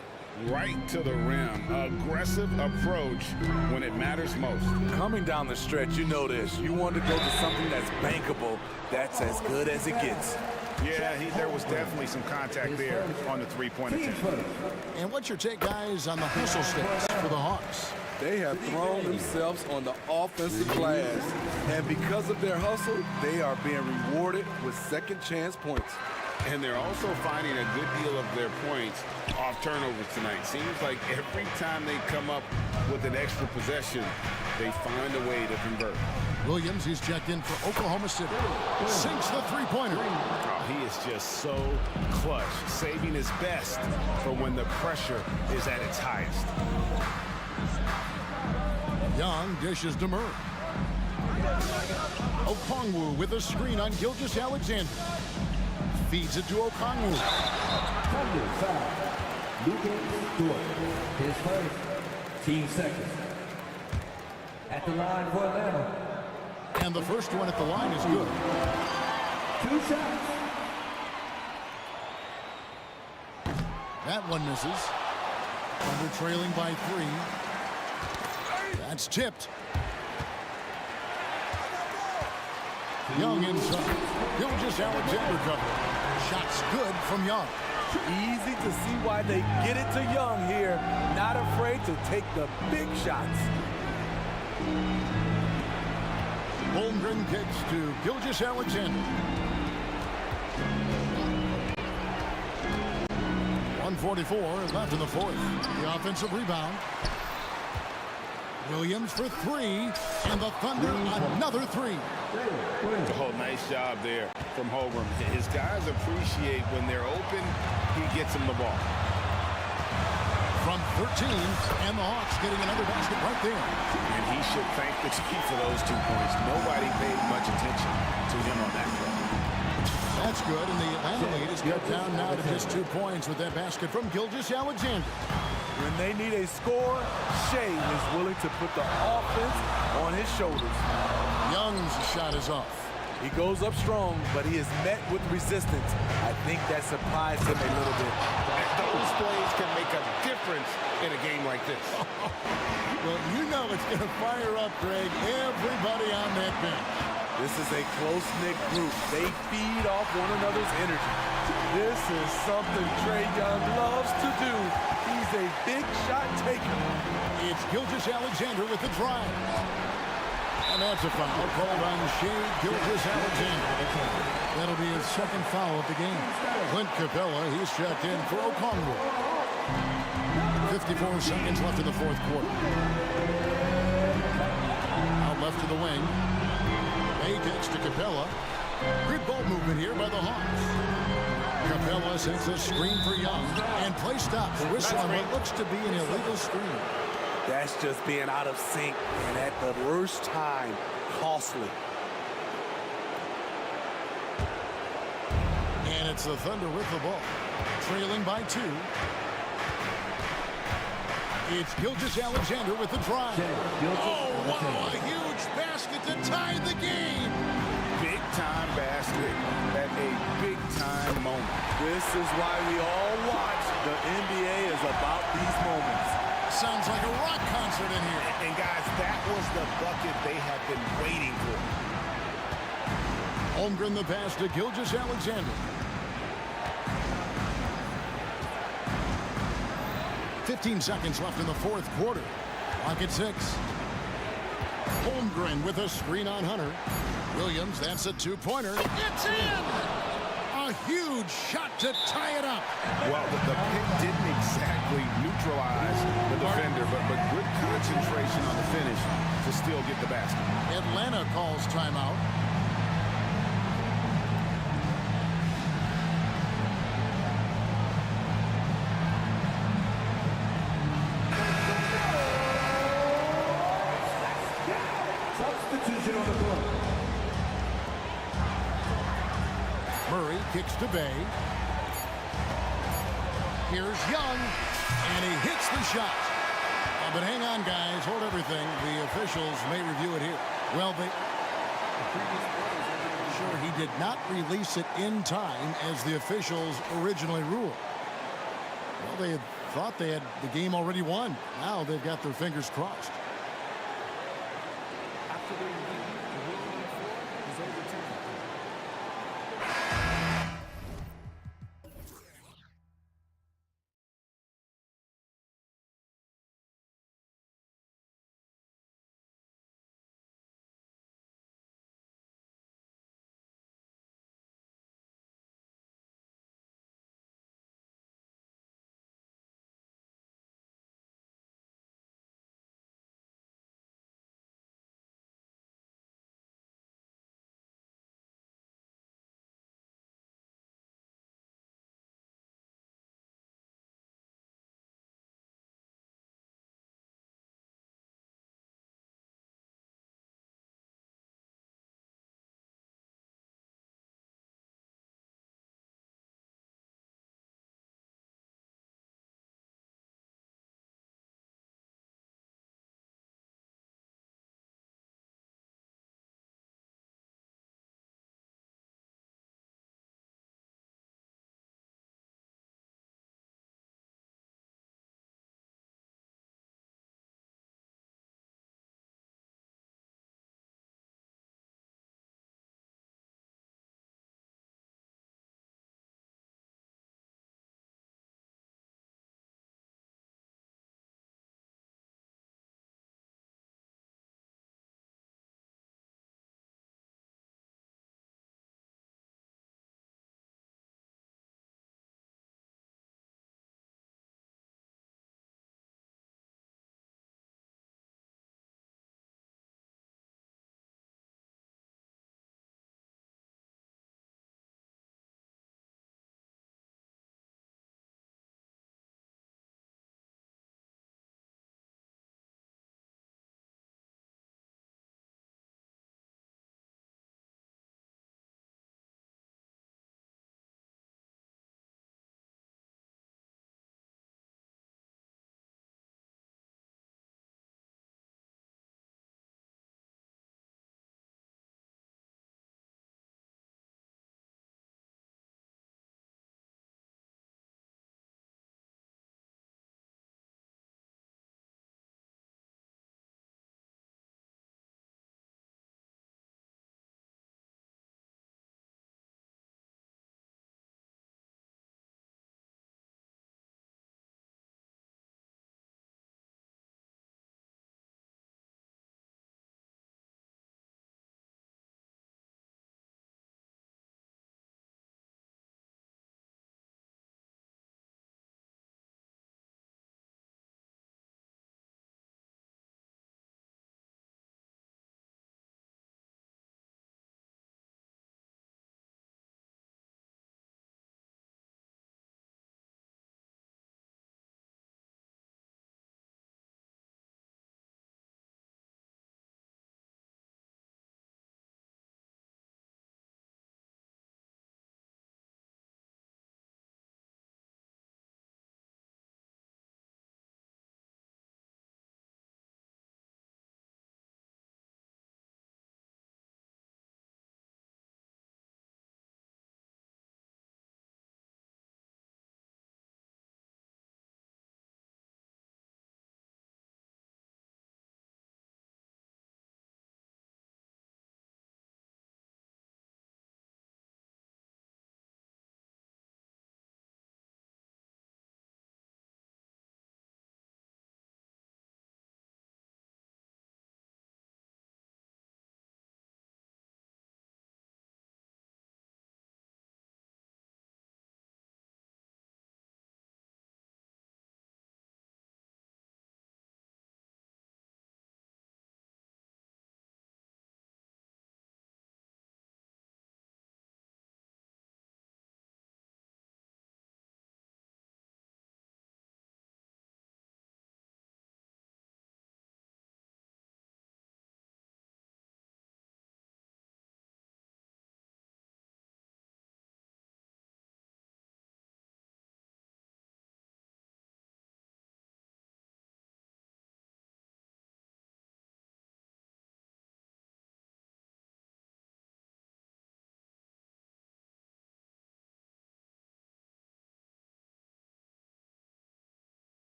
[SPEAKER 7] Right to the rim. Aggressive approach when it matters most.
[SPEAKER 10] Coming down the stretch, you know this. You want to go to something that's bankable. That's as good as it gets.
[SPEAKER 7] Yeah, there was definitely some contact there on the three-point attempt.
[SPEAKER 6] And what's your take, guys, on the hustle stats for the Hawks?
[SPEAKER 10] They have thrown themselves on the offensive glass. And because of their hustle, they are being rewarded with second chance points.
[SPEAKER 7] And they're also finding a good deal of their points off turnovers tonight. Seems like every time they come up with an extra possession, they find a way to convert.
[SPEAKER 6] Williams, he's checked in for Oklahoma City. Sinks the three-pointer.
[SPEAKER 7] Oh, he is just so clutch, saving his best for when the pressure is at its highest.
[SPEAKER 6] Young dishes to Murray. Okongwu with a screen on Gilgeous-Alexander. Feeds it to Okongwu.
[SPEAKER 5] His first. Team second. At the line for Atlanta.
[SPEAKER 6] And the first one at the line is good.
[SPEAKER 5] 2 shots.
[SPEAKER 6] That one misses. Thunder trailing by 3. That's tipped. Young inside. Gilgeous-Alexander cover. Shots good from Young.
[SPEAKER 10] Easy to see why they get it to Young here. Not afraid to take the big shots.
[SPEAKER 6] Holmgren kicks to Gilgeous-Alexander. 1:44 left in the fourth. The offensive rebound. Williams for 3, and the Thunder another 3.
[SPEAKER 7] Oh, nice job there from Holmgren. His guys appreciate when they're open, he gets them the ball.
[SPEAKER 6] From 13, and the Hawks getting another basket right there.
[SPEAKER 7] And he should thank the team for those 2 points. Nobody paid much attention to him on that play.
[SPEAKER 6] That's good, and the Atlanta lead is cut down now to just 2 points with that basket from Gilgeous-Alexander.
[SPEAKER 10] When they need a score, Shea is willing to put the offense on his shoulders.
[SPEAKER 6] Young's shot is off.
[SPEAKER 10] He goes up strong, but he is met with resistance. I think that surprised him a little bit.
[SPEAKER 7] Those plays can make a difference in a game like this.
[SPEAKER 6] Well, you know it's going to fire up, Greg, everybody on that bench.
[SPEAKER 10] This is a close-knit group. They feed off one another's energy. This is something Trae Young loves to do. He's a big shot taker.
[SPEAKER 6] It's Gilgeous-Alexander with the drive. And that's a foul called on Shea Gilgeous-Alexander. That'll be his second foul of the game. Clint Capella, he's checked in for Okongwu. 54 seconds left in the fourth quarter. Out the wing. May takes to Capella. Good ball movement here by the Hawks. Capella sends a screen for Young. And play stops. Whistle on what looks to be an illegal screen.
[SPEAKER 10] That's just being out of sync, and at the worst time, costly.
[SPEAKER 6] And it's the Thunder with the ball. Trailing by 2. It's Gilgeous-Alexander with the drive. Oh, wow, a huge basket to tie the game.
[SPEAKER 7] Big-time basket at a big-time moment.
[SPEAKER 10] This is why we all watch. The NBA is about these moments.
[SPEAKER 6] Sounds like a rock concert in here.
[SPEAKER 7] And guys, that was the bucket they have been waiting for.
[SPEAKER 6] Holmgren the pass to Gilgeous-Alexander. 15 seconds left in the fourth quarter. Clock at 6. Holmgren with a screen on Hunter. Williams, that's a two-pointer. It's in! A huge shot to tie it up.
[SPEAKER 7] Well, the pick didn't exactly neutralize the defender, but good concentration on the finish to still get the basket.
[SPEAKER 6] Atlanta calls timeout.
[SPEAKER 5] Substitution on the floor.
[SPEAKER 6] Murray kicks to Bay. Here's Young, and he hits the shot. But hang on, guys. Hold everything. The officials may review it here. Well, sure, he did not release it in time as the officials originally ruled. Well, they had thought they had the game already won. Now they've got their fingers crossed.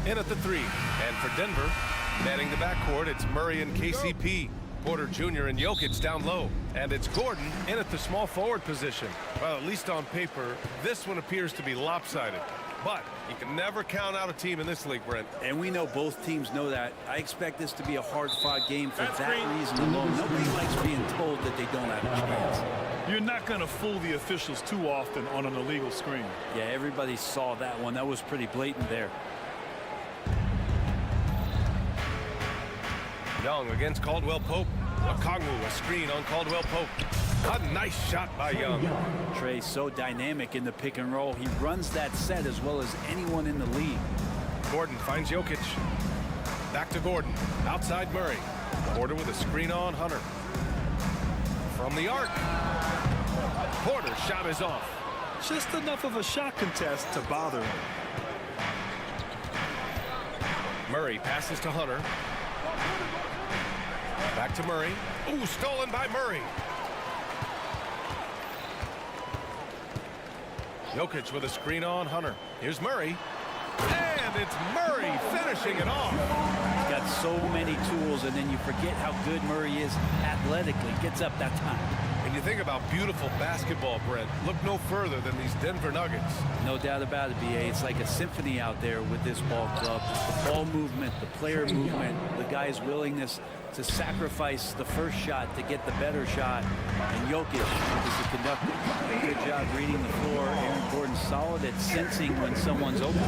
[SPEAKER 1] in at the 3. And for Denver, manning the backcourt, it's Murray and KCP. Porter Jr. and Jokic down low. And it's Gordon in at the small forward position. Well, at least on paper, this one appears to be lopsided. But you can never count out a team in this league, Brent.
[SPEAKER 12] And we know both teams know that. I expect this to be a hard-fought game for that reason alone. Nobody likes being told that they don't have a chance.
[SPEAKER 11] You're not going to fool the officials too often on an illegal screen.
[SPEAKER 12] Yeah, everybody saw that one. That was pretty blatant there.
[SPEAKER 1] Young against Caldwell Pope. Okongwu, a screen on Caldwell Pope. A nice shot by Young.
[SPEAKER 12] Trey so dynamic in the pick and roll. He runs that set as well as anyone in the league.
[SPEAKER 1] Gordon finds Jokic. Back to Gordon. Outside Murray. Porter with a screen on Hunter. From the arc. Porter's shot is off.
[SPEAKER 11] Just enough of a shot contest to bother him.
[SPEAKER 1] Murray passes to Hunter. Back to Murray. Ooh, stolen by Murray. Jokic with a screen on Hunter. Here's Murray. And it's Murray finishing it off.
[SPEAKER 12] He's got so many tools, and then you forget how good Murray is athletically. Gets up that time.
[SPEAKER 1] And you think about beautiful basketball, Brent. Look no further than these Denver Nuggets.
[SPEAKER 12] No doubt about it, BA. It's like a symphony out there with this ball club. The ball movement, the player movement, the guy's willingness to sacrifice the first shot to get the better shot. And Jokic is the conductor. Good job reading the floor. Aaron Gordon solid at sensing when someone's open.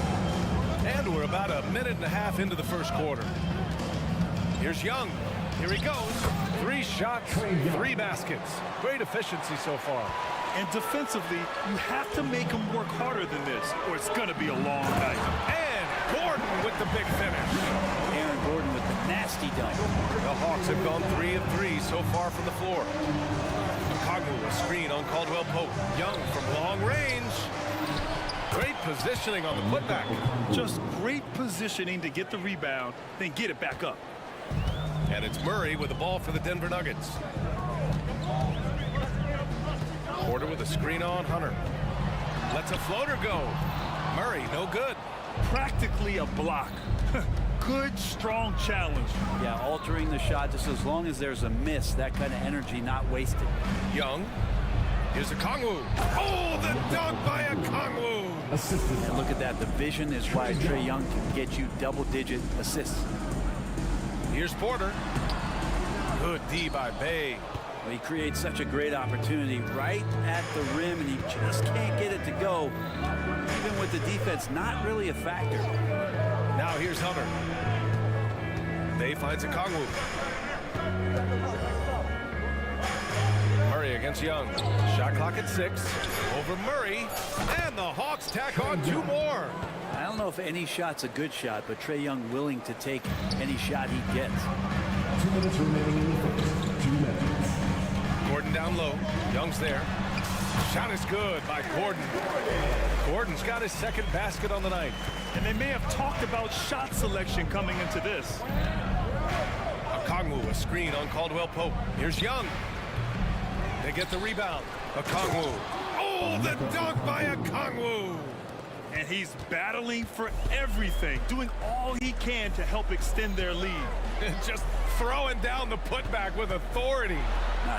[SPEAKER 1] And we're about a minute and a half into the first quarter. Here's Young. Here he goes. 3 shots, 3 baskets. Great efficiency so far.
[SPEAKER 11] And defensively, you have to make him work harder than this, or it's going to be a long night.
[SPEAKER 1] And Gordon with the big finish.
[SPEAKER 12] Aaron Gordon with the nasty dunk.
[SPEAKER 1] The Hawks have gone 3 of 3 so far from the floor. Okongwu, a screen on Caldwell Pope. Young from long range. Great positioning on the putback.
[SPEAKER 11] Just great positioning to get the rebound, then get it back up.
[SPEAKER 1] And it's Murray with the ball for the Denver Nuggets. Porter with a screen on Hunter. Lets a floater go. Murray, no good.
[SPEAKER 11] Practically a block. Good, strong challenge.
[SPEAKER 12] Yeah, altering the shot just as long as there's a miss. That kind of energy not wasted.
[SPEAKER 1] Young. Here's Okongwu. Oh, the dunk by Okongwu.
[SPEAKER 12] And look at that. The vision is why Trae Young can get you double-digit assists.
[SPEAKER 1] Here's Porter. Good D by Bay.
[SPEAKER 12] Well, he creates such a great opportunity right at the rim, and he just can't get it to go. Even with the defense, not really a factor.
[SPEAKER 1] Now here's Hunter. Bay finds Okongwu. Murray against Young. Shot clock at 6. Over Murray. And the Hawks tack on 2 more.
[SPEAKER 12] I don't know if any shot's a good shot, but Trae Young willing to take any shot he gets.
[SPEAKER 5] 2 minutes remaining in the first. 2 minutes.
[SPEAKER 1] Gordon down low. Young's there. Shot is good by Gordon. Gordon's got his 2nd basket on the night.
[SPEAKER 11] And they may have talked about shot selection coming into this.
[SPEAKER 1] Okongwu, a screen on Caldwell Pope. Here's Young. They get the rebound. Okongwu. Oh, the dunk by Okongwu.
[SPEAKER 11] And he's battling for everything, doing all he can to help extend their lead.
[SPEAKER 1] Just throwing down the putback with authority.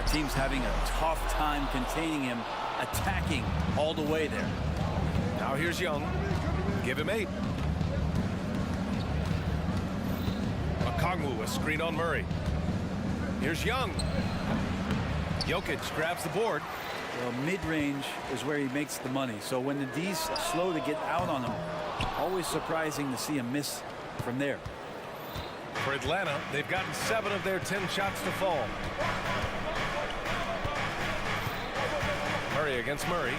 [SPEAKER 12] Team's having a tough time containing him, attacking all the way there.
[SPEAKER 1] Now here's Young. Give him 8. Okongwu, a screen on Murray. Here's Young. Jokic grabs the board.
[SPEAKER 12] Well, mid-range is where he makes the money. So when the D's slow to get out on him, always surprising to see him miss from there.
[SPEAKER 1] For Atlanta, they've gotten 7 of their 10 shots to fall. Murray against Murray.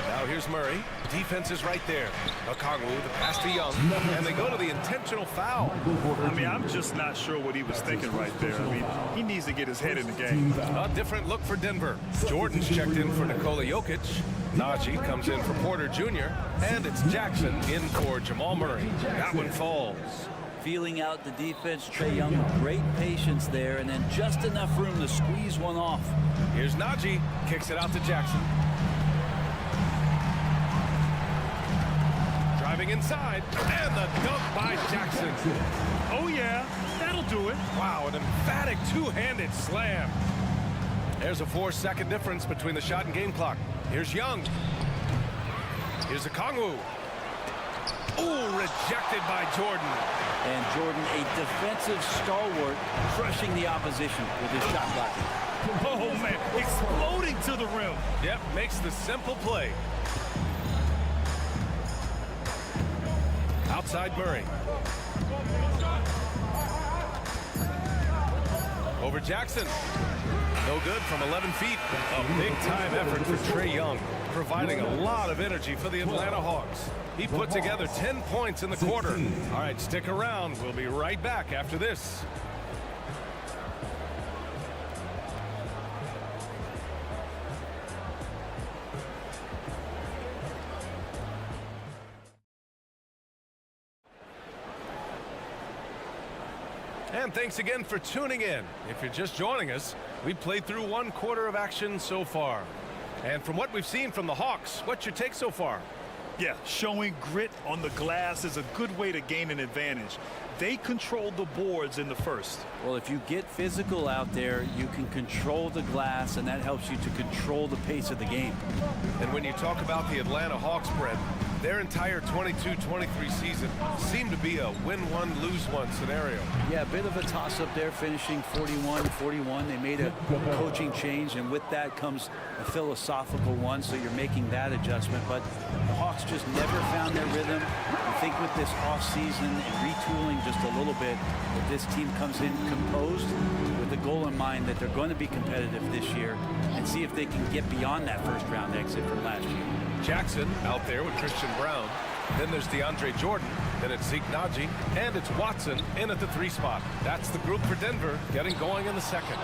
[SPEAKER 1] Now here's Murray. Defense is right there. Okongwu, the pass to Young, and they go to the intentional foul.
[SPEAKER 11] I mean, I'm just not sure what he was thinking right there. I mean, he needs to get his head in the game.
[SPEAKER 1] A different look for Denver. Jordan's checked in for Nikola Jokic. Najee comes in for Porter Jr. And it's Jackson in for Jamal Murray. That one falls.
[SPEAKER 12] Feeling out the defense, Trae Young, great patience there, and then just enough room to squeeze one off.
[SPEAKER 1] Here's Najee, kicks it out to Jackson. Moving inside, and the dunk by Jackson.
[SPEAKER 11] Oh, yeah, that'll do it.
[SPEAKER 1] Wow, an emphatic two-handed slam. There's a 4-second difference between the shot and game clock. Here's Young. Here's a Kongwu. Ooh, rejected by Jordan.
[SPEAKER 12] And Jordan, a defensive stalwart, crushing the opposition with his shot blocking.
[SPEAKER 11] Oh, man, exploding to the rim.
[SPEAKER 1] Yep, makes the simple play. Outside Murray. Over Jackson. No good from 11 feet. A big-time effort for Trae Young, providing a lot of energy for the Atlanta Hawks. He put together 10 points in the quarter. All right, stick around. We'll be right back after this. And thanks again for tuning in. If you're just joining us, we've played through 1 quarter of action so far. And from what we've seen from the Hawks, what's your take so far?
[SPEAKER 11] Yeah, showing grit on the glass is a good way to gain an advantage. They controlled the boards in the first.
[SPEAKER 12] Well, if you get physical out there, you can control the glass, and that helps you to control the pace of the game.
[SPEAKER 1] And when you talk about the Atlanta Hawks, Brett, their entire 22-23 season seemed to be a win-one, lose-one scenario.
[SPEAKER 12] Yeah, a bit of a toss-up there, finishing 41-41. They made a coaching change, and with that comes a philosophical one, so you're making that adjustment. But the Hawks just never found their rhythm. I think with this offseason and retooling just a little bit, that this team comes in composed with the goal in mind that they're going to be competitive this year and see if they can get beyond that first-round exit from last year.
[SPEAKER 1] Jackson out there with Christian Brown. Then there's DeAndre Jordan. Then it's Zeke Naji. And it's Watson in at the 3 spot. That's the group for Denver getting going in the second.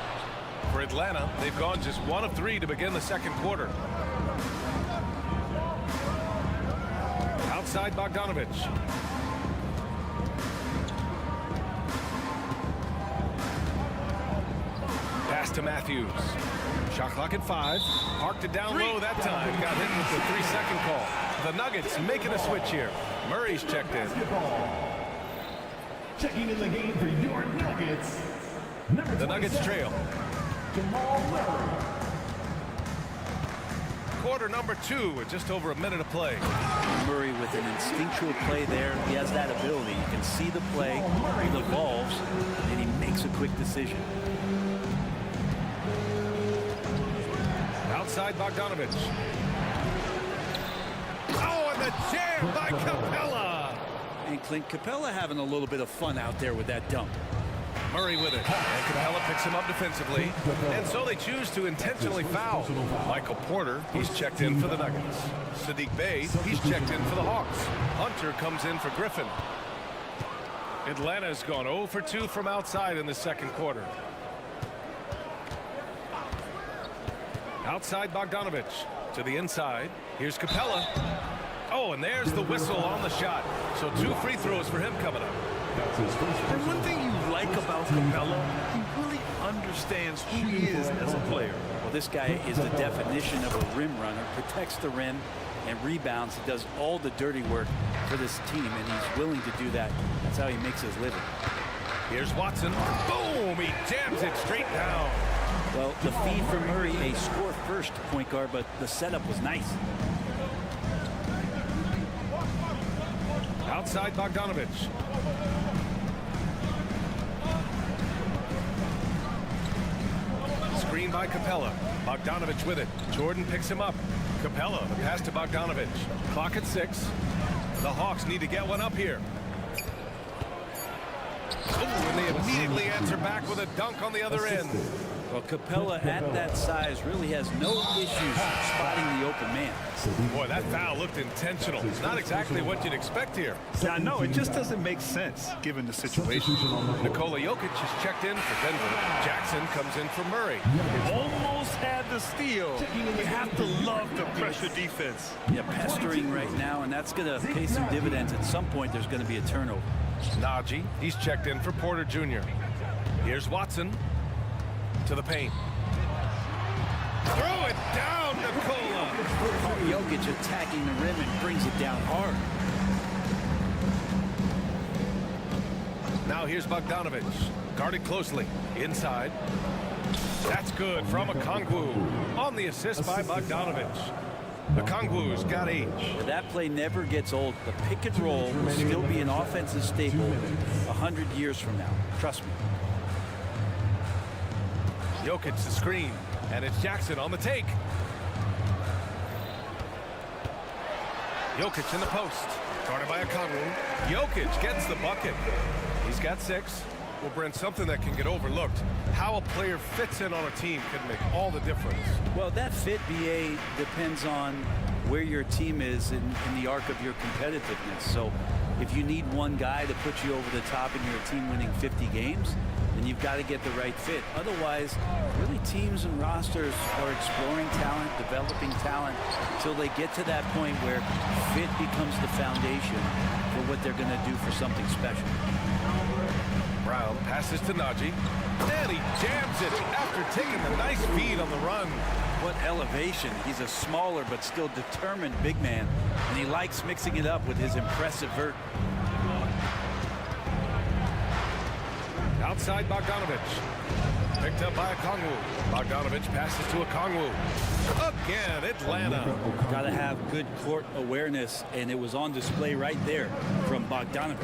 [SPEAKER 1] For Atlanta, they've gone just 1 of 3 to begin the second quarter. Outside Bogdanovich. Pass to Matthews. Shot clock at 5. Parked it down low that time. Got hit with the 3-second call. The Nuggets making a switch here. Murray's checked in.
[SPEAKER 5] Checking in the game for your Nuggets.
[SPEAKER 1] The Nuggets trail. Quarter number 2 with just over a minute of play.
[SPEAKER 12] Murray with an instinctual play there. He has that ability. You can see the play, he evolves, and he makes a quick decision.
[SPEAKER 1] Outside Bogdanovich. Oh, and the jam by Capella.
[SPEAKER 12] And Clint Capella having a little bit of fun out there with that dunk.
[SPEAKER 1] Murray with it. And Capella picks him up defensively. And so they choose to intentionally foul. Michael Porter, he's checked in for the Nuggets. Sadiq Bey, he's checked in for the Hawks. Hunter comes in for Griffin. Atlanta's gone 0 for 2 from outside in the second quarter. Outside Bogdanovich to the inside. Here's Capella. Oh, and there's the whistle on the shot. So 2 free throws for him coming up.
[SPEAKER 11] And one thing you like about Capella, he really understands who he is as a player.
[SPEAKER 12] Well, this guy is the definition of a rim runner. Protects the rim and rebounds. He does all the dirty work for this team, and he's willing to do that. That's how he makes his living.
[SPEAKER 1] Here's Watson. Boom! He jams it straight down.
[SPEAKER 12] Well, the feed for Murray, a score-first point guard, but the setup was nice.
[SPEAKER 1] Outside Bogdanovich. Screen by Capella. Bogdanovich with it. Jordan picks him up. Capella, the pass to Bogdanovich. Clock at 6. The Hawks need to get one up here. Oh, and they immediately answer back with a dunk on the other end.
[SPEAKER 12] Well, Capella at that size really has no issues spotting the open man.
[SPEAKER 1] Boy, that foul looked intentional. It's not exactly what you'd expect here.
[SPEAKER 11] Yeah, no, it just doesn't make sense given the situation.
[SPEAKER 1] Nikola Jokic is checked in for Denver. Jackson comes in for Murray.
[SPEAKER 11] Almost had the steal. You have to love the pressure defense.
[SPEAKER 12] Yeah, pestering right now, and that's going to pay some dividends. At some point, there's going to be a turnover.
[SPEAKER 1] Naji, he's checked in for Porter Jr. Here's Watson to the paint. Throw it down, Nikola.
[SPEAKER 12] Jokic attacking the rim and brings it down hard.
[SPEAKER 1] Now here's Bogdanovic. Guarded closely. Inside. That's good from Okongwu. On the assist by Bogdanovic. Okongwu's got age.
[SPEAKER 12] That play never gets old. The pick and roll will still be an offensive staple 100 years from now. Trust me.
[SPEAKER 1] Jokic the screen, and it's Jackson on the take. Jokic in the post. Guarded by Okongwu. Jokic gets the bucket. He's got 6. Well, Brent, something that can get overlooked. How a player fits in on a team can make all the difference.
[SPEAKER 12] Well, that fit, BA, depends on where your team is in the arc of your competitiveness. So if you need one guy to put you over the top and you're a team winning 50 games, then you've got to get the right fit. Otherwise, really teams and rosters are exploring talent, developing talent, until they get to that point where fit becomes the foundation for what they're going to do for something special.
[SPEAKER 1] Brown passes to Najee, and he jams it after taking the nice feed on the run.
[SPEAKER 12] What elevation. He's a smaller but still determined big man, and he likes mixing it up with his impressive vert.
[SPEAKER 1] Outside Bogdanovic. Picked up by Okongwu. Bogdanovic passes to Okongwu. Again, Atlanta.
[SPEAKER 12] Got to have good court awareness, and it was on display right there from Bogdanovic.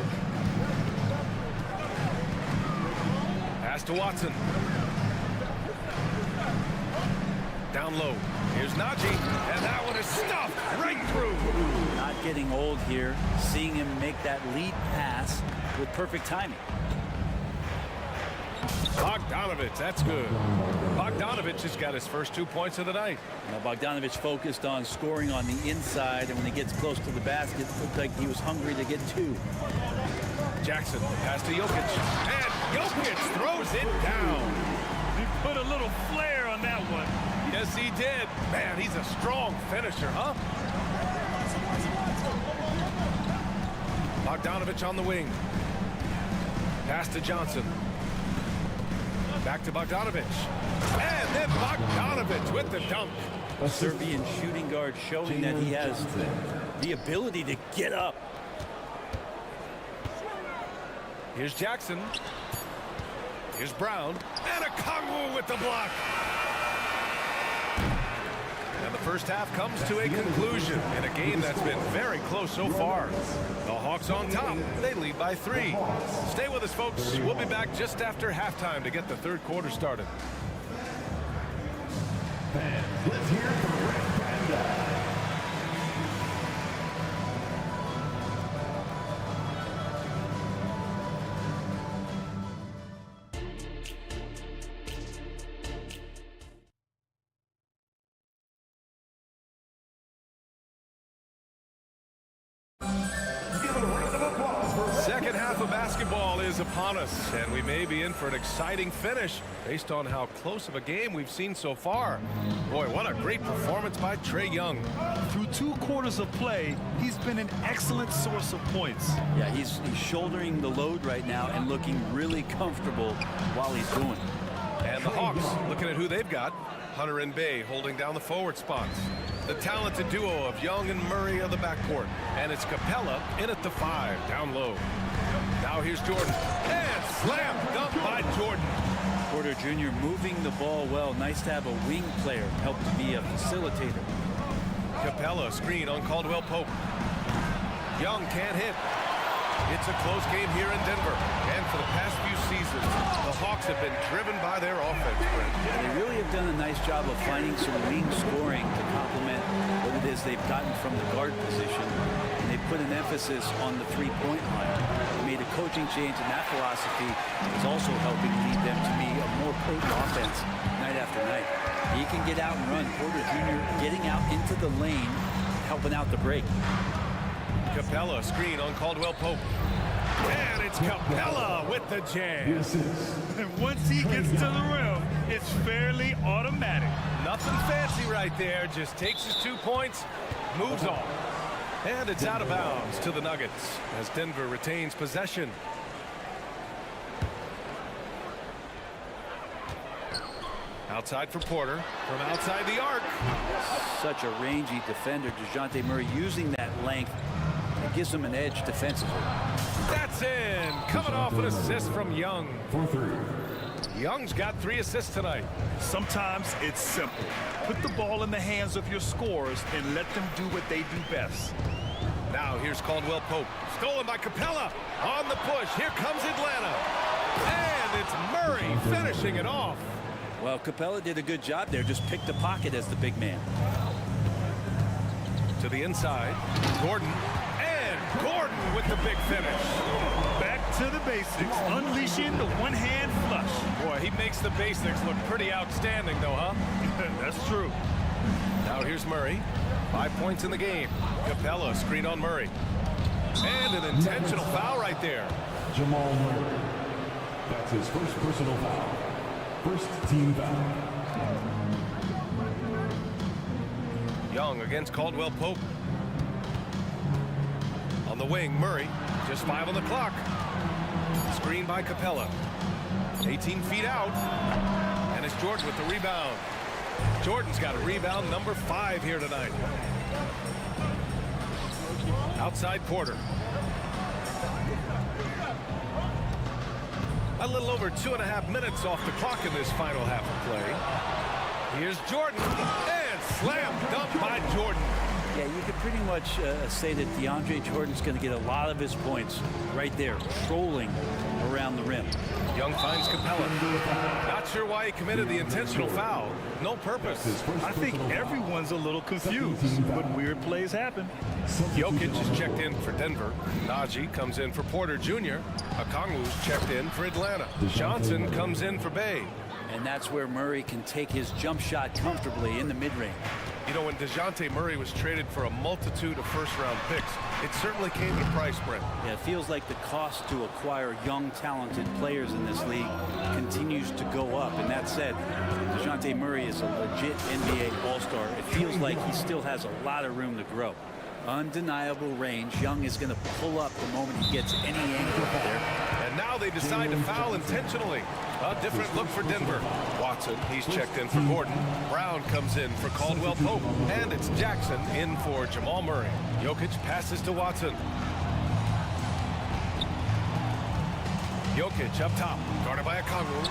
[SPEAKER 1] Pass to Watson. Down low. Here's Najee, and that one is stuffed right through.
[SPEAKER 12] Not getting old here. Seeing him make that lead pass with perfect timing.
[SPEAKER 1] Bogdanovic, that's good. Bogdanovic has got his first 2 points of the night.
[SPEAKER 12] Now Bogdanovic focused on scoring on the inside, and when he gets close to the basket, it looked like he was hungry to get 2.
[SPEAKER 1] Jackson, pass to Jokic, and Jokic throws it down.
[SPEAKER 11] He put a little flair on that one.
[SPEAKER 1] Yes, he did. Man, he's a strong finisher, huh? Bogdanovic on the wing. Pass to Johnson. Back to Bogdanovic. And then Bogdanovic with the dunk.
[SPEAKER 12] A Serbian shooting guard showing that he has the ability to get up.
[SPEAKER 1] Here's Jackson. Here's Brown. And Okongwu with the block. And the first half comes to a conclusion in a game that's been very close so far. The Hawks on top. They lead by 3. Stay with us, folks. We'll be back just after halftime to get the third quarter started.
[SPEAKER 5] Let's hear it from Red Panda.
[SPEAKER 1] Second half of basketball is upon us, and we may be in for an exciting finish based on how close of a game we've seen so far. Boy, what a great performance by Trae Young.
[SPEAKER 11] Through 2 quarters of play, he's been an excellent source of points.
[SPEAKER 12] Yeah, he's shouldering the load right now and looking really comfortable while he's doing it.
[SPEAKER 1] And the Hawks, looking at who they've got. Hunter and Bay holding down the forward spots. The talented duo of Young and Murray of the backcourt. And it's Capella in at the 5, down low. Now here's Jordan. And slam dunk by Jordan.
[SPEAKER 12] Porter Jr. moving the ball well. Nice to have a wing player help to be a facilitator.
[SPEAKER 1] Capella screen on Caldwell Pope. Young can't hit. It's a close game here in Denver. And for the past few seasons, the Hawks have been driven by their offense, Brent.
[SPEAKER 12] Yeah, they really have done a nice job of finding some wing scoring to complement what it is they've gotten from the guard position. And they put an emphasis on the three-point line. They made a coaching change, and that philosophy is also helping lead them to be a more potent offense night after night. He can get out and run. Porter Jr. getting out into the lane, helping out the break.
[SPEAKER 1] Capella screen on Caldwell Pope. And it's Capella with the jam.
[SPEAKER 11] And once he gets to the rim, it's fairly automatic.
[SPEAKER 1] Nothing fancy right there. Just takes his 2 points, moves on. And it's out of bounds to the Nuggets as Denver retains possession. Outside for Porter from outside the arc.
[SPEAKER 12] Such a rangy defender. DeJounte Murray using that length. It gives him an edge defensively.
[SPEAKER 1] That's It's in. Coming off an assist from Young.
[SPEAKER 5] For 3.
[SPEAKER 1] Young's got 3 assists tonight.
[SPEAKER 11] Sometimes it's simple. Put the ball in the hands of your scorers and let them do what they do best.
[SPEAKER 1] Now here's Caldwell Pope. Stolen by Capella. On the push. Here comes Atlanta. And it's Murray finishing it off.
[SPEAKER 12] Well, Capella did a good job there. Just picked the pocket as the big man.
[SPEAKER 1] To the inside. Gordon. And Gordon with the big finish.
[SPEAKER 11] Back to the basics. Unleashing the one-hand flush.
[SPEAKER 1] Boy, he makes the basics look pretty outstanding, though, huh?
[SPEAKER 11] That's true.
[SPEAKER 1] Now here's Murray. 5 points in the game. Capella screen on Murray. And an intentional foul right there.
[SPEAKER 5] Jamal Murray. That's his first personal foul. First team foul.
[SPEAKER 1] Young against Caldwell Pope. On the wing, Murray. Just 5 on the clock. Screen by Capella. 18 feet out. And it's Jordan with the rebound. Jordan's got a rebound number 5 here tonight. Outside Porter. A little over 2.5 minutes off the clock in this final half of play. Here's Jordan. And slam dunk by Jordan.
[SPEAKER 12] Yeah, you could pretty much say that DeAndre Jordan's going to get a lot of his points right there, trolling around the rim.
[SPEAKER 1] Young finds Capella. Not sure why he committed the intentional foul. No purpose.
[SPEAKER 11] I think everyone's a little confused, but weird plays happen.
[SPEAKER 1] Jokic is checked in for Denver. Najee comes in for Porter Jr. Okongwu's checked in for Atlanta. Johnson comes in for Bay.
[SPEAKER 12] And that's where Murray can take his jump shot comfortably in the mid-range.
[SPEAKER 1] You know, when DeJounte Murray was traded for a multitude of first-round picks, it certainly came at a price, Brent.
[SPEAKER 12] Yeah, it feels like the cost to acquire young, talented players in this league continues to go up. And that said, DeJounte Murray is a legit NBA All-Star. It feels like he still has a lot of room to grow. Undeniable range. Young is going to pull up the moment he gets any angle up there.
[SPEAKER 1] And now they decide to foul intentionally. A different look for Denver. Watson, he's checked in for Gordon. Brown comes in for Caldwell Pope. And it's Jackson in for Jamal Murray. Jokic passes to Watson. Jokic up top, guarded by Okongwu.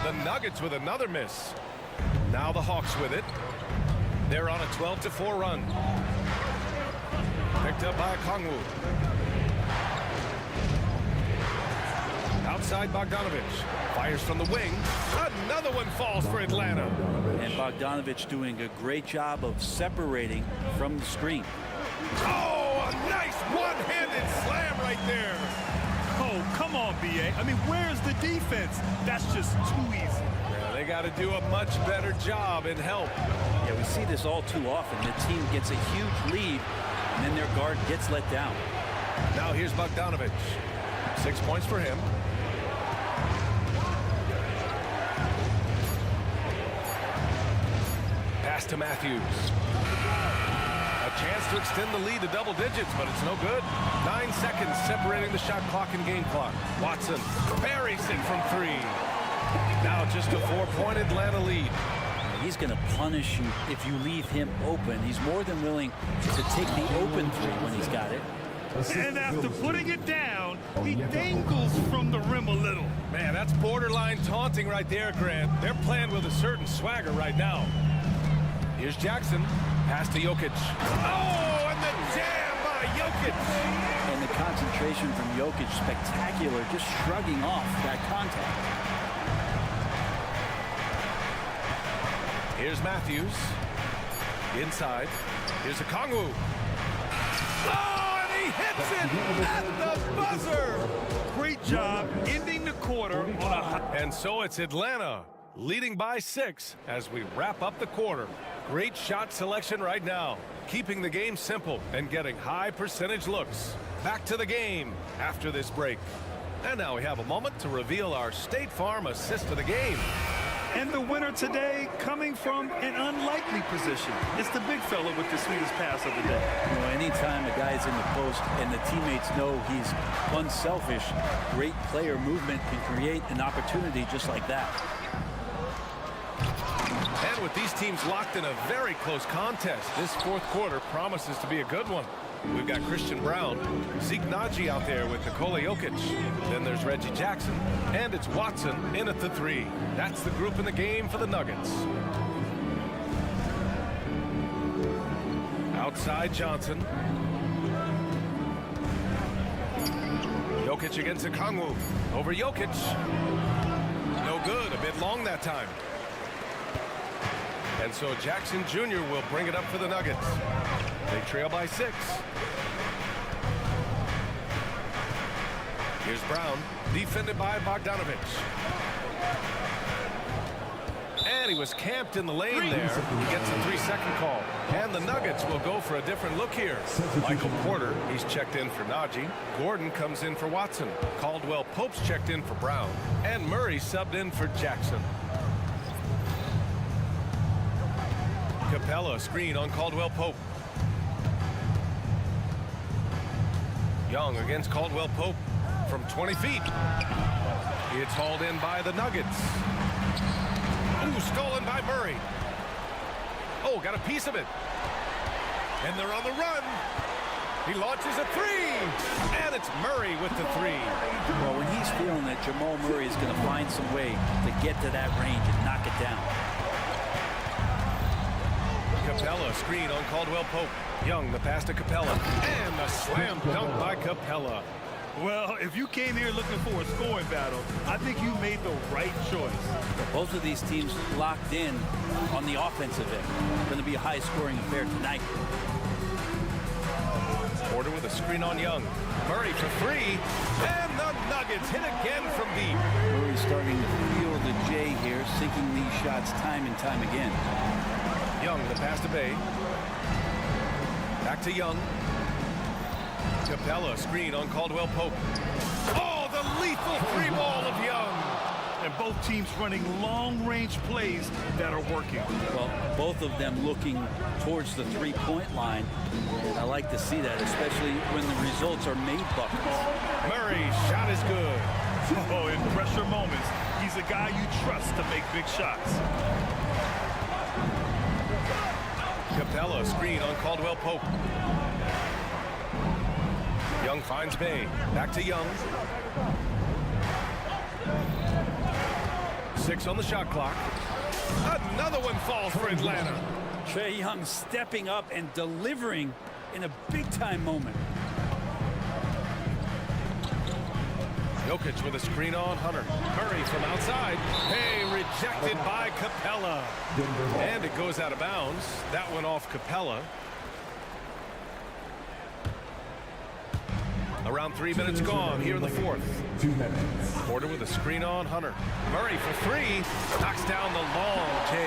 [SPEAKER 1] The Nuggets with another miss. Now the Hawks with it. They're on a 12-4 run. Picked up by Okongwu. Outside Bogdanovich. Fires from the wing. Another one falls for Atlanta.
[SPEAKER 12] And Bogdanovich doing a great job of separating from the screen.
[SPEAKER 1] Oh, a nice one-handed slam right there.
[SPEAKER 11] Oh, come on, B.A. I mean, where's the defense? That's just too easy.
[SPEAKER 1] Yeah, they got to do a much better job in help.
[SPEAKER 12] Yeah, we see this all too often. The team gets a huge lead, and then their guard gets let down.
[SPEAKER 1] Now here's Bogdanovich. 6 points for him. Pass to Matthews. A chance to extend the lead to double digits, but it's no good. 9 seconds separating the shot clock and game clock. Watson buries it from 3. Now just a 4-point Atlanta lead.
[SPEAKER 12] He's going to punish you if you leave him open. He's more than willing to take the open 3 when he's got it.
[SPEAKER 11] And after putting it down, he dangles from the rim a little.
[SPEAKER 1] Man, that's borderline taunting right there, Grant. They're playing with a certain swagger right now. Here's Jackson. Pass to Jokic. Oh, and the jam by Jokic.
[SPEAKER 12] And the concentration from Jokic, spectacular, just shrugging off that contact.
[SPEAKER 1] Here's Matthews. Inside. Here's Okongwu. Oh, and he hits it at the buzzer.
[SPEAKER 11] Great job ending the quarter on a high.
[SPEAKER 1] And so it's Atlanta leading by 6 as we wrap up the quarter. Great shot selection right now, keeping the game simple and getting high percentage looks. Back to the game after this break. And now we have a moment to reveal our State Farm assist of the game.
[SPEAKER 11] And the winner today coming from an unlikely position. It's the big fella with the sweetest pass of the day.
[SPEAKER 12] You know, anytime a guy's in the post and the teammates know he's unselfish, great player movement can create an opportunity just like that.
[SPEAKER 1] And with these teams locked in a very close contest, this fourth quarter promises to be a good one. We've got Christian Brown, Zeke Naji out there with Nikola Jokic. Then there's Reggie Jackson, and it's Watson in at the 3. That's the group in the game for the Nuggets. Outside Johnson. Jokic against Okongwu. Over Jokic. No good, a bit long that time. And so Jackson Jr. will bring it up for the Nuggets. They trail by 6. Here's Brown, defended by Bogdanovich. And he was camped in the lane there. He gets a 3-second call. And the Nuggets will go for a different look here. Michael Porter, he's checked in for Naji. Gordon comes in for Watson. Caldwell Pope's checked in for Brown. And Murray subbed in for Jackson. Capella, screen on Caldwell Pope. Young against Caldwell Pope from 20 feet. It's hauled in by the Nuggets. Ooh, stolen by Murray. Oh, got a piece of it. And they're on the run. He launches a 3. And it's Murray with the 3.
[SPEAKER 12] Well, when he's feeling it, Jamal Murray is going to find some way to get to that range and knock it down.
[SPEAKER 1] Capella, screen on Caldwell Pope. Young, the pass to Capella. And the slam dunk by Capella.
[SPEAKER 11] Well, if you came here looking for a scoring battle, I think you made the right choice.
[SPEAKER 12] Both of these teams locked in on the offensive end. Going to be a high-scoring affair tonight.
[SPEAKER 1] Porter with a screen on Young. Murray for 3. And the Nuggets hit again from deep.
[SPEAKER 12] Murray's starting to feel the J here, sinking these shots time and time again.
[SPEAKER 1] Young, the pass to Bay. Back to Young. Capella, screen on Caldwell Pope. Oh, the lethal 3 ball of Young.
[SPEAKER 11] And both teams running long-range plays that are working.
[SPEAKER 12] Well, both of them looking towards the 3-point line. And I like to see that, especially when the results are made buckets.
[SPEAKER 1] Murray's shot is good.
[SPEAKER 11] Oh, in pressure moments, he's a guy you trust to make big shots.
[SPEAKER 1] Capella, screen on Caldwell Pope. Young finds Bay. Back to Young. 6 on the shot clock. Another one falls for Atlanta.
[SPEAKER 12] Trae Young stepping up and delivering in a big-time moment.
[SPEAKER 1] Jokic with a screen on Hunter. Murray from outside. Hey, rejected by Capella. And it goes out of bounds. That one off Capella. Around 3 minutes gone here in the 4th.
[SPEAKER 5] 2 minutes.
[SPEAKER 1] Porter with a screen on Hunter. Murray for 3. Knocks down the long J.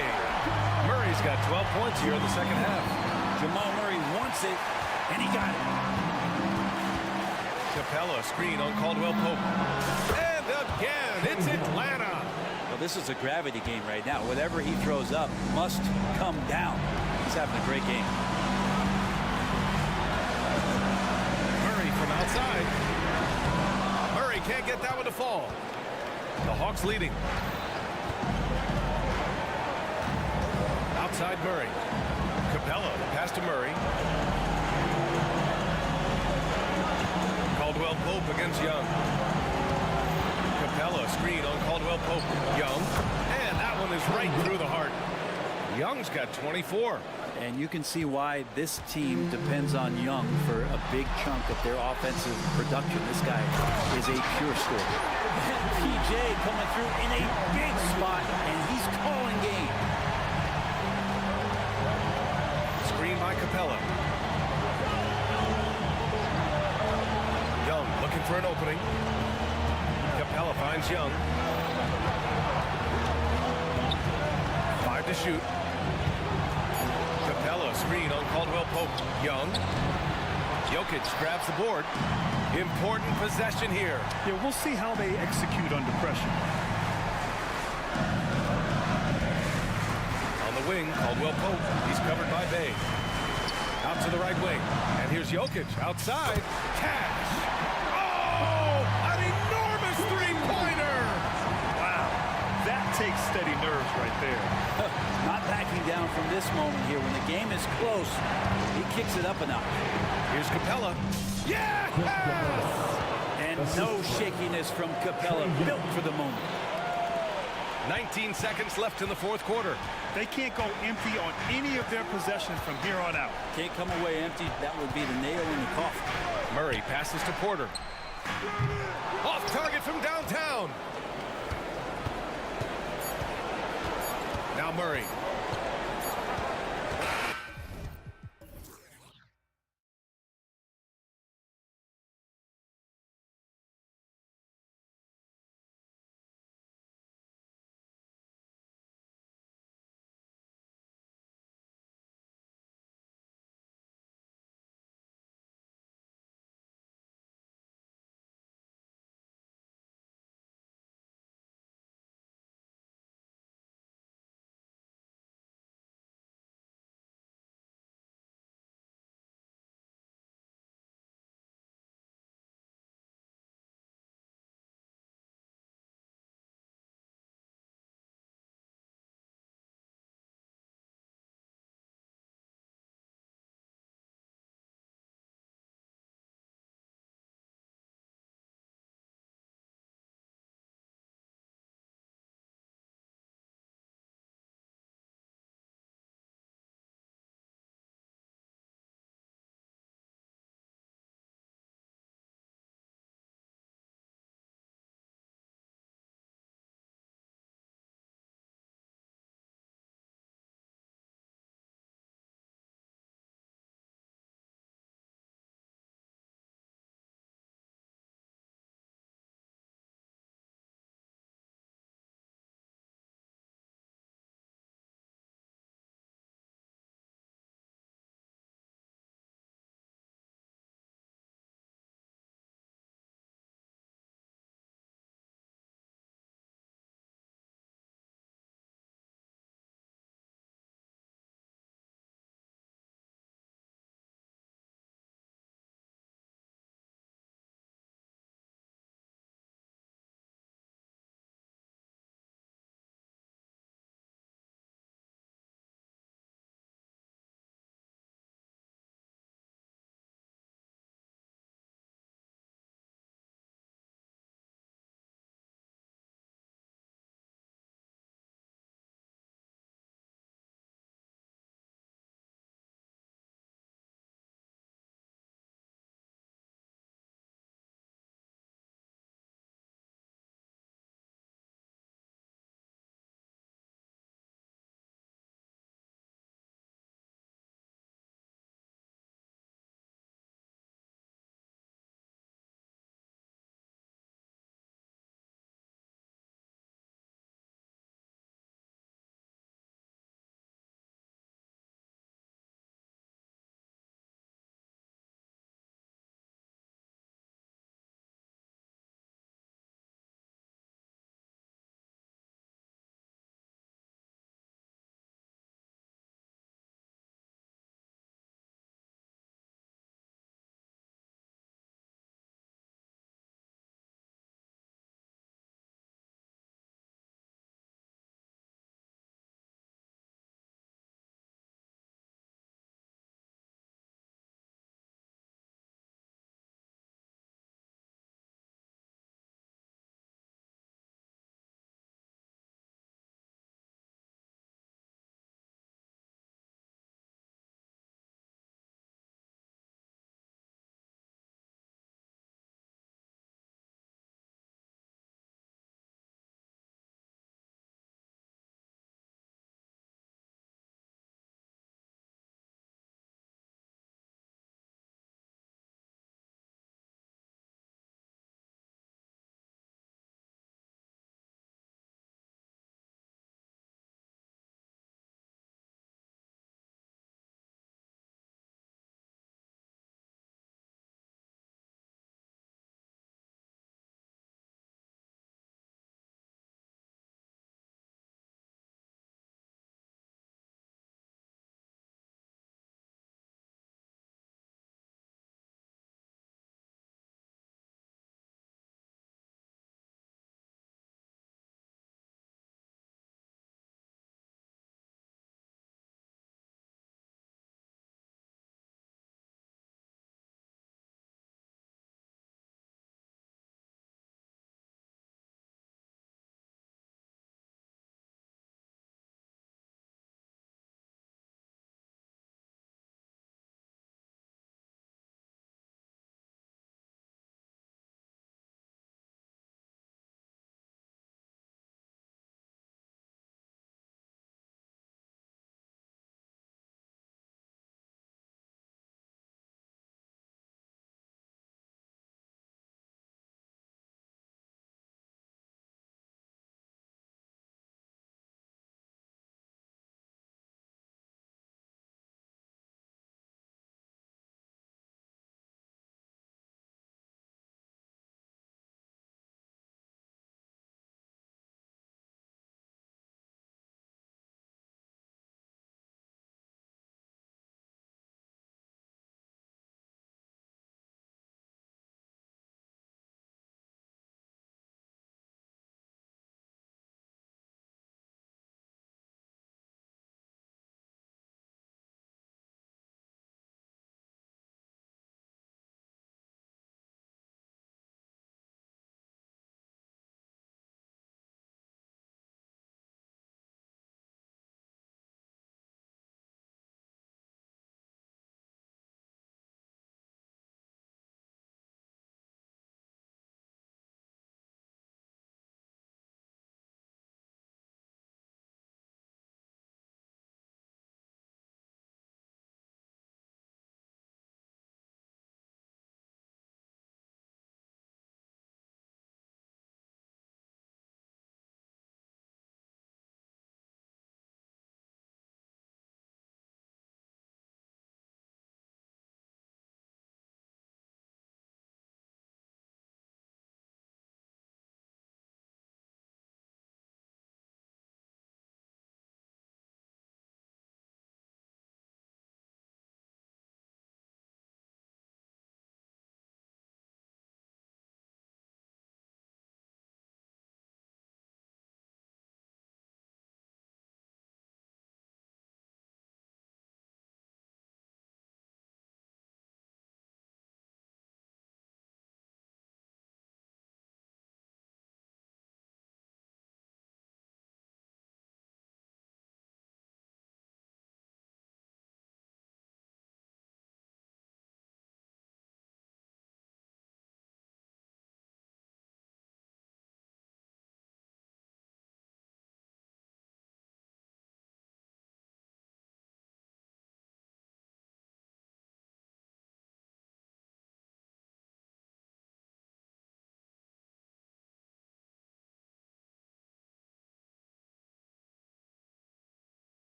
[SPEAKER 1] Murray's got 12 points here in the second half.
[SPEAKER 12] Jamal Murray wants it, and he got it.
[SPEAKER 1] Capella, screen on Caldwell Pope. And again, it's Atlanta.
[SPEAKER 12] Well, this is a gravity game right now. Whatever he throws up must come down. He's having a great game.
[SPEAKER 1] From outside. Murray can't get that one to fall. The Hawks leading. Outside Murray. Capella, pass to Murray. Caldwell Pope against Young. Capella, screen on Caldwell Pope. Young. And that one is right through the heart. Young's got 24.
[SPEAKER 12] And you can see why this team depends on Young for a big chunk of their offensive production. This guy is a pure scorer. And PJ coming through in a big spot, and he's calling game.
[SPEAKER 1] Screen by Capella. Young looking for an opening. Capella finds Young. 5 to shoot. Capella, screen on Caldwell Pope. Young. Jokic grabs the board. Important possession here.
[SPEAKER 11] Yeah, we'll see how they execute under pressure.
[SPEAKER 1] On the wing, Caldwell Pope. He's covered by Bay. Out to the right wing. And here's Jokic outside. Cash. Oh, an enormous three-pointer.
[SPEAKER 11] Wow, that takes steady nerves right there.
[SPEAKER 12] Not backing down from this moment here. When the game is close, he kicks it up a notch.
[SPEAKER 1] Here's Capella. Yeah!
[SPEAKER 12] And no shakiness from Capella, built for the moment.
[SPEAKER 1] 19 seconds left in the fourth quarter.
[SPEAKER 11] They can't go empty on any of their possessions from here on out.
[SPEAKER 12] Can't come away empty. That would be the nail in the coffin.
[SPEAKER 1] Murray passes to Porter. Off target from downtown. Now Murray.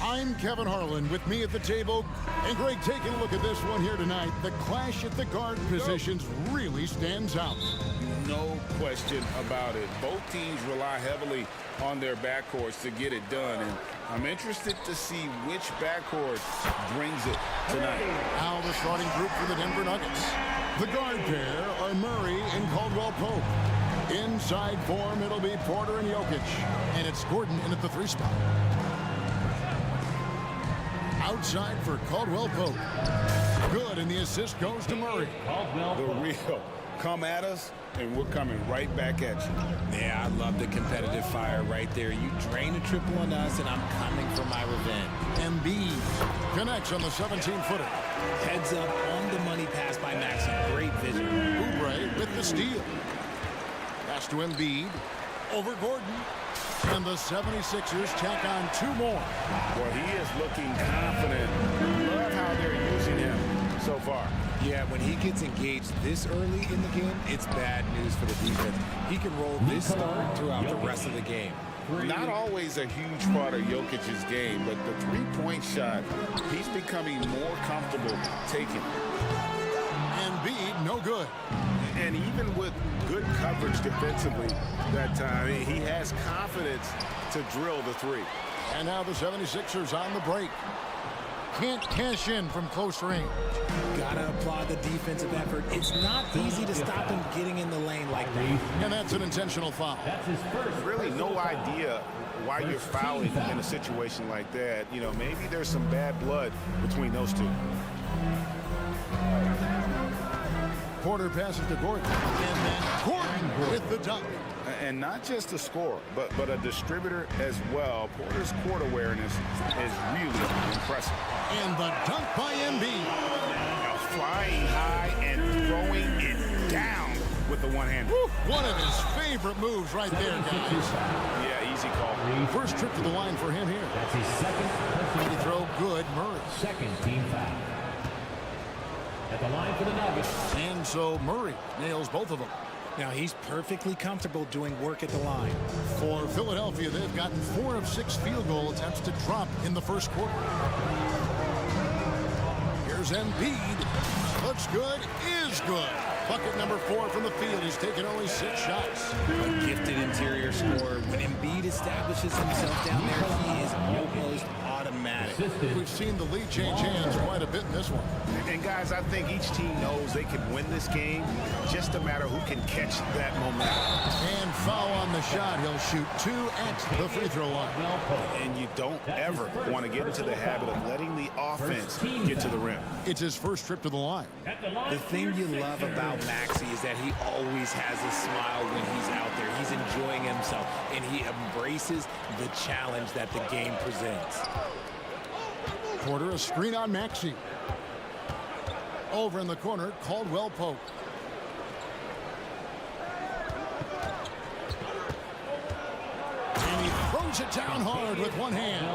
[SPEAKER 6] I'm Kevin Harlan. With me at the table, and Greg, taking a look at this one here tonight. The clash at the guard positions really stands out.
[SPEAKER 7] No question about it. Both teams rely heavily on their backcourts to get it done, and I'm interested to see which backcourt brings it tonight.
[SPEAKER 6] Now the starting group for the Denver Nuggets. The guard pair are Murray and Caldwell Pope. Inside form, it'll be Porter and Jokic. And it's Gordon in at the 3 spot. Outside for Caldwell Pope. Good, and the assist goes to Murray.
[SPEAKER 7] The real come at us, and we're coming right back at you.
[SPEAKER 13] Yeah, I love the competitive fire right there. You drain a triple on us, and I'm coming for my revenge.
[SPEAKER 6] Embiid connects on the 17-footer.
[SPEAKER 13] Heads up on the money pass by Maxey. Great vision.
[SPEAKER 6] Oubre with the steal. Pass to Embiid. Over Gordon. And the 76ers tack on 2 more.
[SPEAKER 7] Well, he is looking confident. Love how they're using him so far.
[SPEAKER 13] Yeah, when he gets engaged this early in the game, it's bad news for the defense. He can roll this start throughout the rest of the game.
[SPEAKER 7] Not always a huge part of Jokic's game, but the 3-point shot, he's becoming more comfortable taking.
[SPEAKER 6] Embiid, no good.
[SPEAKER 7] And even with good coverage defensively that time, he has confidence to drill the 3.
[SPEAKER 6] And now the 76ers on the break. Can't cash in from close range.
[SPEAKER 13] Gotta applaud the defensive effort. It's not easy to stop him getting in the lane like that.
[SPEAKER 6] And that's an intentional foul.
[SPEAKER 7] Really no idea why you're fouling in a situation like that. You know, maybe there's some bad blood between those two.
[SPEAKER 6] Porter passes to Gordon. And then Gordon with the dunk.
[SPEAKER 7] And not just a scorer, but a distributor as well. Porter's court awareness is really impressive.
[SPEAKER 6] And the dunk by Embiid.
[SPEAKER 7] Flying high and throwing it down with the one-hand.
[SPEAKER 6] One of his favorite moves right there, guys.
[SPEAKER 7] Yeah, easy call.
[SPEAKER 6] First trip to the line for him here.
[SPEAKER 14] That's his second personal
[SPEAKER 6] He throw good, Murray.
[SPEAKER 14] second team foul. At the line for the Nuggets.
[SPEAKER 6] And so Murray nails both of them.
[SPEAKER 13] Now he's perfectly comfortable doing work at the line.
[SPEAKER 6] For Philadelphia, they've gotten 4 of 6 field goal attempts to drop in the first quarter. Here's Embiid. Looks good, is good. Bucket number 4 from the field. He's taken only 6 shots.
[SPEAKER 13] A gifted interior scorer. When Embiid establishes himself down there, he is almost automatic.
[SPEAKER 6] We've seen the lead change hands quite a bit in this one.
[SPEAKER 7] And guys, I think each team knows they can win this game. Just a matter who can catch that momentum.
[SPEAKER 6] And foul on the shot. He'll shoot 2 at the free throw line.
[SPEAKER 7] And you don't ever want to get into the habit of letting the offense get to the rim.
[SPEAKER 6] It's his first trip to the line.
[SPEAKER 13] The thing you love about Maxey is that he always has a smile when he's out there. He's enjoying himself, and he embraces the challenge that the game presents.
[SPEAKER 6] Porter, a screen on Maxey. Over in the corner, Caldwell Pope. And he throws it down hard with one hand.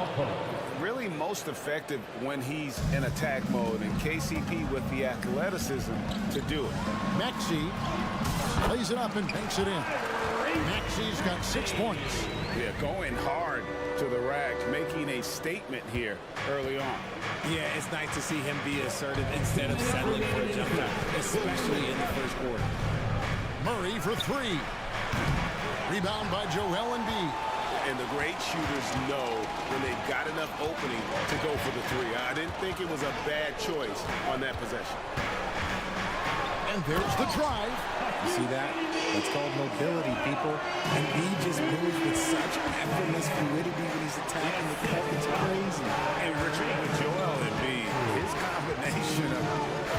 [SPEAKER 7] Really most effective when he's in attack mode, and KCP with the athleticism to do it.
[SPEAKER 6] Maxey lays it up and banks it in. Maxey's got 6 points.
[SPEAKER 7] Yeah, going hard to the rack, making a statement here early on.
[SPEAKER 13] Yeah, it's nice to see him be assertive instead of settling for a jump shot, especially in the first quarter.
[SPEAKER 6] Murray for 3. Rebound by Joel Embiid.
[SPEAKER 7] And the great shooters know when they've got enough opening to go for the 3. I didn't think it was a bad choice on that possession.
[SPEAKER 6] And there's the drive.
[SPEAKER 13] You see that? That's called mobility, people. And he just moves with such effortless fluidity when he's attacking the cup. It's crazy.
[SPEAKER 7] And Richard, with Joel Embiid, his combination of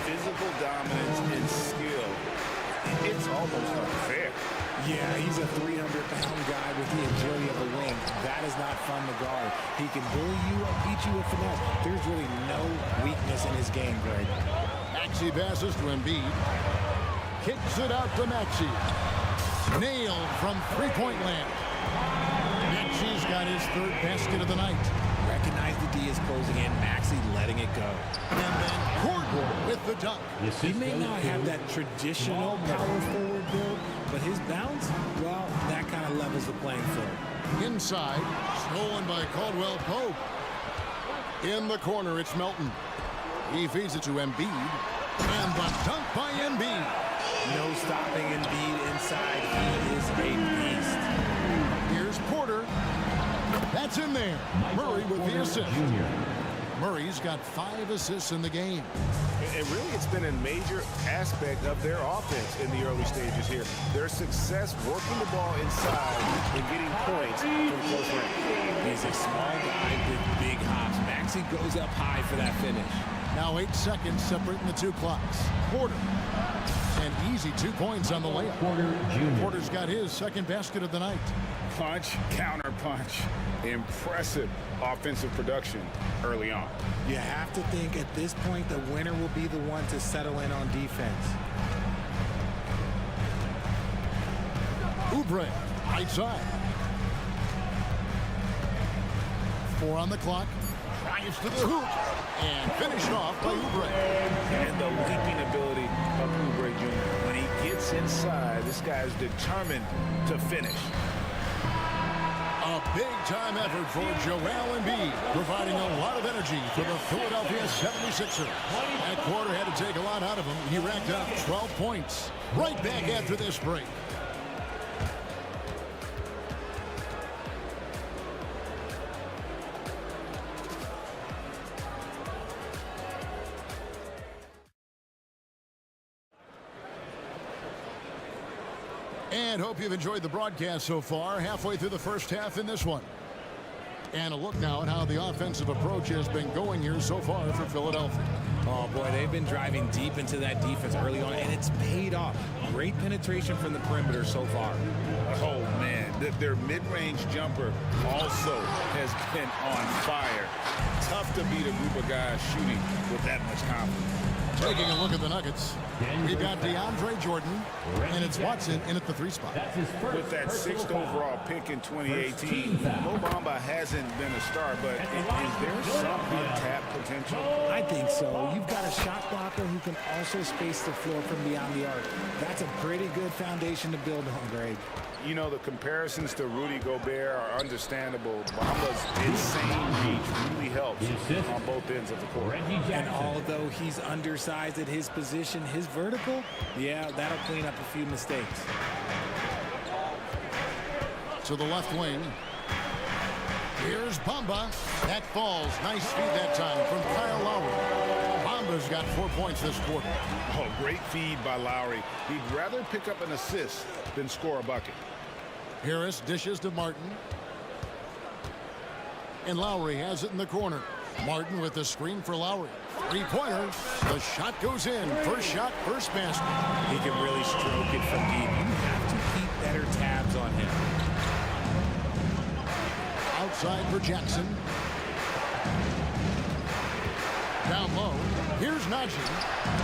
[SPEAKER 7] physical dominance and skill, it's almost unfair.
[SPEAKER 13] Yeah, he's a 300-pound guy with the agility of a wing. That is not fun to guard. He can bully you up, beat you with finesse. There's really no weakness in his game, Greg.
[SPEAKER 6] Maxey passes to Embiid. Kicks it out to Maxey. Nailed from three-point land. Maxey's got his 3rd basket of the night.
[SPEAKER 13] Recognize the D is closing in. Maxey letting it go.
[SPEAKER 6] And then Gordon with the dunk.
[SPEAKER 13] He may not have that traditional power forward build, but his bounce, well, that kind of levels the playing field.
[SPEAKER 6] Inside, stolen by Caldwell Pope. In the corner, it's Melton. He feeds it to Embiid. And the dunk by Embiid.
[SPEAKER 13] No stopping Embiid inside. He is a beast.
[SPEAKER 6] Here's Porter. That's in there. Murray with the assist. Murray's got 5 assists in the game.
[SPEAKER 7] And really, it's been a major aspect of their offense in the early stages here. Their success working the ball inside and getting points from close range.
[SPEAKER 13] He's a small guy with big hops. Maxey goes up high for that finish.
[SPEAKER 6] Now 8 seconds separating the 2 clocks. Porter. And easy 2 points on the layup. Porter's got his second basket of the night.
[SPEAKER 7] Punch, counter punch. Impressive offensive production early on.
[SPEAKER 13] You have to think at this point the winner will be the one to settle in on defense.
[SPEAKER 6] Oubre, right side. 4 on the clock. Drives to the hoop. And finished off by Oubre.
[SPEAKER 7] And the leaping ability of Oubre Jr. When he gets inside, this guy's determined to finish.
[SPEAKER 6] A big-time effort for Joel Embiid, providing a lot of energy for the Philadelphia 76ers. That quarter had to take a lot out of him. He racked up 12 points. Right back after this break. And hope you've enjoyed the broadcast so far. Halfway through the first half in this one. And a look now at how the offensive approach has been going here so far for Philadelphia.
[SPEAKER 13] Oh, boy, they've been driving deep into that defense early on, and it's paid off. Great penetration from the perimeter so far.
[SPEAKER 7] Oh, man, their mid-range jumper also has been on fire. Tough to beat a group of guys shooting with that much confidence.
[SPEAKER 6] Taking a look at the Nuggets, we've got DeAndre Jordan, and it's Watson in at the 3 spot.
[SPEAKER 7] With that 6th overall pick in 2018, Mo Bamba hasn't been a star, but is there some untapped potential?
[SPEAKER 13] I think so. You've got a shot blocker who can also space the floor from beyond the arc. That's a pretty good foundation to build on, Greg.
[SPEAKER 7] You know, the comparisons to Rudy Gobert are understandable. Bamba's insane reach really helps on both ends of the court.
[SPEAKER 13] And although he's undersized at his position, his vertical, yeah, that'll clean up a few mistakes.
[SPEAKER 6] To the left wing. Here's Bamba. That falls. Nice feed that time from Kyle Lowry. Bamba's got 4 points this quarter.
[SPEAKER 7] Oh, great feed by Lowry. He'd rather pick up an assist than score a bucket.
[SPEAKER 6] Harris dishes to Martin. And Lowry has it in the corner. Martin with the screen for Lowry. 3-pointer. The shot goes in. First shot, first basket.
[SPEAKER 13] He can really stroke it from deep. You have to keep better tabs on him.
[SPEAKER 6] Outside for Jackson. Down low. Here's Najee.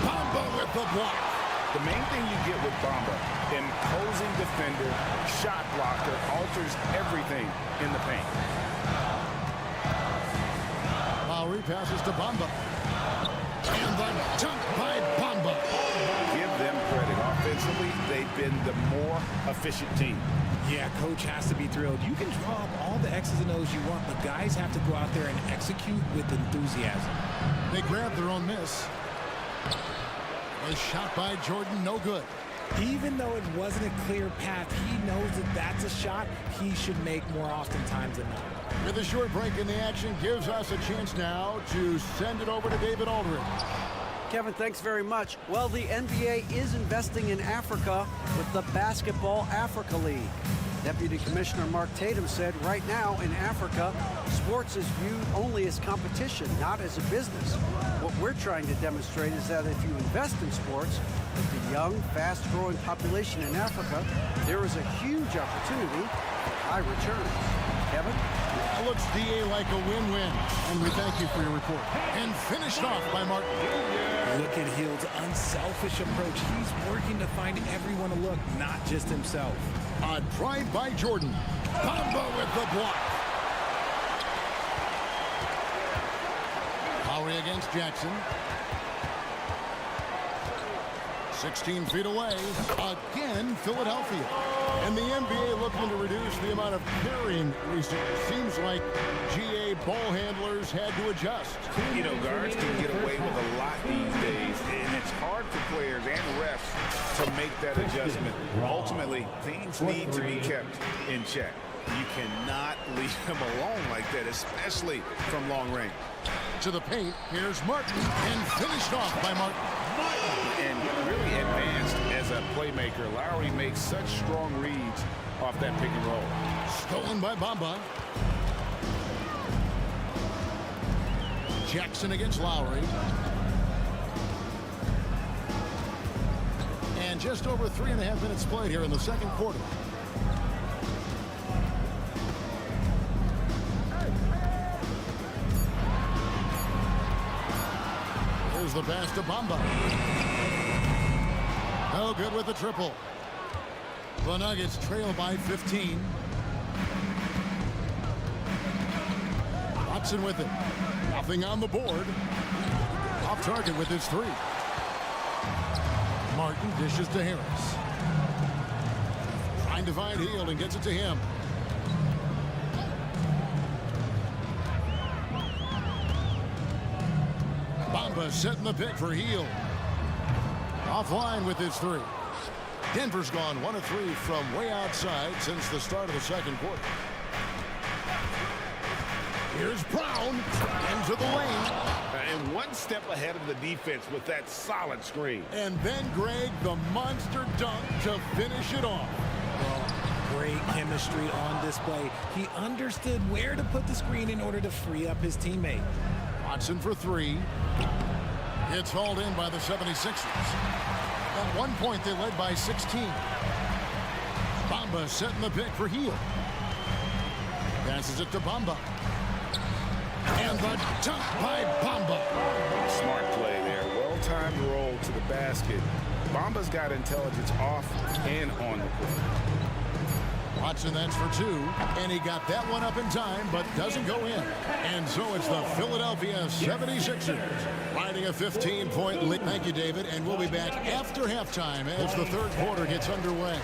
[SPEAKER 6] Bamba with the block.
[SPEAKER 7] The main thing you get with Bamba, imposing defender, shot blocker, alters everything in the paint.
[SPEAKER 6] Lowry passes to Bamba. And the dunk by Bamba.
[SPEAKER 7] Give them credit. Offensively, they've been the more efficient team.
[SPEAKER 13] Yeah, coach has to be thrilled. You can draw up all the X's and O's you want, but guys have to go out there and execute with enthusiasm.
[SPEAKER 6] They grab their own miss. A shot by Jordan, no good.
[SPEAKER 13] Even though it wasn't a clear path, he knows that that's a shot he should make more oftentimes than not.
[SPEAKER 6] With a short break in the action, gives us a chance now to send it over to David Aldridge.
[SPEAKER 8] Kevin, thanks very much. Well, the NBA is investing in Africa with the Basketball Africa League. Deputy Commissioner Mark Tatum said right now in Africa, sports is viewed only as competition, not as a business. What we're trying to demonstrate is that if you invest in sports, with the young, fast-growing population in Africa, there is a huge opportunity for high returns. Kevin?
[SPEAKER 6] It looks, DA, like a win-win, and we thank you for your report. And finished off by Martin.
[SPEAKER 13] Look at Hield's unselfish approach. He's working to find everyone to look, not just himself.
[SPEAKER 6] A drive by Jordan. Bamba with the block. Lowry against Jackson. 16 feet away. Again, Philadelphia. And the NBA looking to reduce the amount of carrying recently. Seems like GA ball handlers had to adjust.
[SPEAKER 7] You know, guards can get away with a lot these days, and it's hard for players and refs to make that adjustment. Ultimately, things need to be kept in check. You cannot leave him alone like that, especially from long range.
[SPEAKER 6] To the paint, here's Martin, and finished off by Martin.
[SPEAKER 7] And really advanced as a playmaker. Lowry makes such strong reads off that pick and roll.
[SPEAKER 6] Stolen by Bamba. Jackson against Lowry. And just over 3.5 minutes played here in the second quarter. Here's the pass to Bamba. No good with the triple. The Nuggets trail by 15. Watson with it. Nothing on the board. Off target with his three. Martin dishes to Harris. Trying to find Hield and gets it to him. Bamba setting the pick for Hield. Offline with his three. Denver's gone 1 of 3 from way outside since the start of the second quarter. Here's Brown into the lane.
[SPEAKER 7] And one step ahead of the defense with that solid screen.
[SPEAKER 6] And then Greg, the monster dunk to finish it off.
[SPEAKER 13] Well, great chemistry on display. He understood where to put the screen in order to free up his teammate.
[SPEAKER 6] Watson for 3. It's hauled in by the 76ers. At one point, they led by 16. Bamba setting the pick for Hield. Passes it to Bamba. And the dunk by Bamba.
[SPEAKER 7] Smart play there. Well-timed roll to the basket. Bamba's got intelligence off and on the court.
[SPEAKER 6] Watson, that's for 2. And he got that one up in time, but doesn't go in. And so it's the Philadelphia 76ers riding a 15-point lead. Thank you, David. And we'll be back after halftime as the third quarter gets underway.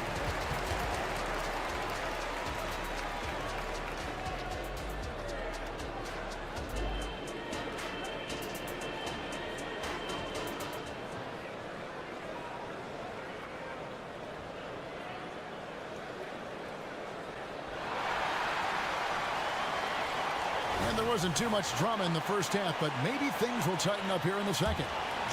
[SPEAKER 6] Wasn't too much drama in the first half, but maybe things will tighten up here in the second.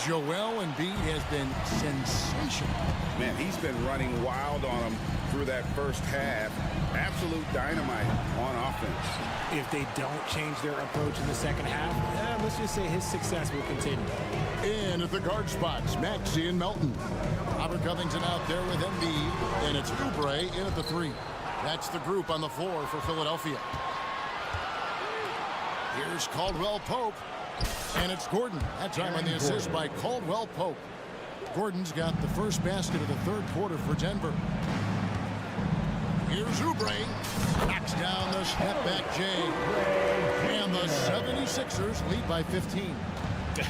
[SPEAKER 6] Joel Embiid has been sensational.
[SPEAKER 7] Man, he's been running wild on him through that first half. Absolute dynamite on offense.
[SPEAKER 13] If they don't change their approach in the second half, let's just say his success will continue.
[SPEAKER 6] In at the guard spots, Maxey and Melton. Robert Covington out there with Embiid, and it's Oubre in at the 3. That's the group on the floor for Philadelphia. Here's Caldwell Pope, and it's Gordon. That time on the assist by Caldwell Pope. Gordon's got the first basket of the third quarter for Denver. Here's Oubre. Knocks down the step-back J. And the 76ers lead by 15.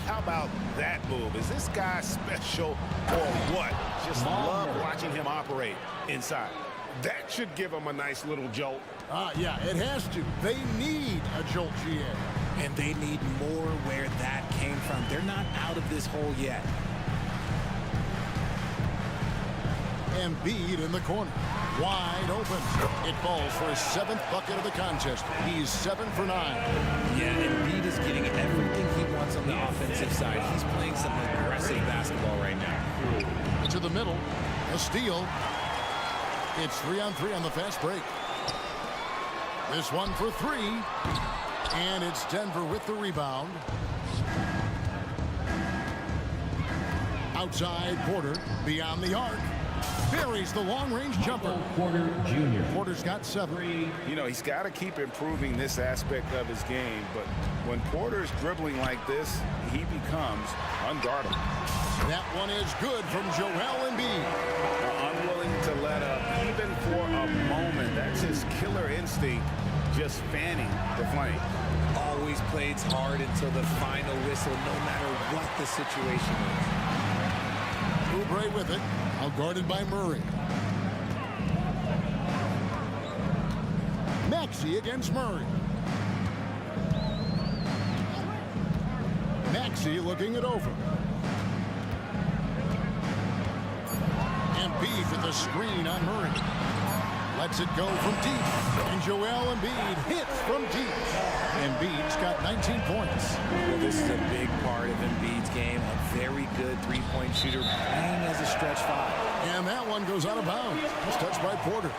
[SPEAKER 7] How about that move? Is this guy special or what? Just love watching him operate inside. That should give him a nice little jolt.
[SPEAKER 6] Yeah, it has to. They need a jolt, GA.
[SPEAKER 13] And they need more where that came from. They're not out of this hole yet.
[SPEAKER 6] Embiid in the corner. Wide open. It falls for his 7th bucket of the contest. He's 7 for 9.
[SPEAKER 13] Yeah, Embiid is getting everything he wants on the offensive side. He's playing some aggressive basketball right now.
[SPEAKER 6] To the middle. A steal. It's 3-on-3 on the fast break. This one for 3. And it's Denver with the rebound. Outside Porter. Beyond the arc. Buries the long-range jumper.
[SPEAKER 14] Porter Jr.
[SPEAKER 6] Porter's got 7.
[SPEAKER 7] You know, he's got to keep improving this aspect of his game, but when Porter's dribbling like this, he becomes unguardable.
[SPEAKER 6] That one is good from Joel Embiid.
[SPEAKER 7] Unwilling to let up even for a moment. That's his killer instinct, just fanning the flame.
[SPEAKER 13] Always plays hard until the final whistle, no matter what the situation is.
[SPEAKER 6] Oubre with it. Out guarded by Murray. Maxey against Murray. Maxey looking it over. Embiid with the screen on Murray. Lets it go from deep. And Joel Embiid hits from deep. Embiid's got 19 points.
[SPEAKER 13] Well, this is a big part of Embiid's game. A very good three-point shooter playing as a stretch five.
[SPEAKER 6] And that one goes out of bounds. It's touched by Porter.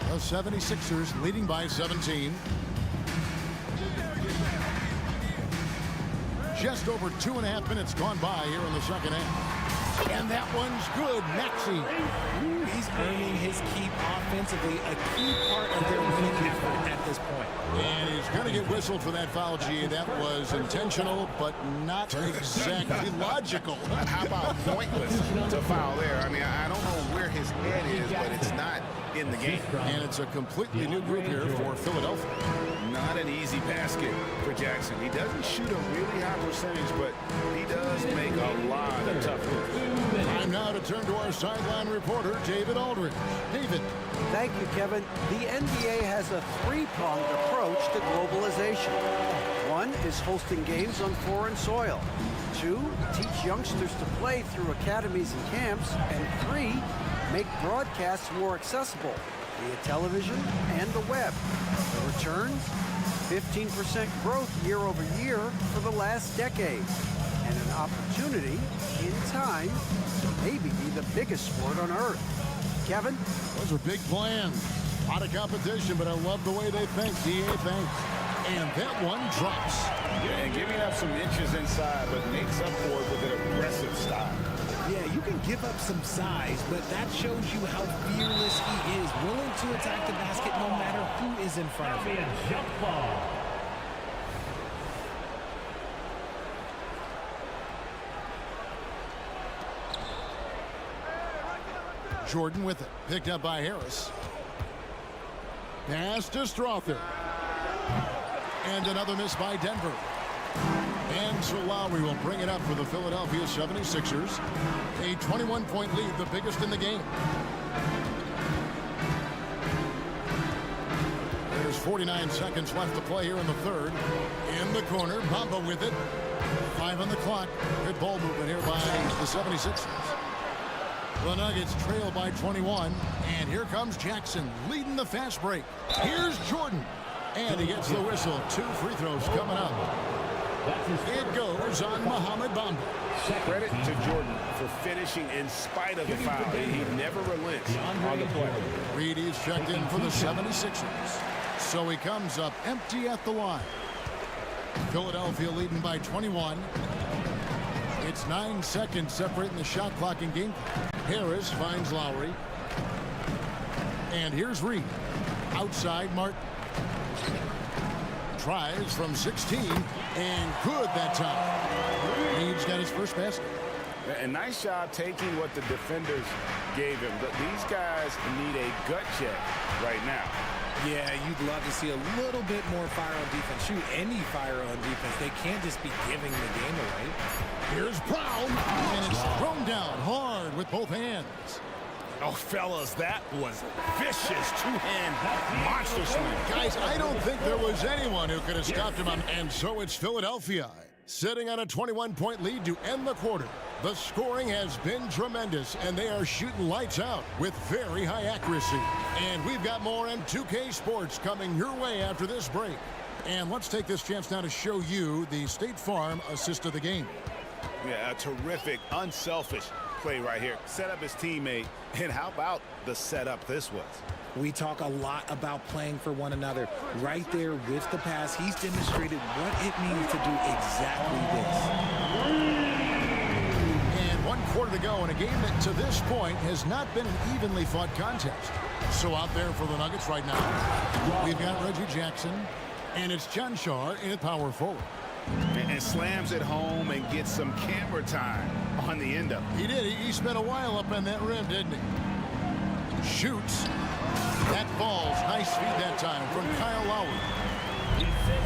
[SPEAKER 6] The 76ers leading by 17. Just over 2.5 minutes gone by here in the second half. And that one's good. Maxey.
[SPEAKER 13] He's earning his keep offensively, a key part of their winning effort at this point.
[SPEAKER 6] And he's going to get whistled for that foul, G. That was intentional, but not exactly logical.
[SPEAKER 7] How about pointless to foul there? I mean, I don't know where his head is, but it's not in the game.
[SPEAKER 6] And it's a completely new group here for Philadelphia.
[SPEAKER 7] Not an easy basket for Jackson. He doesn't shoot a really high percentage, but he does make a lot of tough hits.
[SPEAKER 6] Time now to turn to our sideline reporter, David Aldridge. David.
[SPEAKER 8] Thank you, Kevin. The NBA has a three-pronged approach to globalization. One is hosting games on foreign soil. Two, teach youngsters to play through academies and camps. And three, make broadcasts more accessible via television and the web. The returns? 15% growth year over year for the last decade. And an opportunity, in time, to maybe be the biggest sport on earth. Kevin?
[SPEAKER 6] Those are big plans. A lot of competition, but I love the way they think. DA thanks. And that one drops.
[SPEAKER 7] Yeah, and giving up some inches inside, but makes up for it with an aggressive style.
[SPEAKER 13] Yeah, you can give up some size, but that shows you how fearless he is, willing to attack the basket no matter who is in front of him.
[SPEAKER 14] Jump ball.
[SPEAKER 6] Jordan with it. Picked up by Harris. Pass to Strother. And another miss by Denver. And so Lowry will bring it up for the Philadelphia 76ers. A 21-point lead, the biggest in the game. There's 49 seconds left to play here in the third. In the corner, Bamba with it. 5 on the clock. Good ball movement here by the 76ers. The Nuggets trail by 21. And here comes Jackson leading the fast break. Here's Jordan. And he gets the whistle. 2 free throws coming up. It goes on Mohamed Bamba.
[SPEAKER 7] Credit to Jordan for finishing in spite of the foul. He never relents on the play.
[SPEAKER 6] Reedy's checked in for the 76ers. So he comes up empty at the line. Philadelphia leading by 21. It's 9 seconds separating the shot clock and game clock. Harris finds Lowry. And here's Reed. Outside Martin. Tries from 16, and good that time. Reed's got his first basket.
[SPEAKER 7] A nice job taking what the defenders gave him. But these guys need a gut check right now.
[SPEAKER 13] Yeah, you'd love to see a little bit more fire on defense. Shoot, any fire on defense. They can't just be giving the game away.
[SPEAKER 6] Here's Brown, and it's thrown down hard with both hands.
[SPEAKER 7] Oh, fellas, that was vicious two-hand monster swing.
[SPEAKER 6] Guys, I don't think there was anyone who could have stopped him. And so it's Philadelphia, sitting on a 21-point lead to end the quarter. The scoring has been tremendous, and they are shooting lights out with very high accuracy. And we've got more M2K Sports coming your way after this break. And let's take this chance now to show you the State Farm assist of the game.
[SPEAKER 7] Yeah, a terrific, unselfish play right here. Set up his teammate, and how about the setup this was?
[SPEAKER 13] We talk a lot about playing for one another. Right there with the pass, he's demonstrated what it means to do exactly this.
[SPEAKER 6] And 1 quarter to go in a game that to this point has not been an evenly fought contest. So out there for the Nuggets right now, we've got Reggie Jackson, and it's Chanchar in power forward.
[SPEAKER 7] And slams it home and gets some camera time on the end of it.
[SPEAKER 6] He did. He spent a while up on that rim, didn't he? Shoots. That falls. Nice feed that time from Kyle Lowry.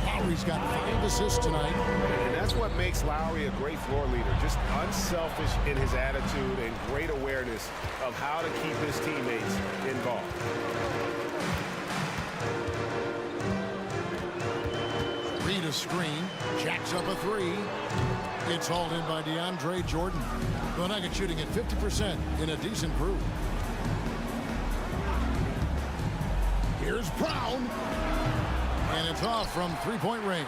[SPEAKER 6] Lowry's got 5 assists tonight.
[SPEAKER 7] And that's what makes Lowry a great floor leader. Just unselfish in his attitude and great awareness of how to keep his teammates involved.
[SPEAKER 6] Reed a screen, jacks up a 3. It's hauled in by DeAndre Jordan. The Nuggets shooting at 50% in a decent group. Here's Brown. And it's off from three-point range.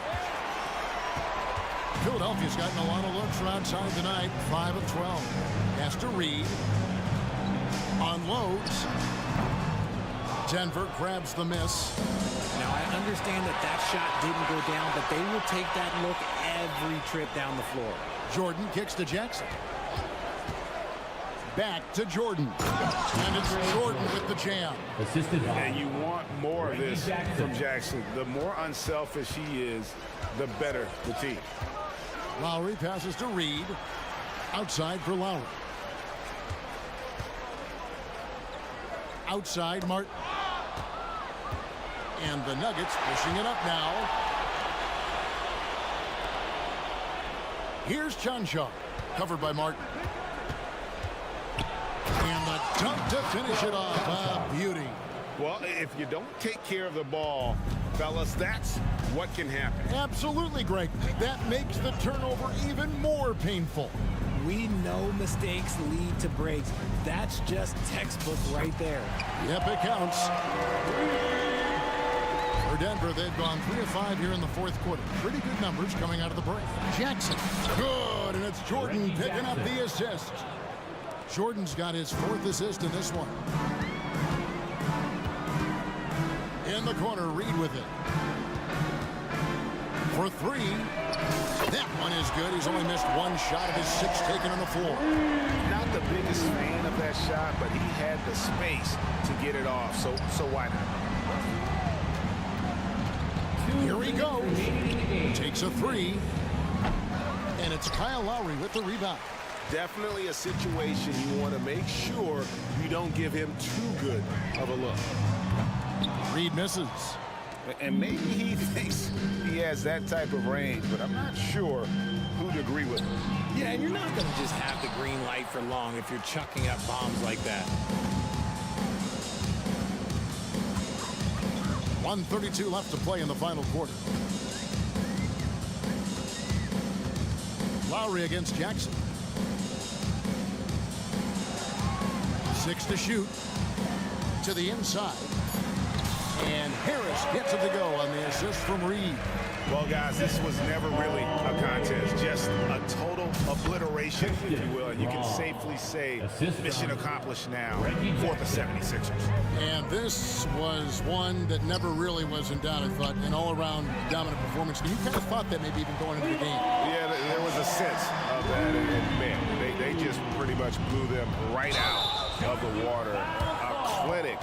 [SPEAKER 6] Philadelphia's gotten a lot of looks from outside tonight. 5 of 12. Has to Reed. Unloads. Denver grabs the miss.
[SPEAKER 13] Now, I understand that shot didn't go down, but they will take that look every trip down the floor.
[SPEAKER 6] Jordan kicks to Jackson. Back to Jordan. And it's Jordan with the jam.
[SPEAKER 7] And you want more of this from Jackson. The more unselfish he is, the better the team.
[SPEAKER 6] Lowry passes to Reed. Outside for Lowry. Outside Martin. And the Nuggets pushing it up now. Here's Chanshaw. Covered by Martin. And the dunk to finish it off. A beauty.
[SPEAKER 7] Well, if you don't take care of the ball, fellas, that's what can happen.
[SPEAKER 6] Absolutely, Greg. That makes the turnover even more painful.
[SPEAKER 13] We know mistakes lead to breaks. That's just textbook right there.
[SPEAKER 6] Yep, it counts. For Denver, they've gone 3 of 5 here in the fourth quarter. Pretty good numbers coming out of the break. Jackson, good, and it's Jordan picking up the assist. Jordan's got his 4th assist in this one. In the corner, Reed with it. For 3. That one is good. He's only missed 1 shot of his 6 taken on the floor.
[SPEAKER 7] Not the biggest fan of that shot, but he had the space to get it off, so why not?
[SPEAKER 6] Here he goes. Takes a 3. And it's Kyle Lowry with the rebound.
[SPEAKER 7] Definitely a situation you want to make sure you don't give him too good of a look.
[SPEAKER 6] Reed misses.
[SPEAKER 7] And maybe he thinks he has that type of range, but I'm not sure who'd agree with him.
[SPEAKER 13] Yeah, and you're not going to just have the green light for long if you're chucking up bombs like that.
[SPEAKER 6] 1:32 left to play in the final quarter. Lowry against Jackson. 6 to shoot. To the inside. And Harris gets it to go on the assist from Reed.
[SPEAKER 7] Well, guys, this was never really a contest, just a total obliteration, if you will. And you can safely say mission accomplished now for the 76ers.
[SPEAKER 6] And this was one that never really was in doubt, I thought, an all-around dominant performance. And you kind of thought that maybe even going into the game.
[SPEAKER 7] Yeah, there was a sense of that. And man, they just pretty much blew them right out of the water. A clinic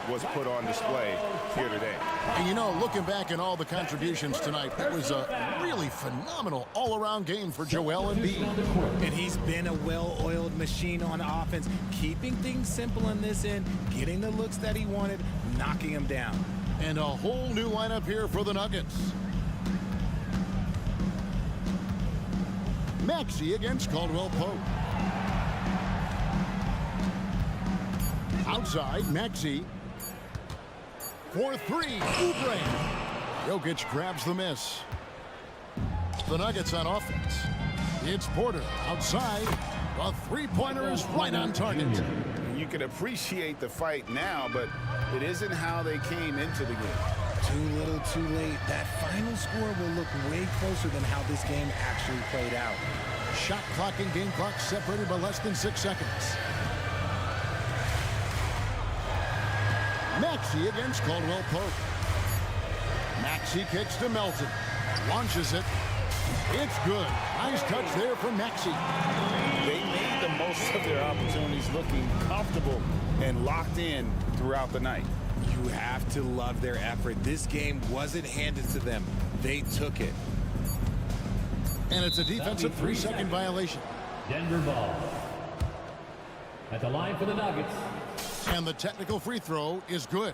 [SPEAKER 7] was put on display here today.
[SPEAKER 6] And you know, looking back at all the contributions tonight, it was a really phenomenal all-around game for Joel Embiid.
[SPEAKER 13] And he's been a well-oiled machine on offense, keeping things simple in this end, getting the looks that he wanted, knocking them down.
[SPEAKER 6] And a whole new lineup here for the Nuggets. Maxey against Caldwell Pope. Outside, Maxey. For 3, Oubre. Jokic grabs the miss. The Nuggets on offense. It's Porter outside. A 3-pointer is right on target.
[SPEAKER 7] You can appreciate the fight now, but it isn't how they came into the game.
[SPEAKER 13] Too little, too late. That final score will look way closer than how this game actually played out.
[SPEAKER 6] Shot clock and game clock separated by less than 6 seconds. Maxey against Caldwell Pope. Maxey kicks to Melton. Launches it. It's good. Nice touch there from Maxey.
[SPEAKER 7] They made the most of their opportunities, looking comfortable and locked in throughout the night.
[SPEAKER 13] You have to love their effort. This game wasn't handed to them. They took it.
[SPEAKER 6] And it's a defensive 3-second violation.
[SPEAKER 14] Denver ball. At the line for the Nuggets.
[SPEAKER 6] And the technical free throw is good.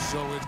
[SPEAKER 6] So it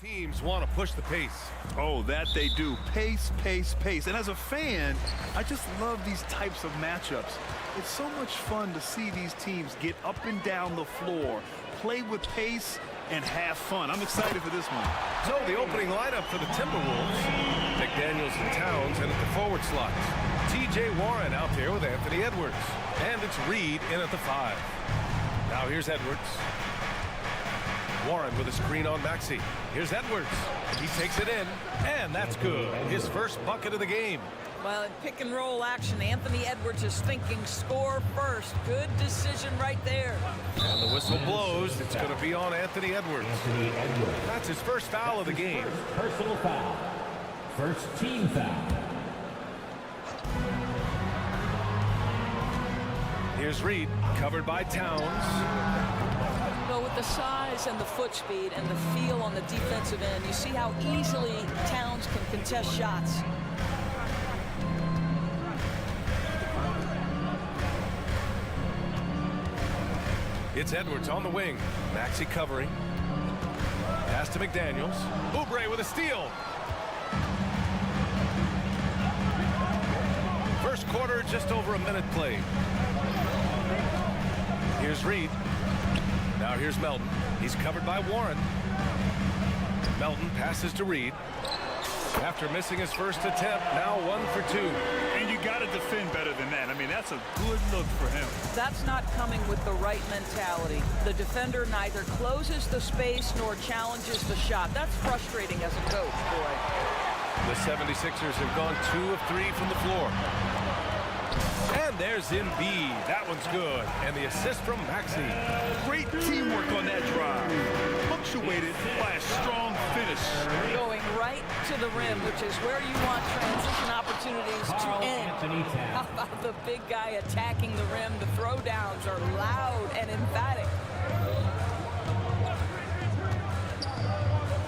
[SPEAKER 1] Teams want to push the pace.
[SPEAKER 11] Oh, that they do. Pace, pace, pace. And as a fan, I just love these types of matchups. It's so much fun to see these teams get up and down the floor, play with pace, and have fun. I'm excited for this one.
[SPEAKER 1] So the opening lineup for the Timberwolves. McDaniels and Towns in at the forward slot. T.J. Warren out there with Anthony Edwards. And it's Reed in at the 5. Now here's Edwards. Warren with a screen on Maxey. Here's Edwards. He takes it in, and that's good. His first bucket of the game.
[SPEAKER 2] Well, in pick and roll action, Anthony Edwards is thinking score first. Good decision right there.
[SPEAKER 1] And the whistle blows. It's going to be on Anthony Edwards. That's his first foul of the game.
[SPEAKER 14] Personal foul. First team foul.
[SPEAKER 1] Here's Reed, covered by Towns.
[SPEAKER 2] Well, with the size and the foot speed and the feel on the defensive end, you see how easily Towns can contest shots.
[SPEAKER 1] It's Edwards on the wing. Maxey covering. Pass to McDaniels. Oubre with a steal. First quarter, just over a minute played. Here's Reed. Now here's Melton. He's covered by Warren. Melton passes to Reed. After missing his first attempt, now 1 for 2.
[SPEAKER 11] And you got to defend better than that. I mean, that's a good look for him.
[SPEAKER 2] That's not coming with the right mentality. The defender neither closes the space nor challenges the shot. That's frustrating as a coach, boy.
[SPEAKER 1] The 76ers have gone 2 of 3 from the floor. And there's Embiid. That one's good. And the assist from Maxey.
[SPEAKER 11] Great teamwork on that drive. Punctuated by a strong finish.
[SPEAKER 2] Going right to the rim, which is where you want transition opportunities to end. How about the big guy attacking the rim? The throwdowns are loud and emphatic.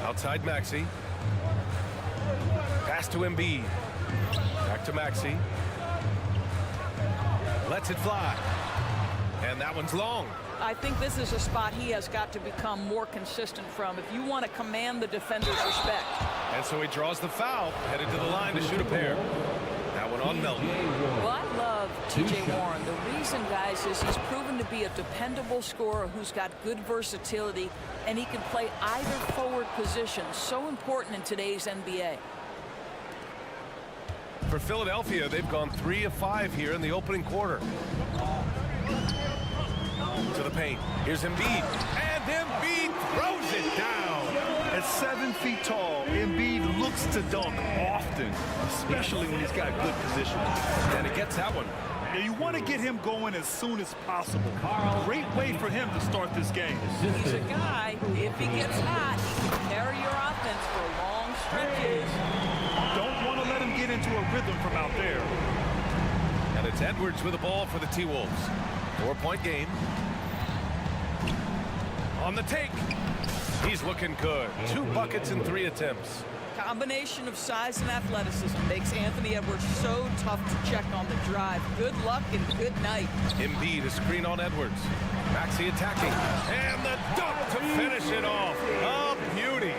[SPEAKER 1] Outside Maxey. Pass to Embiid. Back to Maxey. Lets it fly. And that one's long.
[SPEAKER 2] I think this is a spot he has got to become more consistent from if you want to command the defender's respect.
[SPEAKER 1] And so he draws the foul, headed to the line to shoot a pair. That one on Melton.
[SPEAKER 2] Well, I love T.J. Warren. The reason, guys, is he's proven to be a dependable scorer who's got good versatility, and he can play either forward position. So important in today's NBA.
[SPEAKER 1] For Philadelphia, they've gone 3 of 5 here in the opening quarter. To the paint. Here's Embiid. And Embiid throws it down.
[SPEAKER 11] At 7 feet tall, Embiid looks to dunk often, especially when he's got good position.
[SPEAKER 1] And he gets that one.
[SPEAKER 11] Yeah, you want to get him going as soon as possible. Great way for him to start this game.
[SPEAKER 2] He's a guy who, if he gets hot, he can carry your offense for long stretches.
[SPEAKER 11] Don't want to let him get into a rhythm from out there.
[SPEAKER 1] And it's Edwards with the ball for the T-Wolves. 4-point game. On the take. He's looking good. 2 buckets in 3 attempts.
[SPEAKER 2] Combination of size and athleticism makes Anthony Edwards so tough to check on the drive. Good luck and good night.
[SPEAKER 1] Embiid a screen on Edwards. Maxey attacking. And the dunk to finish it off. A beauty.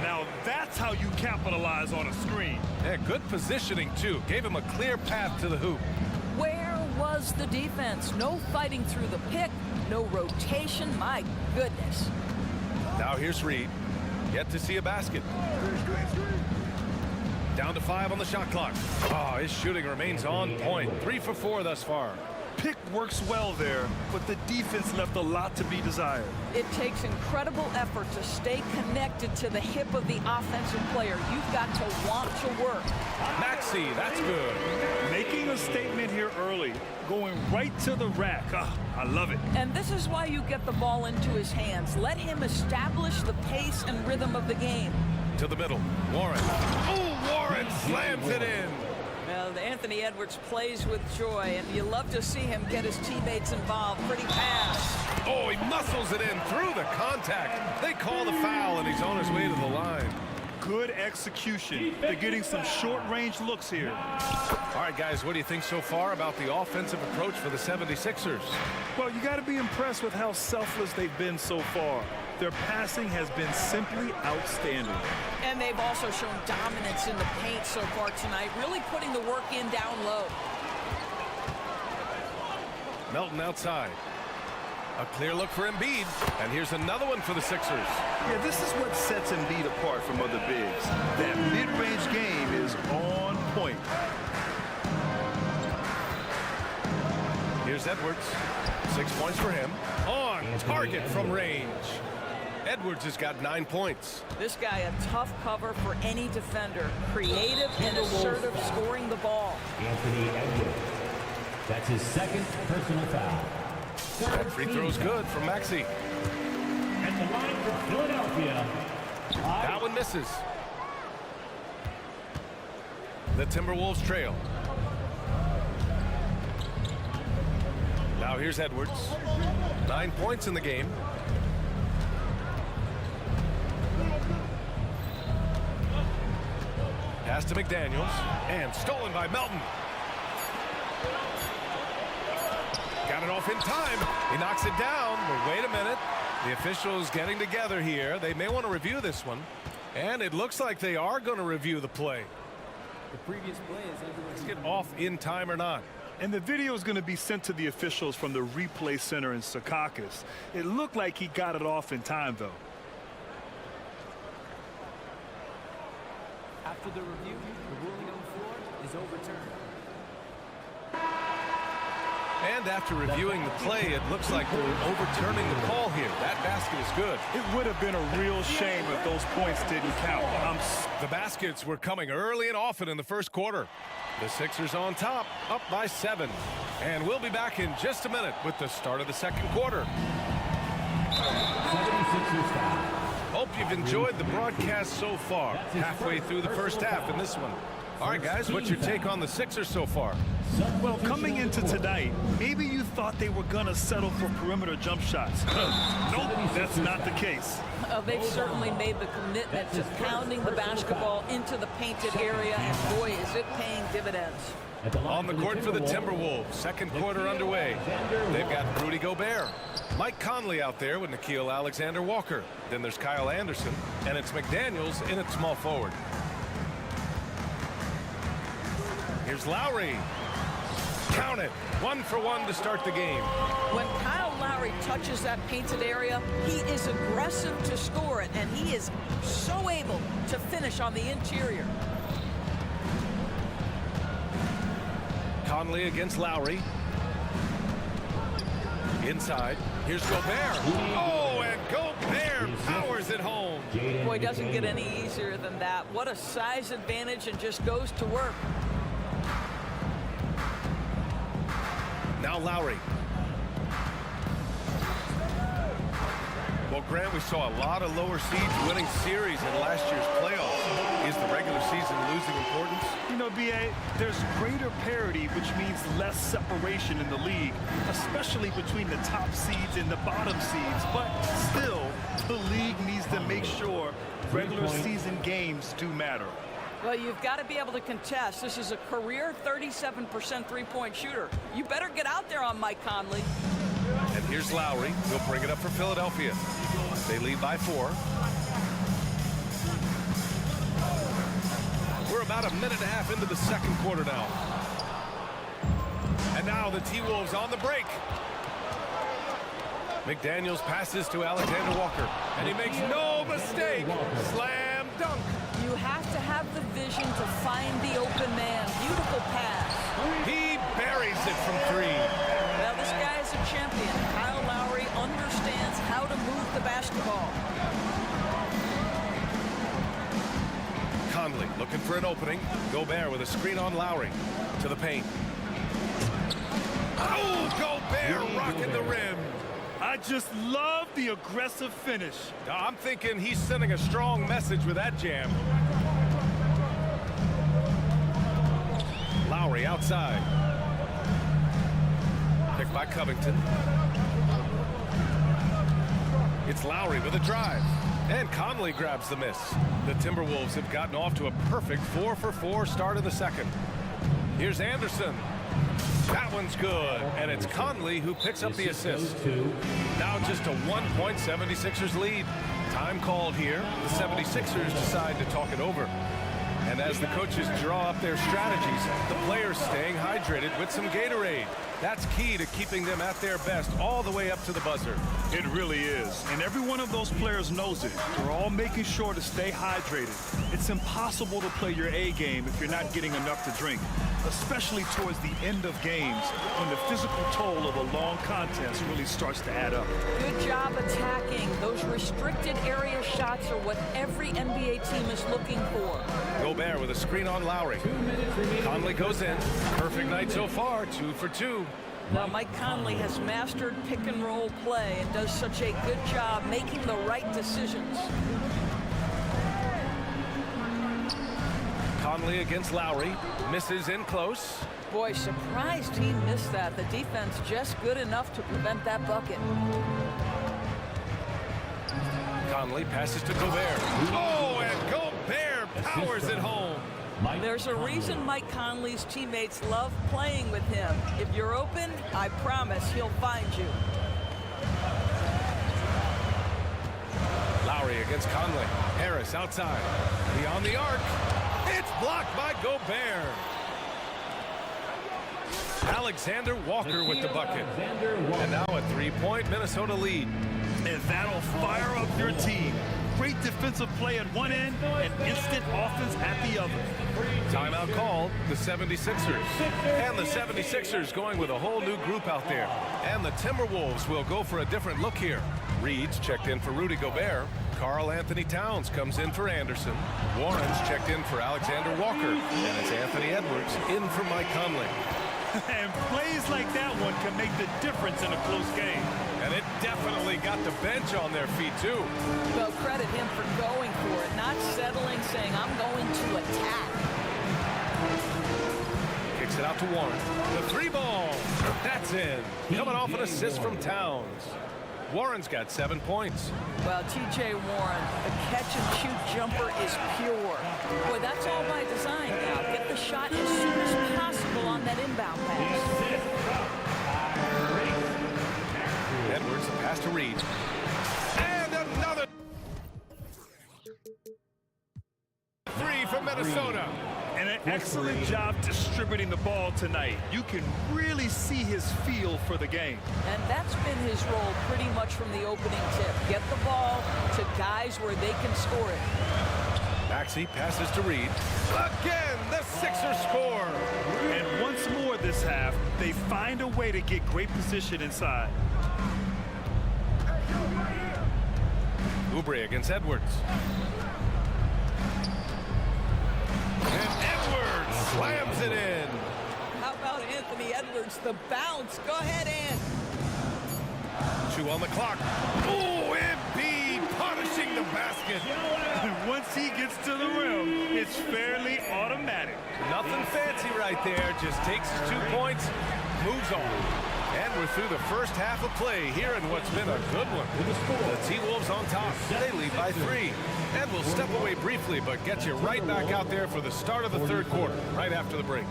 [SPEAKER 11] Now that's how you capitalize on a screen.
[SPEAKER 1] Yeah, good positioning, too. Gave him a clear path to the hoop.
[SPEAKER 2] Where was the defense? No fighting through the pick. No rotation. My goodness.
[SPEAKER 1] Now here's Reed. Yet to see a basket. Down to 5 on the shot clock. Oh, his shooting remains on point. 3 for 4 thus far.
[SPEAKER 11] Pick works well there, but the defense left a lot to be desired.
[SPEAKER 2] It takes incredible effort to stay connected to the hip of the offensive player. You've got to want to work.
[SPEAKER 1] Maxey, that's good.
[SPEAKER 11] Making a statement here early, going right to the rack. I love it.
[SPEAKER 2] And this is why you get the ball into his hands. Let him establish the pace and rhythm of the game.
[SPEAKER 1] To the middle, Warren. Oh, Warren slams it in.
[SPEAKER 2] Well, Anthony Edwards plays with joy, and you love to see him get his teammates involved. Pretty pass.
[SPEAKER 1] Oh, he muscles it in through the contact. They call the foul, and he's on his way to the line.
[SPEAKER 11] Good execution. They're getting some short-range looks here.
[SPEAKER 1] All right, guys, what do you think so far about the offensive approach for the 76ers?
[SPEAKER 11] Well, you got to be impressed with how selfless they've been so far. Their passing has been simply outstanding.
[SPEAKER 2] And they've also shown dominance in the paint so far tonight, really putting the work in down low.
[SPEAKER 1] Melton outside. A clear look for Embiid. And here's another one for the Sixers.
[SPEAKER 11] Yeah, this is what sets Embiid apart from other bigs. That mid-range game is on point.
[SPEAKER 1] Here's Edwards. 6 points for him. On target from range. Edwards has got 9 points.
[SPEAKER 2] This guy a tough cover for any defender. Creative and assertive scoring the ball.
[SPEAKER 14] Anthony Edwards. That's his second personal foul.
[SPEAKER 1] That free throw's good from Maxey.
[SPEAKER 14] At the line for Philadelphia.
[SPEAKER 1] That one misses. The Timberwolves trail. Now here's Edwards. 9 points in the game. Pass to McDaniels. And stolen by Melton. Got it off in time. He knocks it down. But wait a minute. The officials getting together here. They may want to review this one. And it looks like they are going to review the play.
[SPEAKER 15] The previous play is
[SPEAKER 1] Let's get off in time or not.
[SPEAKER 11] And the video is going to be sent to the officials from the replay center in Secaucus. It looked like he got it off in time, though.
[SPEAKER 15] After the review, the ruling on the floor is overturned.
[SPEAKER 1] And after reviewing the play, it looks like we're overturning the call here. That basket is good.
[SPEAKER 11] It would have been a real shame if those points didn't count.
[SPEAKER 1] The baskets were coming early and often in the first quarter. The Sixers on top, up by 7. And we'll be back in just a minute with the start of the second quarter.
[SPEAKER 14] 76ers foul.
[SPEAKER 1] Hope you've enjoyed the broadcast so far. Halfway through the first half in this one. All right, guys, what's your take on the Sixers so far?
[SPEAKER 11] Well, coming into tonight, maybe you thought they were going to settle for perimeter jump shots. Nope, that's not the case.
[SPEAKER 2] They've certainly made the commitment to pounding the basketball into the painted area, and boy, is it paying dividends.
[SPEAKER 1] On the court for the Timberwolves, second quarter underway. They've got Rudy Gobert. Mike Conley out there with Nickeil Alexander-Walker. Then there's Kyle Anderson, and it's McDaniels in at small forward. Here's Lowry. Count it. 1 for 1 to start the game.
[SPEAKER 2] When Kyle Lowry touches that painted area, he is aggressive to score it, and he is so able to finish on the interior.
[SPEAKER 1] Conley against Lowry. Inside. Here's Gobert. Oh, and Gobert powers it home.
[SPEAKER 2] Boy, it doesn't get any easier than that. What a size advantage, and just goes to work.
[SPEAKER 1] Now Lowry. Well, Grant, we saw a lot of lower seeds winning series in last year's playoffs. Is the regular season losing importance?
[SPEAKER 11] You know, B.A., there's greater parity, which means less separation in the league, especially between the top seeds and the bottom seeds. But still, the league needs to make sure regular season games do matter.
[SPEAKER 2] Well, you've got to be able to contest. This is a career 37% three-point shooter. You better get out there on Mike Conley.
[SPEAKER 1] And here's Lowry. He'll bring it up for Philadelphia. They lead by 4. We're about a minute and a half into the second quarter now. And now the T-Wolves on the break. McDaniels passes to Alexander-Walker. And he makes no mistake. Slam dunk.
[SPEAKER 2] You have to have the vision to find the open man. Beautiful pass.
[SPEAKER 1] He buries it from 3.
[SPEAKER 2] Well, this guy is a champion. Kyle Lowry understands how to move the basketball.
[SPEAKER 1] Conley looking for an opening. Gobert with a screen on Lowry. To the paint. Oh, Gobert rocking the rim.
[SPEAKER 11] I just love the aggressive finish.
[SPEAKER 1] I'm thinking he's sending a strong message with that jam. Lowry outside. Picked by Covington. It's Lowry with a drive. And Conley grabs the miss. The Timberwolves have gotten off to a perfect 4-for-4 start of the second. Here's Anderson. That one's good, and it's Conley who picks up the assist. Now just a 1-point 76ers lead. Time called here. The 76ers decide to talk it over. And as the coaches draw up their strategies, the players staying hydrated with some Gatorade. That's key to keeping them at their best all the way up to the buzzer.
[SPEAKER 11] It really is. And every one of those players knows it. They're all making sure to stay hydrated. It's impossible to play your A game if you're not getting enough to drink, especially towards the end of games when the physical toll of a long contest really starts to add up.
[SPEAKER 2] Good job attacking. Those restricted area shots are what every NBA team is looking for.
[SPEAKER 1] Gobert with a screen on Lowry. Conley goes in. Perfect night so far, 2 for 2.
[SPEAKER 2] Now, Mike Conley has mastered pick-and-roll play and does such a good job making the right decisions.
[SPEAKER 1] Conley against Lowry. Misses in close.
[SPEAKER 2] Boy, surprised he missed that. The defense just good enough to prevent that bucket.
[SPEAKER 1] Conley passes to Gobert. Oh, and Gobert powers it home.
[SPEAKER 2] There's a reason Mike Conley's teammates love playing with him. If you're open, I promise he'll find you.
[SPEAKER 1] Lowry against Conley. Harris outside. Beyond the arc. It's blocked by Gobert. Alexander Walker with the bucket. And now a 3-point Minnesota lead.
[SPEAKER 11] And that'll fire up your team. Great defensive play at one end and instant offense at the other.
[SPEAKER 1] Timeout called, the 76ers. And the 76ers going with a whole new group out there. And the Timberwolves will go for a different look here. Reed's checked in for Rudy Gobert. Karl Anthony Towns comes in for Anderson. Warren's checked in for Alexander Walker. And it's Anthony Edwards in for Mike Conley.
[SPEAKER 11] And plays like that one can make the difference in a close game.
[SPEAKER 1] And it definitely got the bench on their feet, too.
[SPEAKER 2] Well, credit him for going for it, not settling, saying, I'm going to attack.
[SPEAKER 1] Kicks it out to Warren. The 3-ball. That's in. Coming off an assist from Towns. Warren's got 7 points.
[SPEAKER 2] Well, T.J. Warren, the catch-and-shoot jumper is pure. Boy, that's all by design now. Get the shot as soon as possible on that inbound pass.
[SPEAKER 1] Edwards, the pass to Reed. And another 3 from Minnesota.
[SPEAKER 11] And an excellent job distributing the ball tonight. You can really see his feel for the game.
[SPEAKER 2] And that's been his role pretty much from the opening tip. Get the ball to guys where they can score it.
[SPEAKER 1] Maxey passes to Reed. Again, the Sixers score.
[SPEAKER 11] And once more this half, they find a way to get great position inside.
[SPEAKER 1] Oubre against Edwards. And Edwards slams it in.
[SPEAKER 2] How about Anthony Edwards, the bounce? Go ahead, Ant.
[SPEAKER 1] 2 on the clock. Oh, Embiid punishing the basket.
[SPEAKER 11] Once he gets to the rim, it's fairly automatic.
[SPEAKER 1] Nothing fancy right there. Just takes his 2 points, moves on. And we're through the first half of play here in what's been a good one. The T-Wolves on top. They lead by 3. And we'll step away briefly, but get you right back out there for the start of the third quarter, right after the break.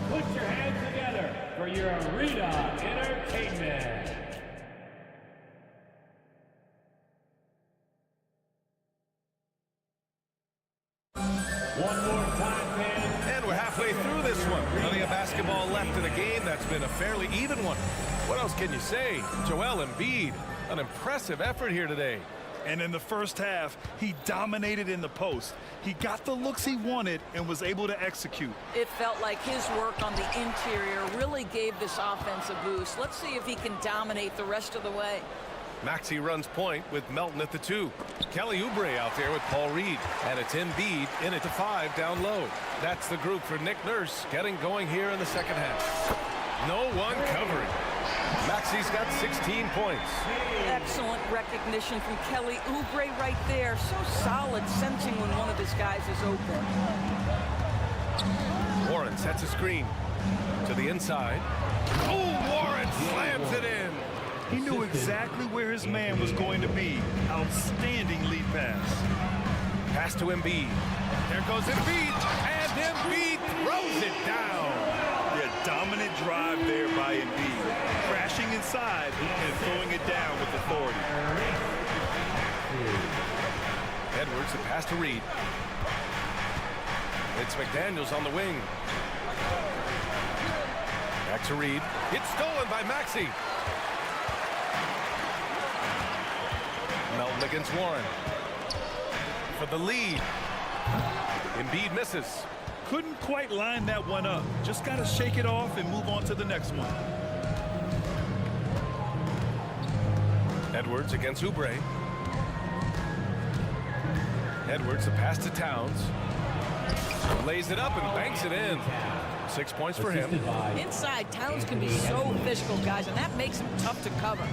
[SPEAKER 14] Put your hands together for your arena entertainment. One more time, fans.
[SPEAKER 1] And we're halfway through this one. Plenty of basketball left in a game that's been a fairly even one. What else can you say? Joel Embiid, an impressive effort here today.
[SPEAKER 11] And in the first half, he dominated in the post. He got the looks he wanted and was able to execute.
[SPEAKER 2] It felt like his work on the interior really gave this offense a boost. Let's see if he can dominate the rest of the way.
[SPEAKER 1] Maxey runs point with Melton at the 2. Kelly Oubre out there with Paul Reed. And it's Embiid in at the 5 down low. That's the group for Nick Nurse getting going here in the second half. No one covering. Maxey's got 16 points.
[SPEAKER 2] Excellent recognition from Kelly Oubre right there. So solid, sensing when one of his guys is open.
[SPEAKER 1] Warren sets a screen to the inside. Oh, Warren slams it in.
[SPEAKER 11] He knew exactly where his man was going to be. Outstanding lead pass.
[SPEAKER 1] Pass to Embiid. There goes Embiid, and Embiid throws it down.
[SPEAKER 11] Yeah, dominant drive there by Embiid, crashing inside and throwing it down with authority.
[SPEAKER 1] Edwards, the pass to Reed. It's McDaniels on the wing. Back to Reed. It's stolen by Maxey. Melton against Warren. For the lead. Embiid misses.
[SPEAKER 11] Couldn't quite line that one up. Just got to shake it off and move on to the next one.
[SPEAKER 1] Edwards against Oubre. Edwards, the pass to Towns. Lays it up and banks it in. 6 points for him.
[SPEAKER 2] Inside, Towns can be so physical, guys, and that makes him tough to cover.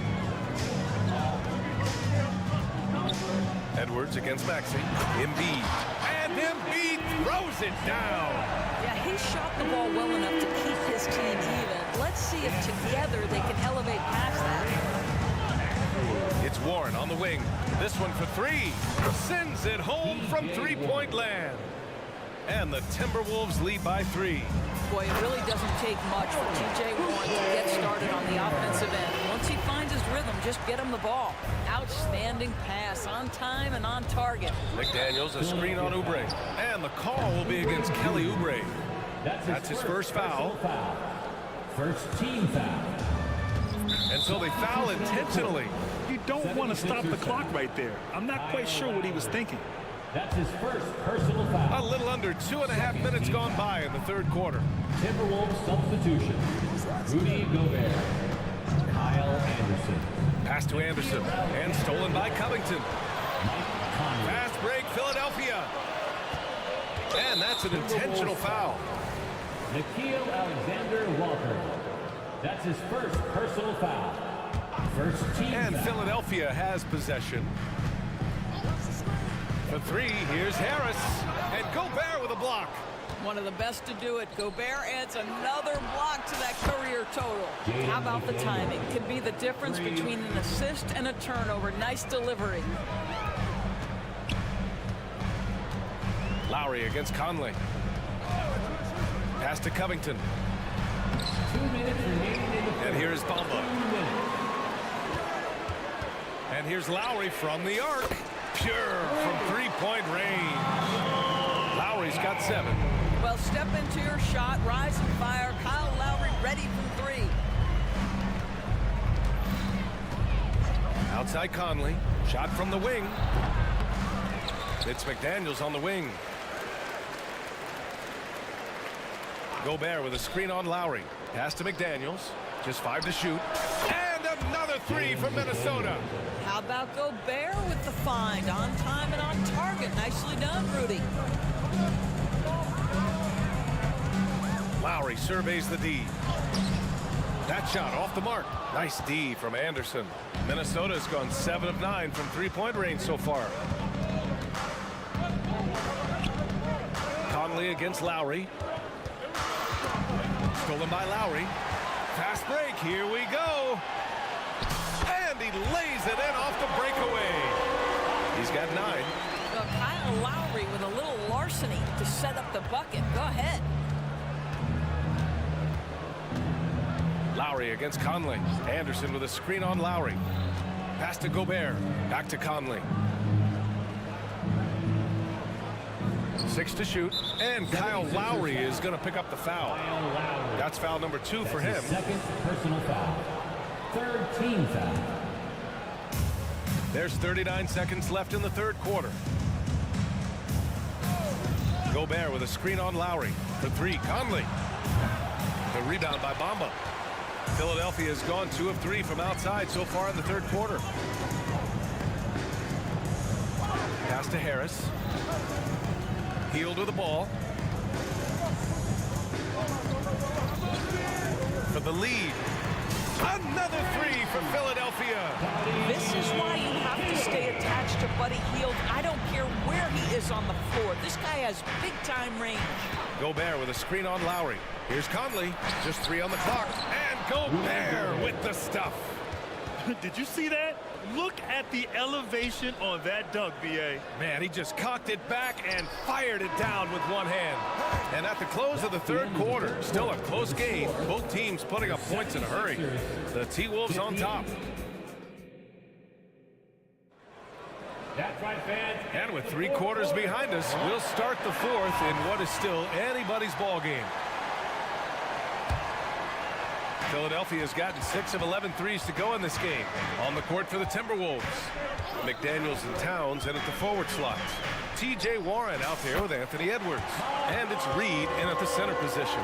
[SPEAKER 1] Edwards against Maxey. Embiid. And Embiid throws it down.
[SPEAKER 2] Yeah, he shot the ball well enough to keep his team even. Let's see if together they can elevate past that.
[SPEAKER 1] It's Warren on the wing. This one for three. Sends it home from three-point land. And the Timberwolves lead by 3.
[SPEAKER 2] Boy, it really doesn't take much for T.J. Warren to get started on the offensive end. Once he finds his rhythm, just get him the ball. Outstanding pass, on time and on target.
[SPEAKER 1] McDaniels, a screen on Oubre. And the call will be against Kelly Oubre. That's his first foul.
[SPEAKER 14] First team foul.
[SPEAKER 1] And so they foul intentionally.
[SPEAKER 11] You don't want to stop the clock right there. I'm not quite sure what he was thinking.
[SPEAKER 14] That's his first personal foul.
[SPEAKER 1] A little under 2.5 minutes gone by in the third quarter.
[SPEAKER 14] Timberwolves substitution. Rudy Gobert. Kyle Anderson.
[SPEAKER 1] Pass to Anderson. And stolen by Covington. Fast break, Philadelphia. And that's an intentional foul.
[SPEAKER 14] Nickeil Alexander-Walker. That's his first personal foul. First team
[SPEAKER 1] And
[SPEAKER 14] foul.
[SPEAKER 1] Philadelphia has possession. For 3, here's Harris. And Gobert with a block.
[SPEAKER 2] One of the best to do it. Gobert adds another block to that career total. How about the timing? Could be the difference between an assist and a turnover. Nice delivery.
[SPEAKER 1] Lowry against Conley. Pass to Covington.
[SPEAKER 14] 2 minutes remaining in the fourth.
[SPEAKER 1] And here's Bamba. And here's Lowry from the arc. Pure from three-point range. Lowry's got 7.
[SPEAKER 2] Well, step into your shot, rise and fire. Kyle Lowry ready from 3.
[SPEAKER 1] Outside Conley. Shot from the wing. It's McDaniels on the wing. Gobert with a screen on Lowry. Pass to McDaniels. Just 5 to shoot. And another 3 from Minnesota.
[SPEAKER 2] How about Gobert with the find? On time and on target. Nicely done, Rudy.
[SPEAKER 1] Lowry surveys the D. That shot off the mark. Nice D from Anderson. Minnesota's gone 7 of 9 from three-point range so far. Conley against Lowry. Stolen by Lowry. Fast break. Here we go. And he lays it in off the breakaway. He's got 9.
[SPEAKER 2] Well, Kyle Lowry with a little larceny to set up the bucket. Go ahead.
[SPEAKER 1] Lowry against Conley. Anderson with a screen on Lowry. Pass to Gobert. Back to Conley. 6 to shoot. And Kyle Lowry is going to pick up the foul. That's foul number 2 for him.
[SPEAKER 14] Second personal foul. Third team foul.
[SPEAKER 1] There's 39 seconds left in the third quarter. Gobert with a screen on Lowry. For 3, Conley. The rebound by Bamba. Philadelphia has gone 2 of 3 from outside so far in the third quarter. Pass to Harris. Healed with the ball. For the lead. Another 3 for Philadelphia.
[SPEAKER 2] This is why you have to stay attached to Buddy Hield. I don't care where he is on the floor. This guy has big-time range.
[SPEAKER 1] Gobert with a screen on Lowry. Here's Conley. Just 3 on the clock. And Gobert with the stuff.
[SPEAKER 11] Did you see that? Look at the elevation on that dunk, B.A.
[SPEAKER 1] Man, he just cocked it back and fired it down with one hand. And at the close of the third quarter, still a close game. Both teams putting up points in a hurry. The T-Wolves on top.
[SPEAKER 14] That's right, fans.
[SPEAKER 1] And with 3 quarters behind us, we'll start the fourth in what is still anybody's ball game. Philadelphia's gotten 6 of 11 threes to go in this game. On the court for the Timberwolves. McDaniels and Towns in at the forward slots. T.J. Warren out there with Anthony Edwards. And it's Reed in at the center position.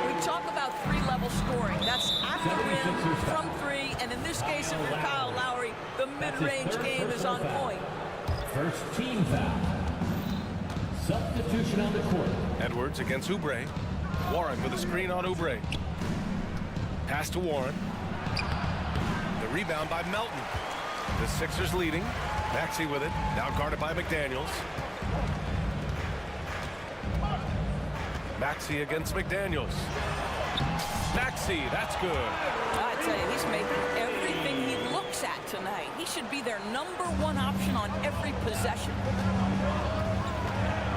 [SPEAKER 2] We talk about 3-level scoring. That's at the rim, from 3, and in this case, for Kyle Lowry, the mid-range game is on point.
[SPEAKER 14] First team foul. Substitution on the court.
[SPEAKER 1] Edwards against Oubre. Warren with a screen on Oubre. Pass to Warren. The rebound by Melton. The Sixers leading. Maxey with it. Now guarded by McDaniels. Maxey against McDaniels. Maxey, that's good.
[SPEAKER 2] I tell you, he's making everything he looks at tonight. He should be their #1 option on every possession.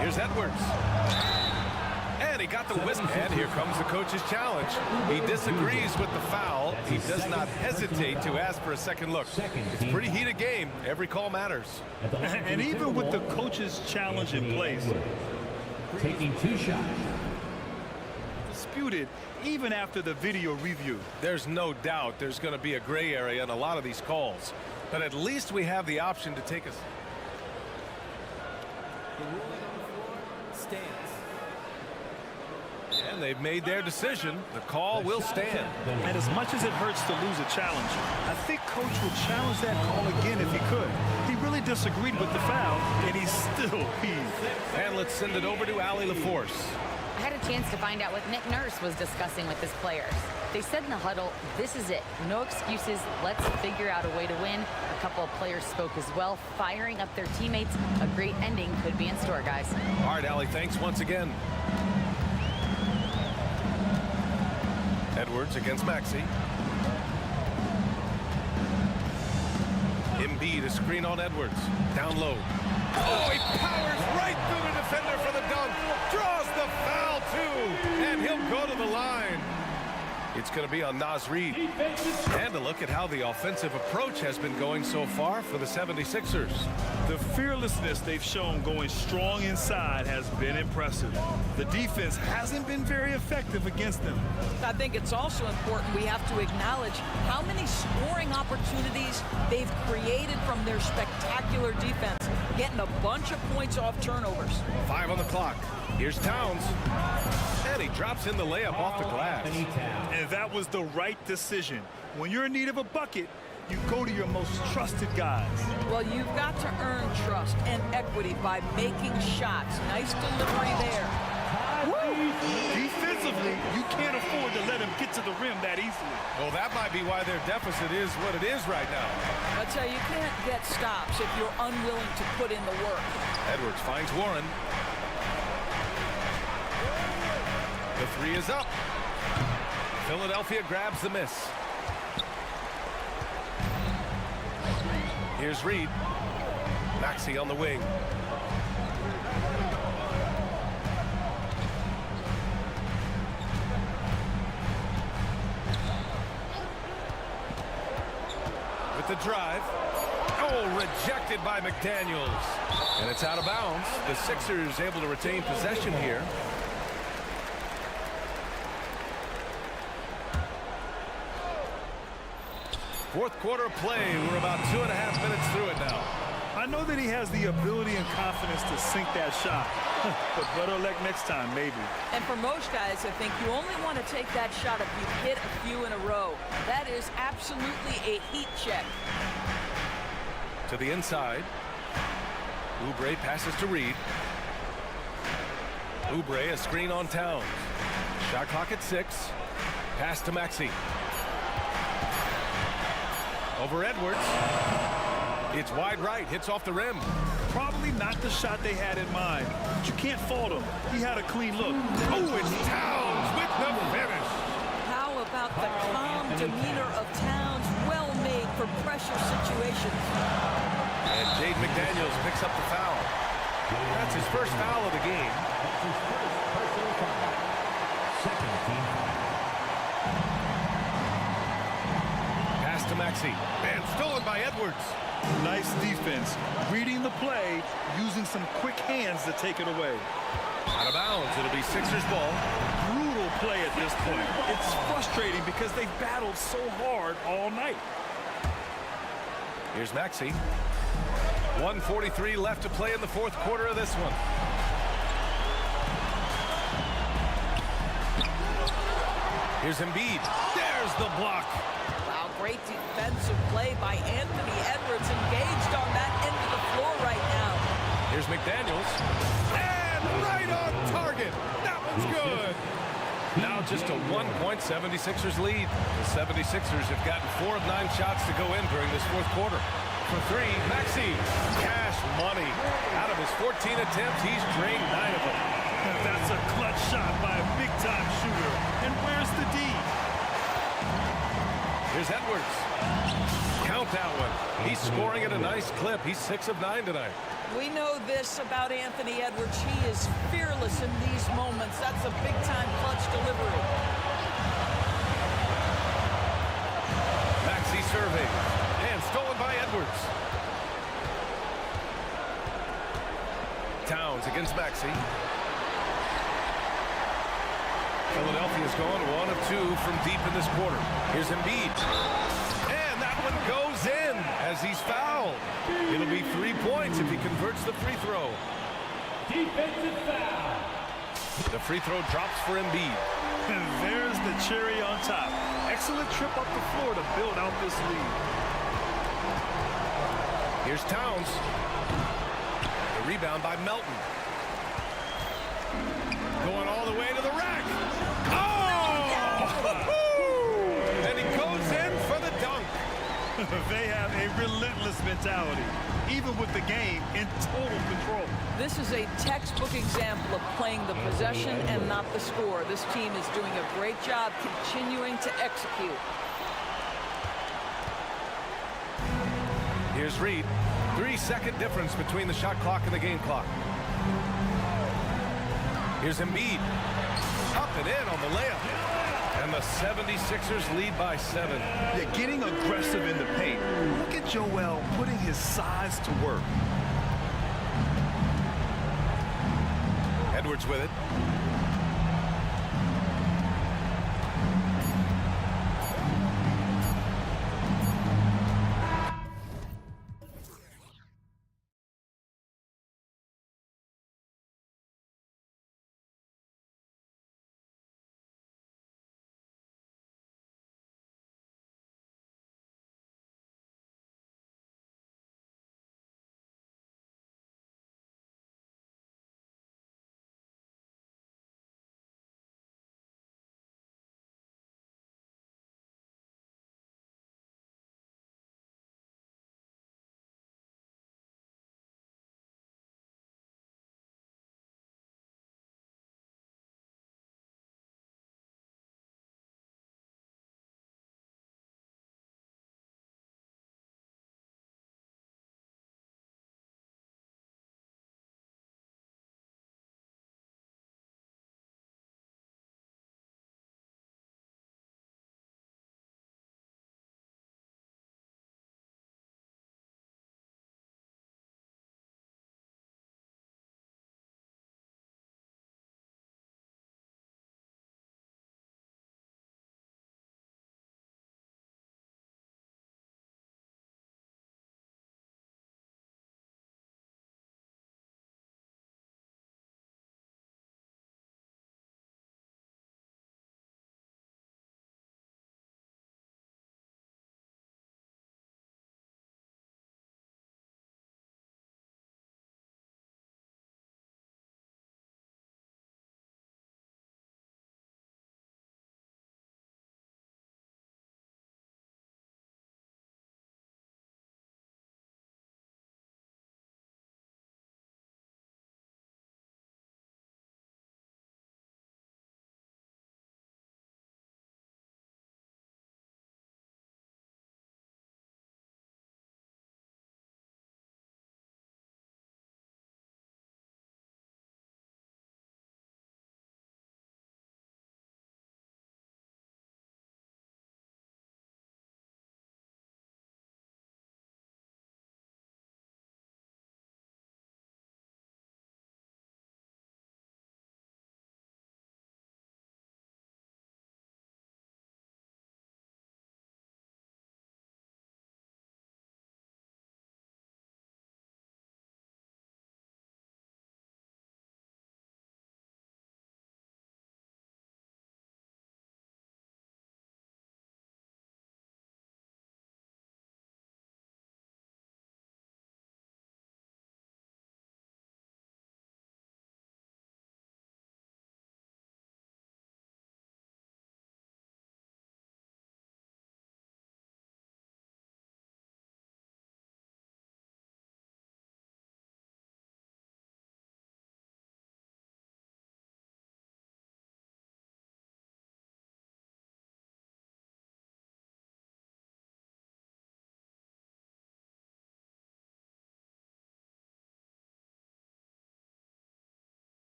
[SPEAKER 1] Here's Edwards. And he got the whisk. And here comes the coach's challenge. He disagrees with the foul. He does not hesitate to ask for a second look. It's a pretty heated game. Every call matters.
[SPEAKER 11] And even with the coach's challenge in place,
[SPEAKER 14] taking 2 shots.
[SPEAKER 11] Disputed even after the video review.
[SPEAKER 1] There's no doubt there's going to be a gray area in a lot of these calls. But at least we have the option to take us.
[SPEAKER 15] The ruling on the floor stands.
[SPEAKER 1] And they've made their decision. The call will stand.
[SPEAKER 11] And as much as it hurts to lose a challenge, I think Coach would challenge that call again if he could. He really disagreed with the foul, and he's still peeved.
[SPEAKER 1] And let's send it over to Allie LaForce.
[SPEAKER 4] I had a chance to find out what Nick Nurse was discussing with his players. They said in the huddle, this is it. No excuses. Let's figure out a way to win. A couple of players spoke as well, firing up their teammates. A great ending could be in store, guys.
[SPEAKER 1] All right, Allie, thanks once again. Edwards against Maxey. Embiid, a screen on Edwards. Down low. Oh, he powers right through the defender for the dunk. Draws the foul, too. And he'll go to the line. It's going to be on Naz Reid. And a look at how the offensive approach has been going so far for the 76ers.
[SPEAKER 11] The fearlessness they've shown going strong inside has been impressive. The defense hasn't been very effective against them.
[SPEAKER 2] I think it's also important we have to acknowledge how many scoring opportunities they've created from their spectacular defense, getting a bunch of points off turnovers.
[SPEAKER 1] 5 on the clock. Here's Towns. And he drops in the layup off the glass.
[SPEAKER 11] And that was the right decision. When you're in need of a bucket, you go to your most trusted guys.
[SPEAKER 2] Well, you've got to earn trust and equity by making shots. Nice delivery there.
[SPEAKER 11] Defensively, you can't afford to let him get to the rim that easily.
[SPEAKER 1] Well, that might be why their deficit is what it is right now.
[SPEAKER 2] I tell you, you can't get stops if you're unwilling to put in the work.
[SPEAKER 1] Edwards finds Warren. The 3 is up. Philadelphia grabs the miss. Here's Reed. Maxey on the wing. With the drive. Oh, rejected by McDaniels. And it's out of bounds. The Sixers able to retain possession here. Fourth quarter of play. We're about 2.5 minutes through it now.
[SPEAKER 11] I know that he has the ability and confidence to sink that shot, but better luck next time, maybe.
[SPEAKER 2] And for most guys, I think you only want to take that shot if you hit a few in a row. That is absolutely a heat check.
[SPEAKER 1] To the inside. Oubre passes to Reed. Oubre, a screen on Towns. Shot clock at 6. Pass to Maxey. Over Edwards. It's wide right. Hits off the rim.
[SPEAKER 11] Probably not the shot they had in mind, but you can't fault him. He had a clean look.
[SPEAKER 1] Oh, it's Towns with the finish.
[SPEAKER 2] How about the calm demeanor of Towns? Well made for pressure pressure situations.
[SPEAKER 1] And Jaden McDaniels picks up the foul. That's his first foul of the game.
[SPEAKER 14] That's his first personal foul. Second team foul.
[SPEAKER 1] Pass to Maxey. And stolen by Edwards.
[SPEAKER 11] Nice defense. Reading the play, using some quick hands to take it away.
[SPEAKER 1] Out of bounds. It'll be Sixers ball.
[SPEAKER 11] Brutal play at this point. It's frustrating because they've battled so hard all night.
[SPEAKER 1] Here's Maxey. 1:43 left to play in the fourth quarter of this one. Here's Embiid. There's the block.
[SPEAKER 2] Wow, great defensive play by Anthony Edwards, engaged on that end of the floor right now.
[SPEAKER 1] Here's McDaniels. And right on target. That one's good. Now just a 1-point 76ers lead. The 76ers have gotten 4 of 9 shots to go in during this fourth quarter. For 3, Maxey. Cash money. Out of his 14 attempts, he's drained 9 of them.
[SPEAKER 11] That's a clutch shot by a big-time shooter. And where's the D?
[SPEAKER 1] Here's Edwards. Count that one. He's scoring at a nice clip. He's 6 of 9 tonight.
[SPEAKER 2] We know this about Anthony Edwards. He is fearless in these moments. That's a big-time clutch delivery.
[SPEAKER 1] Maxey serving. And stolen by Edwards. Towns against Maxey. Philadelphia's gone 1 of 2 from deep in this quarter. Here's Embiid. And that one goes in as he's fouled. It'll be 3 points if he converts the free throw.
[SPEAKER 14] Defensive foul.
[SPEAKER 1] The free throw drops for Embiid.
[SPEAKER 11] And there's the cherry on top. Excellent trip up the floor to build out this lead.
[SPEAKER 1] Here's Towns. The rebound by Melton. Going all the way to the rack. Oh! And he goes in for the dunk.
[SPEAKER 11] They have a relentless mentality, even with the game in total control.
[SPEAKER 2] This is a textbook example of playing the possession and not the score. This team is doing a great job continuing to execute.
[SPEAKER 1] Here's Reed. 3-second difference between the shot clock and the game clock. Here's Embiid. Up and in on the layup. And the 76ers lead by 7.
[SPEAKER 11] Yeah, getting aggressive in the paint. Look at Joel putting his size to work.
[SPEAKER 1] Edwards with it.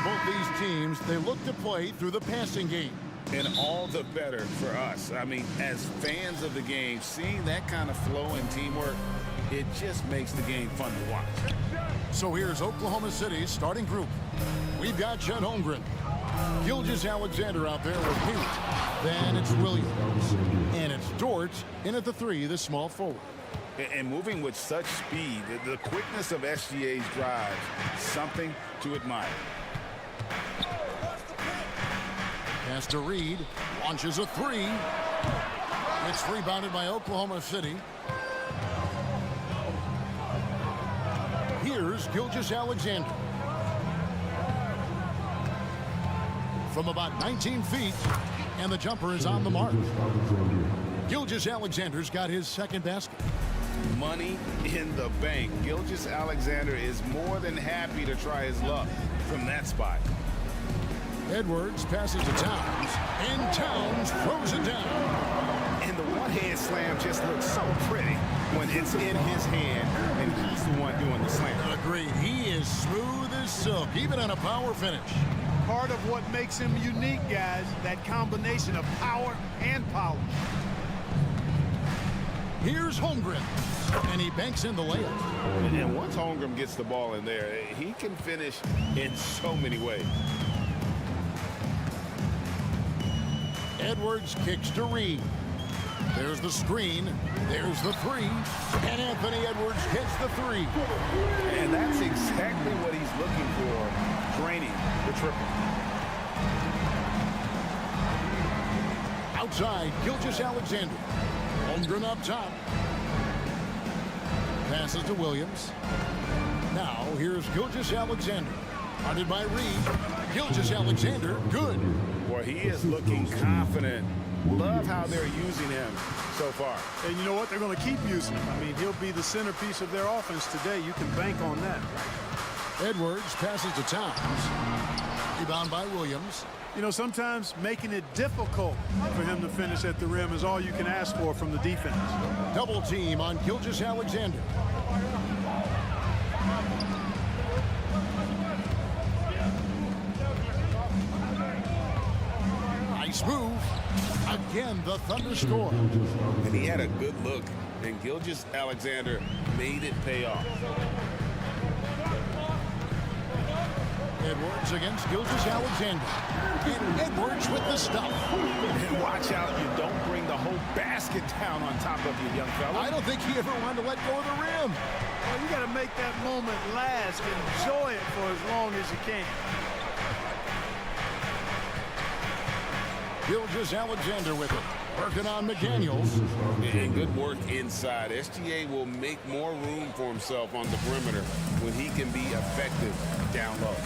[SPEAKER 6] both these teams, they look to play through the passing game.
[SPEAKER 7] And all the better for us. I mean, as fans of the game, seeing that kind of flow and teamwork, it just makes the game fun to watch.
[SPEAKER 6] So here's Oklahoma City's starting group. We've got Chet Holmgren. Gilgeous-Alexander out there with Pete. Then it's Williams. And it's Dort in at the 3, the small forward.
[SPEAKER 7] And moving with such speed, the quickness of SGA's drives, something to admire.
[SPEAKER 6] Pass to Reed, launches a 3. It's rebounded by Oklahoma City. Here's Gilgeous-Alexander. From about 19 feet, and the jumper is on the mark. Gilgeous-Alexander's got his second basket.
[SPEAKER 7] Money in the bank. Gilgeous-Alexander is more than happy to try his luck from that spot.
[SPEAKER 6] Edwards passes to Towns, and Towns throws it down.
[SPEAKER 7] And the one-hand slam just looks so pretty when it's in his hand, and he's the one doing the slam.
[SPEAKER 6] Agreed. He is smooth as silk, even on a power finish.
[SPEAKER 3] Part of what makes him unique, guys, that combination of power and polish.
[SPEAKER 6] Here's Holmgren, and he banks in the layup.
[SPEAKER 7] And once Holmgren gets the ball in there, he can finish in so many ways.
[SPEAKER 6] Edwards kicks to Reed. There's the screen. There's the 3. And Anthony Edwards hits the 3.
[SPEAKER 7] And that's exactly what he's looking for, draining the triple.
[SPEAKER 6] Outside, Gilgeous-Alexander. Holmgren up top. Passes to Williams. Now, here's Gilgeous-Alexander. Guarded by Reed. Gilgeous-Alexander, good.
[SPEAKER 7] Boy, he is looking confident. Love how they're using him so far.
[SPEAKER 3] And you know what? They're going to keep using him. I mean, he'll be the centerpiece of their offense today. You can bank on that.
[SPEAKER 6] Edwards passes to Towns. Rebound by Williams.
[SPEAKER 3] You know, sometimes making it difficult for him to finish at the rim is all you can ask for from the defense.
[SPEAKER 6] Double team on Gilgeous-Alexander. Nice move. Again, the Thunder score.
[SPEAKER 7] And he had a good look, and Gilgeous-Alexander made it pay off.
[SPEAKER 6] Edwards against Gilgeous-Alexander. And Edwards with the stuff.
[SPEAKER 7] And watch out, you don't bring the whole basket down on top of you, young fella.
[SPEAKER 6] I don't think he ever wanted to let go of the rim.
[SPEAKER 3] Well, you got to make that moment last. Enjoy it for as long as you can.
[SPEAKER 6] Gilgeous-Alexander with it. Working on McDaniels.
[SPEAKER 7] And good work inside. SGA will make more room for himself on the perimeter when he can be effective down low.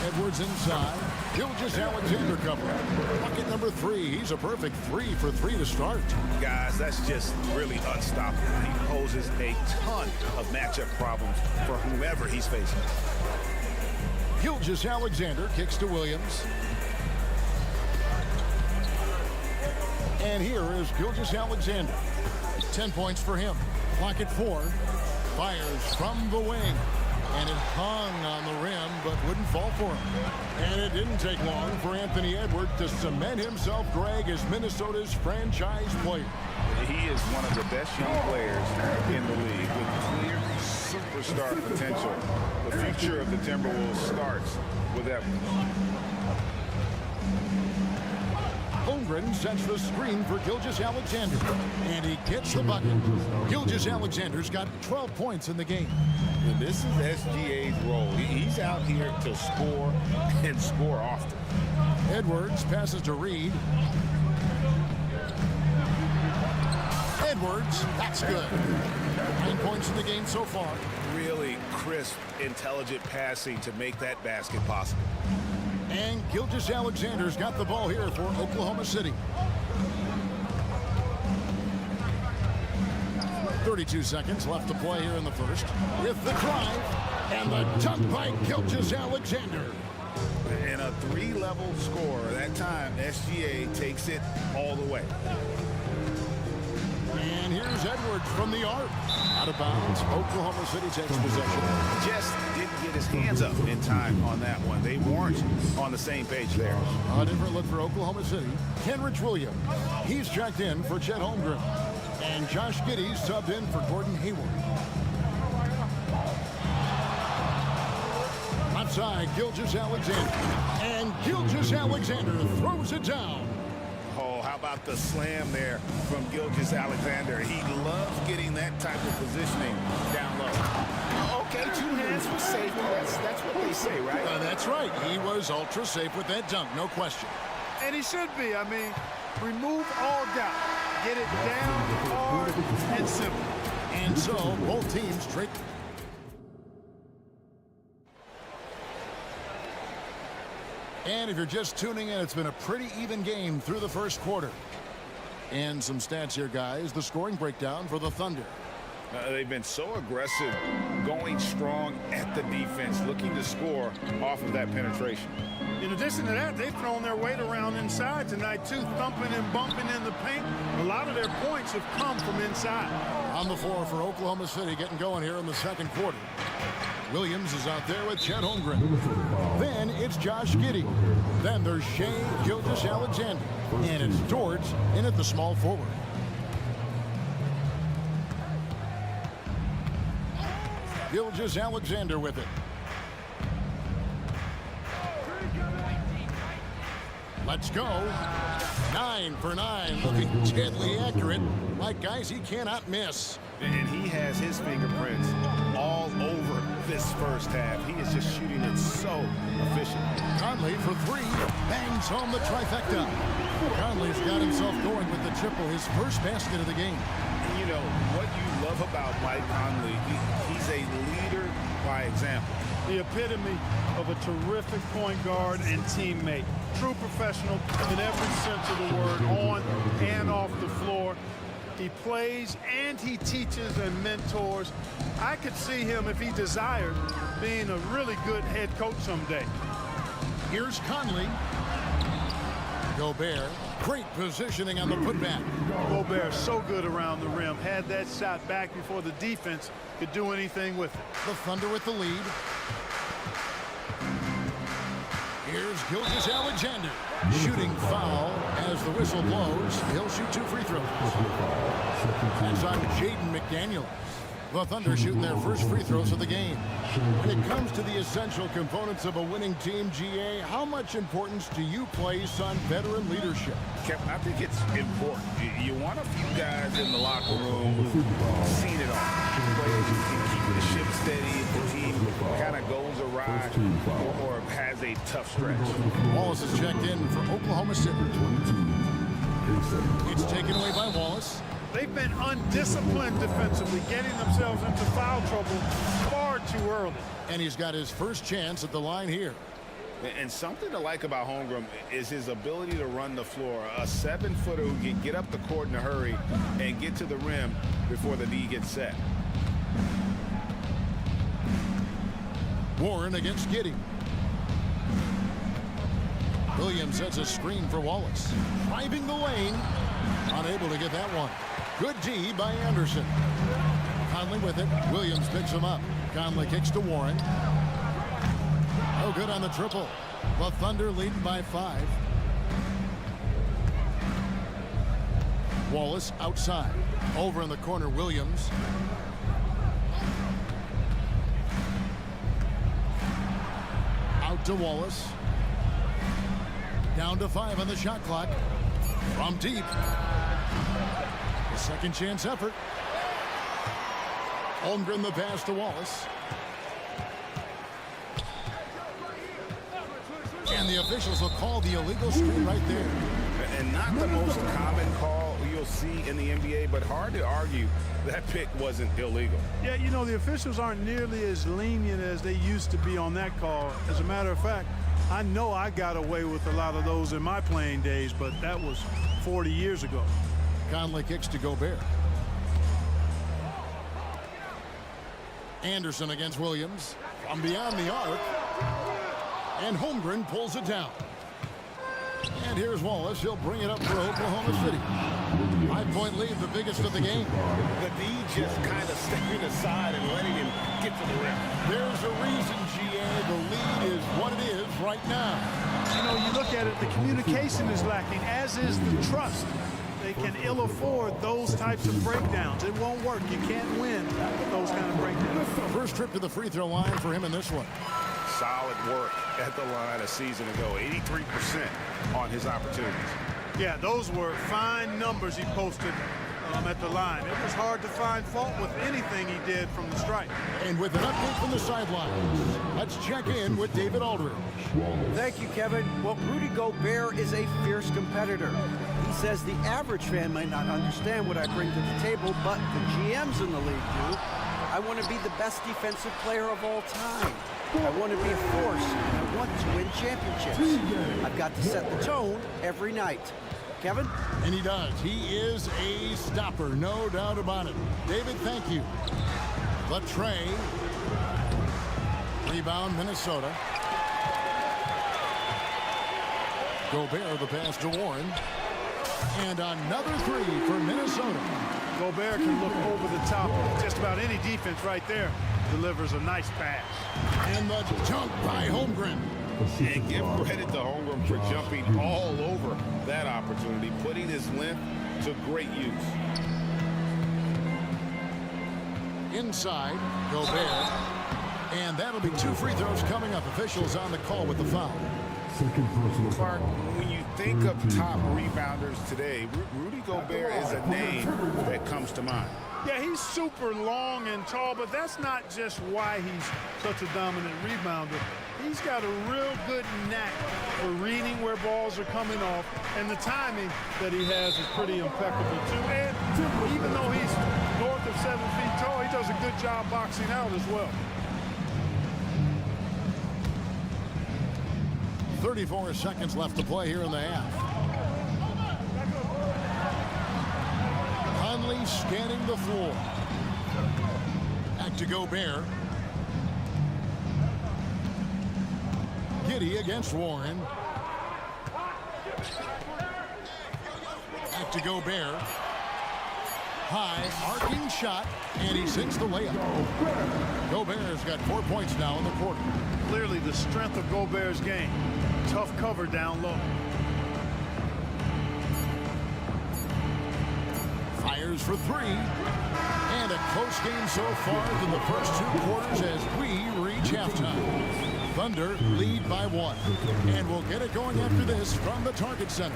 [SPEAKER 6] Edwards inside. Gilgeous-Alexander covering. Bucket number 3. He's a perfect 3 for 3 to start.
[SPEAKER 7] Guys, that's just really unstoppable. He poses a ton of matchup problems for whomever he's facing.
[SPEAKER 6] Gilgeous-Alexander kicks to Williams. And here is Gilgeous-Alexander. 10 points for him. Clock at 4. Fires from the wing. And it hung on the rim, but wouldn't fall for him. And it didn't take long for Anthony Edwards to cement himself, Greg, as Minnesota's franchise player.
[SPEAKER 7] He is one of the best young players in the league with clear superstar potential. The future of the Timberwolves starts with Edwards.
[SPEAKER 6] Holmgren sets the screen for Gilgeous-Alexander, and he gets the bucket. Gilgeous-Alexander's got 12 points in the game.
[SPEAKER 7] And this is SGA's role. He's out here to score and score often.
[SPEAKER 6] Edwards passes to Reed. Edwards, that's good. 9 points in the game so far.
[SPEAKER 7] Really crisp, intelligent passing to make that basket possible.
[SPEAKER 6] And Gilgeous-Alexander's got the ball here for Oklahoma City. 32 seconds left to play here in the first. With the drive and the dunk by Gilgeous-Alexander.
[SPEAKER 7] And a 3-level score. That time, SGA takes it all the way.
[SPEAKER 6] And here's Edwards from the arc. Out of bounds. Oklahoma City takes possession.
[SPEAKER 7] Just didn't get his hands up in time on that one. They weren't on the same page there.
[SPEAKER 6] A different look for Oklahoma City. Kenrich Williams. He's checked in for Chet Holmgren. And Josh Giddey subbed in for Gordon Hayward. Left side, Gilgeous-Alexander. And Gilgeous-Alexander throws it down.
[SPEAKER 7] Oh, how about the slam there from Gilgeous-Alexander? He loves getting that type of positioning down low. Okay, 2 hands for safety. That's what they say, right?
[SPEAKER 6] That's right. He was ultra safe with that dunk, no question.
[SPEAKER 3] And he should be. I mean, remove all doubt. Get it down, hard, and simple.
[SPEAKER 6] And so, both teams trade. And if you're just tuning in, it's been a pretty even game through the first quarter. And some stats here, guys. The scoring breakdown for the Thunder.
[SPEAKER 7] They've been so aggressive, going strong at the defense, looking to score off of that penetration.
[SPEAKER 3] In addition to that, they've thrown their weight around inside tonight, too, thumping and bumping in the paint. A lot of their points have come from inside.
[SPEAKER 6] On the floor for Oklahoma City, getting going here in the second quarter. Williams is out there with Chet Holmgren. Then it's Josh Giddey. Then there's Shea Gilgeous-Alexander. And it's George in at the small forward. Gilgeous-Alexander with it. Let's go. 9 for 9, looking deadly accurate. Like guys he cannot miss.
[SPEAKER 7] And he has his fingerprints all over this first half. He is just shooting it so efficient.
[SPEAKER 6] Conley for 3, bangs home the trifecta. Conley's got himself going with the triple, his first basket of the game.
[SPEAKER 7] And you know, what you love about Mike Conley, he's a leader by example.
[SPEAKER 3] The epitome of a terrific point guard and teammate. True professional in every sense of the word, on and off the floor. He plays and he teaches and mentors. I could see him, if he desired, being a really good head coach someday.
[SPEAKER 6] Here's Conley. Gobert, great positioning on the putback.
[SPEAKER 3] Gobert so good around the rim. Had that shot back before the defense could do anything with it.
[SPEAKER 6] The Thunder with the lead. Here's Gilgeous-Alexander. Shooting foul as the whistle blows. He'll shoot 2 free throws. That's on Jaden McDaniels. The Thunder shooting their first free throws of the game. When it comes to the essential components of a winning team, GA, how much importance do you place on veteran leadership?
[SPEAKER 7] Kevin, I think it's important. You want a few guys in the locker room who've seen it all. Players who can keep the ship steady if the team kind of goes awry or has a tough stretch.
[SPEAKER 6] Wallace is checked in for Oklahoma City. It's taken away by Wallace.
[SPEAKER 3] They've been undisciplined defensively, getting themselves into foul trouble far too early.
[SPEAKER 6] And he's got his first chance at the line here.
[SPEAKER 7] And something to like about Holmgren is his ability to run the floor. A 7-footer who can get up the court in a hurry and get to the rim before the D gets set.
[SPEAKER 6] Warren against Giddey. Williams sets a screen for Wallace. Driving the lane. Unable to get that one. Good D by Anderson. Conley with it. Williams picks him up. Conley kicks to Warren. No good on the triple. The Thunder leading by 5. Wallace outside. Over in the corner, Williams. Out to Wallace. Down to 5 on the shot clock. From deep. A second chance effort. Holmgren the pass to Wallace. And the officials will call the illegal screen right there.
[SPEAKER 7] And not the most common call you'll see in the NBA, but hard to argue that pick wasn't illegal.
[SPEAKER 3] Yeah, you know, the officials aren't nearly as lenient as they used to be on that call. As a matter of fact, I know I got away with a lot of those in my playing days, but that was 40 years ago.
[SPEAKER 6] Conley kicks to Gobert. Anderson against Williams from beyond the arc. And Holmgren pulls it down. And here's Wallace. He'll bring it up for Oklahoma City. 5-point lead, the biggest of the game.
[SPEAKER 7] The D just kind of stepping aside and letting him get to the rim.
[SPEAKER 6] There's a reason, GA. The lead is what it is right now.
[SPEAKER 3] You know, you look at it, the communication is lacking, as is the trust. They can ill afford those types of breakdowns. It won't work. You can't win with those kind of breakdowns.
[SPEAKER 6] First trip to the free throw line for him in this one.
[SPEAKER 7] Solid work at the line a season ago. 83% on his opportunities.
[SPEAKER 3] Yeah, those were fine numbers he posted at the line. It was hard to find fault with anything he did from the stripe.
[SPEAKER 6] And with an update from the sidelines, let's check in with David Aldridge.
[SPEAKER 8] Thank you, Kevin. Well, Rudy Gobert is a fierce competitor. He says the average fan might not understand what I bring to the table, but the GMs in the league do. I want to be the best defensive player of all time. I want to be a force, and I want to win championships. I've got to set the tone every night. Kevin?
[SPEAKER 6] And he does. He is a stopper, no doubt about it. David, thank you. Latrey. Rebound, Minnesota. Gobert, the pass to Warren. And another three for Minnesota.
[SPEAKER 3] Gobert can look over the top of just about any defense right there. Delivers a nice pass.
[SPEAKER 6] And the dunk by Holmgren.
[SPEAKER 7] And give credit to Holmgren for jumping all over that opportunity, putting his length to great use.
[SPEAKER 6] Inside, Gobert. And that'll be 2 free throws coming up. Officials on the call with the foul.
[SPEAKER 7] Clark, when you think of top rebounders today, Rudy Gobert is a name that comes to mind.
[SPEAKER 3] Yeah, he's super long and tall, but that's not just why he's such a dominant rebounder. He's got a real good knack for reading where balls are coming off, and the timing that he has is pretty impeccable, too. And even though he's north of 7 feet tall, he does a good job boxing out as well.
[SPEAKER 6] 34 seconds left to play here in the half. Conley scanning the floor. Back to Gobert. Giddey against Warren. Back to Gobert. High arcing shot, and he sinks the layup. Gobert's got 4 points now in the quarter.
[SPEAKER 3] Clearly the strength of Gobert's game. Tough cover down low.
[SPEAKER 6] Fires for 3. And a close game so far through the first 2 quarters as we reach halftime. Thunder lead by 1. And we'll get it going after this from the Target Center.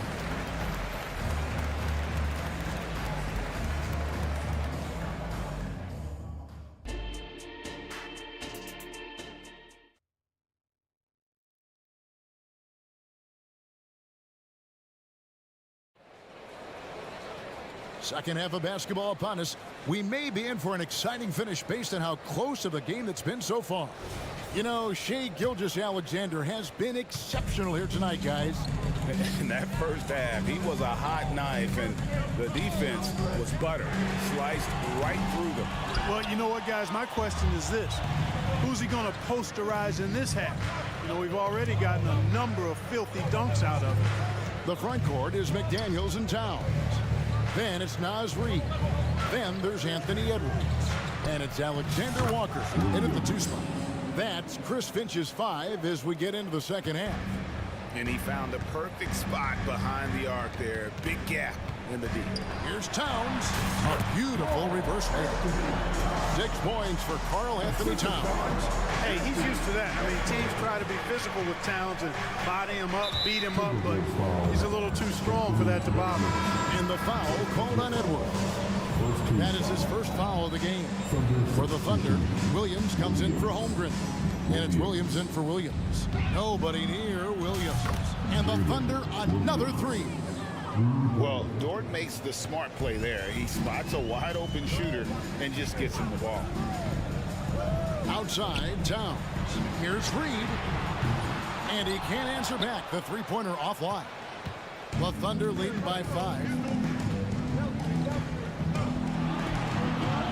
[SPEAKER 6] Second half of basketball upon us. We may be in for an exciting finish based on how close of a game that's been so far. You know, Shai Gilgeous-Alexander has been exceptional here tonight, guys.
[SPEAKER 7] In that first half, he was a hot knife, and the defense was butter. Sliced right through them.
[SPEAKER 3] Well, you know what, guys? My question is this. Who's he going to posterize in this half? You know, we've already gotten a number of filthy dunks out of it.
[SPEAKER 6] The front court is McDaniels and Towns. Then it's Naz Reid. Then there's Anthony Edwards. And it's Alexander Walker in at the 2 spot. That's Chris Finch's 5 as we get into the second half.
[SPEAKER 7] And he found a perfect spot behind the arc there. Big gap in the D.
[SPEAKER 6] Here's Towns. A beautiful reverse layup. 6 points for Karl Anthony Towns.
[SPEAKER 3] Hey, he's used to that. I mean, teams try to be physical with Towns and body him up, beat him up, but he's a little too strong for that to bother him.
[SPEAKER 6] And the foul called on Edwards. That is his first foul of the game. For the Thunder, Williams comes in for Holmgren. And it's Williams in for Williams. Nobody near Williams. And the Thunder, another 3.
[SPEAKER 7] Well, Dort makes the smart play there. He spots a wide open shooter and just gets him the ball.
[SPEAKER 6] Outside, Towns. Here's Reid. And he can't answer back. The 3-pointer offline. The Thunder leading by 5.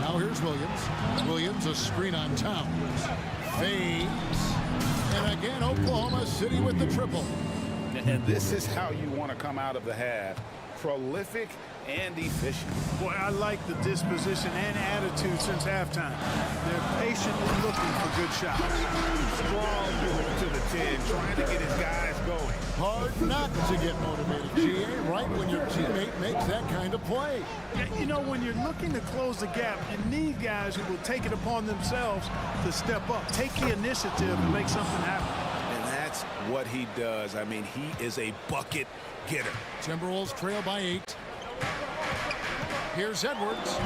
[SPEAKER 6] Now here's Williams. Williams, a screen on Towns. Fades. And again, Oklahoma City with the triple.
[SPEAKER 7] And this is how you want to come out of the half. Prolific and efficient.
[SPEAKER 3] Boy, I like the disposition and attitude since halftime. They're patiently looking for good shots.
[SPEAKER 7] Strong to the 10, trying to get his guys going.
[SPEAKER 6] Hard not to get motivated, GA, right when your teammate makes that kind of play.
[SPEAKER 3] Yeah, you know, when you're looking to close the gap, you need guys who will take it upon themselves to step up, take the initiative and make something happen.
[SPEAKER 7] And that's what he does. I mean, he is a bucket getter.
[SPEAKER 6] Timberwolves trail by 8. Here's Edwards.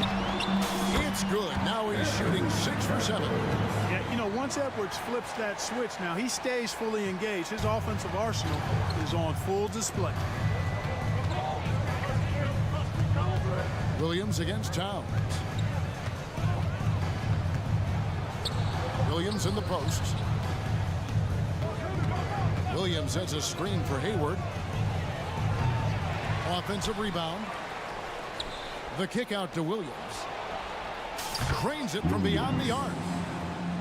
[SPEAKER 6] It's good. Now he's shooting 6 for 7.
[SPEAKER 3] Yeah, you know, once Edwards flips that switch, now he stays fully engaged. His offensive arsenal is on full display.
[SPEAKER 6] Williams against Towns. Williams in the post. Williams has a screen for Hayward. Offensive rebound. The kick out to Williams. Cranes it from beyond the arc.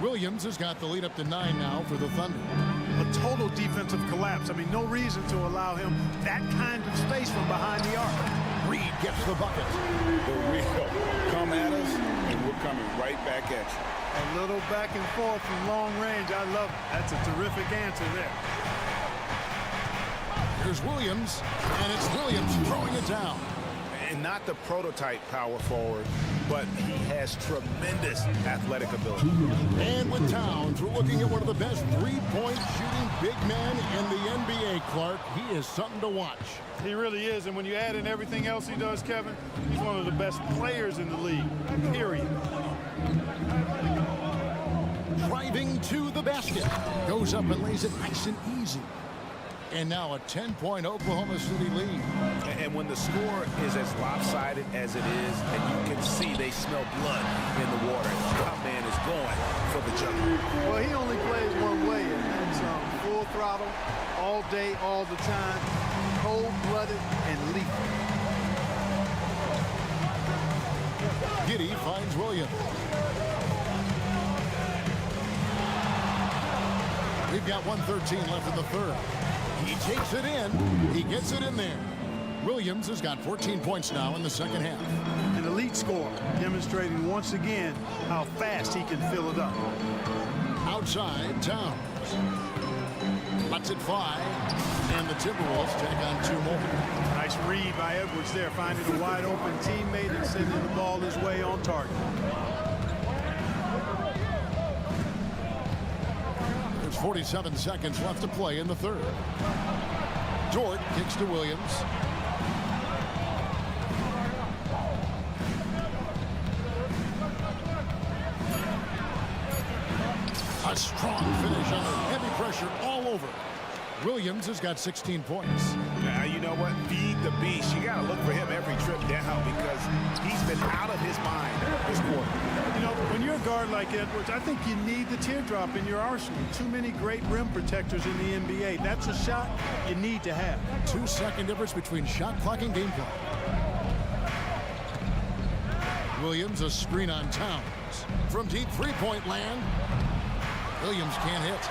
[SPEAKER 6] Williams has got the lead up to 9 now for the Thunder.
[SPEAKER 3] A total defensive collapse. I mean, no reason to allow him that kind of space from behind the arc.
[SPEAKER 6] Reed gets the bucket.
[SPEAKER 7] The real come at us, and we're coming right back at you.
[SPEAKER 3] A little back and forth from long range. I love it. That's a terrific answer there.
[SPEAKER 6] Here's Williams, and it's Williams throwing it down.
[SPEAKER 7] And not the prototype power forward, but he has tremendous athletic ability.
[SPEAKER 6] And with Towns, we're looking at one of the best three-point shooting big men in the NBA, Clark. He is something to watch.
[SPEAKER 3] He really is, and when you add in everything else he does, Kevin, he's one of the best players in the league, period.
[SPEAKER 6] Driving to the basket. Goes up and lays it nice and easy. And now a 10-point Oklahoma City lead.
[SPEAKER 7] And when the score is as lopsided as it is, and you can see they smell blood in the water, top man is going for the jumper.
[SPEAKER 3] Well, he only plays one way, and that's full throttle, all day, all the time, cold-blooded and lethal.
[SPEAKER 6] Giddey finds Williams. We've got 1:13 left in the third. He takes it in. He gets it in there. Williams has got 14 points now in the second half.
[SPEAKER 3] An elite scorer, demonstrating once again how fast he can fill it up.
[SPEAKER 6] Outside, Towns. Lets it fly. And the Timberwolves tack on 2 more.
[SPEAKER 3] Nice read by Edwards there, finding a wide-open teammate and sending the ball his way on target.
[SPEAKER 6] There's 47 seconds left to play in the third. Dort kicks to Williams. A strong finish under heavy pressure all over. Williams has got 16 points.
[SPEAKER 7] Now, you know what? Feed the beast. You got to look for him every trip down because he's been out of his mind this quarter.
[SPEAKER 3] You know, when you're a guard like Edwards, I think you need the teardrop in your arsenal. Too many great rim protectors in the NBA. That's a shot you need to have.
[SPEAKER 6] 2-second difference between shot clock and game clock. Williams a screen on Towns. From deep three-point land. Williams can't hit.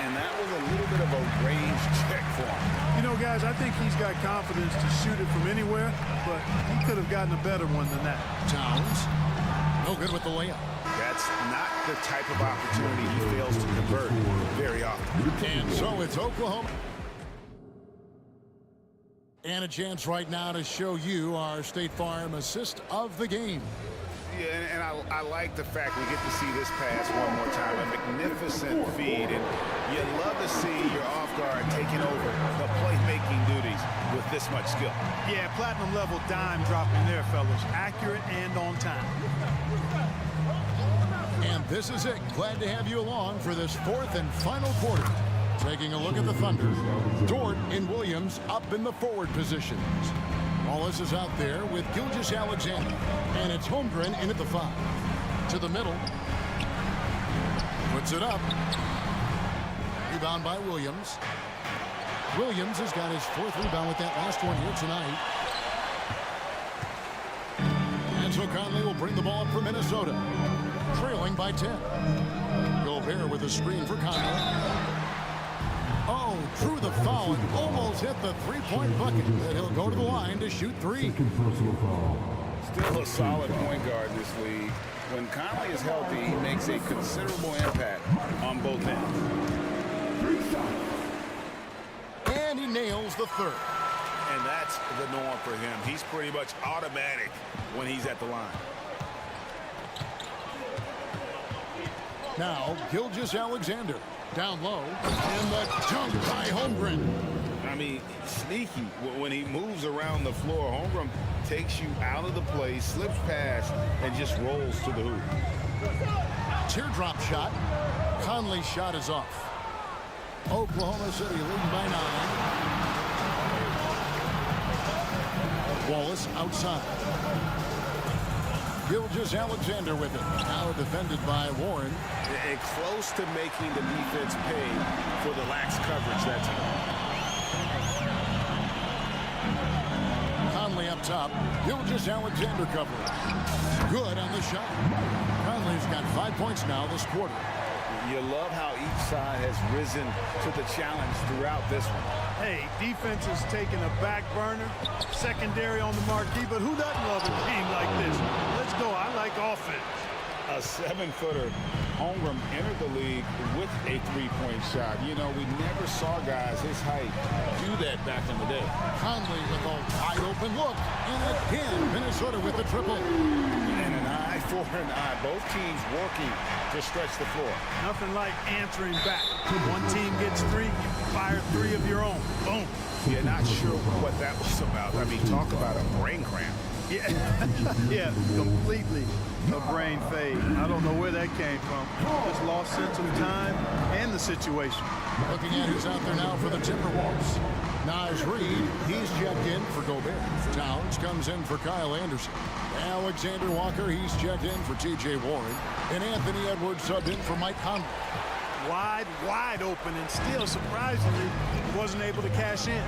[SPEAKER 7] And that was a little bit of a range check for him.
[SPEAKER 3] You know, guys, I think he's got confidence to shoot it from anywhere, but he could have gotten a better one than that.
[SPEAKER 6] Towns, no good with the layup.
[SPEAKER 7] That's not the type of opportunity he fails to convert very often.
[SPEAKER 6] And so it's Oklahoma. And a chance right now to show you our State Farm assist of the game.
[SPEAKER 7] Yeah, and I like the fact we get to see this pass one more time. A magnificent feed, and you love to see your off guard taking over the playmaking duties with this much skill.
[SPEAKER 3] Yeah, platinum level dime dropping there, fellas. Accurate and on time.
[SPEAKER 6] And this is it. Glad to have you along for this fourth and final quarter. Taking a look at the Thunder. Dort and Williams up in the forward positions. Wallace is out there with Gilgeous-Alexander. And it's Holmgren in at the 5. To the middle. Puts it up. Rebound by Williams. Williams has got his 4th rebound with that last one here tonight. And so Conley will bring the ball up for Minnesota. Trailing by 10. Gobert with a screen for Conley. Oh, drew the foul and almost hit the three-point bucket. And he'll go to the line to shoot three.
[SPEAKER 9] Still a solid point guard in this league. When Conley is healthy, he makes a considerable impact on both ends.
[SPEAKER 6] And he nails the third.
[SPEAKER 9] And that's the norm for him. He's pretty much automatic when he's at the line.
[SPEAKER 6] Now, Gilgeous-Alexander. Down low. And the dunk by Holmgren.
[SPEAKER 9] I mean, sneaky. When he moves around the floor, Holmgren takes you out of the play, slips past, and just rolls to the hoop.
[SPEAKER 6] Teardrop shot. Conley's shot is off. Oklahoma City leading by 9. Wallace outside. Gilgeous-Alexander with it. Now defended by Warren.
[SPEAKER 9] And close to making the defense pay for the lax coverage that time.
[SPEAKER 6] Conley up top. Gilgeous-Alexander covering. Good on the shot. Conley's got 5 points now this quarter.
[SPEAKER 9] You love how each side has risen to the challenge throughout this one.
[SPEAKER 3] Hey, defense is taking a back burner, secondary on the marquee, but who doesn't love a game like this? Let's go. I like offense.
[SPEAKER 9] A 7-footer. Holmgren entered the league with a three-point shot. You know, we never saw guys his height do that back in the day.
[SPEAKER 6] Conley with a wide-open look. And again, Minnesota with the triple.
[SPEAKER 9] And an eye for an eye. Both teams working to stretch the floor.
[SPEAKER 3] Nothing like answering back. One team gets three, you fire three of your own. Boom.
[SPEAKER 9] Yeah, not sure what that was about. I mean, talk about a brain cramp.
[SPEAKER 3] Yeah, yeah, completely a brain fade. I don't know where that came from. Just lost sense of time and the situation.
[SPEAKER 6] Looking at who's out there now for the Timberwolves. Naz Reid, he's checked in for Gobert. Towns comes in for Kyle Anderson. Alexander Walker, he's checked in for T.J. Warren. And Anthony Edwards subbed in for Mike Conley.
[SPEAKER 3] Wide open, and still, surprisingly, wasn't able to cash in.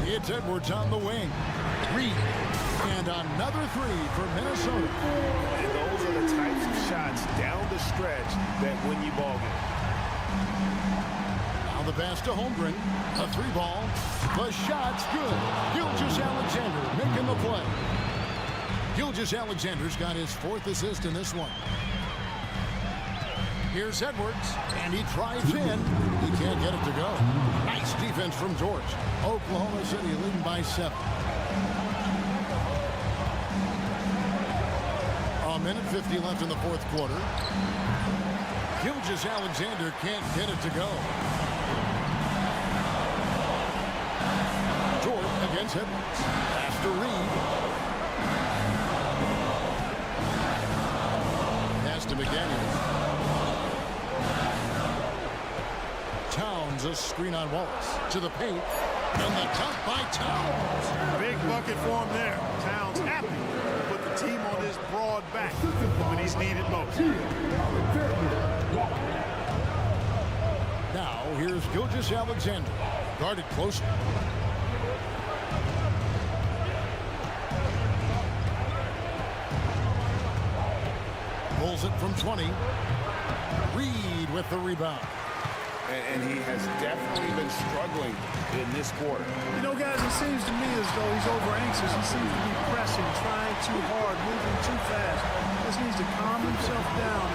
[SPEAKER 6] It's Edwards on the wing. Reid. And another three for Minnesota.
[SPEAKER 9] And those are the types of shots down the stretch that win you ball games.
[SPEAKER 6] Now the pass to Holmgren. A three ball. The shot's good. Gilgeous-Alexander making the play. Gilgeous-Alexander's got his 4th assist in this one. Here's Edwards, and he drives in. He can't get it to go. Nice defense from George. Oklahoma City leading by 7. A minute 50 left in the 4th quarter. Gilgeous-Alexander can't get it to go. George against Edwards. Pass to Reid. Pass to McDaniels. Towns, a screen on Wallace. To the paint. And the dunk by Towns.
[SPEAKER 3] Big bucket for him there. Towns happy to put the team on his broad back when he's needed most.
[SPEAKER 6] Now, here's Gilgeous-Alexander. Guarded closely. Pulls it from 20. Reid with the rebound.
[SPEAKER 9] And he has definitely been struggling in this quarter.
[SPEAKER 3] You know, guys, it seems to me as though he's over anxious. He seems to be pressing, trying too hard, moving too fast. He just needs to calm himself down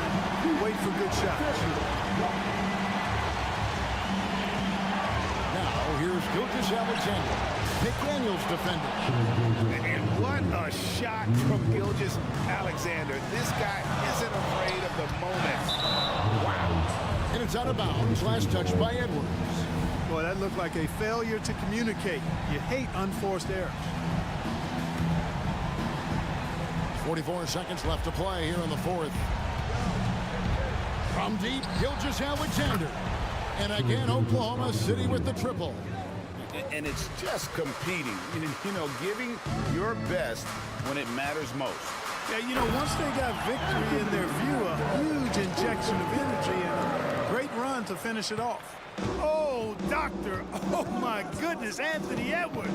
[SPEAKER 3] and wait for good shots.
[SPEAKER 6] Now, here's Gilgeous-Alexander. McDaniels defending.
[SPEAKER 9] And what a shot from Gilgeous-Alexander. This guy isn't afraid of the moment. Wow.
[SPEAKER 6] And it's out of bounds. Last touch by Edwards.
[SPEAKER 3] Boy, that looked like a failure to communicate. You hate unforced errors.
[SPEAKER 6] 44 seconds left to play here in the 4th. From deep, Gilgeous-Alexander. And again, Oklahoma City with the triple.
[SPEAKER 9] And it's just competing, you know, giving your best when it matters most.
[SPEAKER 3] Yeah, you know, once they got victory in their view, a huge injection of energy and a great run to finish it off. Oh, doctor. Oh, my goodness. Anthony Edwards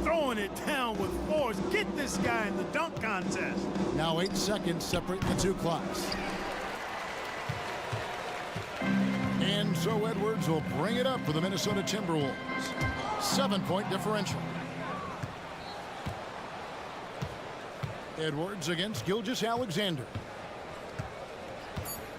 [SPEAKER 3] throwing it down with force. Get this guy in the dunk contest.
[SPEAKER 6] Now 8 seconds separate the two clocks. So Edwards will bring it up for the Minnesota Timberwolves. 7-point differential. Edwards against Gilgeous-Alexander.